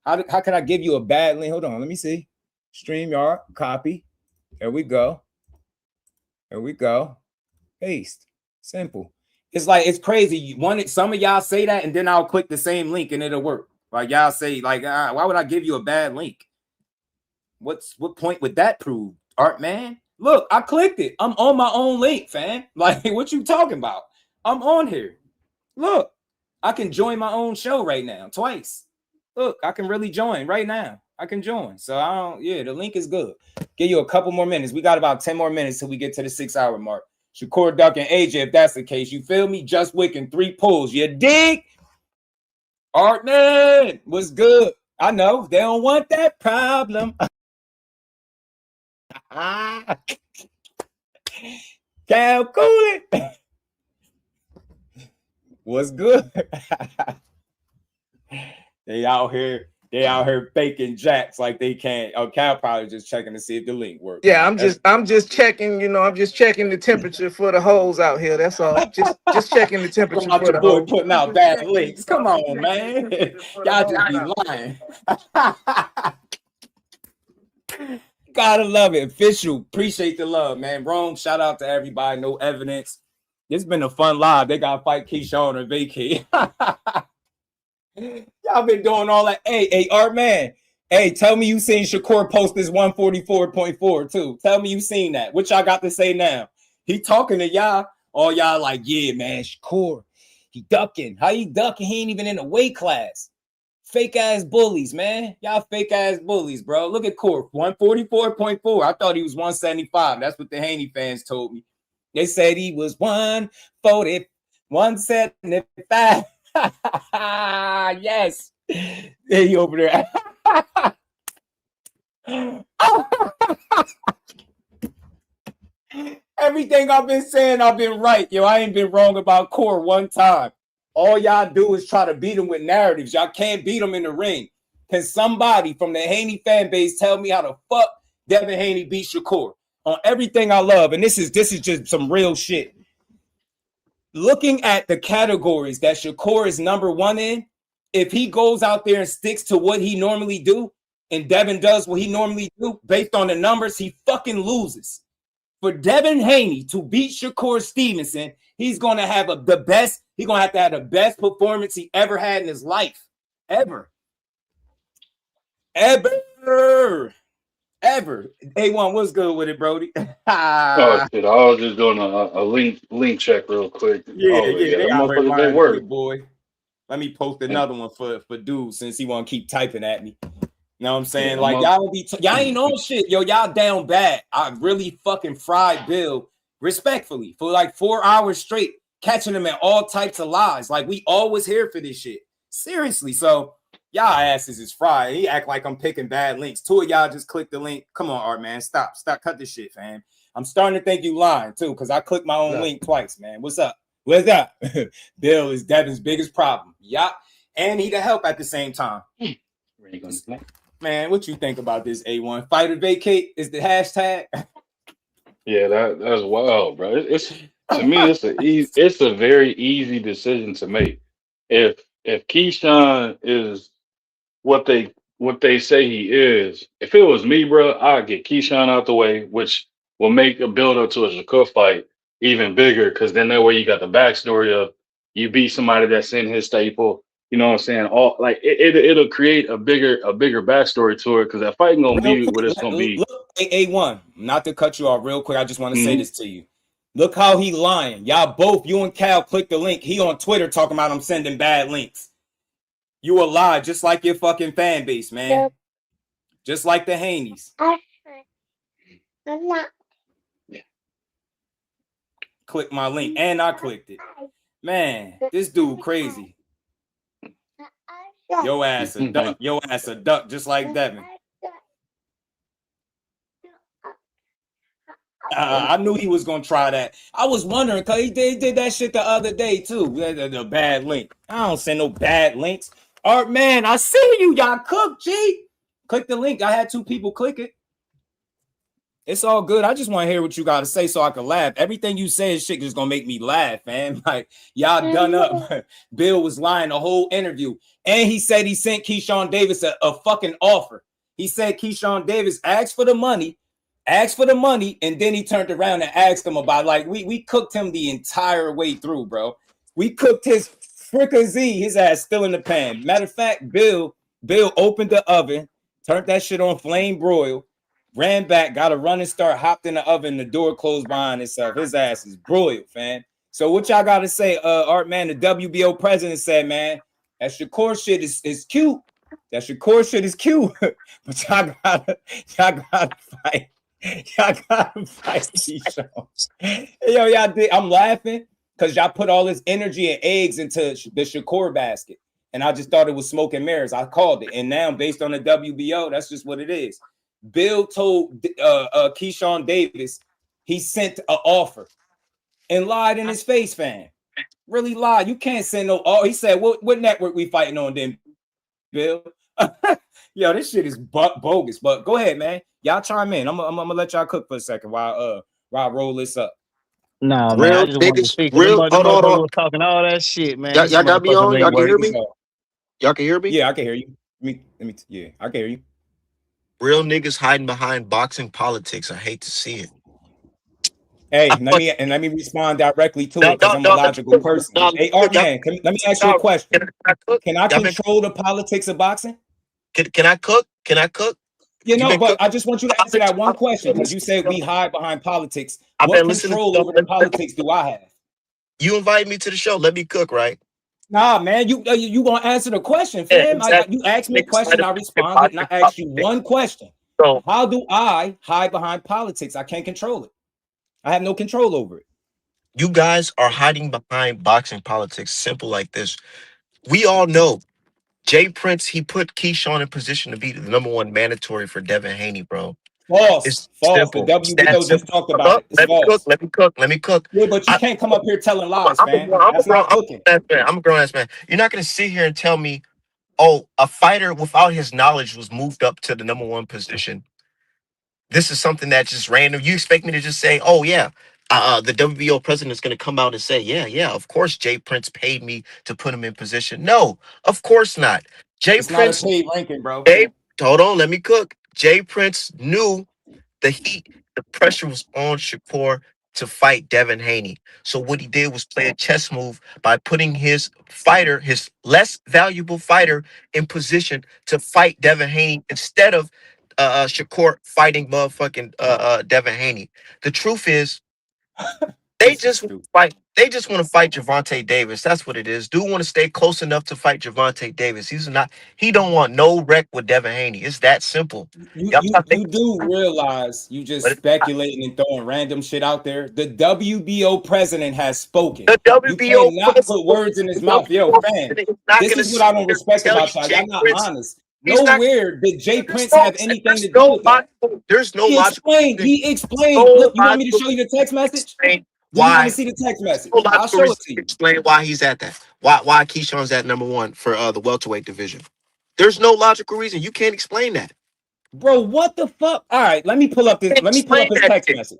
D: How can I give you a bad link? Hold on. Let me see. StreamYard. Copy. There we go. There we go. Paste. Simple. It's like, it's crazy. Some of y'all say that, and then I'll click the same link and it'll work. Like y'all say, like, why would I give you a bad link? What point would that prove? Art man? Look, I clicked it. I'm on my own link, fam. Like, what you talking about? I'm on here. Look, I can join my own show right now twice. Look, I can really join right now. I can join. So the link is good. Give you a couple more minutes. We got about 10 more minutes till we get to the 6 hour mark. Shakur, Duck, and AJ, if that's the case. You feel me? Just Wicking 3 pulls. You dig? Artman, what's good? I know they don't want that problem. Calculate. What's good? They out here faking jacks like they can't. Oh, Cal probably just checking to see if the link works.
K: Yeah, I'm just checking, I'm just checking the temperature for the hoes out here. That's all. Just checking the temperature for the hoes.
D: Putting out bad links. Come on, man. Y'all just be lying. Gotta love it. Official. Appreciate the love, man. Rome, shout out to everybody. No evidence. It's been a fun live. They gotta fight Keyshawn or vacate. Y'all been doing all that. Hey, Art man. Hey, tell me you seen Shakur post this 144.4 too. Tell me you seen that. What y'all got to say now? He talking to y'all. All y'all like, yeah, man, Shakur. He ducking. How he ducking? He ain't even in a weight class. Fake ass bullies, man. Y'all fake ass bullies, bro. Look at Court. 144.4. I thought he was 175. That's what the Haney fans told me. They said he was 140, 175. Yes. He over there. Everything I've been saying, I've been right. I ain't been wrong about Core one time. All y'all do is try to beat him with narratives. Y'all can't beat him in the ring. Can somebody from the Haney fan base tell me how the fuck Devin Haney beat Shakur on everything I love? And this is just some real shit. Looking at the categories that Shakur is number one in, if he goes out there and sticks to what he normally do, and Devin does what he normally do, based on the numbers, he fucking loses. For Devin Haney to beat Shakur Stevenson, he's going to have the best. He's going to have the best performance he ever had in his life. Ever. A1, what's good with it, Brody?
Q: Oh shit! I was just doing a link check real quick.
D: Yeah, they out here lying,
Q: work.
D: Boy. Let me post another one for dude since he want to keep typing at me. You know what I'm saying?
Q: Yeah,
D: like, y'all ain't on shit. Yo, y'all down bad. I really fucking fried Bill respectfully for like 4 hours straight, catching him at all types of lies. Like, we always here for this shit. Seriously. So y'all asses is fried. He act like I'm picking bad links. Two of y'all just click the link. Come on, Art, man. Stop. Cut this shit, fam. I'm starting to think you lying too, because I clicked my own link twice, man. What's up? What's up? Bill is Devin's biggest problem. Yup. And need a help at the same time. Man, what you think about this, A1? Fighter vacate is the hashtag.
Q: Yeah, that's wild, bro. It's to me, it's a very easy decision to make. If Keyshawn is what they say he is, if it was me, bro, I'd get Keyshawn out the way, which will make a build up to a Shakur fight even bigger, because then that way you got the backstory of you beat somebody that's in his staple. You know what I'm saying? All like it'll create a bigger backstory to it, because that fight gonna
D: Real
Q: be
D: quick,
Q: what it's gonna be.
D: look, A1, not to cut you off real quick. I just want to say this to you. Look how he lying. Y'all both, you and Cal, click the link. He on Twitter talking about I'm sending bad links. You a lie, just like your fucking fan base, man. Yep. Just like the Haneys. I'm not. Click my link, and I clicked it. Man, this dude crazy. Yo ass a duck. Yo ass a duck, just like Devin. I knew he was gonna try that. I was wondering because he did that shit the other day too. The bad link. I don't send no bad links. All right, man. I see you. Y'all cook, G. Click the link. I had 2 people click it. It's all good. I just want to hear what you got to say so I can laugh. Everything you say is shit just gonna make me laugh, man. Like y'all done up. Bill was lying the whole interview, and he said he sent Keyshawn Davis a fucking offer. He said Keyshawn Davis asked for the money, and then he turned around and asked him about like we cooked him the entire way through, bro. We cooked his fricassee, his ass still in the pan. Matter of fact, Bill opened the oven, turned that shit on flame broil. Ran back, got a running start, hopped in the oven, the door closed behind itself. His ass is broiled, fam. So what y'all got to say? Art, man, the WBO president said, man, that Shakur shit is cute. That Shakur shit is cute. But y'all gotta fight. Y'all gotta fight Keyshawn. Yo, y'all did. I'm laughing because y'all put all this energy and eggs into the Shakur basket. And I just thought it was smoke and mirrors. I called it. And now, based on the WBO, that's just what it is. Bill told Keyshawn Davis he sent an offer and lied in his face, fam. Really lied. You can't send no. Oh, he said, "What network we fighting on then, Bill?" Yo, this shit is bogus. But go ahead, man. Y'all chime in. I'm gonna let y'all cook for a second while I roll this up.
B: Nah, man. I just wanted to speak. Them motherfucker was talking all that shit, man.
V: Y'all got me on. Y'all can hear me. Y'all can hear me.
D: Yeah, I can hear you. Yeah, I can hear you.
V: Real niggas hiding behind boxing politics. I hate to see it.
D: Hey, let me respond directly to it because I'm a logical person. Hey, Art man, let me ask you a question. Can I control the politics of boxing?
V: Can I cook? Can I cook?
D: You know, but I just want you to answer that one question because you said we hide behind politics. What control over the politics do I have?
V: You invited me to the show. Let me cook, right?
D: Nah, man, you gonna answer the question, fam. Exactly. You asked me a question, I responded, and I asked you one question. So, how do I hide behind politics? I can't control it. I have no control over it.
V: You guys are hiding behind boxing politics. Simple like this. We all know Jay Prince, he put Keyshawn in position to be the #1 mandatory for Devin Haney, bro.
D: False.
V: It's
D: false.
V: Simple.
D: The WBO just talked about it. It's false.
V: Let me cook.
D: Yeah, but you can't come up here telling lies, man. That's not cooking.
V: I'm a grown ass man. You're not gonna sit here and tell me, oh, a fighter without his knowledge was moved up to the #1 position. This is something that's just random. You expect me to just say, oh yeah, the WBO president is going to come out and say, yeah, of course Jay Prince paid me to put him in position. No, of course not. Jay Prince,
D: not a paid ranking, bro.
V: Hold on, let me cook. Jay Prince knew the pressure was on Shakur to fight Devin Haney. So what he did was play a chess move by putting his fighter, his less valuable fighter, in position to fight Devin Haney instead of Shakur fighting motherfucking Devin Haney. The truth is, they just fight. They just want to fight Gervonta Davis. That's what it is. Do want to stay close enough to fight Gervonta Davis. He don't want no wreck with Devin Haney. It's that simple.
D: You do realize you just speculating and throwing random shit out there. The WBO president has spoken.
V: The WBO
D: you cannot put words in his mouth. Yo, man, this is what I don't respect about y'all. Y'all not honest. Nowhere did Jay Prince have anything to do with that.
V: There's no logic.
D: He explained. Look, you want me to show you the text message? Do you want to see the text message? I'll show it to you.
V: Explain why he's at that. Why Keyshawn's at #1 for the welterweight division.
P: There's no logical reason. You can't explain that.
D: Bro, what the fuck? All right, let me pull up this. Let me pull up his text message.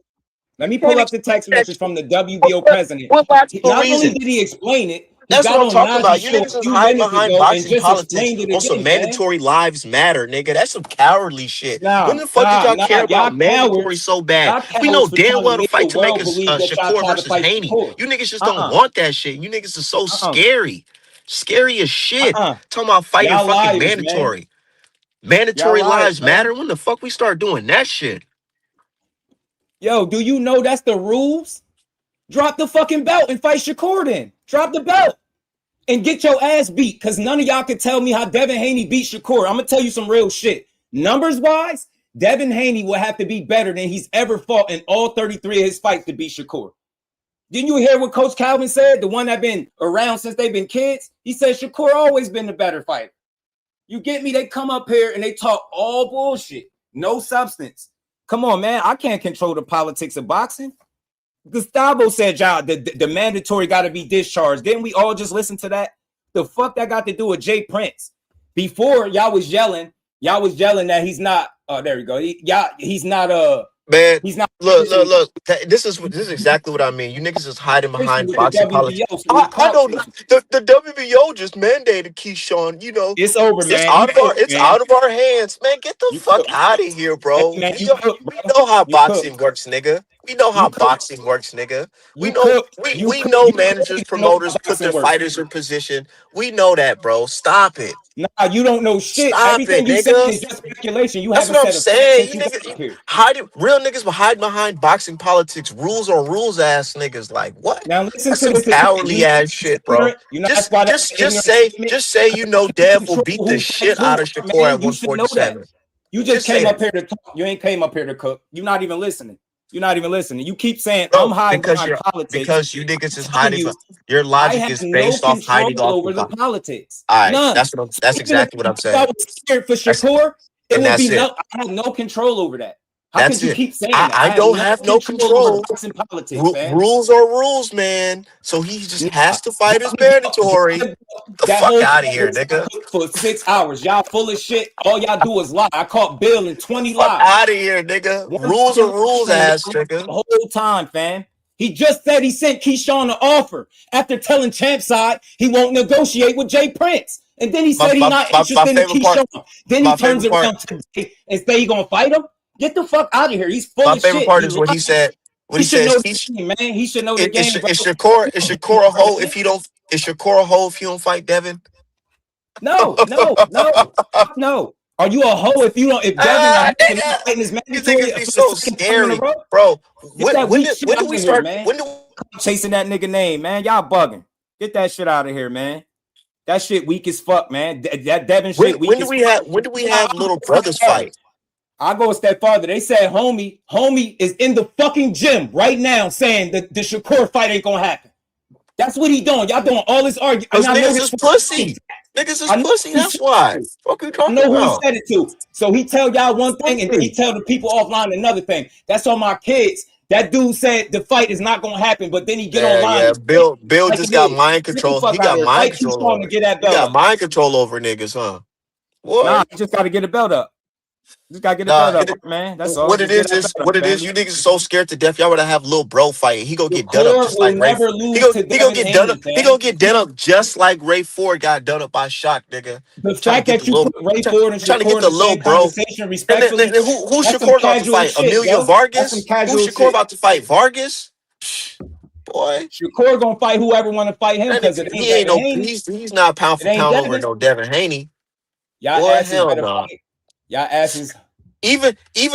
D: Let me pull up the text message from the WBO president.
P: What logical
D: Not only
P: reason?
D: did he explain it, he
P: That's
D: got
P: what I'm
D: on
P: talking about.
D: Najee's
P: You
D: show
P: niggas
D: a
P: is
D: few
P: hiding
D: minutes
P: behind
D: ago and
P: boxing
D: just
P: politics
D: explained it
P: on some
D: again, man.
P: mandatory lives matter, nigga. That's some cowardly shit. When
D: Nah,
P: the fuck did y'all care about
D: y'all
P: mandatory
D: cowards.
P: so bad?
D: Y'all
P: We know
D: cowards for
P: damn
D: trying to
P: well the
D: make the
P: fight to make
D: world
P: us
D: believe that y'all
P: Shakur
D: tried to
P: versus
D: fight
P: Haney.
D: Shakur.
P: You niggas just don't want that shit. You niggas are so scary. Scary as shit. Talking about fighting
D: Y'all
P: fucking
D: liars, man.
P: mandatory.
D: Y'all
P: Mandatory
D: liars,
P: lives
D: man.
P: matter? When the fuck we start doing that shit?
D: Yo, do you know that's the rules? Drop the fucking belt and fight Shakur then. Drop the belt and get your ass beat, because none of y'all can tell me how Devin Haney beat Shakur. I'm going to tell you some real shit. Numbers-wise, Devin Haney will have to be better than he's ever fought in all 33 of his fights to beat Shakur. Didn't you hear what Coach Calvin said? The one that been around since they've been kids? He said Shakur always been the better fighter. You get me? They come up here and they talk all bullshit. No substance. Come on, man. I can't control the politics of boxing. Gustavo said, y'all, the mandatory got to be discharged. Didn't we all just listen to that? The fuck that got to do with Jay Prince? Before, y'all was yelling that he's not. Oh, there we go. He's not.
P: Man,
D: He's not.
P: look. This is exactly what I mean. You niggas is hiding behind
D: With the
P: boxing politics.
D: WBO, so
P: I don't know. The WBO just mandated Keyshawn. You know,
D: it's over, man.
P: It's out of our hands, man. Get the fuck out of here, bro.
D: Hey, man,
P: we know how boxing works, nigga. We know how boxing works, nigga. We know managers, promoters put their fighters in position. We know that, bro. Stop it.
D: Nah, you don't know shit.
P: Stop
D: Everything
P: it,
D: you say
P: nigga.
D: is just speculation. You
P: That's
D: haven't
P: what I'm
D: said a fact
P: saying.
D: since
P: You
D: you got up here.
P: niggas real niggas will hide behind boxing politics. Rules are rules ass niggas. Like what?
D: Now listen
P: That's
D: to
P: some
D: this.
P: cowardly ass shit, bro.
D: You know that's why
P: Just say you know Dev will beat the shit out of Shakur at
D: You should know that.
P: 147.
D: You just
P: say
D: came up
P: that.
D: here to talk. You ain't came up here to cook. You're not even listening. You're not even listening. You keep saying
P: Bro,
D: I'm hiding behind politics.
P: because you niggas is
D: I'm telling
P: hiding.
D: you,
P: Your
D: I
P: logic
D: have
P: is
D: no
P: based off hiding
D: control
P: off
D: over the
P: the
D: politics.
P: All right,
D: None.
P: that's exactly what I'm
D: If I
P: saying.
D: was scared for Shakur, it would be
P: it.
D: no. I have no control over that. How
P: That's
D: could you
P: it.
D: keep saying that?
P: I don't have no control.
D: over boxing politics, man.
P: Rules are rules, man. So he just has to fight his mandatory. The fuck out of here, nigga.
D: For 6 hours. Y'all full of shit. All y'all do is lie. I caught Bill in 20 lies.
P: Fuck out of here, nigga. Rules are rules, ass nigga.
D: The whole time, fam. He just said he sent Keyshawn an offer after telling Champside he won't negotiate with Jay Prince. And then he said he's not interested in Keyshawn. Then he turns around today and say he gonna fight him. Get the fuck out of here. He's full of shit.
P: My favorite part is when he said,
D: he should know the game, man. He should know the game.
P: Is Shakur a hoe if he don't? Is Shakur a hoe if he don't fight Devin?
D: No. Are you a hoe if you don't? If Devin fighting his mandatory,
P: be so scary, bro. When do we start?
D: Man. Chasing that nigga name, man? Y'all bugging. Get that shit out of here, man. That shit weak as fuck, man. That Devin shit weak.
P: When do we have little brothers fight?
D: I'll go a step farther. They said homie is in the fucking gym right now saying that the Shakur fight ain't gonna happen. That's what he doing. Y'all doing all this arguing.
P: Because niggas is pussy. Niggas is pussy. That's why. What you talking about?
D: I know who he said it to. So he tell y'all one thing and then he tell the people offline another thing. That's on my kids. That dude said the fight is not gonna happen, but then he get online.
P: Yeah, Bill just got mind control. He got mind control over. He got mind control over niggas, huh? Boy.
D: Nah, you just gotta get a belt up. Just gotta get a belt up, man. That's all.
P: What it is, you niggas are so scared to death. Y'all would have little bro fight. He gonna get done up just like Ray. He gonna get done up. He gonna get done up just like Ray Ford got done up by Shock, nigga.
D: The fact that you put Ray Ford and
P: trying to get the little bro. Who's Shakur about to fight? Amelia Vargas? Who's Shakur about to fight? Vargas? Boy,
D: Shakur gonna fight whoever want to fight him because
P: he ain't no. He's not pound for pound over no Devin Haney.
D: Y'all asses better fight. Y'all asses.
P: Even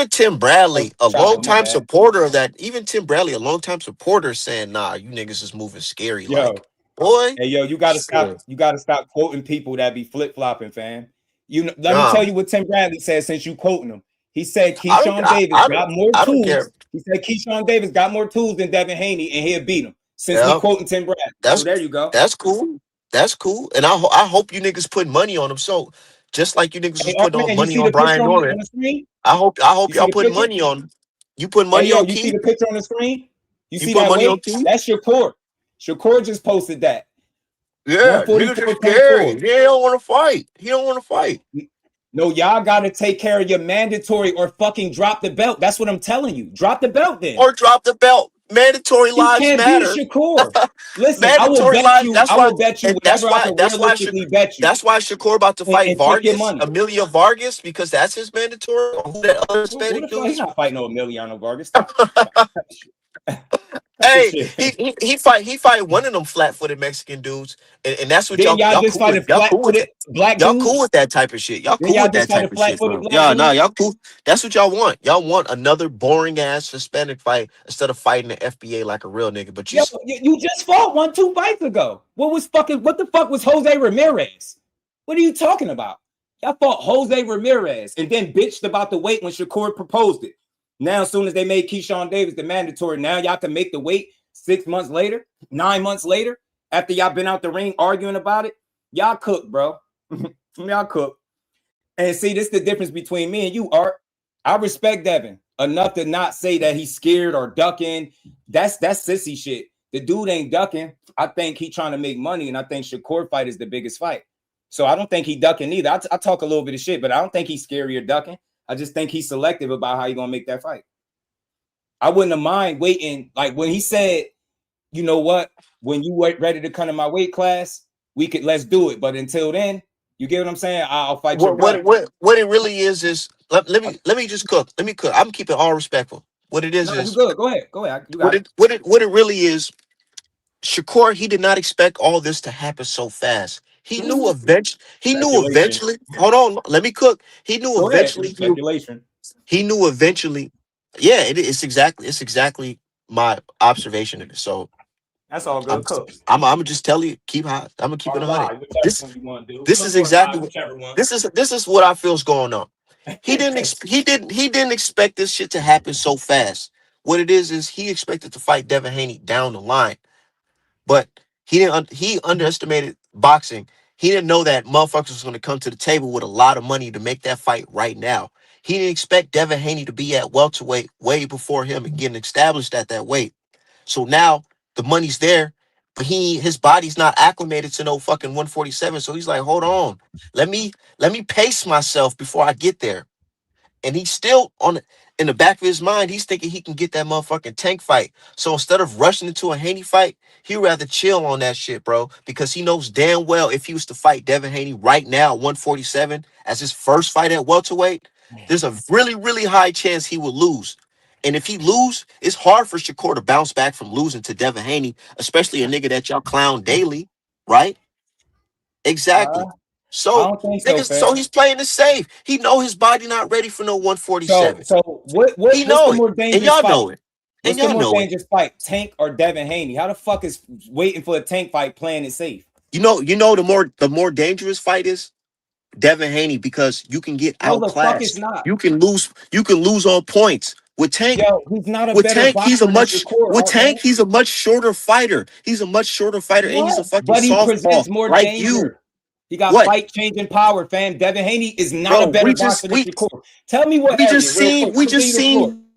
P: Tim Bradley, a longtime supporter of that. Even Tim Bradley, a longtime supporter, saying, "Nah, you niggas is moving scary."
D: Yo,
P: like, boy,
D: hey, yo, you gotta stop. You gotta stop quoting people that be flip flopping, fam. You know, let me tell you what Tim Bradley said since you quoting him. He said Keyshawn Davis got more tools. He said Keyshawn Davis got more tools than Devin Haney, and he'll beat him. Since we quoting Tim Bradley, so there you go.
P: That's cool. That's cool. And I hope you niggas put money on him. So just like you niggas was putting on money on Brian Norman. I hope y'all put money on. You put money on.
D: You see the picture on the screen? You see
P: put
D: that
P: money
D: weight?
P: on Keith?
D: That's Shakur. Shakur just posted that.
P: Yeah, nigga just scared. He don't want to fight. He don't want to fight.
D: No, y'all got to take care of your mandatory or fucking drop the belt. That's what I'm telling you. Drop the belt then.
P: Or drop the belt. Mandatory lives matter.
D: You can't beat Shakur. Listen,
P: Mandatory lives.
D: I will bet you whatever I can realistically bet you.
P: That's why Shakur about to fight
D: and take your
P: Vargas,
D: money.
P: Amelia Vargas, because that's his mandatory. Or who that other Hispanic dude?
D: He's not fighting no Emiliano Vargas.
P: Hey, he fight one of them flat-footed Mexican dudes, and that's what y'all
D: just
P: cool with.
D: Y'all cool with black
P: y'all
D: dudes?
P: Cool with that type of shit. Y'all cool
D: y'all
P: with that type of shit. Y'all cool. That's what y'all want. Y'all want another boring ass Hispanic fight instead of fighting the FBA like a real nigga. But you
D: just fought 2 fights ago. What the fuck was Jose Ramirez? What are you talking about? Y'all fought Jose Ramirez and then bitched about the weight when Shakur proposed it. Now, as soon as they made Keyshawn Davis the mandatory, now y'all can make the weight 6 months later, 9 months later, after y'all been out the ring arguing about it. Y'all cook, bro. Y'all cook. And see, this is the difference between me and you, Art. I respect Devin enough to not say that he's scared or ducking. That's sissy shit. The dude ain't ducking. I think he trying to make money, and I think Shakur fight is the biggest fight. So I don't think he ducking either. I talk a little bit of shit, but I don't think he's scary or ducking. I just think he's selective about how he's gonna make that fight. I wouldn't have mind waiting. Like when he said, you know what, when you were ready to come to my weight class, let's do it. But until then, you get what I'm saying? I'll fight your brother.
P: What it really is let me just cook. Let me cook. I'm keeping all respectful. What it is
D: good. Go ahead. You got
P: what it really is. Shakur, he did not expect all this to happen so fast. He knew eventually. Hold on, let me cook. He knew eventually.
D: Speculation.
P: He knew eventually. Yeah, it's exactly my observation of it. So
D: that's all good.
P: I'm gonna just tell you, keep high. I'm gonna keep it 100. This is exactly this is what I feel's going on. He didn't expect this shit to happen so fast. What it is he expected to fight Devin Haney down the line. But he underestimated boxing. He didn't know that motherfuckers was going to come to the table with a lot of money to make that fight right now. He didn't expect Devin Haney to be at welterweight way before him and getting established at that weight. So now the money's there, but his body's not acclimated to no fucking 147. So he's like, hold on, let me pace myself before I get there. And he's still in the back of his mind, he's thinking he can get that motherfucking Tank fight. So instead of rushing into a Haney fight, he'd rather chill on that shit, bro. Because he knows damn well if he was to fight Devin Haney right now, 147, as his first fight at welterweight, there's a really, really high chance he will lose. And if he lose, it's hard for Shakur to bounce back from losing to Devin Haney, especially a nigga that y'all clown daily, right? Exactly. So,
D: I don't think
P: so he's playing it safe. He know his body not ready for no 147.
D: So what's the more dangerous
P: and y'all
D: fight?
P: know it.
D: What's the more dangerous fight, Tank or Devin Haney? How the fuck is waiting for a Tank fight playing it safe?
P: You know the more dangerous fight is Devin Haney because you can get outclassed. You can lose on points. With Tank,
D: he's not a
P: with
D: better
P: Tank,
D: boxer
P: he's a
D: than
P: much
D: Shakur,
P: with Tank, he's a much shorter fighter. He's a much shorter fighter, and he's a fucking
D: but he
P: softball
D: presents more
P: like
D: danger.
P: you.
D: He got fight changing power, fam. Devin Haney is not a better boxer than Shakur. Tell me what
P: we just seen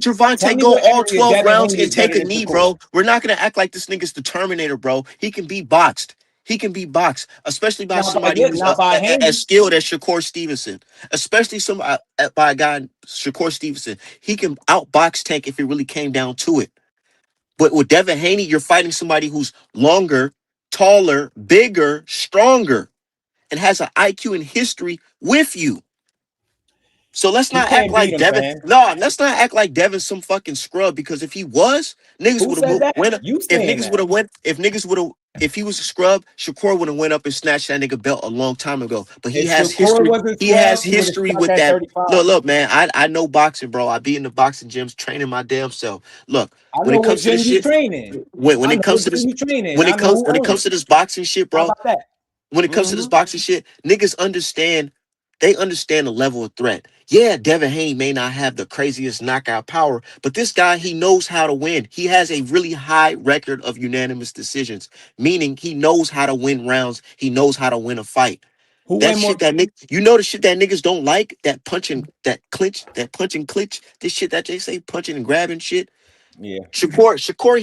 P: Gervonta go all 12 rounds and take a knee, bro. We're not gonna act like this nigga's the Terminator, bro. He can be boxed. He can be boxed, especially by somebody who's as skilled as Shakur Stevenson. Especially by a guy Shakur Stevenson. He can outbox Tank if it really came down to it. But with Devin Haney, you're fighting somebody who's longer, taller, bigger, stronger, and has an IQ and history with you. So let's not act like Devin. No, let's not act like Devin's some fucking scrub, because if he was, niggas would have went up. If he was a scrub, Shakur would have went up and snatched that nigga belt a long time ago. But he has history. He has history with that. Look, man, I know boxing, bro. I be in the boxing gyms training my damn self. Look, when it comes to this shit, when it comes to this boxing shit, bro. When it comes to this boxing shit, niggas understand. They understand the level of threat. Yeah, Devin Haney may not have the craziest knockout power, but this guy, he knows how to win. He has a really high record of unanimous decisions, meaning he knows how to win rounds. He knows how to win a fight. The shit that niggas don't like, that punch and clinch, this shit that they say punching and grabbing shit.
D: Yeah.
P: Shakur,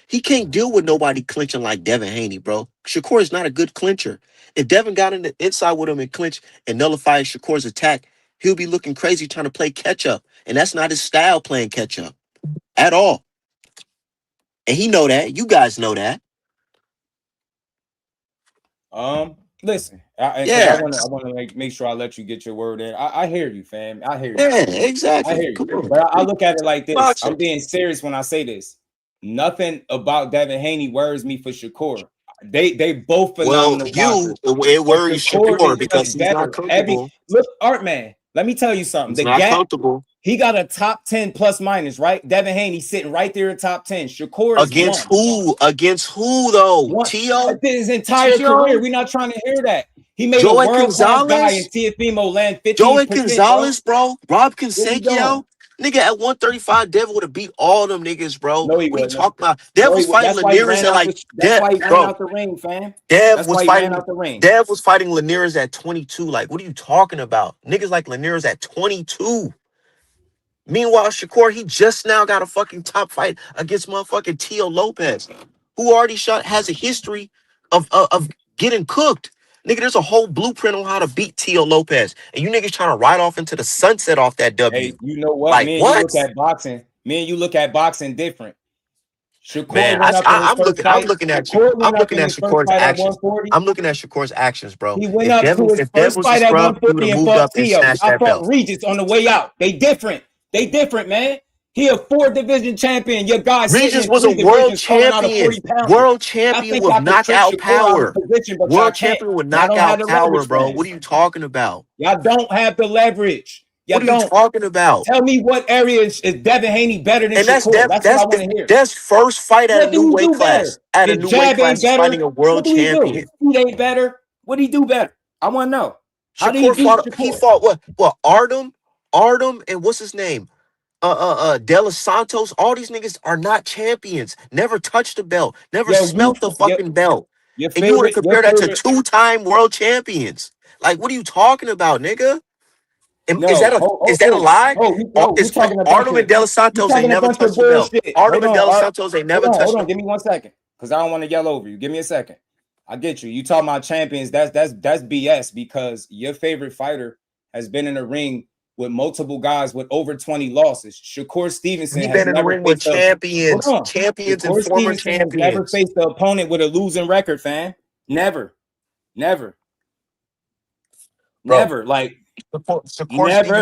P: he can't deal with nobody clinching like Devin Haney, bro. Shakur is not a good clincher. If Devin got in the inside with him and clinch and nullify Shakur's attack, he'll be looking crazy trying to play catch up. And that's not his style playing catch up at all. And he know that. You guys know that.
D: Listen, because
P: Yeah.
D: I want to make sure I let you get your word in. I hear you, fam. I hear you.
P: Yeah,
D: I
P: exactly.
D: hear you.
P: Come on.
D: But I look at it like this.
P: Boxing.
D: I'm being serious when I say this. Nothing about Devin Haney worries me for Shakur. They both phenomenal boxers.
P: It worries Shakur because he's not comfortable.
D: Look, Art Man, let me tell you something.
P: He's not comfortable.
D: He got a top 10 plus minus, right? Devin Haney sitting right there at top 10. Shakur is
P: against
D: one.
P: who? Against who though? Tio?
D: His entire career. We're not trying to hear that. He made
P: Joey
D: a world-class guy in Teofimo land 15%.
P: Joey Gonzalez, bro. Rob Consequio.
D: What
P: Nigga, at 135, Dev would have beat all them niggas, bro.
D: No, he
P: what are you
D: wouldn't.
P: talking about? Dev was fighting Linares at like
D: That's why he ran
P: bro.
D: out the ring, fam.
P: Dev was fighting
D: out the ring.
P: Dev was fighting Linares at 22. Like, what are you talking about? Niggas like Linares at 22. Meanwhile, Shakur, he just now got a fucking top fight against motherfucking Tio Lopez, who already has a history of getting cooked. Nigga, there's a whole blueprint on how to beat Tio Lopez. And you niggas trying to ride off into the sunset off that W.
D: Hey, you know what?
P: Like,
D: Me and
P: what?
D: you look at boxing. Me and you look at boxing different. Shakur
P: Man, I'm looking at Shakur's actions. I'm looking at Shakur's actions, bro.
D: He went up to his first fight at 140 and fought Tio. I fought Regis on the way out. They different. They different, man. He a 4-division champion. Your guy
P: Regis was a world champion. World champion with knockout power. World champion with knockout power, bro. What are you talking about?
D: Y'all don't have the leverage.
P: What are you talking about?
D: Tell me what area is Devin Haney better than Shakur? That's what I want to hear.
P: That's first fight at a new weight class. At a new weight class, fighting a world champion.
D: His feet ain't better. What did he do better? I want to know. How did he beat Shakur?
P: He fought what? Artem, and what's his name? De Los Santos. All these niggas are not champions. Never touched the belt. Never smelt the fucking belt. And you want to compare that to 2-time world champions? Like, what are you talking about, nigga? Is that a lie? Artem and De Los Santos ain't never touched the belt. Artem and De Los Santos ain't never touched the belt.
D: Hold on, give me 1 second, because I don't want to yell over you. Give me a second. I get you. You talking about champions? That's BS, because your favorite fighter has been in the ring with multiple guys with over 20 losses. Shakur Stevenson
P: He's
D: has
P: been in the
D: never
P: ring with champions, and former
D: Stevenson
P: champions.
D: Has never faced the opponent with a losing record, fam. Never. Like, never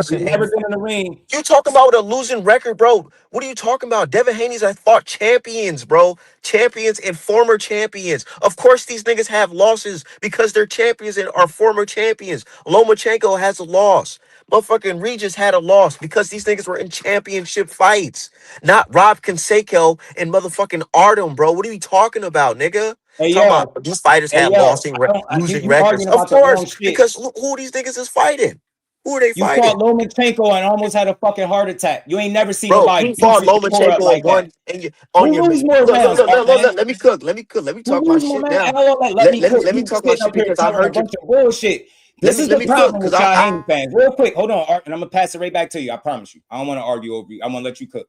D: been in the ring.
P: You talking about a losing record, bro? What are you talking about? Devin Haney's have fought champions, bro. Champions and former champions. Of course, these niggas have losses because they're champions and are former champions. Lomachenko has a loss. Motherfucking Regis had a loss because these niggas were in championship fights. Not Rob Consequio and motherfucking Artem, bro. What are you talking about, nigga? These fighters had losing records. Of course, because who these niggas is fighting? Who are they fighting?
D: You fought Lomachenko and almost had a fucking heart attack. You ain't never seen
P: nobody. He fought Lomachenko like one. Let me cook. Let me talk my shit now. Let me talk my shit because I heard you.
D: Bullshit. This is the problem with y'all Haney fans. Real quick, hold on, Art, and I'm gonna pass it right back to you. I promise you. I don't want to argue over you. I'm gonna let you cook.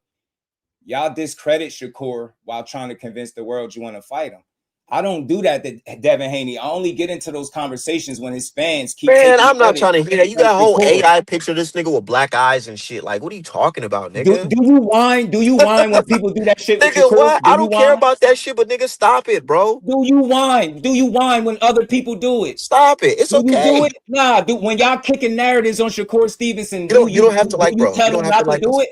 D: Y'all discredit Shakur while trying to convince the world you want to fight him. I don't do that to Devin Haney. I only get into those conversations when his fans keep.
P: Man, I'm not trying to hear that. You got a whole AI picture of this nigga with black eyes and shit. Like, what are you talking about, nigga?
D: Do you whine? Do you whine when people do that shit?
P: Nigga, what? I don't care about that shit, but nigga, stop it, bro.
D: Do you whine? Do you whine when other people do it?
P: Stop it. It's okay.
D: You do it? Nah, when y'all kicking narratives on Shakur Stevenson,
P: you don't have to like, bro.
D: Tell him not to do it.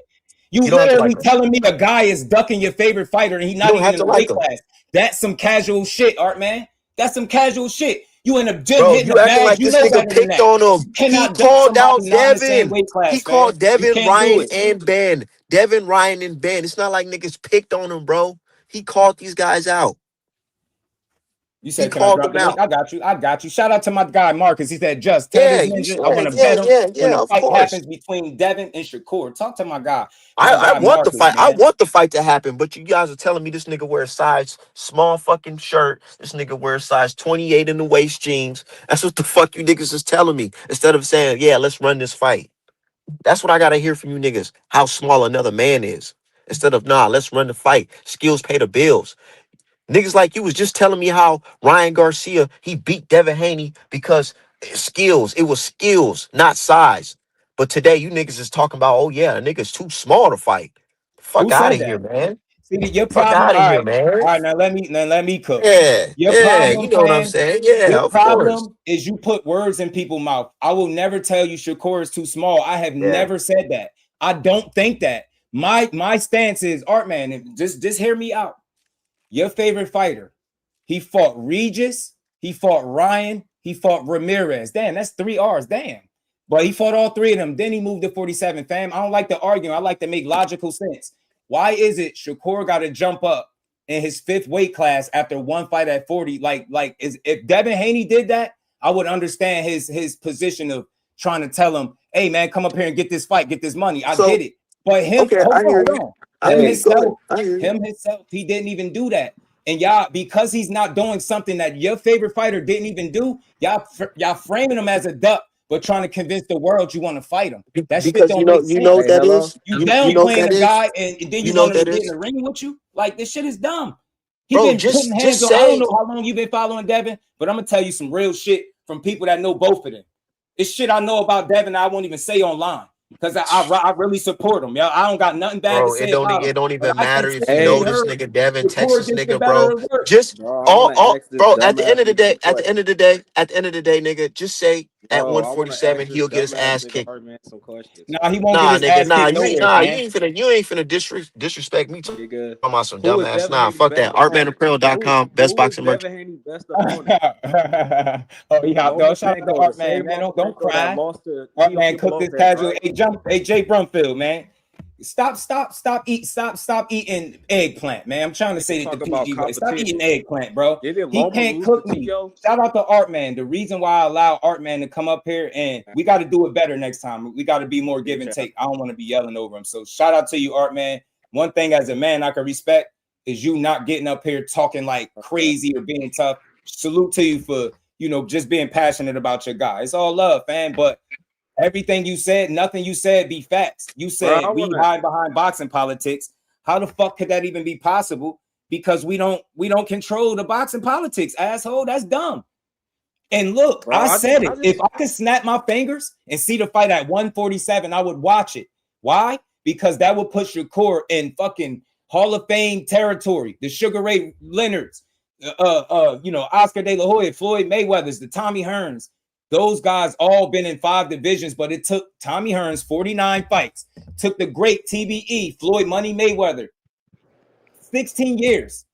D: You literally telling me a guy is ducking your favorite fighter and he's not even in the weight class. That's some casual shit, Art man. That's some casual shit. You in a gym hitting the bag.
P: Like this nigga picked on him. He called out Devin. He called Devin, Ryan, and Ben. Devin, Ryan, and Ben. It's not like niggas picked on him, bro. He called these guys out.
D: You said, can I drop the link? I got you. Shout out to my guy Marcus. He said, just tell this ninja I want to bet him when the fight happens between Devin and Shakur. Talk to my guy.
P: I want the fight. Man. I want the fight to happen, but you guys are telling me this nigga wears size small fucking shirt. This nigga wears size 28 in the waist jeans. That's what the fuck you niggas is telling me. Instead of saying, yeah, let's run this fight. That's what I gotta hear from you niggas. How small another man is. instead of let's run the fight. Skills pay the bills. Niggas like you was just telling me how Ryan Garcia, he beat Devin Haney because skills. It was skills, not size. But today you niggas is talking about, oh yeah, a nigga's too small to fight.
D: Who
P: Fuck out
D: said
P: of here,
D: that?
P: man.
D: See, your
P: Fuck
D: problem.
P: out of
D: All
P: here,
D: right,
P: man.
D: all right. Now let me cook.
P: Yeah,
D: Your
P: yeah, you
D: problem,
P: know what I'm
D: man.
P: saying? Yeah,
D: Your
P: of course.
D: problem is you put words in people's mouth. I will never tell you Shakur is too small. I have never said that. I don't think that. My stance is, Art man, just hear me out. Your favorite fighter, he fought Regis, he fought Ryan, he fought Ramirez. Damn, that's 3 R's. Damn. But he fought all 3 of them. Then he moved to 47. Fam, I don't like to argue. I like to make logical sense. Why is it Shakur got to jump up in his 5th weight class after one fight at 40? If Devin Haney did that, I would understand his position of trying to tell him, hey man, come up here and get this fight, get this money. I get it. But him, hold on. Him himself, he didn't even do that. And y'all, because he's not doing something that your favorite fighter didn't even do, y'all framing him as a duck, but trying to convince the world you want to fight him. That shit
P: Because
D: don't make sense.
P: you know what that is?
D: You
P: You know
D: downplaying
P: what
D: a
P: that
D: guy
P: is?
D: and then
P: You
D: you
P: know
D: want
P: what
D: him to
P: that
D: get in
P: is?
D: the ring with you? Like, this shit is dumb. He
P: Bro,
D: been
P: just
D: putting hands on.
P: say
D: I don't know how long you've been following Devin, but I'm gonna tell you some real shit from people that know both of them. It's shit I know about Devin I won't even say online because I really support him. I don't got nothing bad to
P: Bro,
D: say about him.
P: it don't
D: But
P: even
D: I can
P: matter
D: say
P: if you
D: we
P: know this
D: heard
P: nigga Devin,
D: Shakur
P: Texas
D: gets the
P: nigga,
D: better
P: bro.
D: of work.
P: Just
R: Bro, I want to ask this
P: bro, at the end of the
R: dumbass
P: day,
R: nigga a question.
P: nigga, just say at
R: Bro, I want to
P: 147
R: ask this
P: he'll get his
R: dumbass
P: ass
R: nigga
P: kicked.
R: Art Man some questions.
D: Nah, he won't get
P: Nah,
D: his
P: nigga,
D: ass kicked nowhere, man.
P: you ain't finna disrespect me talking
R: Nigga,
P: about some
R: who is
P: dumbass.
R: Devin
P: Nah,
R: Haney
P: fuck
R: best
P: that.
R: opponent?
P: Artmanapparel.com, best
R: Who is
P: boxing merch.
R: Devin Haney best opponent?
D: Oh, he hopped on. Shout out to
R: Lomachenko, the
D: Art Man,
R: same
D: man. Don't
R: Lomachenko that
D: cry.
R: lost to
D: Art Man,
R: Teofimo
D: cook this
R: Lopez,
D: casual.
R: right?
D: Hey, Jay Brumfield, man. Stop eating eggplant, man. I'm trying to say it the
R: Talk about
D: PG way. Stop eating
R: competition.
D: eggplant, bro.
R: Didn't
D: He
R: Loma
D: can't
R: lose to
D: cook me.
R: Tio?
D: Shout out to Art Man. The reason why I allow Art Man to come up here, and we got to do it better next time. We got to be more give and take. I don't want to be yelling over him. So shout out to you, Art Man. One thing as a man I can respect is you not getting up here talking like crazy or being tough. Salute to you for, just being passionate about your guy. It's all love, fam. But everything you said, nothing you said be facts. You said we hide behind boxing politics. How the fuck could that even be possible? Because we don't control the boxing politics, asshole. That's dumb. And look,
R: Bro,
D: I said it. If I could snap my fingers and see the fight at 147, I would watch it. Why? Because that would put Shakur in fucking Hall of Fame territory. The Sugar Ray Leonards, Oscar De La Hoya, Floyd Mayweather's, the Tommy Hearns. Those guys all been in 5 divisions, but it took Tommy Hearns 49 fights. Took the great TBE, Floyd Money Mayweather, 16 years.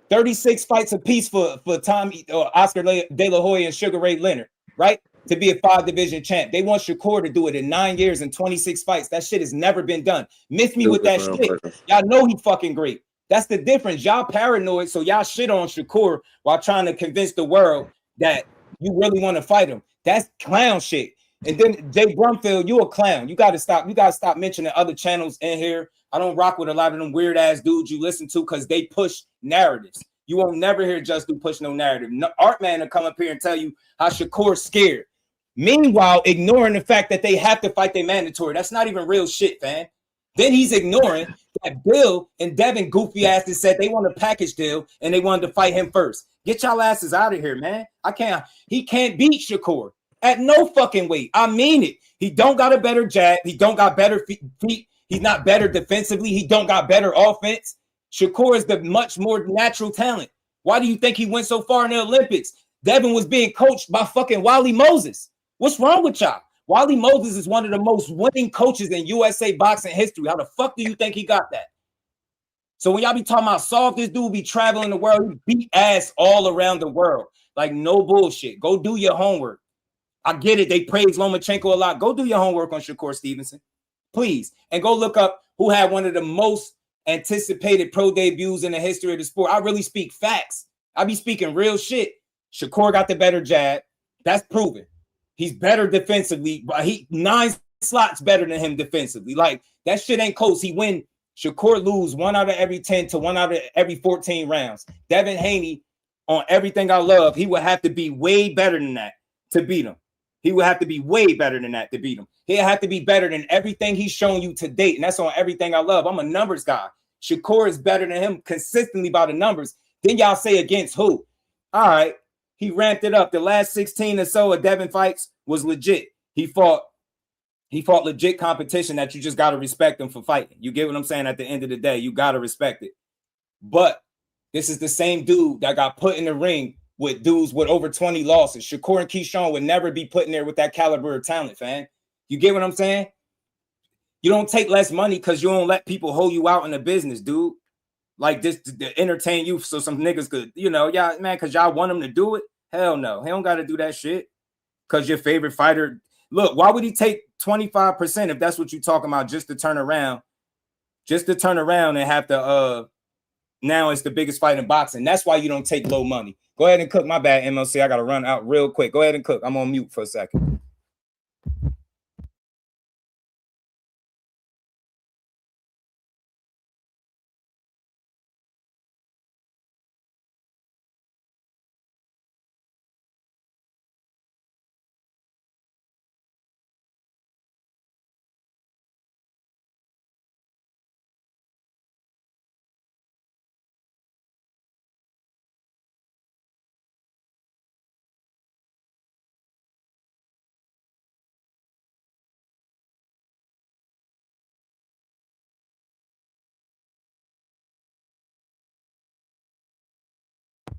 D: 36 fights apiece for Tommy or Oscar De La Hoya and Sugar Ray Leonard, right? To be a 5 division champ. They want Shakur to do it in 9 years and 26 fights. That shit has never been done. Miss me with that shit. Y'all know he fucking great. That's the difference. Y'all paranoid, so y'all shit on Shakur while trying to convince the world that you really want to fight him. That's clown shit. And then Jay Brumfield, you a clown. You gotta stop. You gotta stop mentioning other channels in here. I don't rock with a lot of them weird ass dudes you listen to because they push narratives. You won't never hear Just Do push no narrative. No, Art Man will come up here and tell you how Shakur's scared. Meanwhile, ignoring the fact that they have to fight their mandatory. That's not even real shit, fam. Then he's ignoring that Bill and Devin goofy asses said they want a package deal and they wanted to fight him first. Get y'all asses out of here, man. He can't beat Shakur at no fucking weight. I mean it. He don't got a better jab. He don't got better feet. He's not better defensively. He don't got better offense. Shakur is the much more natural talent. Why do you think he went so far in the Olympics? Devin was being coached by fucking Wally Moses. What's wrong with y'all? Wally Moses is one of the most winning coaches in USA boxing history. How the fuck do you think he got that? So when y'all be talking about soft, this dude be traveling the world, he beat ass all around the world. Like no bullshit. Go do your homework. I get it. They praise Lomachenko a lot. Go do your homework on Shakur Stevenson, please. And go look up who had one of the most anticipated pro debuts in the history of the sport. I really speak facts. I be speaking real shit. Shakur got the better jab. That's proven. He's better defensively, but he 9 slots better than him defensively. Like that shit ain't close. He win. Shakur lose 1 out of every 10 to 1 out of every 14 rounds. Devin Haney, on everything I love, he would have to be way better than that to beat him. He would have to be way better than that to beat him. He'd have to be better than everything he's shown you to date. And that's on everything I love. I'm a numbers guy. Shakur is better than him consistently by the numbers. Then y'all say against who? All right. He ramped it up. The last 16 or so of Devin fights was legit. He fought legit competition that you just got to respect him for fighting. You get what I'm saying? At the end of the day, you got to respect it. But this is the same dude that got put in the ring with dudes with over 20 losses. Shakur and Keyshawn would never be put in there with that caliber of talent, fam. You get what I'm saying? You don't take less money because you don't let people hold you out in the business, dude. Like this to entertain you so some niggas could, y'all, man, because y'all want them to do it. Hell no. He don't got to do that shit because your favorite fighter. Look, why would he take 25% if that's what you're talking about just to turn around and have to now it's the biggest fight in boxing. That's why you don't take low money. Go ahead and cook. My bad, MLC. I got to run out real quick. Go ahead and cook. I'm on mute for a second.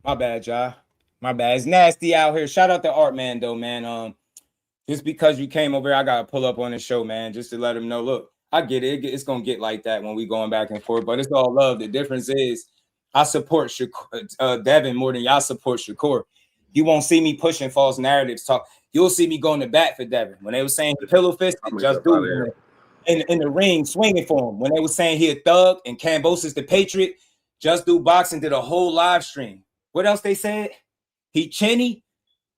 D: My bad, y'all. My bad. It's nasty out here. Shout out to Art Man, though, man. Just because you came over here, I gotta pull up on the show, man, just to let him know. Look, I get it. It's gonna get like that when we going back and forth, but it's all love. The difference is I support Devin more than y'all support Shakur. You won't see me pushing false narratives. You'll see me going to bat for Devin. When they were saying the pillow fist, just do it in the ring swinging for him. When they were saying he a thug and Cambosis the Patriot, Just Do Boxing did a whole live stream. What else they said? He Cheney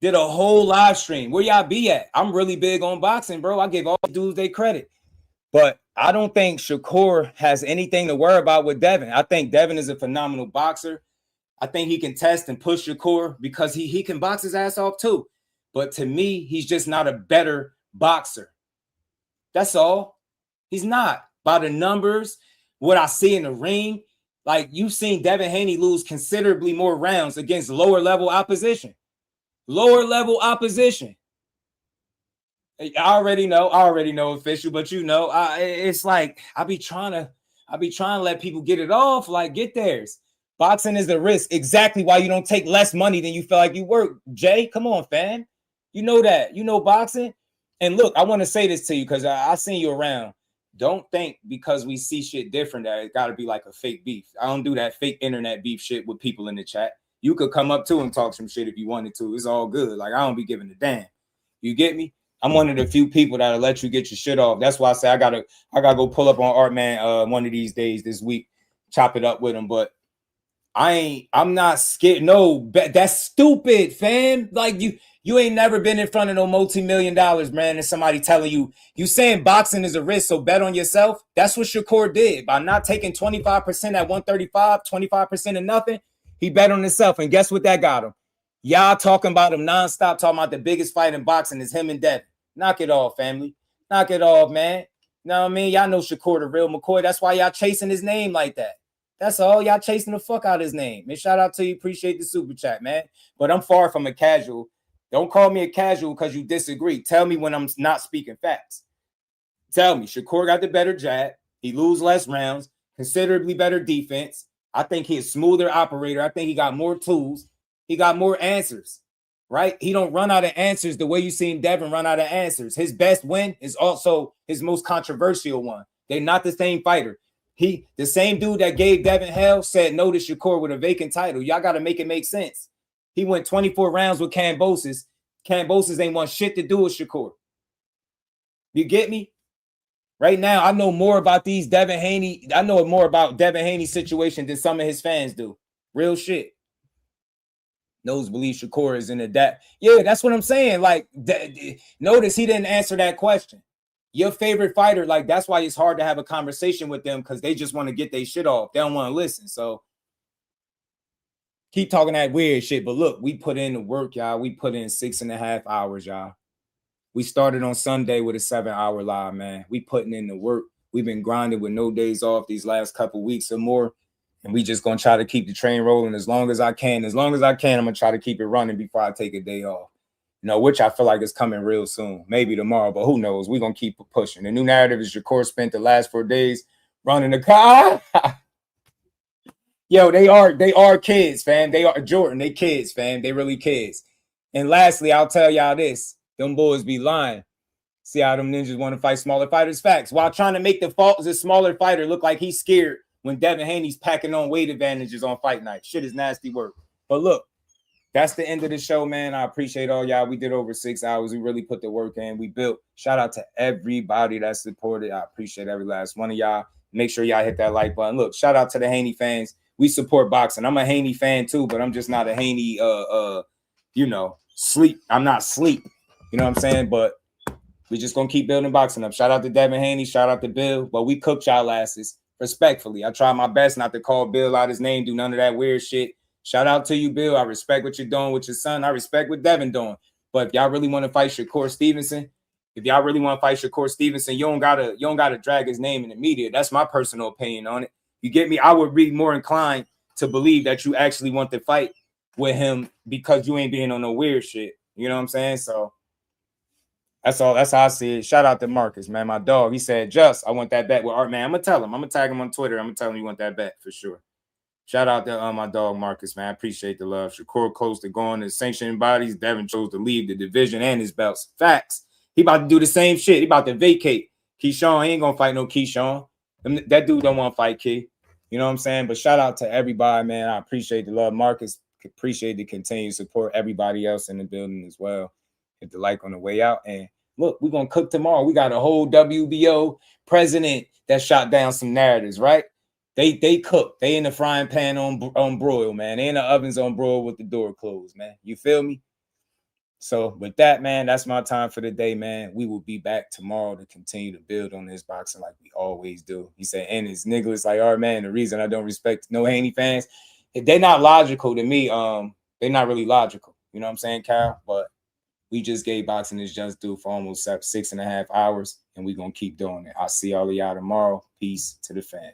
D: did a whole live stream. Where y'all be at? I'm really big on boxing, bro. I give all dudes they credit. But I don't think Shakur has anything to worry about with Devin. I think Devin is a phenomenal boxer. I think he can test and push Shakur because he can box his ass off too. But to me, he's just not a better boxer. That's all. He's not. By the numbers, what I see in the ring, like you've seen Devin Haney lose considerably more rounds against lower level opposition. Lower level opposition. I already know official, but it's like I be trying to let people get it off, like get theirs. Boxing is the risk. Exactly why you don't take less money than you feel like you work. Jay, come on, fam. You know that. You know boxing. And look, I want to say this to you because I seen you around. Don't think because we see shit different that it got to be like a fake beef. I don't do that fake internet beef shit with people in the chat. You could come up to and talk some shit if you wanted to. It's all good. Like I don't be giving a damn. You get me? I'm one of the few people that'll let you get your shit off. That's why I say I gotta go pull up on Art Man one of these days this week, chop it up with him. But I'm not scared. No, that's stupid, fam. Like you ain't never been in front of no multi-million-dollars, man, and somebody telling you saying boxing is a risk, so bet on yourself. That's what Shakur did by not taking 25% at 135, 25% of nothing. He bet on himself, and guess what that got him? Y'all talking about him nonstop, talking about the biggest fight in boxing is him and Devin. Knock it off, family. Knock it off, man. You know what I mean? Y'all know Shakur the real McCoy. That's why y'all chasing his name like that. That's all. Y'all chasing the fuck out of his name. And shout out to you. Appreciate the super chat, man. But I'm far from a casual. Don't call me a casual because you disagree. Tell me when I'm not speaking facts. Tell me. Shakur got the better jab. He lose less rounds. Considerably better defense. I think he's a smoother operator. I think he got more tools. He got more answers, right? He don't run out of answers the way you seen Devin run out of answers. His best win is also his most controversial one. They're not the same fighter. The same dude that gave Devin hell said no to Shakur with a vacant title. Y'all got to make it make sense. He went 24 rounds with Cambosis. Cambosis ain't want shit to do with Shakur. You get me? Right now, I know more about Devin Haney. I know more about Devin Haney's situation than some of his fans do. Real shit. Nosebleed Shakur is in the depth. Yeah, that's what I'm saying. Like, notice he didn't answer that question. Your favorite fighter, like, that's why it's hard to have a conversation with them because they just want to get their shit off. They don't want to listen. So keep talking that weird shit. But look, we put in the work, y'all. We put in 6.5 hours, y'all. We started on Sunday with a 7-hour live, man. We putting in the work. We've been grinding with no days off these last couple weeks or more. And we just going to try to keep the train rolling as long as I can. As long as I can, I'm going to try to keep it running before I take a day off. You know, which I feel like is coming real soon. Maybe tomorrow, but who knows? We're going to keep pushing. The new narrative is Shakur spent the last 4 days running the car. Yo, they are kids, fam. They are Jordan. They kids, fam. They really kids. And lastly, I'll tell y'all this. Them boys be lying. See how them ninjas want to fight smaller fighters? Facts. While trying to make the smaller fighter look like he's scared when Devin Haney's packing on weight advantages on fight night. Shit is nasty work. But look, that's the end of the show, man. I appreciate all y'all. We did over 6 hours. We really put the work in. We built. Shout out to everybody that supported. I appreciate every last one of y'all. Make sure y'all hit that like button. Look, shout out to the Haney fans. We support boxing. I'm a Haney fan too, but I'm just not a Haney sleep. I'm not sleep. You know what I'm saying? But we just gonna keep building boxing up. Shout out to Devin Haney, shout out to Bill. But we cooked y'all asses respectfully. I try my best not to call Bill out his name, do none of that weird shit. Shout out to you, Bill. I respect what you're doing with your son. I respect what Devin doing. But if y'all really want to fight Shakur Stevenson, you don't gotta drag his name in the media. That's my personal opinion on it. You get me? I would be more inclined to believe that you actually want to fight with him because you ain't being on no weird shit. You know what I'm saying? So that's all. That's how I see it. Shout out to Marcus, man. My dog. He said, I want that bet with Art, man. I'm going to tell him. I'm going to tag him on Twitter. I'm going to tell him you want that bet for sure. Shout out to my dog, Marcus, man. I appreciate the love. Shakur close to going to sanctioning bodies. Devin chose to leave the division and his belts. Facts. He about to do the same shit. He about to vacate. Keyshawn, he ain't going to fight no Keyshawn. That dude don't want to fight Key. You know what I'm saying? But shout out to everybody, man. I appreciate the love. Marcus, appreciate the continued support. Everybody else in the building as well. Hit the like on the way out. And look, we're going to cook tomorrow. We got a whole WBO president that shot down some narratives, right? They cook. They in the frying pan on broil, man. They in the ovens on broil with the door closed, man. You feel me? So with that, man, that's my time for the day, man. We will be back tomorrow to continue to build on this boxing like we always do. He said, and it's niggas like, all right, man, the reason I don't respect no Haney fans, they're not logical to me. They're not really logical. You know what I'm saying, Kyle? But we just gave boxing its just due for almost 6.5 hours, and we're going to keep doing it. I'll see all of y'all tomorrow. Peace to the fan.